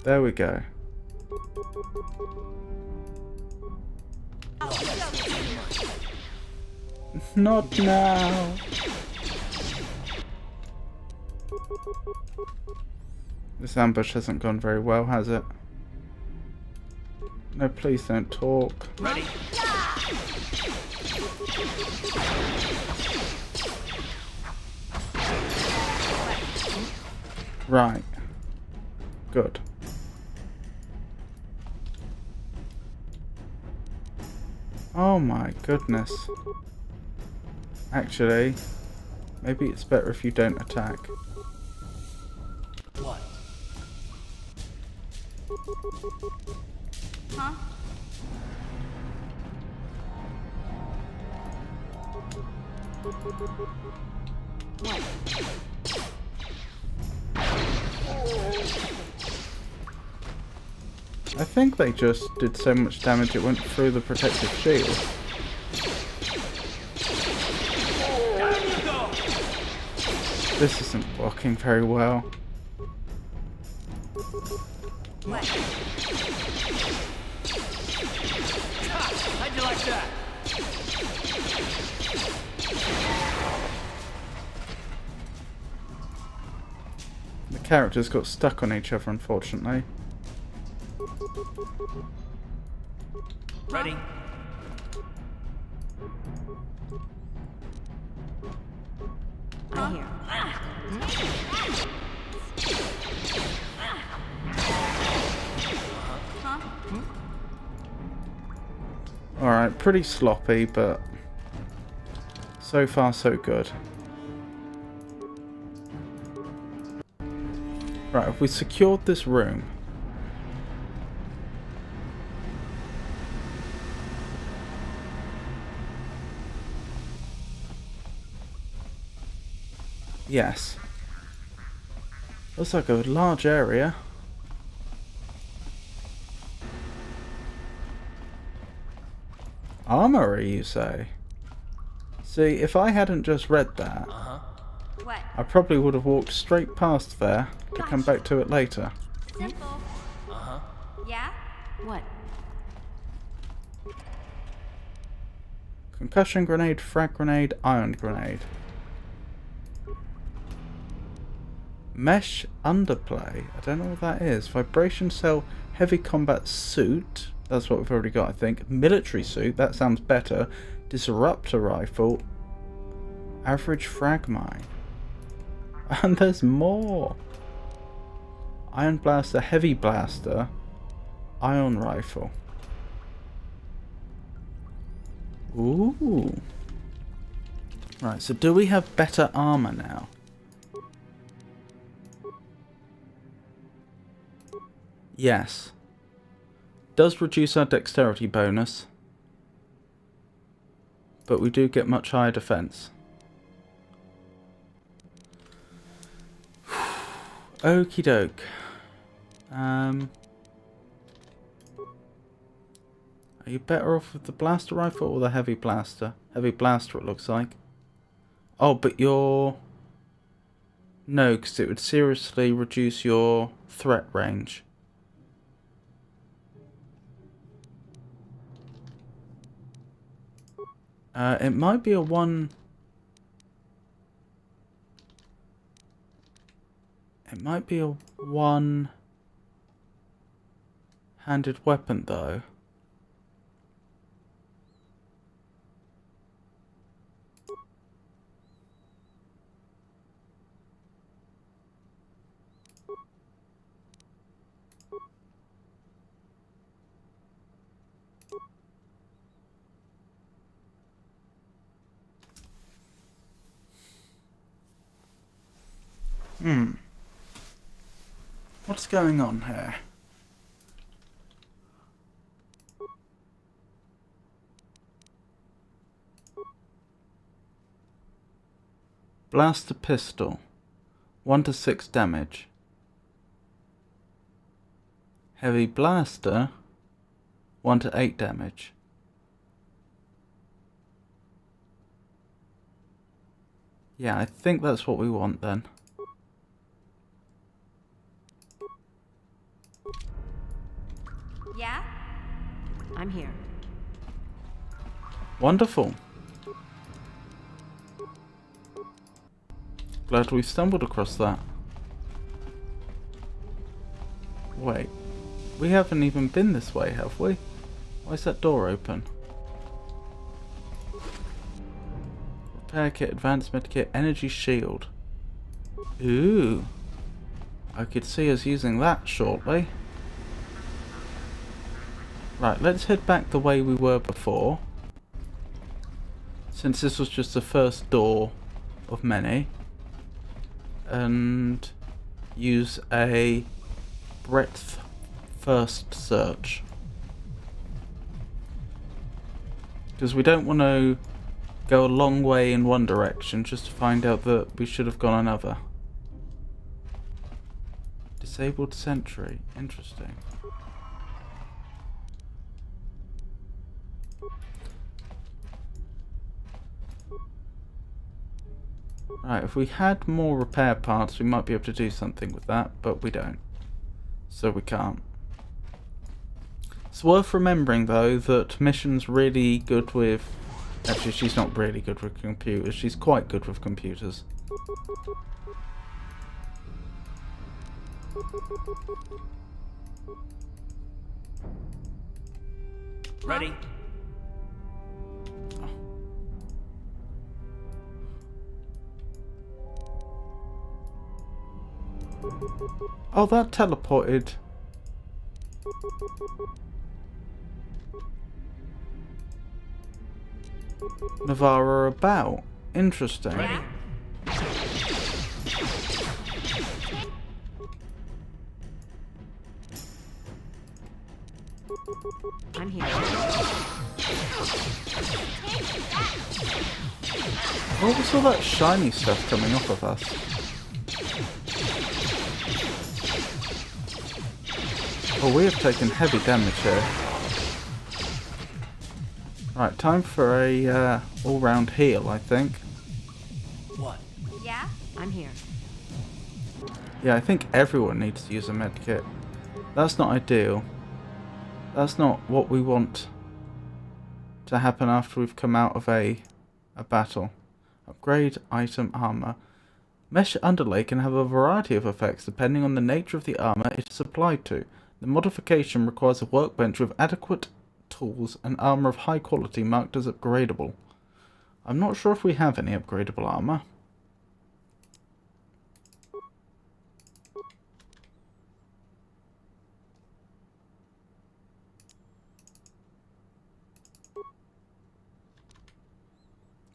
There we go. Not now. This ambush hasn't gone very well, has it? No, please don't talk. Ready? Right. Good. Oh my goodness. Actually, maybe it's better if you don't attack. What? Huh? What? I think they just did so much damage it went through the protective shield. This isn't working very well. What? How'd you like that? The characters got stuck on each other, unfortunately. Ready? I'm here. Alright, pretty sloppy, but so far so good. Right, if we secured this room, yes. Looks like a large area. Armory, you say? See, if I hadn't just read that, What? I probably would have walked straight past there to come back to it later. Simple. Yeah? What? Concussion grenade, frag grenade, ion grenade. Mesh underplay. I don't know what that is. Vibration cell, heavy combat suit. That's what we've already got, I think. Military suit. That sounds better. Disruptor rifle. Average frag mine. And there's more. Iron blaster, heavy blaster, ion rifle. Ooh. Right, so do we have better armor now? Yes. Does reduce our dexterity bonus, but we do get much higher defense. Okie doke. Are you better off with the blaster rifle or the heavy blaster? Heavy blaster, it looks like. Oh, but you're... No, because it would seriously reduce your threat range. It might be a one... It might be a one-handed weapon, though. What's going on here? Blaster pistol. 1 to 6 damage. Heavy blaster. 1 to 8 damage. Yeah, I think that's what we want then. Yeah? I'm here. Wonderful. Glad we stumbled across that. Wait. We haven't even been this way, have we? Why is that door open? Repair kit, advanced medkit, energy shield. Ooh. I could see us using that shortly. Right, let's head back the way we were before. Since this was just the first door of many. And use a breadth first search. Because we don't want to go a long way in one direction just to find out that we should have gone another. Disabled sentry. Interesting. Right, if we had more repair parts, we might be able to do something with that, but we don't. So we can't. It's worth remembering, though, that Mission's really good with... Actually, she's not really good with computers. She's quite good with computers. Ready? Oh, that teleported. Navarra about. Interesting. Ready? I'm here. What was all that shiny stuff coming off of us? Oh, we have taken heavy damage here. Right, time for a all-round heal, I think. What? Yeah? I'm here. Yeah, I think everyone needs to use a medkit. That's not ideal. That's not what we want to happen after we've come out of a battle. Upgrade item armor. Mesh underlay can have a variety of effects depending on the nature of the armor it is applied to. The modification requires a workbench with adequate tools and armor of high quality marked as upgradable. I'm not sure if we have any upgradable armor.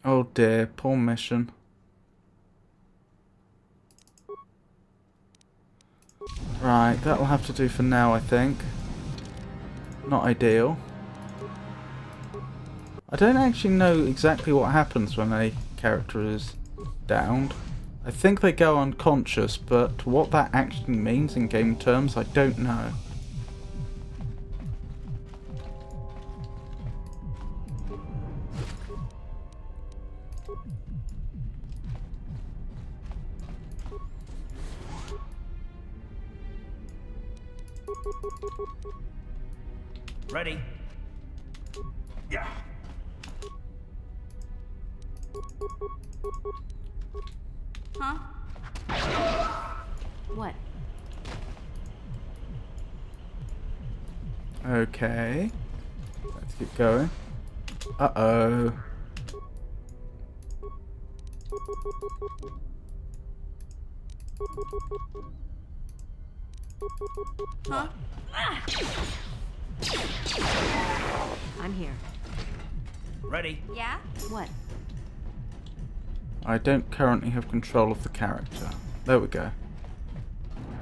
Oh dear, poor mission. Right, that'll have to do for now, I think. Not ideal. I don't actually know exactly what happens when a character is downed. I think they go unconscious, but what that actually means in game terms, I don't know. Ready? Yeah. Huh? What? Okay. Let's keep going. Uh-oh. Huh? I'm here. Ready? Yeah? What? I don't currently have control of the character. There we go.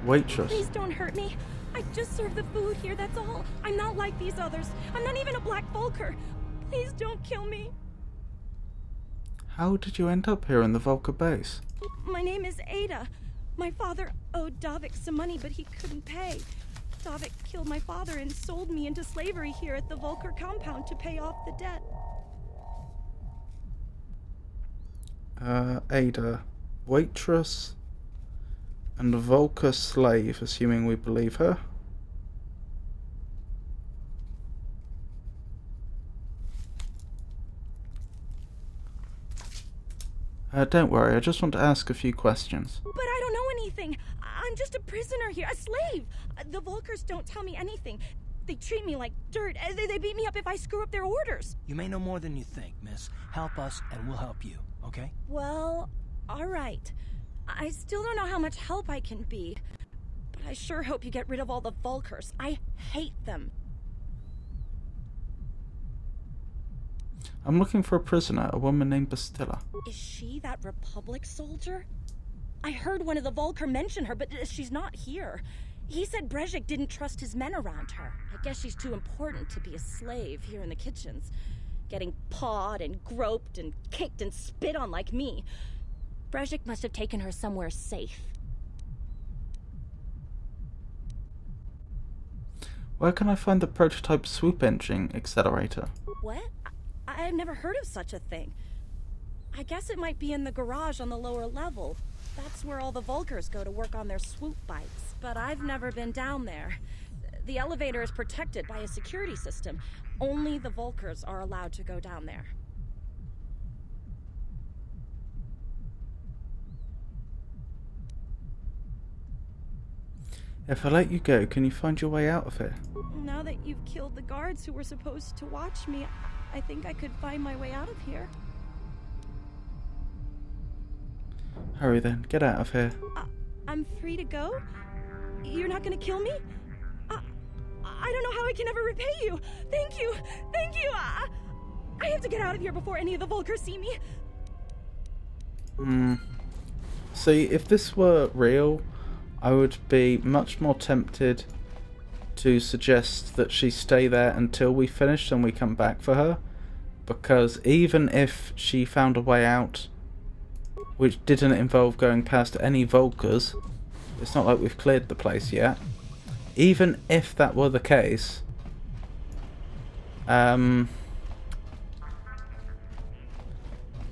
Waitress. Please don't hurt me. I just serve the food here, that's all. I'm not like these others. I'm not even a Black Vulker. Please don't kill me. How did you end up here in the Volker base? My name is Ada. My father owed Davik some money, but he couldn't pay. Davik killed my father and sold me into slavery here at the Volker compound to pay off the debt. Ada. Waitress. And a Volker slave, assuming we believe her. Don't worry, I just want to ask a few questions. But I don't know anything. I'm just a prisoner here, a slave. The Volkers don't tell me anything. They treat me like dirt. They beat me up if I screw up their orders. You may know more than you think, miss. Help us and we'll help you, okay? Well, all right. I still don't know how much help I can be. But I sure hope you get rid of all the Volkers. I hate them. I'm looking for a prisoner, a woman named Bastilla. Is she that Republic soldier? I heard one of the Volker mention her, but she's not here. He said Brezhik didn't trust his men around her. I guess she's too important to be a slave here in the kitchens. Getting pawed and groped and kicked and spit on like me. Brezhik must have taken her somewhere safe. Where can I find the prototype swoop engine accelerator? What? I've never heard of such a thing. I guess it might be in the garage on the lower level. That's where all the Volkers go to work on their swoop bikes. But I've never been down there. The elevator is protected by a security system. Only the Volkers are allowed to go down there. If I let you go, can you find your way out of here? Now that you've killed the guards who were supposed to watch me, I think I could find my way out of here. Hurry then, get out of here. I'm free to go? You're not gonna kill me? I don't know how I can ever repay you. Thank you. Thank you. I have to get out of here before any of the Volkers see me. See, if this were real, I would be much more tempted to suggest that she stay there until we finish and we come back for her. Because even if she found a way out, which didn't involve going past any Volkers, it's not like we've cleared the place yet. Even if that were the case,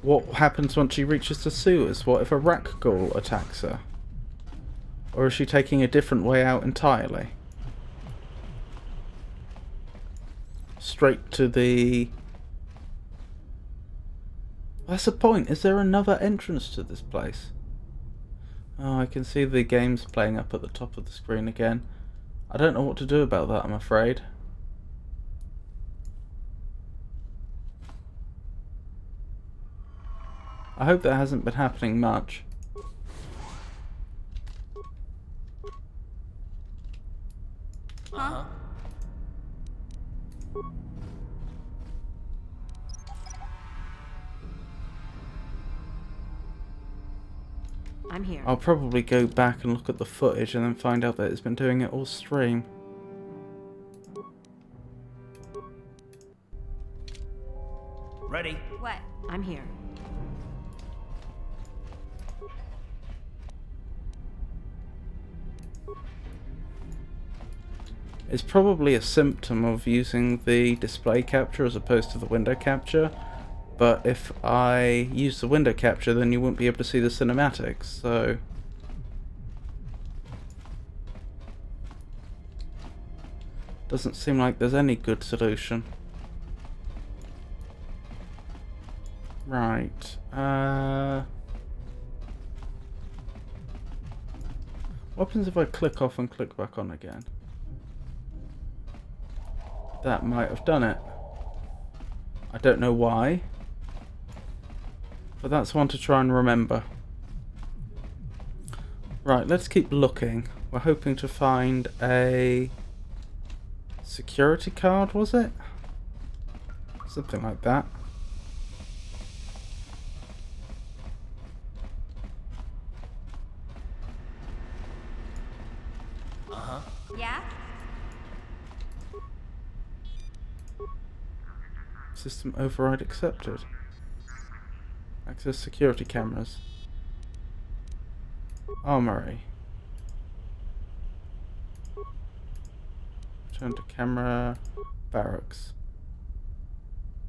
what happens once she reaches the sewers? What if a Rakghoul attacks her? Or is she taking a different way out entirely? Straight to the... That's the point. Is there another entrance to this place? Oh, I can see the games playing up at the top of the screen again. I don't know what to do about that, I'm afraid. I hope that hasn't been happening much. Uh-huh. I'm here. I'll probably go back and look at the footage and then find out that it's been doing it all stream. Ready? What? I'm here. It's probably a symptom of using the display capture as opposed to the window capture. But if I use the window capture, then you wouldn't be able to see the cinematics, so... Doesn't seem like there's any good solution. Right, what happens if I click off and click back on again? That might have done it. I don't know why. But that's one to try and remember. Right, let's keep looking. We're hoping to find a security card, was it? Something like that. Uh-huh. Yeah? System override accepted. Access security cameras. Armory. Return to camera. Barracks.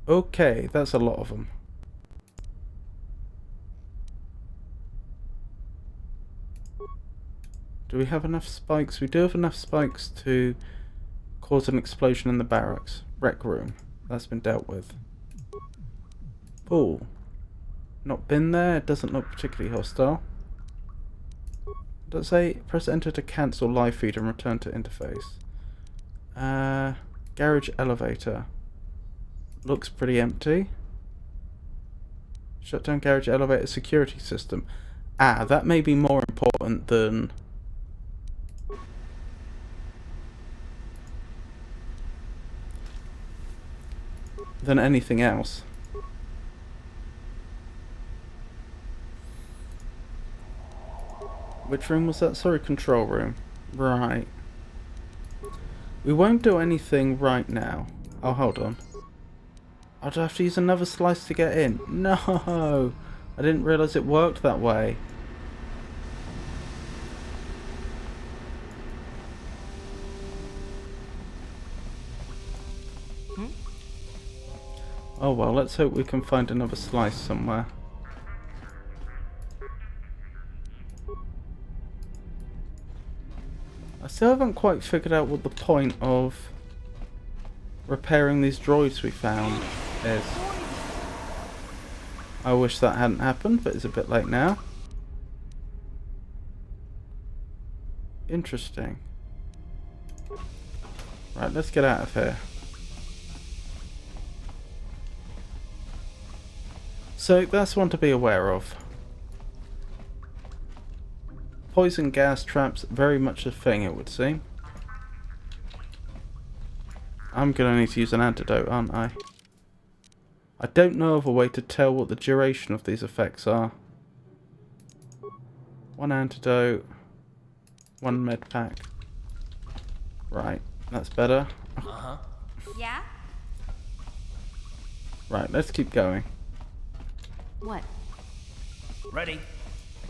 Okay, that's a lot of them. Do we have enough spikes? We do have enough spikes to cause an explosion in the barracks. Rec room. That's been dealt with. Pool. Not been there. It doesn't look particularly hostile. Does say press enter to cancel live feed and return to interface. Garage elevator. Looks pretty empty. Shut down garage elevator security system. Ah, that may be more important than anything else. Which room was that? Sorry, control room. Right. We won't do anything right now. Oh, hold on. I'd have to use another slice to get in. No! I didn't realise it worked that way. Oh well, let's hope we can find another slice somewhere. I still haven't quite figured out what the point of repairing these droids we found is. I wish that hadn't happened, but it's a bit late now. Interesting. Right, let's get out of here. So that's one to be aware of. Poison gas traps, very much a thing it would seem. I'm gonna need to use an antidote, aren't I? I don't know of a way to tell what the duration of these effects are. One antidote, one med pack. Right, that's better. Uh-huh. Yeah? Right, let's keep going. What? Ready?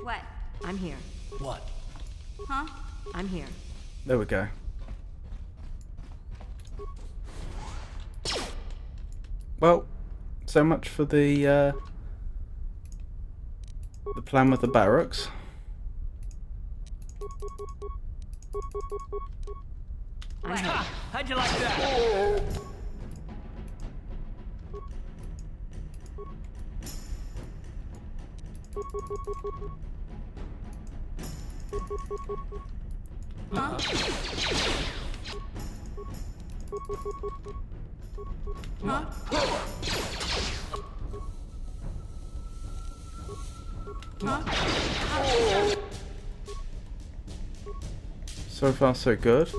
What? I'm here. What? Huh? I'm here. There we go. Well, so much for the plan with the barracks. How'd you like that? Huh? Huh? So far, so good.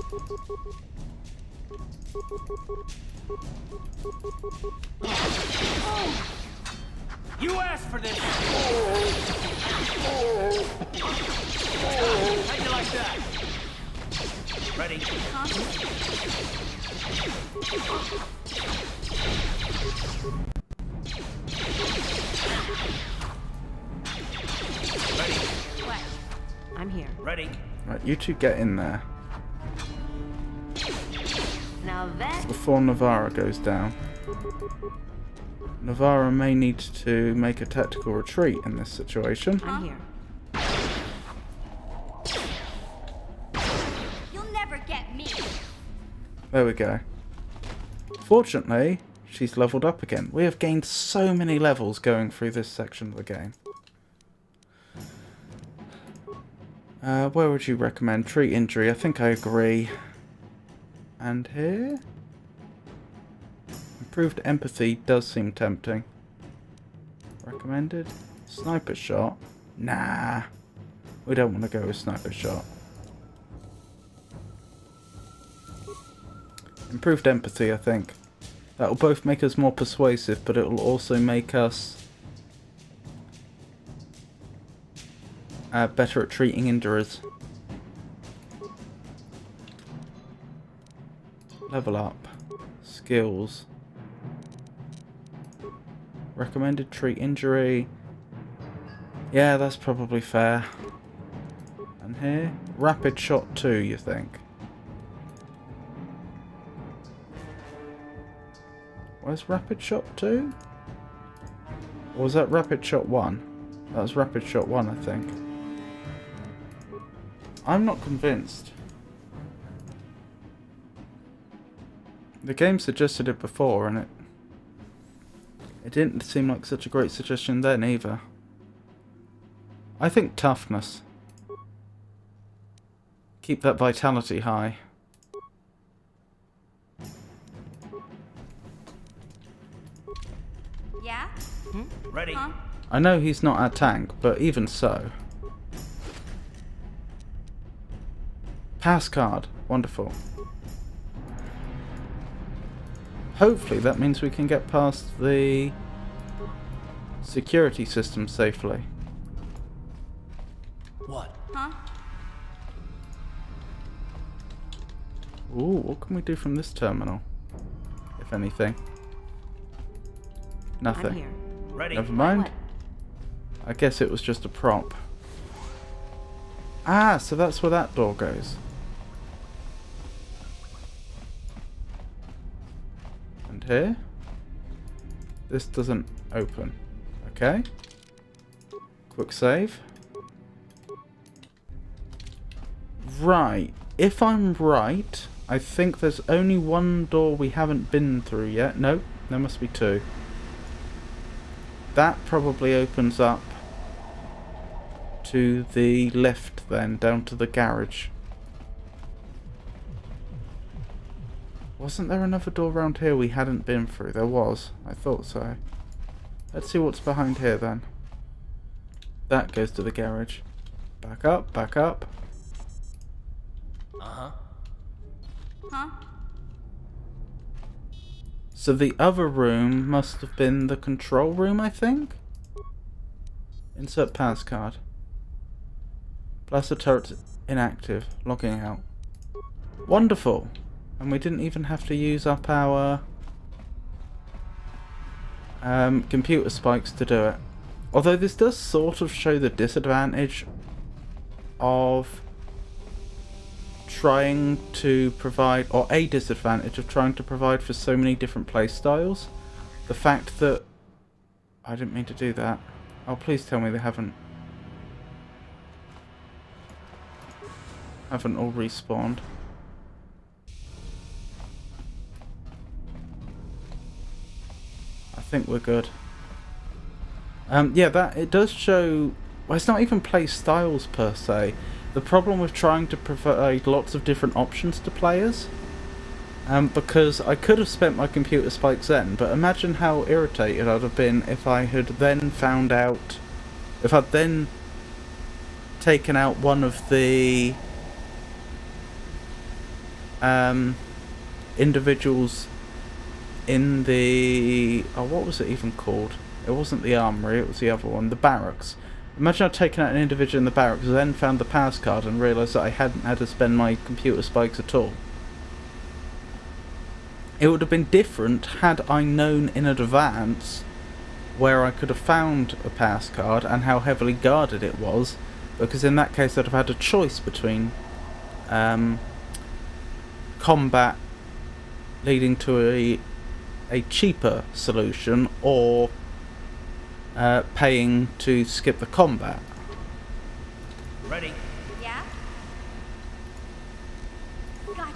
You asked for this! How'd you like that? Ready? Ready? What? I'm here. Ready? Right, you two get in there Now that... before Navarra goes down. Navarra may need to make a tactical retreat in this situation. I'm here. You'll never get me. There we go. Fortunately, she's leveled up again. We have gained so many levels going through this section of the game. Where would you recommend? Treat injury. I think I agree. And here? Improved empathy does seem tempting. Recommended? Sniper shot? Nah. We don't want to go with sniper shot. Improved empathy, I think. That will both make us more persuasive, but it will also make us better at treating injuries. Level up. Skills. Recommended treat injury. Yeah, that's probably fair. And here? Rapid shot 2, you think? Where's rapid shot 2? Or was that rapid shot 1? That was rapid shot 1, I think. I'm not convinced. The game suggested it before, and it didn't seem like such a great suggestion then either. I think toughness. Keep that vitality high. Yeah? Ready? Huh? I know he's not a tank, but even so. Pass card. Wonderful. Hopefully that means we can get past the security system safely. What? Huh? Ooh, what can we do from this terminal? If anything. Nothing. I'm here. Ready? Never mind. I guess it was just a prop. Ah, so that's where that door goes. And here? This doesn't open. Okay. Quick save. Right. If I'm right, I think there's only one door we haven't been through yet. No, there must be two. That probably opens up to the left then, down to the garage. Wasn't there another door around here we hadn't been through? There was. I thought so. Let's see what's behind here then. That goes to the garage. Back up, back up. Uh-huh. Huh? So the other room must have been the control room, I think? Insert pass card. Blaster turret inactive. Logging out. Wonderful! And we didn't even have to use up our computer spikes to do it. Although this does sort of show the disadvantage of trying to provide, or a disadvantage of trying to provide for so many different play styles. The fact that... I didn't mean to do that. Oh, please tell me they haven't all respawned. I think we're good. Yeah, that it does show... Well, it's not even play styles per se. The problem with trying to provide lots of different options to players, because I could have spent my computer spikes then, but imagine how irritated I'd have been if I had then found out if I'd then taken out one of the individuals in the... oh, what was it even called? It wasn't the armory, it was the other one, the barracks. Imagine I'd taken out an individual in the barracks, then found the pass card and realised that I hadn't had to spend my computer spikes at all. It would have been different had I known in advance where I could have found a pass card and how heavily guarded it was, because in that case I'd have had a choice between combat leading to a cheaper solution or paying to skip the combat. Ready? Yeah? Gotcha.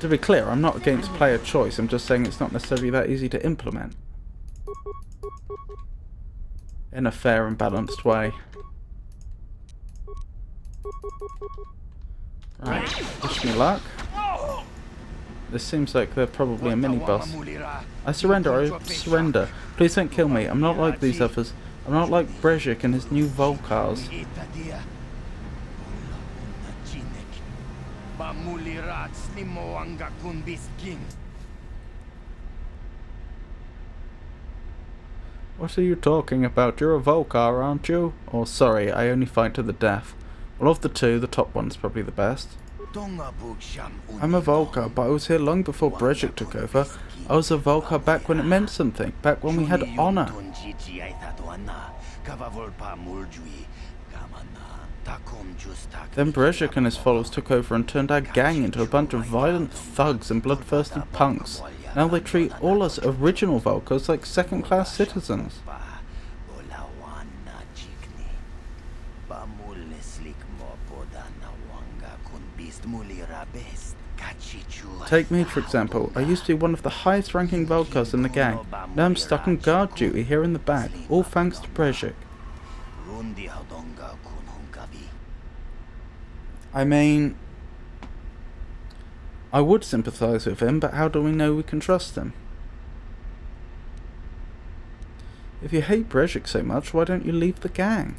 To be clear, I'm not against player choice, I'm just saying it's not necessarily that easy to implement in a fair and balanced way. Right, wish me luck. This seems like they're probably a mini-boss. I surrender, I surrender. Please don't kill me, I'm not like these others. I'm not like Brezhik and his new Volcars. What are you talking about? You're a Volcar, aren't you? Oh, sorry, I only fight to the death. Well, of the two, the top one's probably the best. I'm a Volcar, but I was here long before Brezhik took over. I was a Volcar back when it meant something, back when we had honor. Then Brezhik and his followers took over and turned our gang into a bunch of violent thugs and bloodthirsty punks. Now they treat all us original Volcars like second-class citizens. Take me, for example. I used to be one of the highest-ranking Volcars in the gang. Now I'm stuck on guard duty here in the back, all thanks to Brezhik. I mean, I would sympathise with him, but how do we know we can trust him? If you hate Brezhik so much, why don't you leave the gang?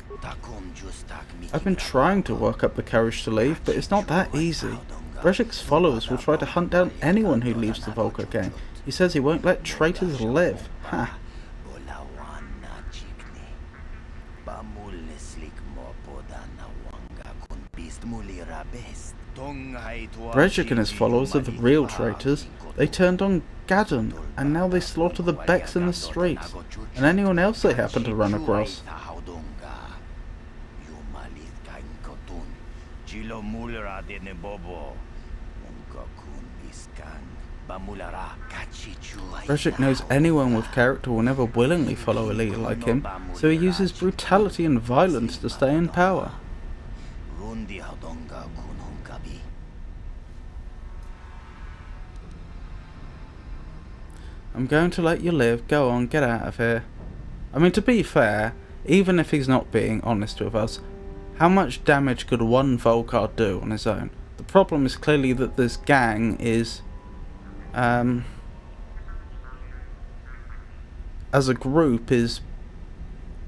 I've been trying to work up the courage to leave, but it's not that easy. Brezhik's followers will try to hunt down anyone who leaves the Volcar gang. He says he won't let traitors live. Ha! Brezhik and his followers are the real traitors. They turned on Gaddon, and now they slaughter the Becks in the streets, and anyone else they happen to run across. Brezhik knows anyone with character will never willingly follow a leader like him, so he uses brutality and violence to stay in power. I'm going to let you live. Go on, get out of here. I mean, to be fair, even if he's not being honest with us, how much damage could one Volcar do on his own? The problem is clearly that this gang is, as a group, is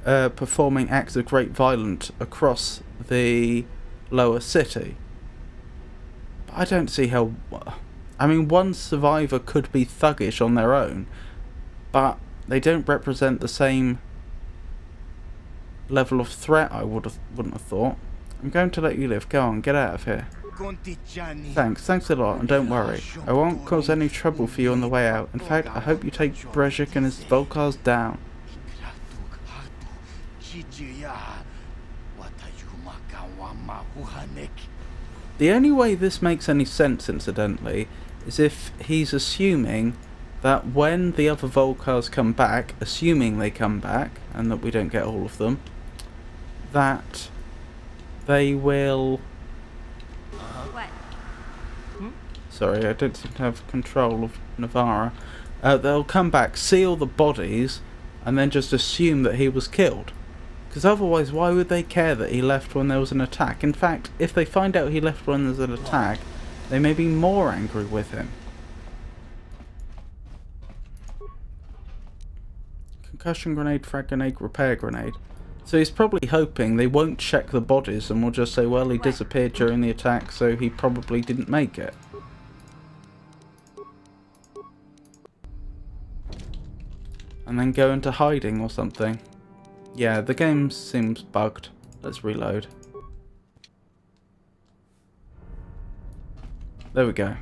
performing acts of great violence across the lower city. But I don't see how... I mean, one survivor could be thuggish on their own, but they don't represent the same level of threat I wouldn't have thought. I'm going to let you live. Go on, get out of here. Thanks a lot, and don't worry. I won't cause any trouble for you on the way out. In fact, I hope you take Brezhik and his Volcars down. The only way this makes any sense, incidentally, is if he's assuming that when the other Volcars come back, assuming they come back, and that we don't get all of them, that they will... What? Sorry, I don't seem to have control of Navarra. They'll come back, see all the bodies, and then just assume that he was killed. Because otherwise, why would they care that he left when there was an attack? In fact, if they find out he left when there's an attack, they may be more angry with him. Concussion grenade, frag grenade, repair grenade. So he's probably hoping they won't check the bodies and will just say, well, he disappeared during the attack, so he probably didn't make it. And then go into hiding or something. Yeah, the game seems bugged. Let's reload. There we go.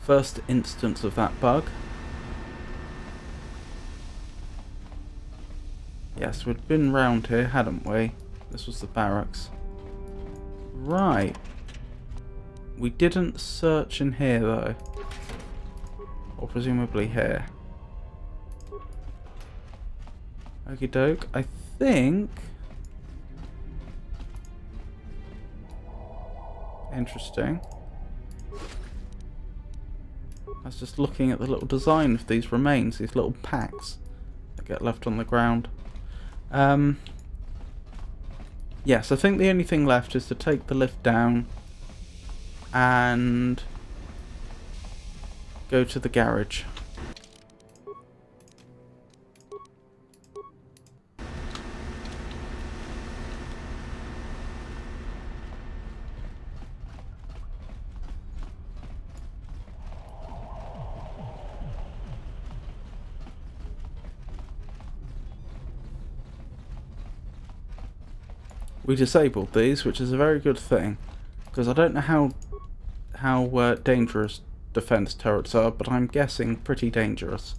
First instance of that bug. Yes, we'd been round here, hadn't we? This was the barracks. Right. We didn't search in here, though. Or presumably here. Okie doke. I think... Interesting. I was just looking at the little design of these remains, these little packs that get left on the ground. Yes, I think the only thing left is to take the lift down and go to the garage. We disabled these, which is a very good thing, because I don't know how dangerous defense turrets are, but I'm guessing pretty dangerous.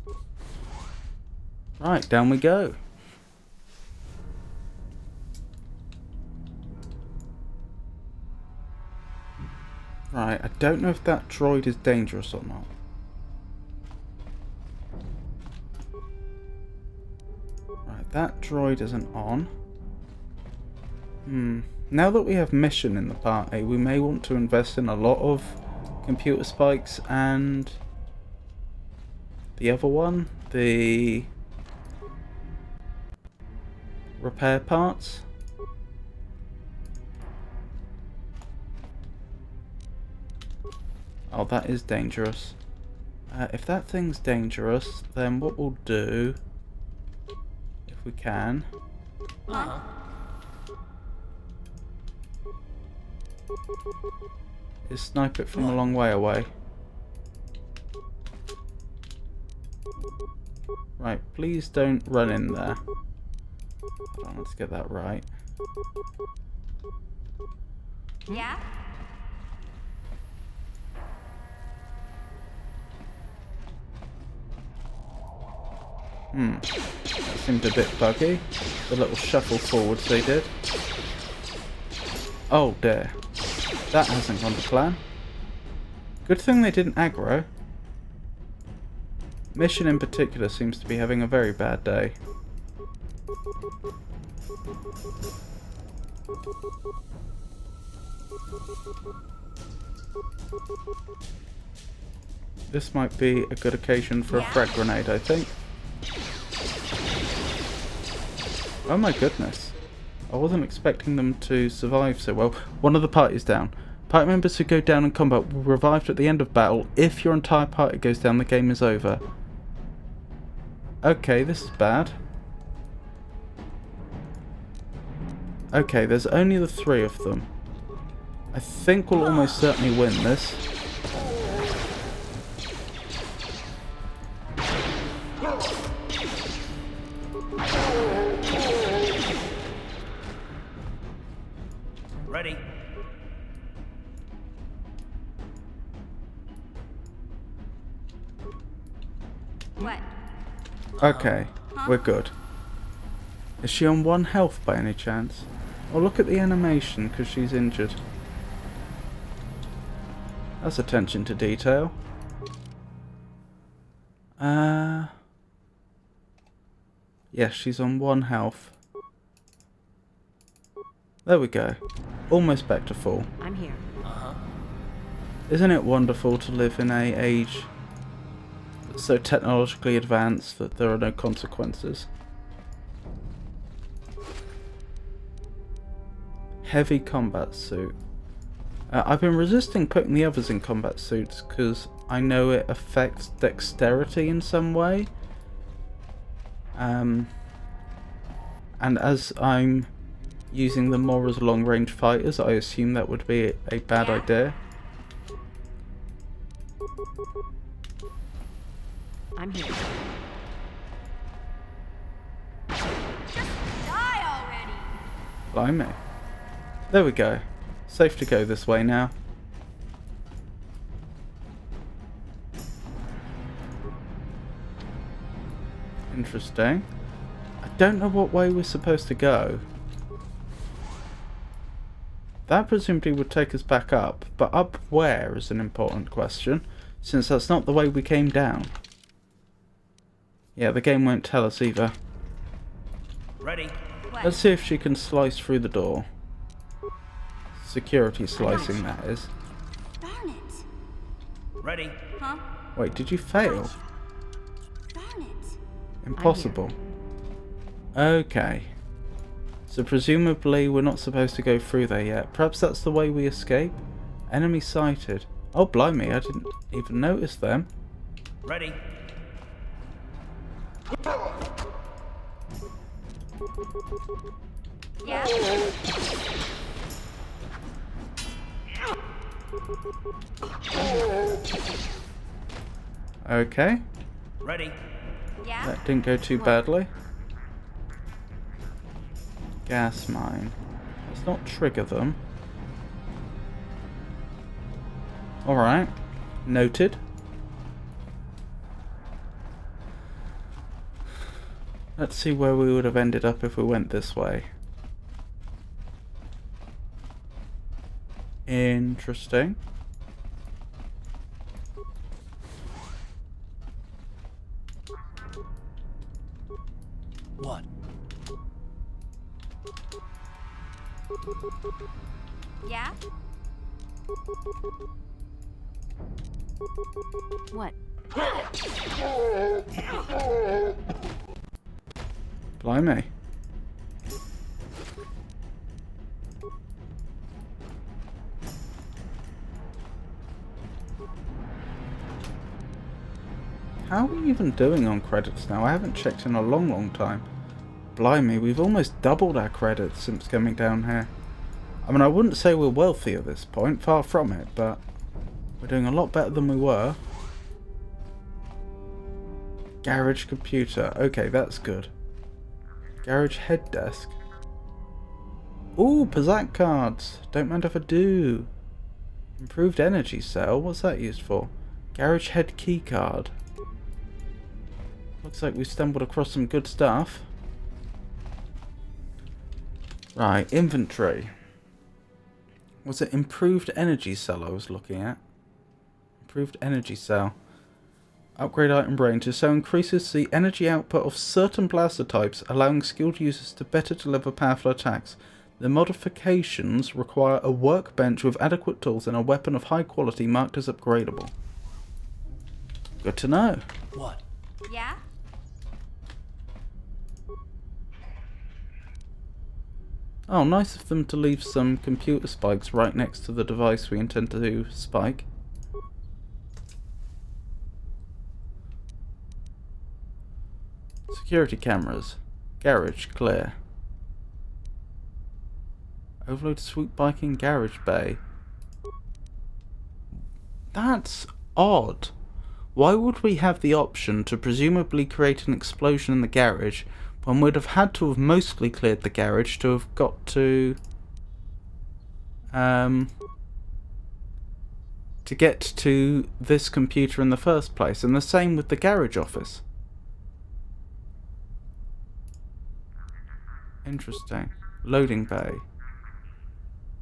Right, down we go. Right, I don't know if that droid is dangerous or not. Right, that droid isn't on. Now that we have mission in the party, we may want to invest in a lot of computer spikes and the other one, the repair parts. Oh, that is dangerous. If that thing's dangerous, then what we'll do, if we can... is snipe it from a long way away. Right, please don't run in there. Hold on, let's get that right. Yeah? That seemed a bit buggy. The little shuffle forwards they did. Oh dear. That hasn't gone to plan. Good thing they didn't aggro. Mission in particular seems to be having a very bad day. This might be a good occasion for a frag grenade, I think. Oh my goodness. I wasn't expecting them to survive so well. One of the party's down. Party members who go down in combat will be revived at the end of battle. If your entire party goes down, the game is over. Okay, this is bad. Okay, there's only the 3 of them. I think we'll almost certainly win this. Ready. What? Okay, we're good. Is she on 1 health by any chance? Oh, look at the animation, because she's injured. That's attention to detail. Yes, she's on 1 health. There we go. Almost back to full. I'm here. Isn't it wonderful to live in an age that's so technologically advanced that there are no consequences? Heavy combat suit. I've been resisting putting the others in combat suits because I know it affects dexterity in some way. And as I'm using them more as long-range fighters, I assume that would be a bad idea. I'm here. Die already! Blimey. There we go. Safe to go this way now. Interesting. I don't know what way we're supposed to go. That presumably would take us back up, but up where is an important question, since that's not the way we came down. Yeah, the game won't tell us either. Ready? Let's see if she can slice through the door. Security slicing, that is. Darn it. Ready? Huh? Wait, did you fail? Darn it. Impossible. Okay. So presumably we're not supposed to go through there yet. Perhaps that's the way we escape? Enemy sighted. Oh blimey, I didn't even notice them. Ready? Yeah? Okay. Ready? Yeah? That didn't go too badly. Gas mine. Let's not trigger them. Alright. Noted. Let's see where we would have ended up if we went this way. Interesting. What? Yeah? What? Blimey. How are we even doing on credits now? I haven't checked in a long time. Blimey, we've almost doubled our credits since coming down here. I mean, I wouldn't say we're wealthy at this point, far from it, but we're doing a lot better than we were. Garage computer. Okay, that's good. Garage head desk. Ooh, Pazak cards. Don't mind if I do. Improved energy cell. What's that used for? Garage head key card. Looks like we stumbled across some good stuff. Right, inventory. Was it improved energy cell I was looking at? Improved energy cell. Upgrade item range. So increases the energy output of certain blaster types, allowing skilled users to better deliver powerful attacks. The modifications require a workbench with adequate tools and a weapon of high quality marked as upgradable. Good to know. What? Yeah? Oh, nice of them to leave some computer spikes right next to the device we intend to spike. Security cameras. Garage clear. Overload swoop bike in garage bay. That's odd. Why would we have the option to presumably create an explosion in the garage when we'd have had to have mostly cleared the garage to have got to get to this computer in the first place? And the same with the garage office. Interesting. Loading bay.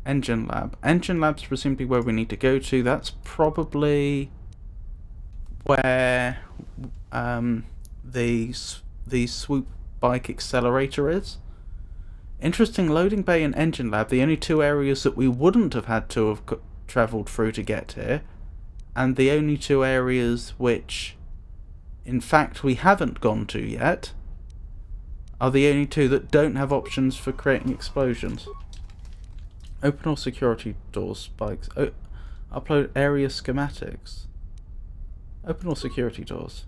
Engine lab. Engine lab's presumably where we need to go to. That's probably where the swoop bike accelerator is. Interesting. Loading bay and engine lab, the only two areas that we wouldn't have had to have travelled through to get here, and the only two areas which in fact we haven't gone to yet are the only two that don't have options for creating explosions. Open all security doors, spikes. Upload area schematics. Open all security doors.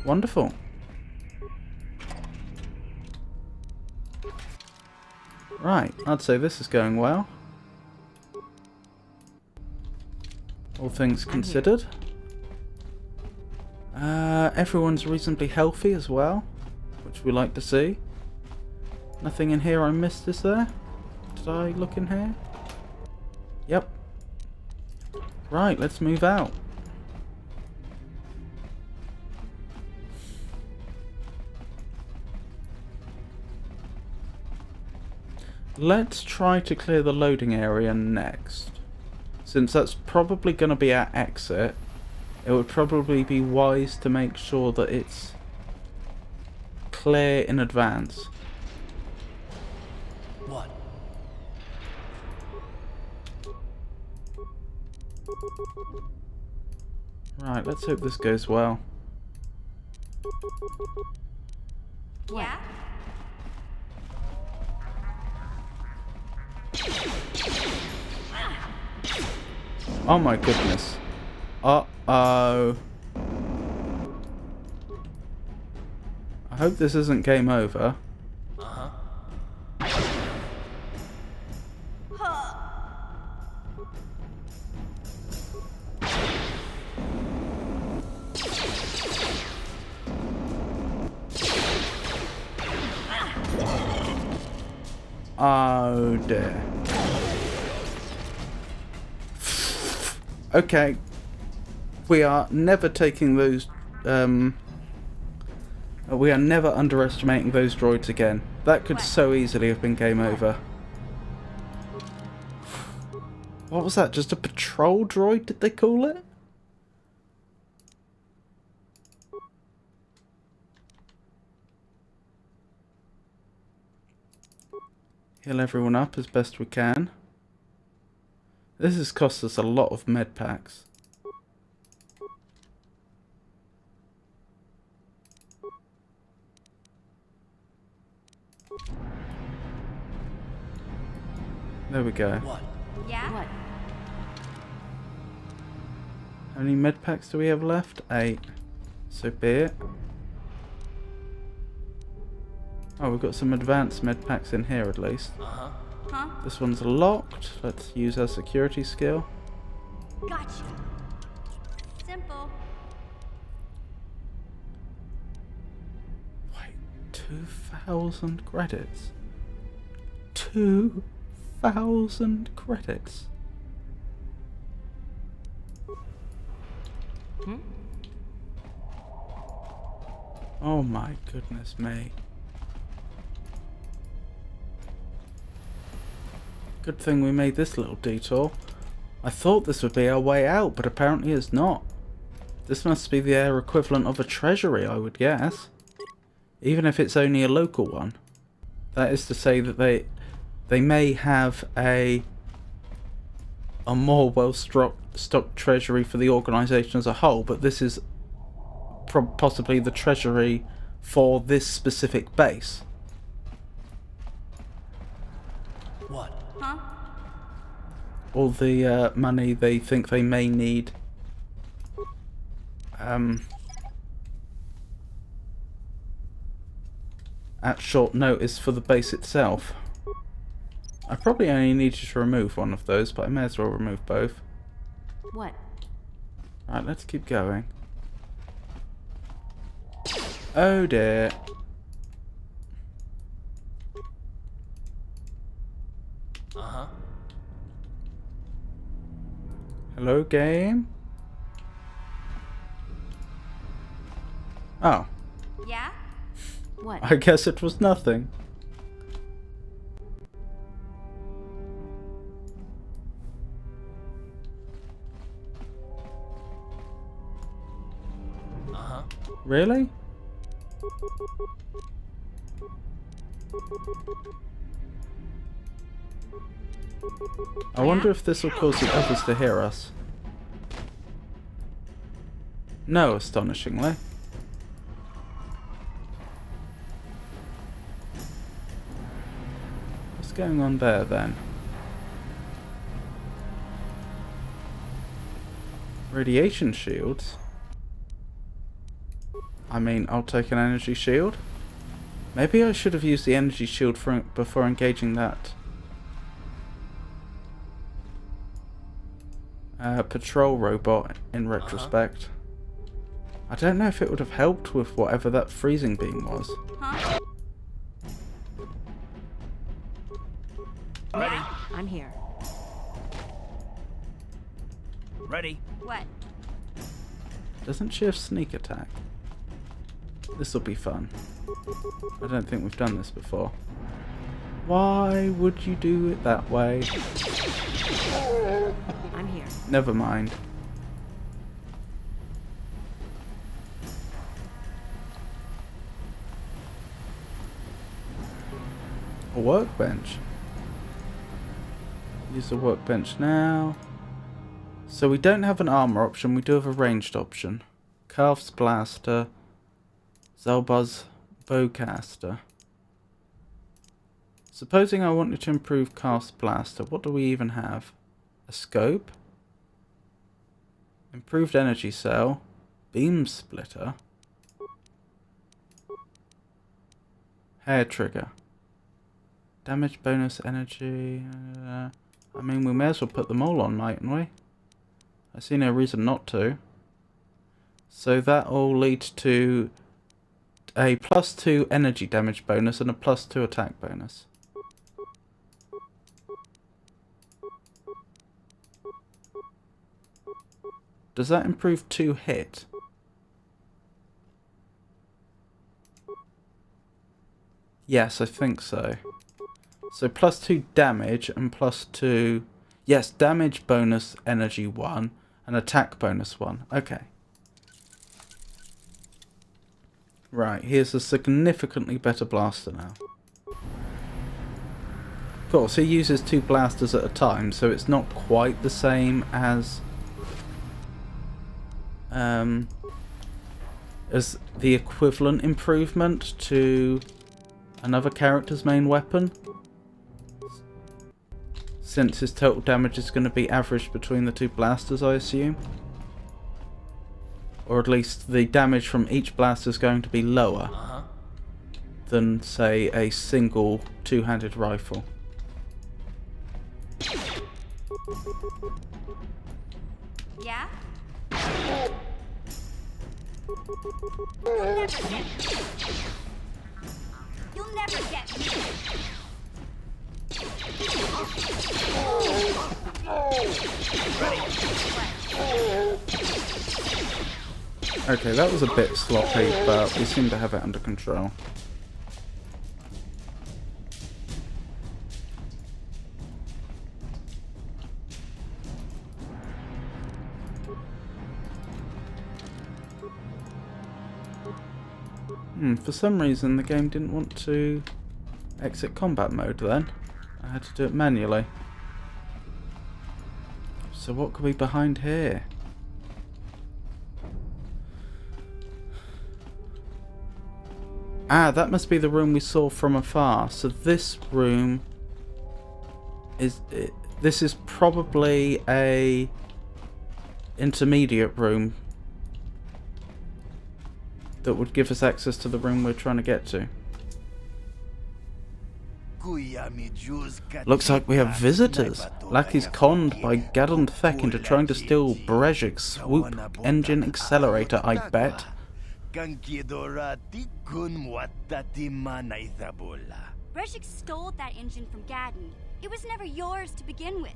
Wonderful. Right, I'd say this is going well. All things considered. Everyone's reasonably healthy as well, which we like to see. Nothing in here I missed, is there? Did I look in here? Yep. Right, let's move out. Let's try to clear the loading area next. Since that's probably going to be our exit, it would probably be wise to make sure that it's clear in advance. What? Right, let's hope this goes well. Yeah? Oh my goodness. Uh-oh. I hope this isn't game over. Oh dear. Okay. We are never taking those, we are never underestimating those droids again. That could so easily have been game over. What was that? Just a patrol droid, did they call it? Heal everyone up as best we can. This has cost us a lot of med packs. There we go. What? Yeah? What? How many med packs do we have left? 8. So be it. Oh, we've got some advanced med packs in here at least. Huh? This one's locked. Let's use our security skill. Gotcha. Simple. Wait, 2,000 credits? 2,000 credits? Oh my goodness me. Good thing we made this little detour. I thought this would be our way out, but apparently it's not. This must be the air equivalent of a treasury, I would guess. Even if it's only a local one. That is to say that they may have a more well-stocked treasury for the organisation as a whole, but this is possibly the treasury for this specific base. What? Huh? All the money they think they may need at short notice for the base itself. I probably only needed to remove one of those, but I may as well remove both. What? Right, let's keep going. Oh dear. Hello, game? Oh. Yeah? What? I guess it was nothing. Really? I wonder if this will cause the others to hear us. No, astonishingly. What's going on there then? Radiation shields? I mean, I'll take an energy shield. Maybe I should have used the energy shield before engaging that patrol robot in retrospect. I don't know if it would have helped with whatever that freezing beam was. Ready? I'm here. Ready? What? Doesn't she have sneak attack? This will be fun. I don't think we've done this before. Why would you do it that way? I'm here. Never mind. A workbench. Use the workbench now. So we don't have an armor option, we do have a ranged option. Calf's Blaster, Zelbuz's Bowcaster. Supposing I wanted to improve Calf's Blaster, what do we even have? A scope? Improved energy cell, beam splitter, hair trigger, damage bonus energy. I mean, we may as well put them all on, mightn't we? I see no reason not to. So that all leads to a +2 energy damage bonus and a +2 attack bonus. Does that improve 2 hit? Yes, I think so. So +2 damage and +2... Yes, damage bonus energy 1 and attack bonus 1. Okay. Right, here's a significantly better blaster now. Of course, he uses 2 blasters at a time, so it's not quite the same as the equivalent improvement to another character's main weapon, since his total damage is going to be averaged between the 2 blasters, I assume. Or at least the damage from each blaster is going to be lower than, say, a single 2-handed rifle. Yeah? You'll never get me. Okay, that was a bit sloppy, but we seem to have it under control. For some reason the game didn't want to exit combat mode then. I had to do it manually. So what could be behind here? Ah, that must be the room we saw from afar. So this room is... This is probably a intermediate room that would give us access to the room we're trying to get to. Looks like we have visitors. Lackey's conned by Gadon Thek into trying to steal Brezhik's swoop engine accelerator, I bet. Brezhik stole that engine from Gadon. It was never yours to begin with.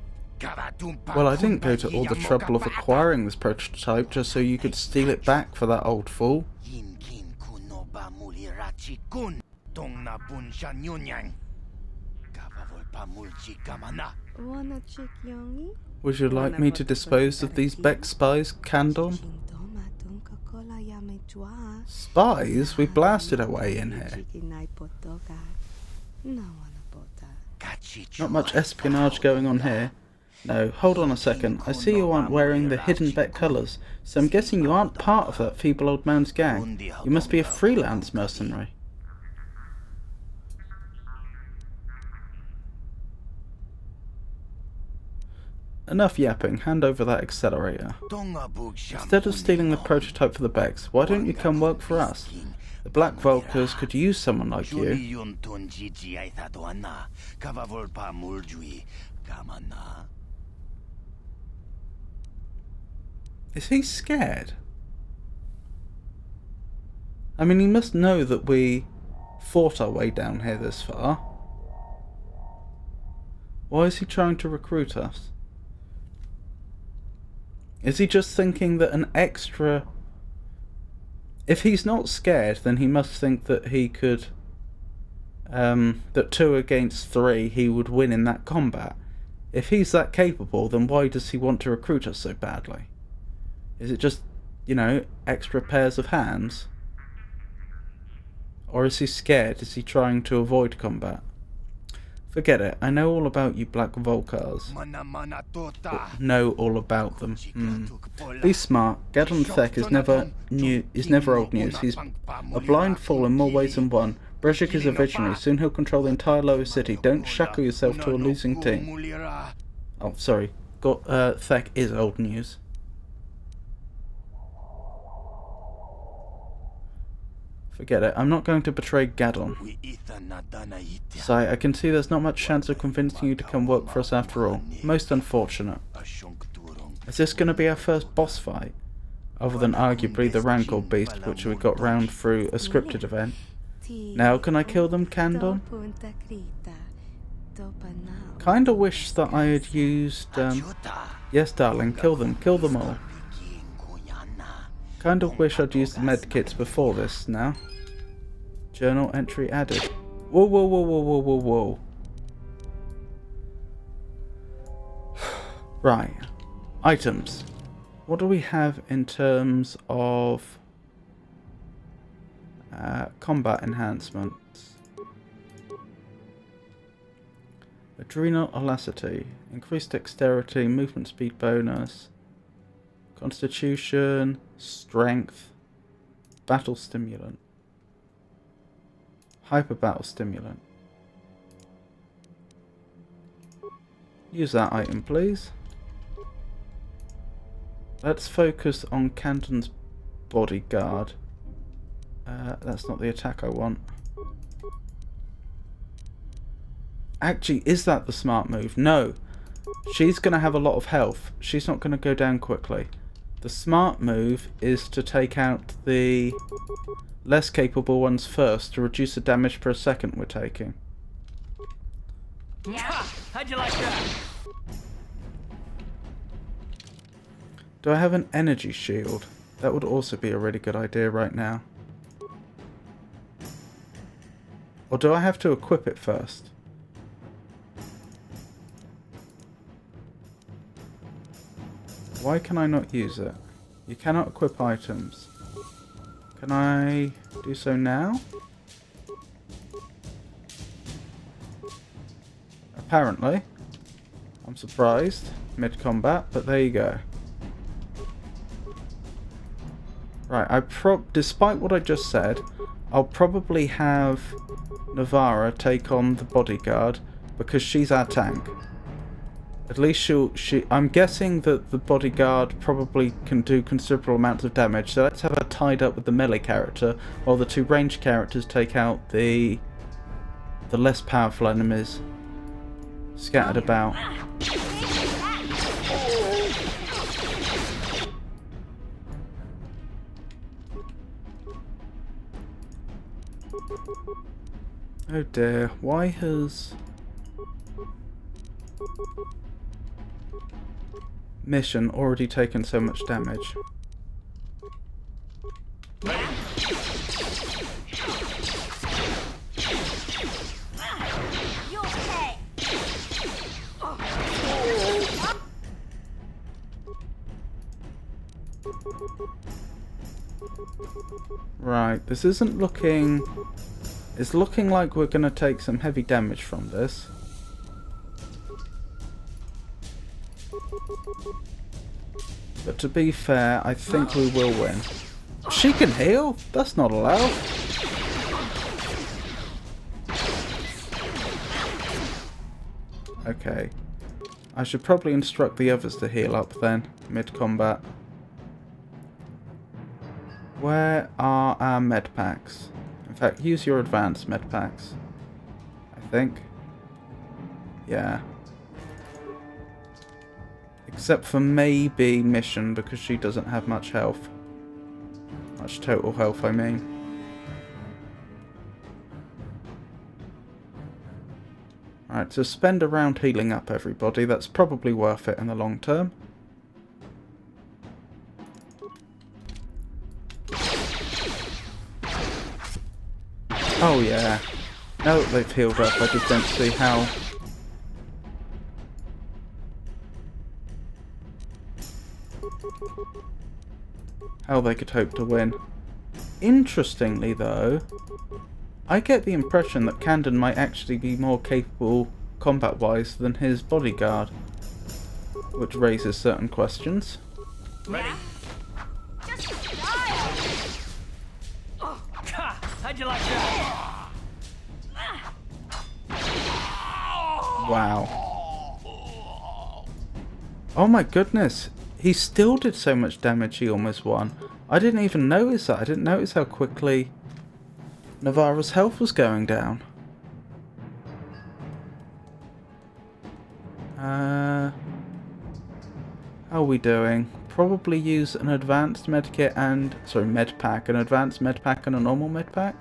Well, I didn't go to all the trouble of acquiring this prototype just so you could steal it back for that old fool. Would you like me to dispose of these Beck spies, Kandon? Spies? We blasted our way in here. Not much espionage going on here. No, hold on a second. I see you aren't wearing the hidden Beck colours, so I'm guessing you aren't part of that feeble old man's gang. You must be a freelance mercenary. enough yapping. Hand over that accelerator. Instead of stealing the prototype for the Becks, why don't you come work for us? The Black Vulkars could use someone like you. Is he scared? I mean, he must know that we fought our way down here this far. Why is he trying to recruit us? Is he just thinking that an extra... If he's not scared, then he must think that he could... that 2 against 3, he would win in that combat. If he's that capable, then why does he want to recruit us so badly? Is it just, you know, extra pairs of hands? Or is he scared? Is he trying to avoid combat? Forget it. I know all about you Black Vulkars. Know all about them. Be smart. Gadon Thek is never old news. He's a blind fool in more ways than one. Brejik is a visionary. Soon he'll control the entire lower city. Don't shackle yourself to a losing team. Oh, sorry. Thek is old news. Forget it. I'm not going to betray Gadon. Sai, I can see there's not much chance of convincing you to come work for us after all. Most unfortunate. Is this going to be our first boss fight? Other than arguably the Rancor beast, which we got round through a scripted event. Now can I kill them, Kandon? Kinda wish that I had used... Yes, darling, kill them. Kill them all. Kind of wish I'd used the medkits before this now. Journal entry added. Whoa, whoa, whoa, whoa, whoa, whoa, whoa. Right. Items. What do we have in terms of combat enhancements? Adrenal elasticity. Increased dexterity, movement speed bonus. Constitution, strength, battle stimulant, hyper battle stimulant. Use that item, please. Let's focus on Canton's bodyguard. That's not the attack I want. Actually, is that the smart move? No. She's going to have a lot of health. She's not going to go down quickly. The smart move is to take out the less capable ones first to reduce the damage per second we're taking. Yeah. How'd you like that? Do I have an energy shield? That would also be a really good idea right now. Or do I have to equip it first? Why can I not use it? You cannot equip items. Can I do so now? Apparently. I'm surprised. Mid-combat, but there you go. Right, despite what I just said, I'll probably have Navarra take on the bodyguard because she's our tank. At least I'm guessing that the bodyguard probably can do considerable amounts of damage, so let's have her tied up with the melee character, while the 2 ranged characters take out the less powerful enemies scattered about. Oh dear, why has... Mission already taken so much damage? Right, this isn't looking... It's looking like we're going to take some heavy damage from this. But to be fair, I think we will win. She can heal? That's not allowed. Okay. I should probably instruct the others to heal up then, mid-combat. Where are our med packs? In fact, use your advanced med packs. I think. Yeah. Except for maybe Mission, because she doesn't have much health. Much total health, I mean. Alright, so spend a round healing up everybody. That's probably worth it in the long term. Oh yeah. Now that they've healed up, I just don't see how... how they could hope to win. Interestingly though, I get the impression that Camden might actually be more capable combat-wise than his bodyguard, which raises certain questions. Ready? Oh, how'd you like that? Wow. Oh my goodness. He still did so much damage he almost won. I didn't even notice that. I didn't notice how quickly Navarro's health was going down. How are we doing? Probably use an advanced medkit and... sorry, med pack. An advanced med pack and a normal med pack.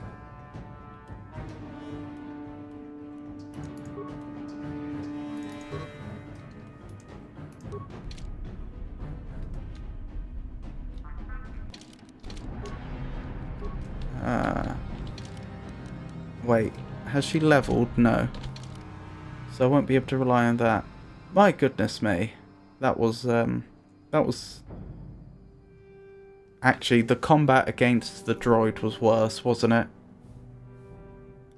Wait, has she leveled? No. So I won't be able to rely on that. My goodness me. That was actually, the combat against the droid was worse, wasn't it?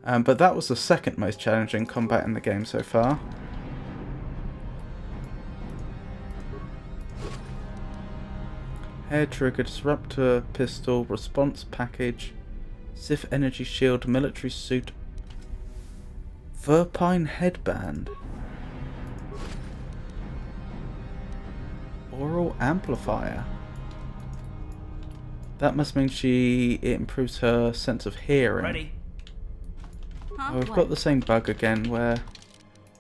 But that was the second most challenging combat in the game so far. Hair trigger, disruptor, pistol, response package, Sith energy shield, military suit, Verpine headband, oral amplifier. That must mean it improves her sense of hearing. Ready? Oh, we've got the same bug again where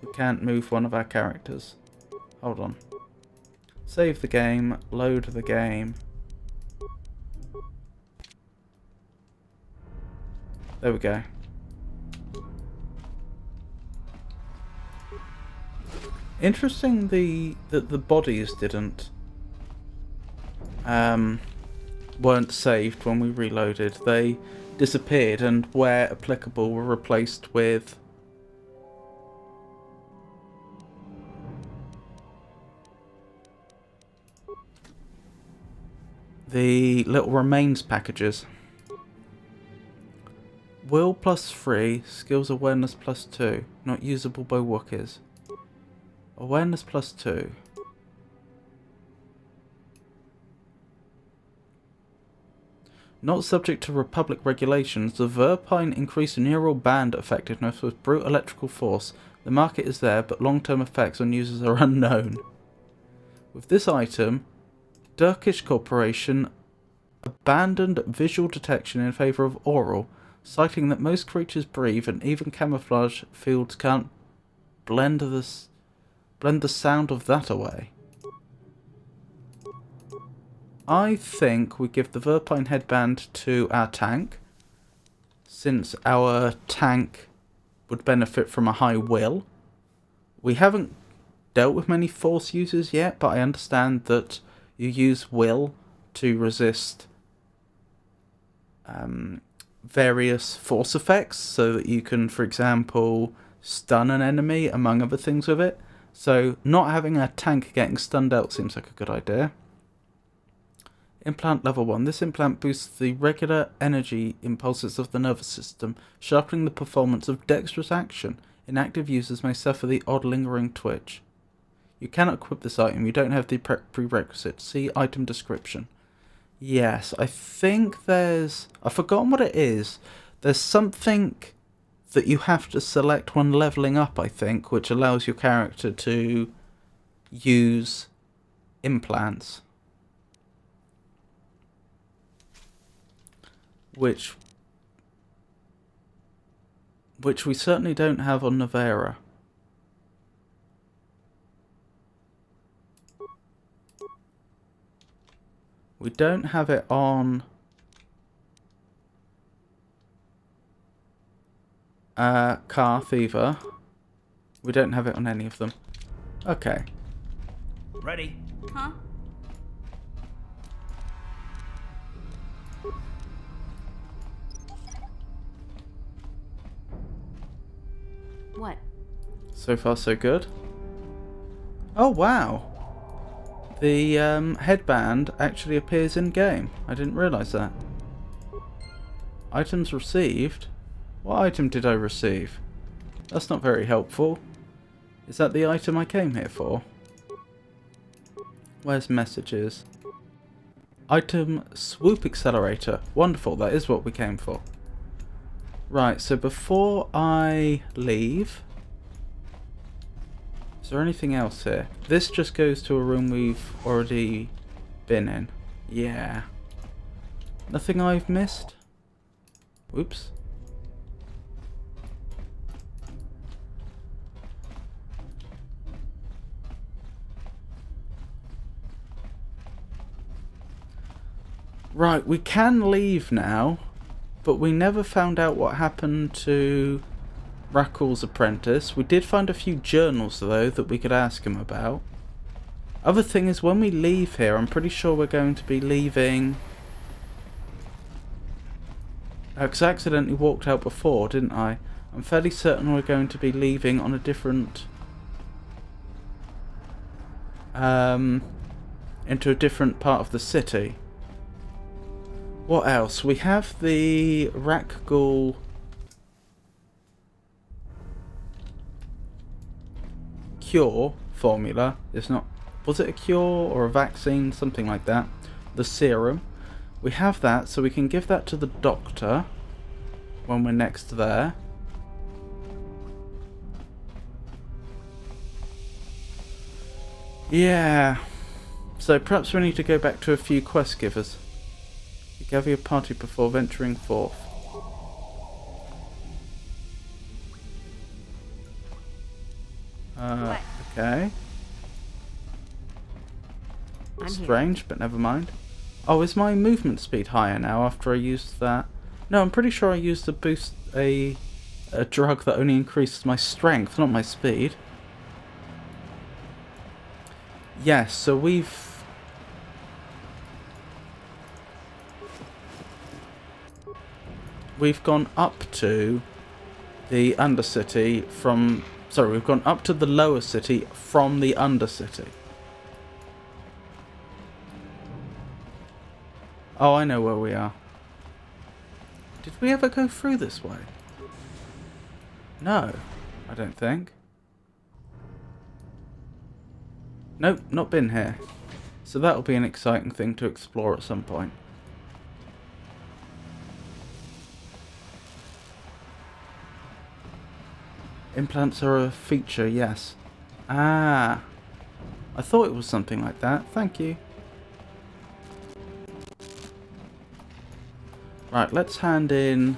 we can't move one of our characters. Hold on. Save the game, load the game. There we go. Interesting that the bodies weren't saved when we reloaded. They disappeared and where applicable were replaced with the little remains packages. Will +3, skills awareness +2, not usable by Wookiees. Awareness +2. Not subject to Republic regulations, the Verpine increased neural band effectiveness with brute electrical force. The market is there, but long-term effects on users are unknown. With this item, Turkish Corporation abandoned visual detection in favour of oral, citing that most creatures breathe and even camouflage fields can't blend the sound of that away. I think we give the Verpine headband to our tank, since our tank would benefit from a high will. We haven't dealt with many force users yet, but I understand that you use will to resist various force effects, so that you can, for example, stun an enemy, among other things with it. So not having a tank getting stunned out seems like a good idea. Implant level 1. This implant boosts the regular energy impulses of the nervous system, sharpening the performance of dexterous action. Inactive users may suffer the odd lingering twitch. You cannot equip this item. You don't have the prerequisites. See item description. Yes, I think there's... I've forgotten what it is. There's something that you have to select when leveling up, I think, which allows your character to use implants, which we certainly don't have on Nevera. We don't have it on Karth either. We don't have it on any of them. Okay. Ready? Huh? What? So far so good. Oh wow. The headband actually appears in game. I didn't realise that. Items received? What item did I receive? That's not very helpful. Is that the item I came here for? Where's messages? Item swoop accelerator. Wonderful, that is what we came for. Right, so before I leave... Is there anything else here? This just goes to a room we've already been in. Yeah. Nothing I've missed? Whoops. Right, we can leave now, but we never found out what happened to Rakul's apprentice. We did find a few journals, though, that we could ask him about. Other thing is, when we leave here, I'm pretty sure we're going to be leaving... Because I accidentally walked out before, didn't I? I'm fairly certain we're going to be leaving on a different... into a different part of the city. What else? We have the Rakghoul cure formula. It's not... Was it a cure or a vaccine? Something like that. The serum. We have that, so we can give that to the doctor when we're next there. Yeah. So perhaps we need to go back to a few quest givers. Gather your party before venturing forth. Okay. Strange, but never mind. Oh, is my movement speed higher now after I used that? No, I'm pretty sure I used to boost a drug that only increases my strength, not my speed. Yes, so we've gone up to the Undercity from... Sorry, we've gone up to the lower city from the Undercity. Oh, I know where we are. Did we ever go through this way? No, I don't think. Nope, not been here. So that'll be an exciting thing to explore at some point. Implants are a feature, yes. Ah. I thought it was something like that. Thank you. Right, let's hand in...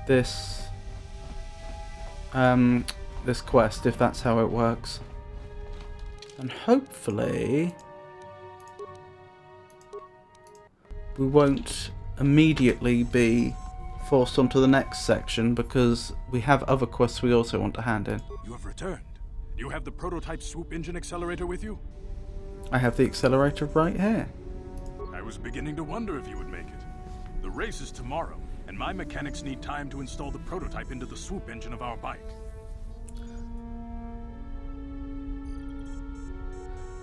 this... this quest, if that's how it works. And hopefully... we won't immediately be forced onto the next section, because we have other quests we also want to hand in. You have returned. You have the prototype swoop engine accelerator with you? I have the accelerator right here. I was beginning to wonder if you would make it. The race is tomorrow, and my mechanics need time to install the prototype into the swoop engine of our bike.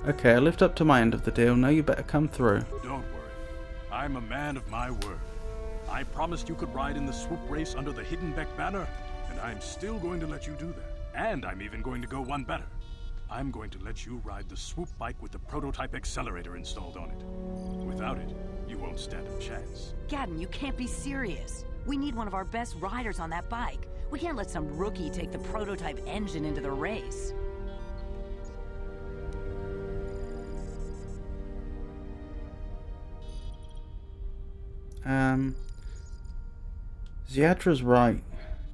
Okay, I lived up to my end of the deal. Now you better come through. Don't worry. I'm a man of my word. I promised you could ride in the swoop race under the Hidden Beck banner, and I'm still going to let you do that. And I'm even going to go one better. I'm going to let you ride the swoop bike with the prototype accelerator installed on it. Without it, you won't stand a chance. Gadden, you can't be serious. We need one of our best riders on that bike. We can't let some rookie take the prototype engine into the race. Ziadra's right.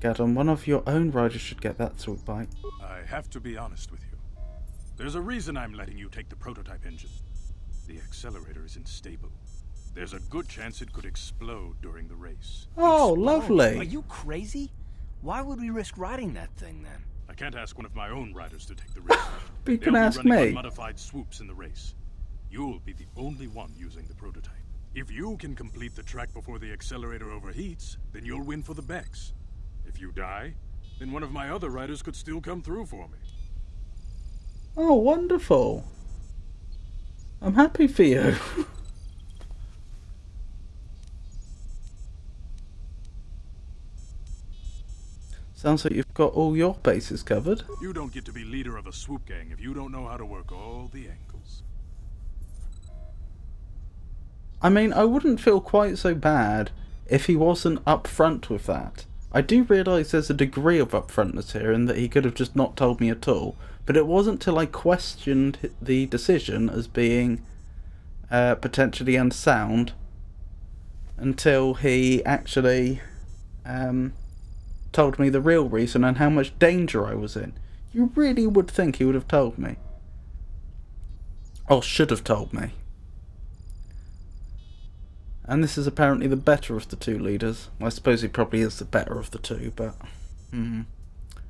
Gadon, one of your own riders should get that swoop bike. I have to be honest with you. There's a reason I'm letting you take the prototype engine. The accelerator is unstable. There's a good chance it could explode during the race. Oh, lovely. Are you crazy? Why would we risk riding that thing then? I can't ask one of my own riders to take the risk. But you can They'll ask be running me. unmodified swoops in the race. You'll be the only one using the prototype. If you can complete the track before the accelerator overheats, then you'll win for the Bex. If you die, then one of my other riders could still come through for me. Oh, wonderful. I'm happy for you. Sounds like you've got all your bases covered. You don't get to be leader of a swoop gang if you don't know how to work all the angles. I mean, I wouldn't feel quite so bad if he wasn't upfront with that. I do realise there's a degree of upfrontness here in that he could have just not told me at all, but it wasn't till I questioned the decision as being potentially unsound until he actually told me the real reason and how much danger I was in. You really would think he would have told me. Or should have told me. And this is apparently the better of the two leaders. Well, I suppose he probably is the better of the two, but...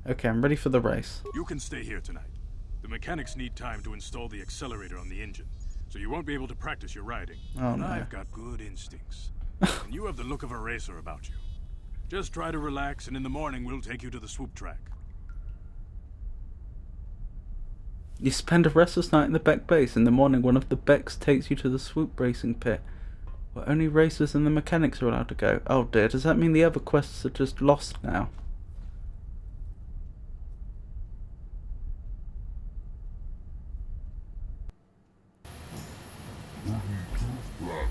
Okay, I'm ready for the race. You can stay here tonight. The mechanics need time to install the accelerator on the engine, so you won't be able to practice your riding. Oh, but no. I've got good instincts. And you have the look of a racer about you. Just try to relax, and in the morning we'll take you to the swoop track. You spend a restless night in the Beck base. In the morning, one of the Becks takes you to the swoop racing pit, where only racers and the mechanics are allowed to go. Oh dear, does that mean the other quests are just lost now?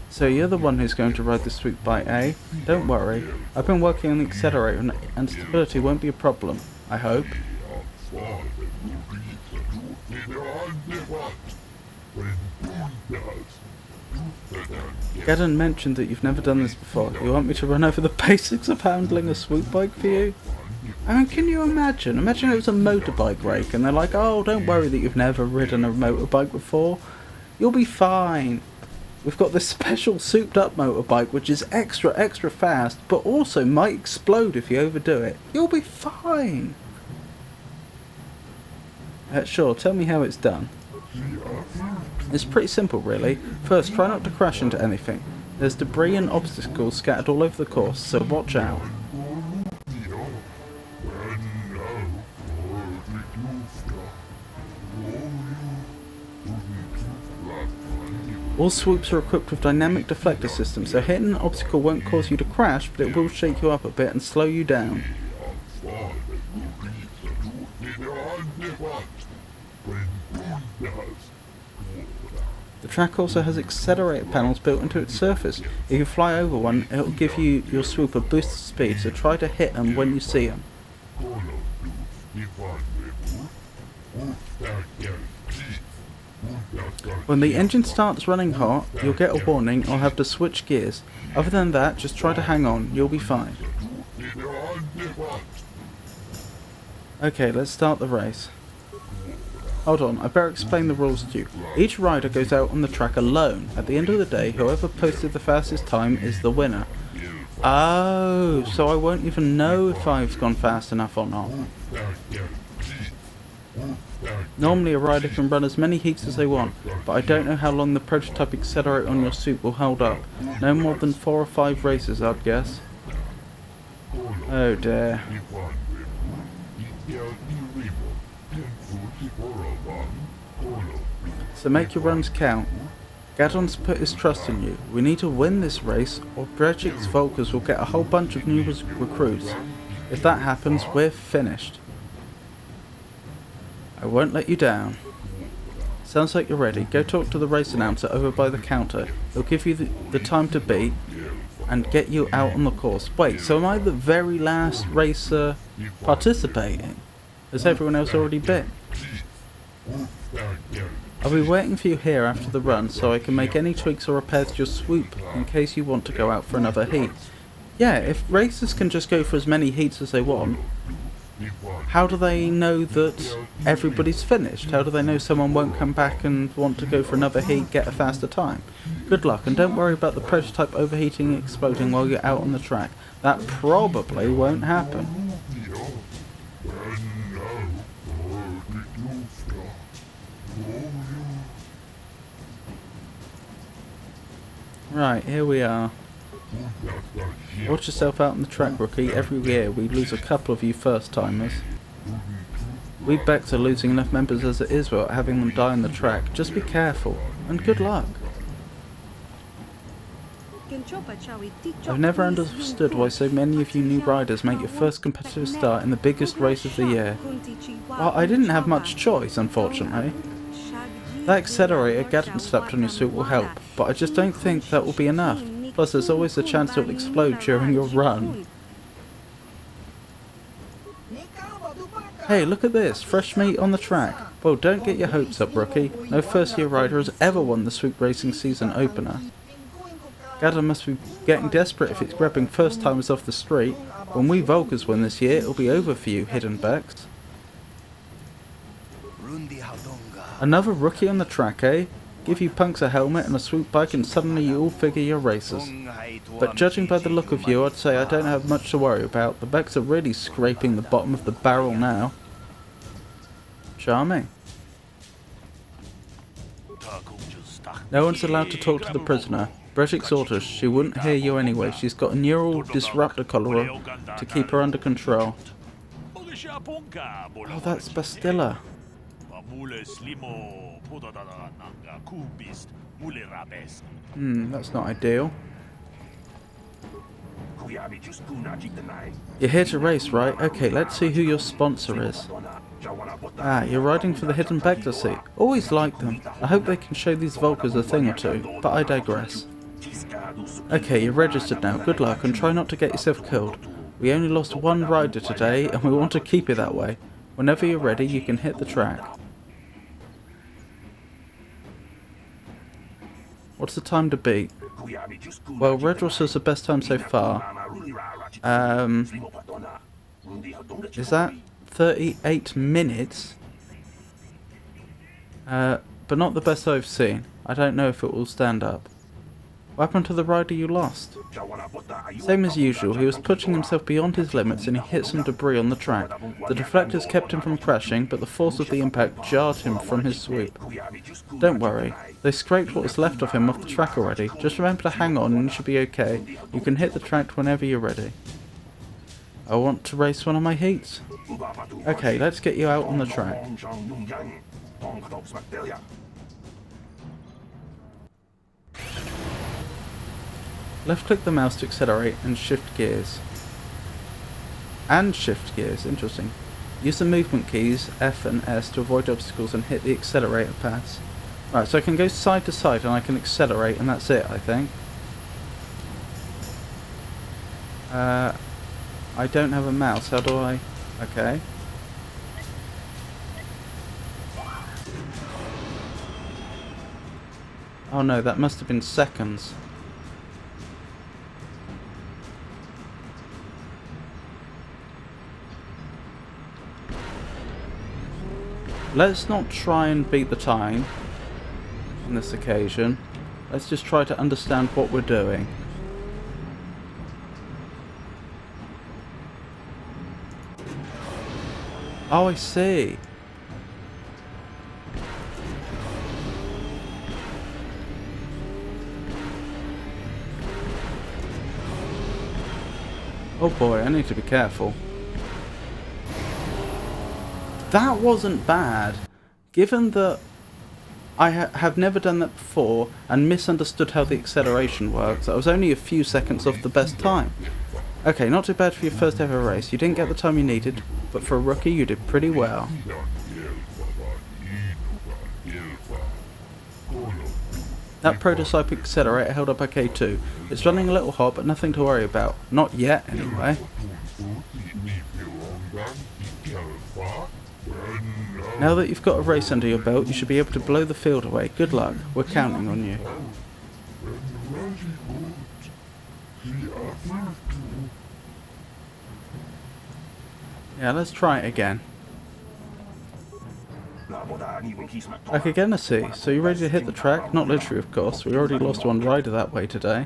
So you're the one who's going to ride the swoop bike, eh? Don't worry, I've been working on the accelerator and stability won't be a problem, I hope. Gadon mentioned that you've never done this before. You want me to run over the basics of handling a swoop bike for you? I mean, can you imagine? Imagine it was a motorbike rake and they're like, oh, don't worry that you've never ridden a motorbike before. You'll be fine. We've got this special souped up motorbike which is extra fast, but also might explode if you overdo it. You'll be fine. Sure, tell me how it's done. It's pretty simple really. First, try not to crash into anything. There's debris and obstacles scattered all over the course, so watch out. All swoops are equipped with dynamic deflector systems, so hitting an obstacle won't cause you to crash, but it will shake you up a bit and slow you down. The track also has accelerator panels built into its surface. If you fly over one, it will give you your swoop a boost of speed, so try to hit them when you see them. When the engine starts running hot, you'll get a warning or have to switch gears. Other than that, just try to hang on, you'll be fine. Okay, let's start the race. Hold on, I better explain the rules to you. Each rider goes out on the track alone. At the end of the day, whoever posted the fastest time is the winner. Oh, so I won't even know if I've gone fast enough or not. Normally a rider can run as many heats as they want, but I don't know how long the prototype accelerator on your suit will hold up. No more than 4 or 5 races, I'd guess. Oh dear. So make your runs count. Gadon's put his trust in you. We need to win this race, or Brejik's Volkers will get a whole bunch of new recruits. If that happens, we're finished. I won't let you down. Sounds like you're ready. Go talk to the race announcer over by the counter. He'll give you the time to beat. and get you out on the course. Wait, so am I the very last racer participating? Has everyone else already been? I'll be waiting for you here after the run so I can make any tweaks or repairs to your swoop in case you want to go out for another heat. Yeah, if racers can just go for as many heats as they want, how do they know that everybody's finished? How do they know someone won't come back and want to go for another heat, get a faster time? Good luck, and don't worry about the prototype overheating and exploding while you're out on the track. That probably won't happen. Right, here we are. Watch yourself out on the track, rookie. Every year we lose a couple of you first-timers. We Becks are losing enough members as it is without having them die on the track. Just be careful, and good luck. I've never understood why so many of you new riders make your first competitive start in the biggest race of the year. Well, I didn't have much choice, unfortunately. That accelerator Gadden slapped on your suit will help, but I just don't think that will be enough. Plus there's always the chance it will explode during your run. Hey, look at this, fresh meat on the track. Well, don't get your hopes up, rookie. No first-year rider has ever won the Swoop Racing season opener. Gadden must be getting desperate if it's grabbing first-timers off the street. When we Volkers win this year, it'll be over for you, Hidden Becks. Another rookie on the track, eh? Give you punks a helmet and a swoop bike and suddenly you all figure you're racers. But judging by the look of you, I'd say I don't have much to worry about. The Becks are really scraping the bottom of the barrel now. Charming. No one's allowed to talk to the prisoner. Brezhik's orders, she wouldn't hear you anyway. She's got a neural disruptor collar to keep her under control. Oh, that's Bastilla. That's not ideal. You're here to race, right? Okay, let's see who your sponsor is. Ah, you're riding for the Hidden Becks seat. Always liked them. I hope they can show these Volkers a thing or two, but I digress. Okay, you're registered now. Good luck, and try not to get yourself killed. We only lost one rider today, and we want to keep it that way. Whenever you're ready, you can hit the track. What's the time to beat? Well, Redross says the best time so far. Is that 38 minutes? But not the best I've seen. I don't know if it will stand up. What happened to the rider you lost? Same as usual, he was pushing himself beyond his limits and he hit some debris on the track. The deflectors kept him from crashing, but the force of the impact jarred him from his swoop. Don't worry, they scraped what was left of him off the track already. Just remember to hang on and you should be okay. You can hit the track whenever you're ready. I want to race one of my heats. Okay, let's get you out on the track. Left click the mouse to accelerate and shift gears. Interesting. Use the movement keys F and S to avoid obstacles and hit the accelerator pads. Right, so I can go side to side and I can accelerate and that's it, I think. I don't have a mouse, how do I... Okay. Oh no, that must have been seconds. Let's not try and beat the time on this occasion. Let's just try to understand what we're doing. Oh, I see. Oh boy, I need to be careful. That wasn't bad, given that I have never done that before and misunderstood how the acceleration works. I was only a few seconds off the best time. Okay, not too bad for your first ever race. You didn't get the time you needed, but for a rookie you did pretty well. That prototype accelerator held up okay too. It's running a little hot, but nothing to worry about. Not yet, anyway. Now that you've got a race under your belt, you should be able to blow the field away. Good luck. We're counting on you. Yeah, let's try it again. Back again, I see. So you're ready to hit the track? Not literally, of course. We already lost one rider that way today.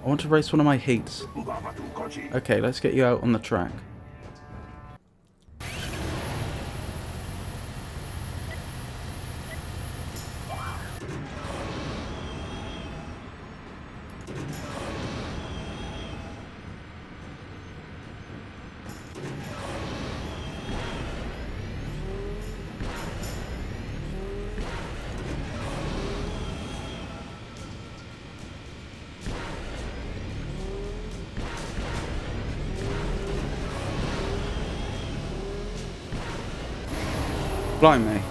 I want to race one of my heats. Okay, let's get you out on the track. Blimey.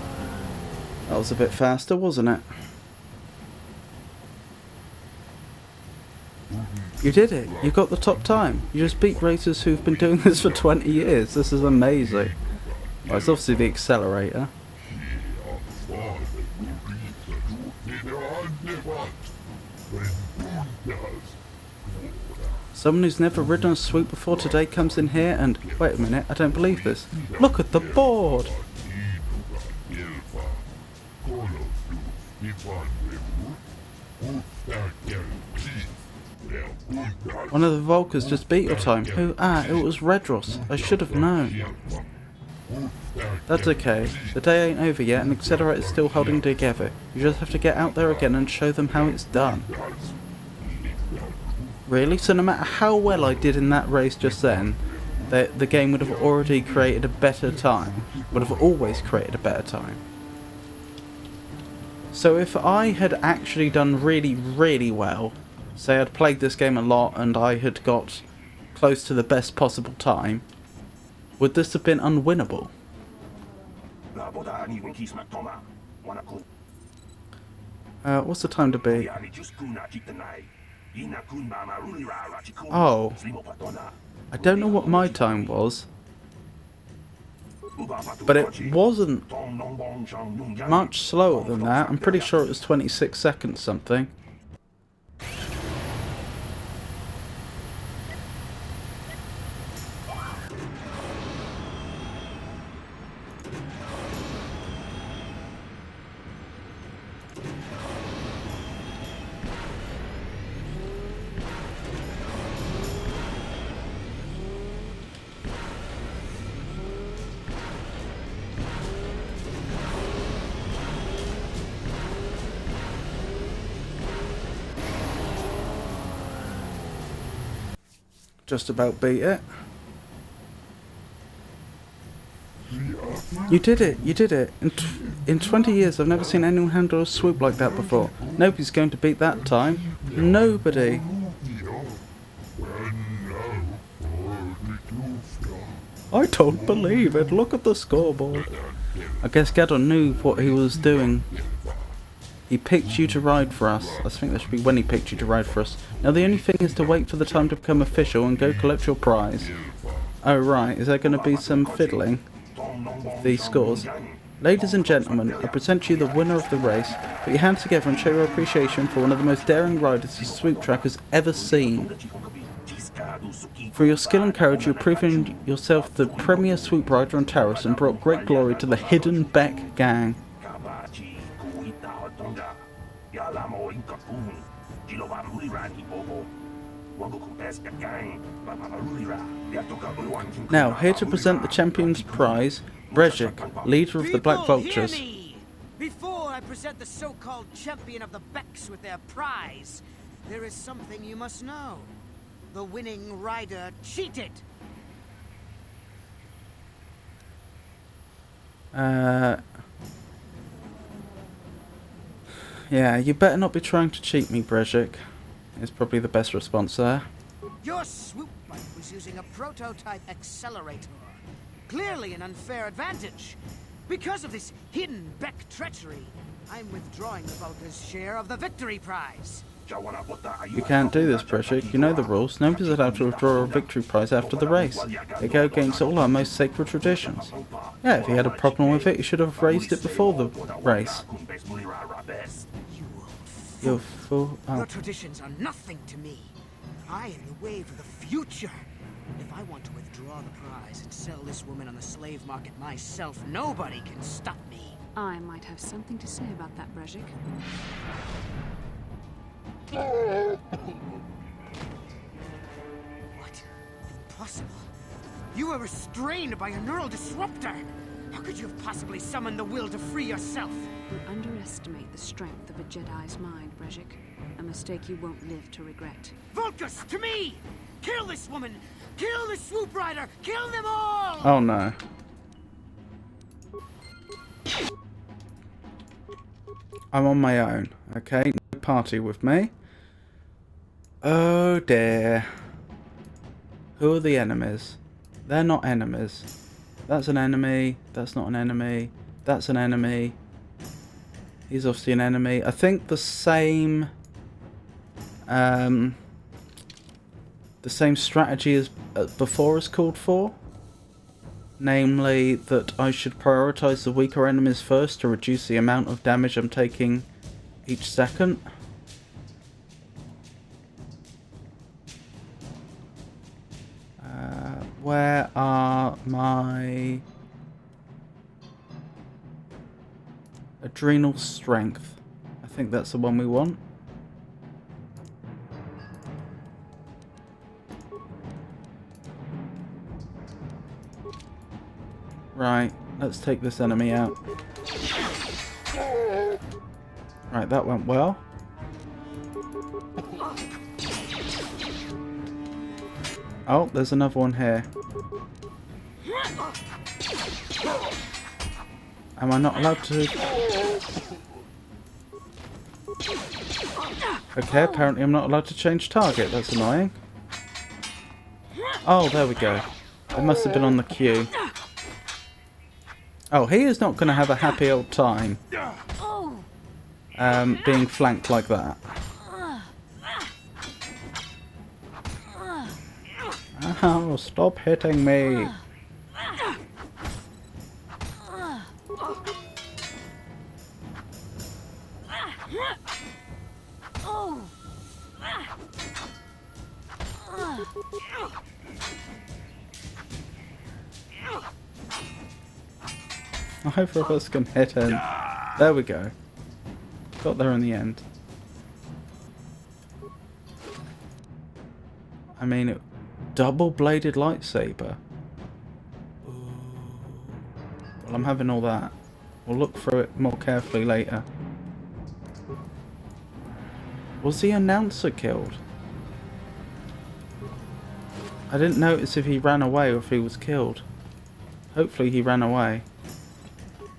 That was a bit faster, wasn't it? You did it. You got the top time. You just beat racers who've been doing this for 20 years. This is amazing. Well, it's obviously the accelerator. Someone who's never ridden a swoop before today comes in here and... Wait a minute, I don't believe this. Look at the board! One of the Volkers just beat your time. Who? Ah, it was Redros. I should have known. That's okay. The day ain't over yet and Accelerator's still holding together. You just have to get out there again and show them how it's done. Really? So no matter how well I did in that race just then, the game would have already created a better time. Would have always created a better time. So if I had actually done really, really well, say I'd played this game a lot and I had got close to the best possible time, would this have been unwinnable? What's the time to be? Oh, I don't know what my time was, but it wasn't much slower than that. I'm pretty sure it was 26 seconds something. Just about beat it. You did it! You did it! In 20 years I've never seen anyone handle a swoop like that before. Nobody's going to beat that time. Nobody! I don't believe it! Look at the scoreboard! I guess Gadon knew what he was doing. He picked you to ride for us. I think that should be when he picked you to ride for us. Now the only thing is to wait for the time to become official and go collect your prize. Oh right, is there going to be some fiddling with these scores? Ladies and gentlemen, I present you the winner of the race. Put your hands together and show your appreciation for one of the most daring riders the swoop track has ever seen. For your skill and courage, you've proven yourself the premier swoop rider on Taros and brought great glory to the Hidden Beck gang. Now, here to present the champion's prize, Brejik, leader of the Black Vultures. Before I present the so-called champion of the Becks with their prize, there is something you must know. The winning rider cheated. Yeah, you better not be trying to cheat me, Brejik. Is probably the best response there. Your swoop bike was using a prototype accelerator. Clearly an unfair advantage. Because of this hidden Beck treachery, I'm withdrawing the Vulca's share of the victory prize. You can't do this, Breshik. You know the rules. Nobody's allowed to withdraw a victory prize after the race. They go against all our most sacred traditions. Yeah, if he had a problem with it, he should have raised it before the race. You fool. Your traditions are nothing to me. I am the wave of the future. If I want to withdraw the prize and sell this woman on the slave market myself, nobody can stop me. I might have something to say about that, Brejik. What? Impossible. You were restrained by a neural disruptor. How could you have possibly summoned the will to free yourself? You underestimate the strength of a Jedi's mind, Brejik. A mistake you won't live to regret. Vulcus, to me! Kill this woman! Kill the swoop rider! Kill them all! Oh no. I'm on my own, okay? No party with me. Oh dear. Who are the enemies? They're not enemies. That's an enemy. That's not an enemy. That's an enemy. He's obviously an enemy. I think the same strategy as before is called for. Namely, that I should prioritize the weaker enemies first to reduce the amount of damage I'm taking each second. Where are my adrenal strength? I think that's the one we want. Right, let's take this enemy out. Right, that went well. Oh, there's another one here. Am I not allowed to? Okay, apparently I'm not allowed to change target. That's annoying. Oh, there we go. It must have been on the queue. Oh, he is not going to have a happy old time being flanked like that. Oh, stop hitting me. Either of us can hit him. There we go. Got there in the end. I mean, double-bladed lightsaber. Ooh. Well, I'm having all that. We'll look through it more carefully later. Was the announcer killed? I didn't notice if he ran away or if he was killed. Hopefully he ran away.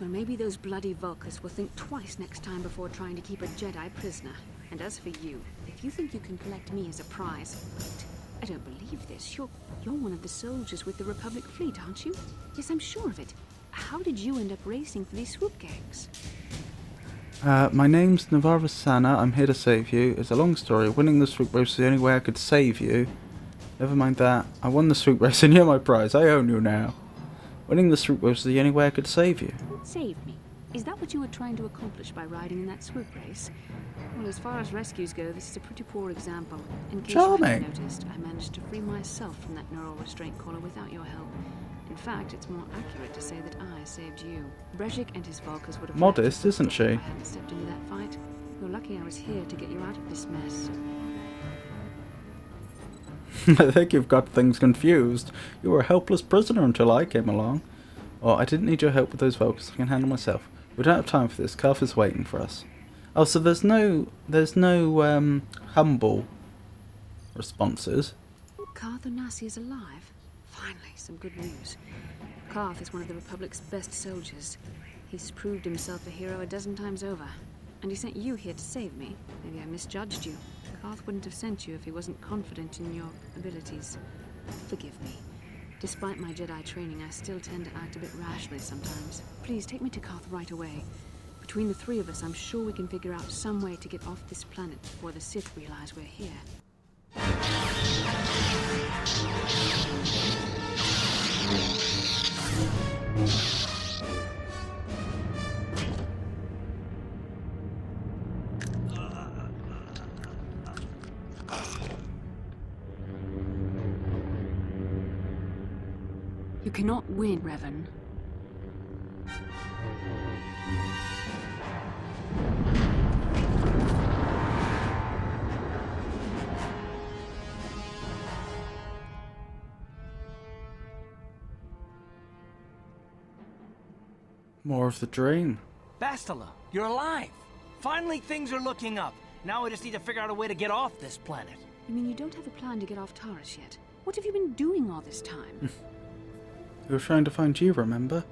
Well, maybe those bloody Vulcans will think twice next time before trying to keep a Jedi prisoner. And as for you, if you think you can collect me as a prize... Wait, I don't believe this. You're one of the soldiers with the Republic fleet, aren't you? Yes, I'm sure of it. How did you end up racing for these swoop gangs? My name's Navarra Sana. I'm here to save you. It's a long story. Winning the swoop race was the only way I could save you. Never mind that. I won the swoop race and you're my prize. I own you now. Winning the swoop race was the only way I could save you. Save me? Is that what you were trying to accomplish by riding in that swoop race? Well, as far as rescues go, this is a pretty poor example. In case you hadn't noticed, I managed to free myself from that neural restraint collar without your help. In fact, it's more accurate to say that I saved you. Brejik and his Vulcans would have... Modest, isn't she? If I hadn't stepped into that fight. You're lucky I was here to get you out of this mess. I think you've got things confused. You were a helpless prisoner until I came along. Oh, I didn't need your help with those Vulcans. I can handle myself. We don't have time for this. Calf is waiting for us. Oh, so there's no humble responses. Karth Onasi is alive. Finally, some good news. Karth is one of the Republic's best soldiers. He's proved himself a hero a dozen times over. And he sent you here to save me. Maybe I misjudged you. Karth wouldn't have sent you if he wasn't confident in your abilities. Forgive me. Despite my Jedi training, I still tend to act a bit rashly sometimes. Please, take me to Koth right away. Between the three of us, I'm sure we can figure out some way to get off this planet before the Sith realize we're here. You cannot win, Revan. More of the dream. Bastila, you're alive! Finally things are looking up. Now we just need to figure out a way to get off this planet. You mean you don't have a plan to get off Taurus yet? What have you been doing all this time? We were trying to find you, remember?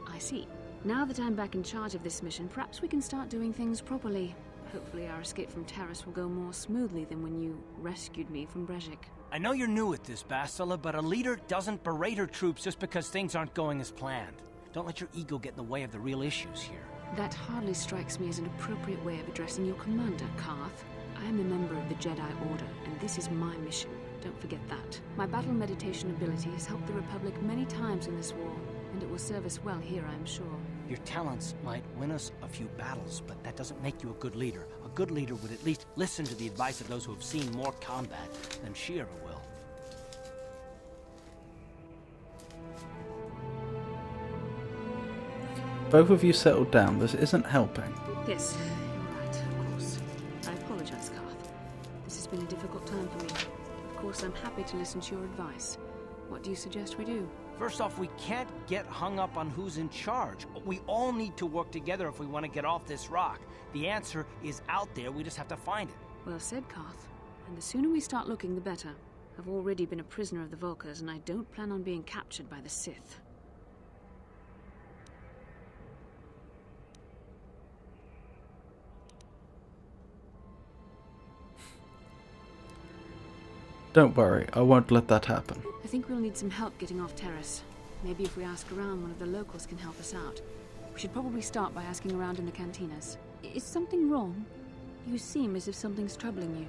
I see. Now that I'm back in charge of this mission, perhaps we can start doing things properly. Hopefully our escape from Taurus will go more smoothly than when you rescued me from Brejik. I know you're new at this, Bastila, but a leader doesn't berate her troops just because things aren't going as planned. Don't let your ego get in the way of the real issues here. That hardly strikes me as an appropriate way of addressing your commander, Karth. I am a member of the Jedi Order, and this is my mission. Don't forget that. My battle meditation ability has helped the Republic many times in this war, and it will serve us well here, I am sure. Your talents might win us a few battles, but that doesn't make you a good leader. A good leader would at least listen to the advice of those who have seen more combat than she ever will. Both of you settled down. This isn't helping. Yes, you're right, of course. I apologize, Karth. This has been a difficult time for me. Of course, I'm happy to listen to your advice. What do you suggest we do? First off, we can't get hung up on who's in charge. We all need to work together if we want to get off this rock. The answer is out there, we just have to find it. Well said, Karth. And the sooner we start looking, the better. I've already been a prisoner of the Vulkars, and I don't plan on being captured by the Sith. Don't worry, I won't let that happen. I think we'll need some help getting off Taurus. Maybe if we ask around, one of the locals can help us out. We should probably start by asking around in the cantinas. Is something wrong? You seem as if something's troubling you.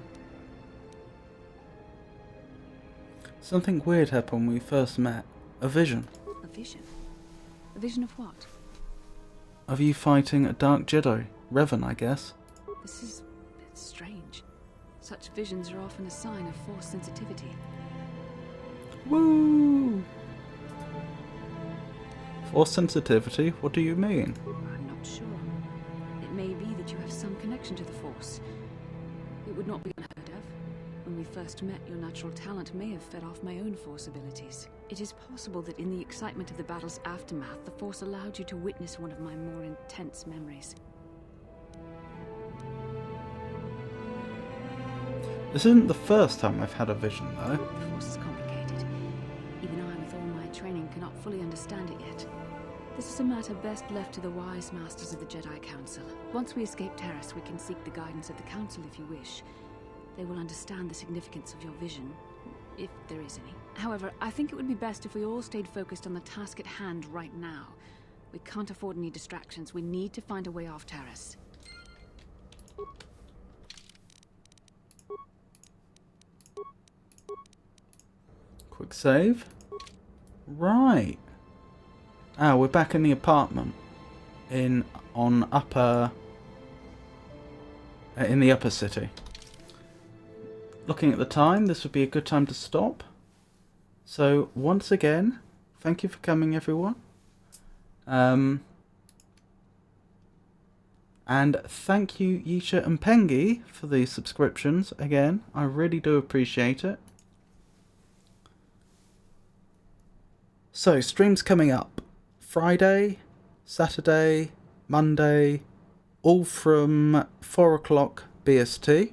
Something weird happened when we first met. A vision. A vision? A vision of what? Of you fighting a dark Jedi. Revan, I guess. This is a bit strange. Such visions are often a sign of Force sensitivity. Woo! Force sensitivity? What do you mean? I'm not sure. It may be that you have some connection to the Force. It would not be unheard of. When we first met, your natural talent may have fed off my own Force abilities. It is possible that in the excitement of the battle's aftermath, the Force allowed you to witness one of my more intense memories. This isn't the first time I've had a vision, though. The Force is complicated. Even I, with all my training, cannot fully understand it yet. This is a matter best left to the wise masters of the Jedi Council. Once we escape Taurus, we can seek the guidance of the Council if you wish. They will understand the significance of your vision, if there is any. However, I think it would be best if we all stayed focused on the task at hand right now. We can't afford any distractions. We need to find a way off Taurus. Quick save. Right. Ah, we're back in the apartment. In the upper city. Looking at the time, this would be a good time to stop. So once again, thank you for coming, everyone. And thank you, Yisha and Pengi, for the subscriptions. Again, I really do appreciate it. So, streams coming up. Friday, Saturday, Monday, all from 4 o'clock BST.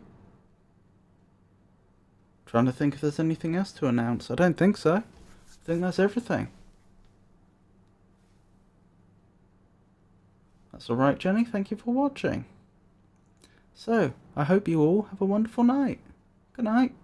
Trying to think if there's anything else to announce. I don't think so. I think that's everything. That's alright, Jenny. Thank you for watching. So, I hope you all have a wonderful night. Good night.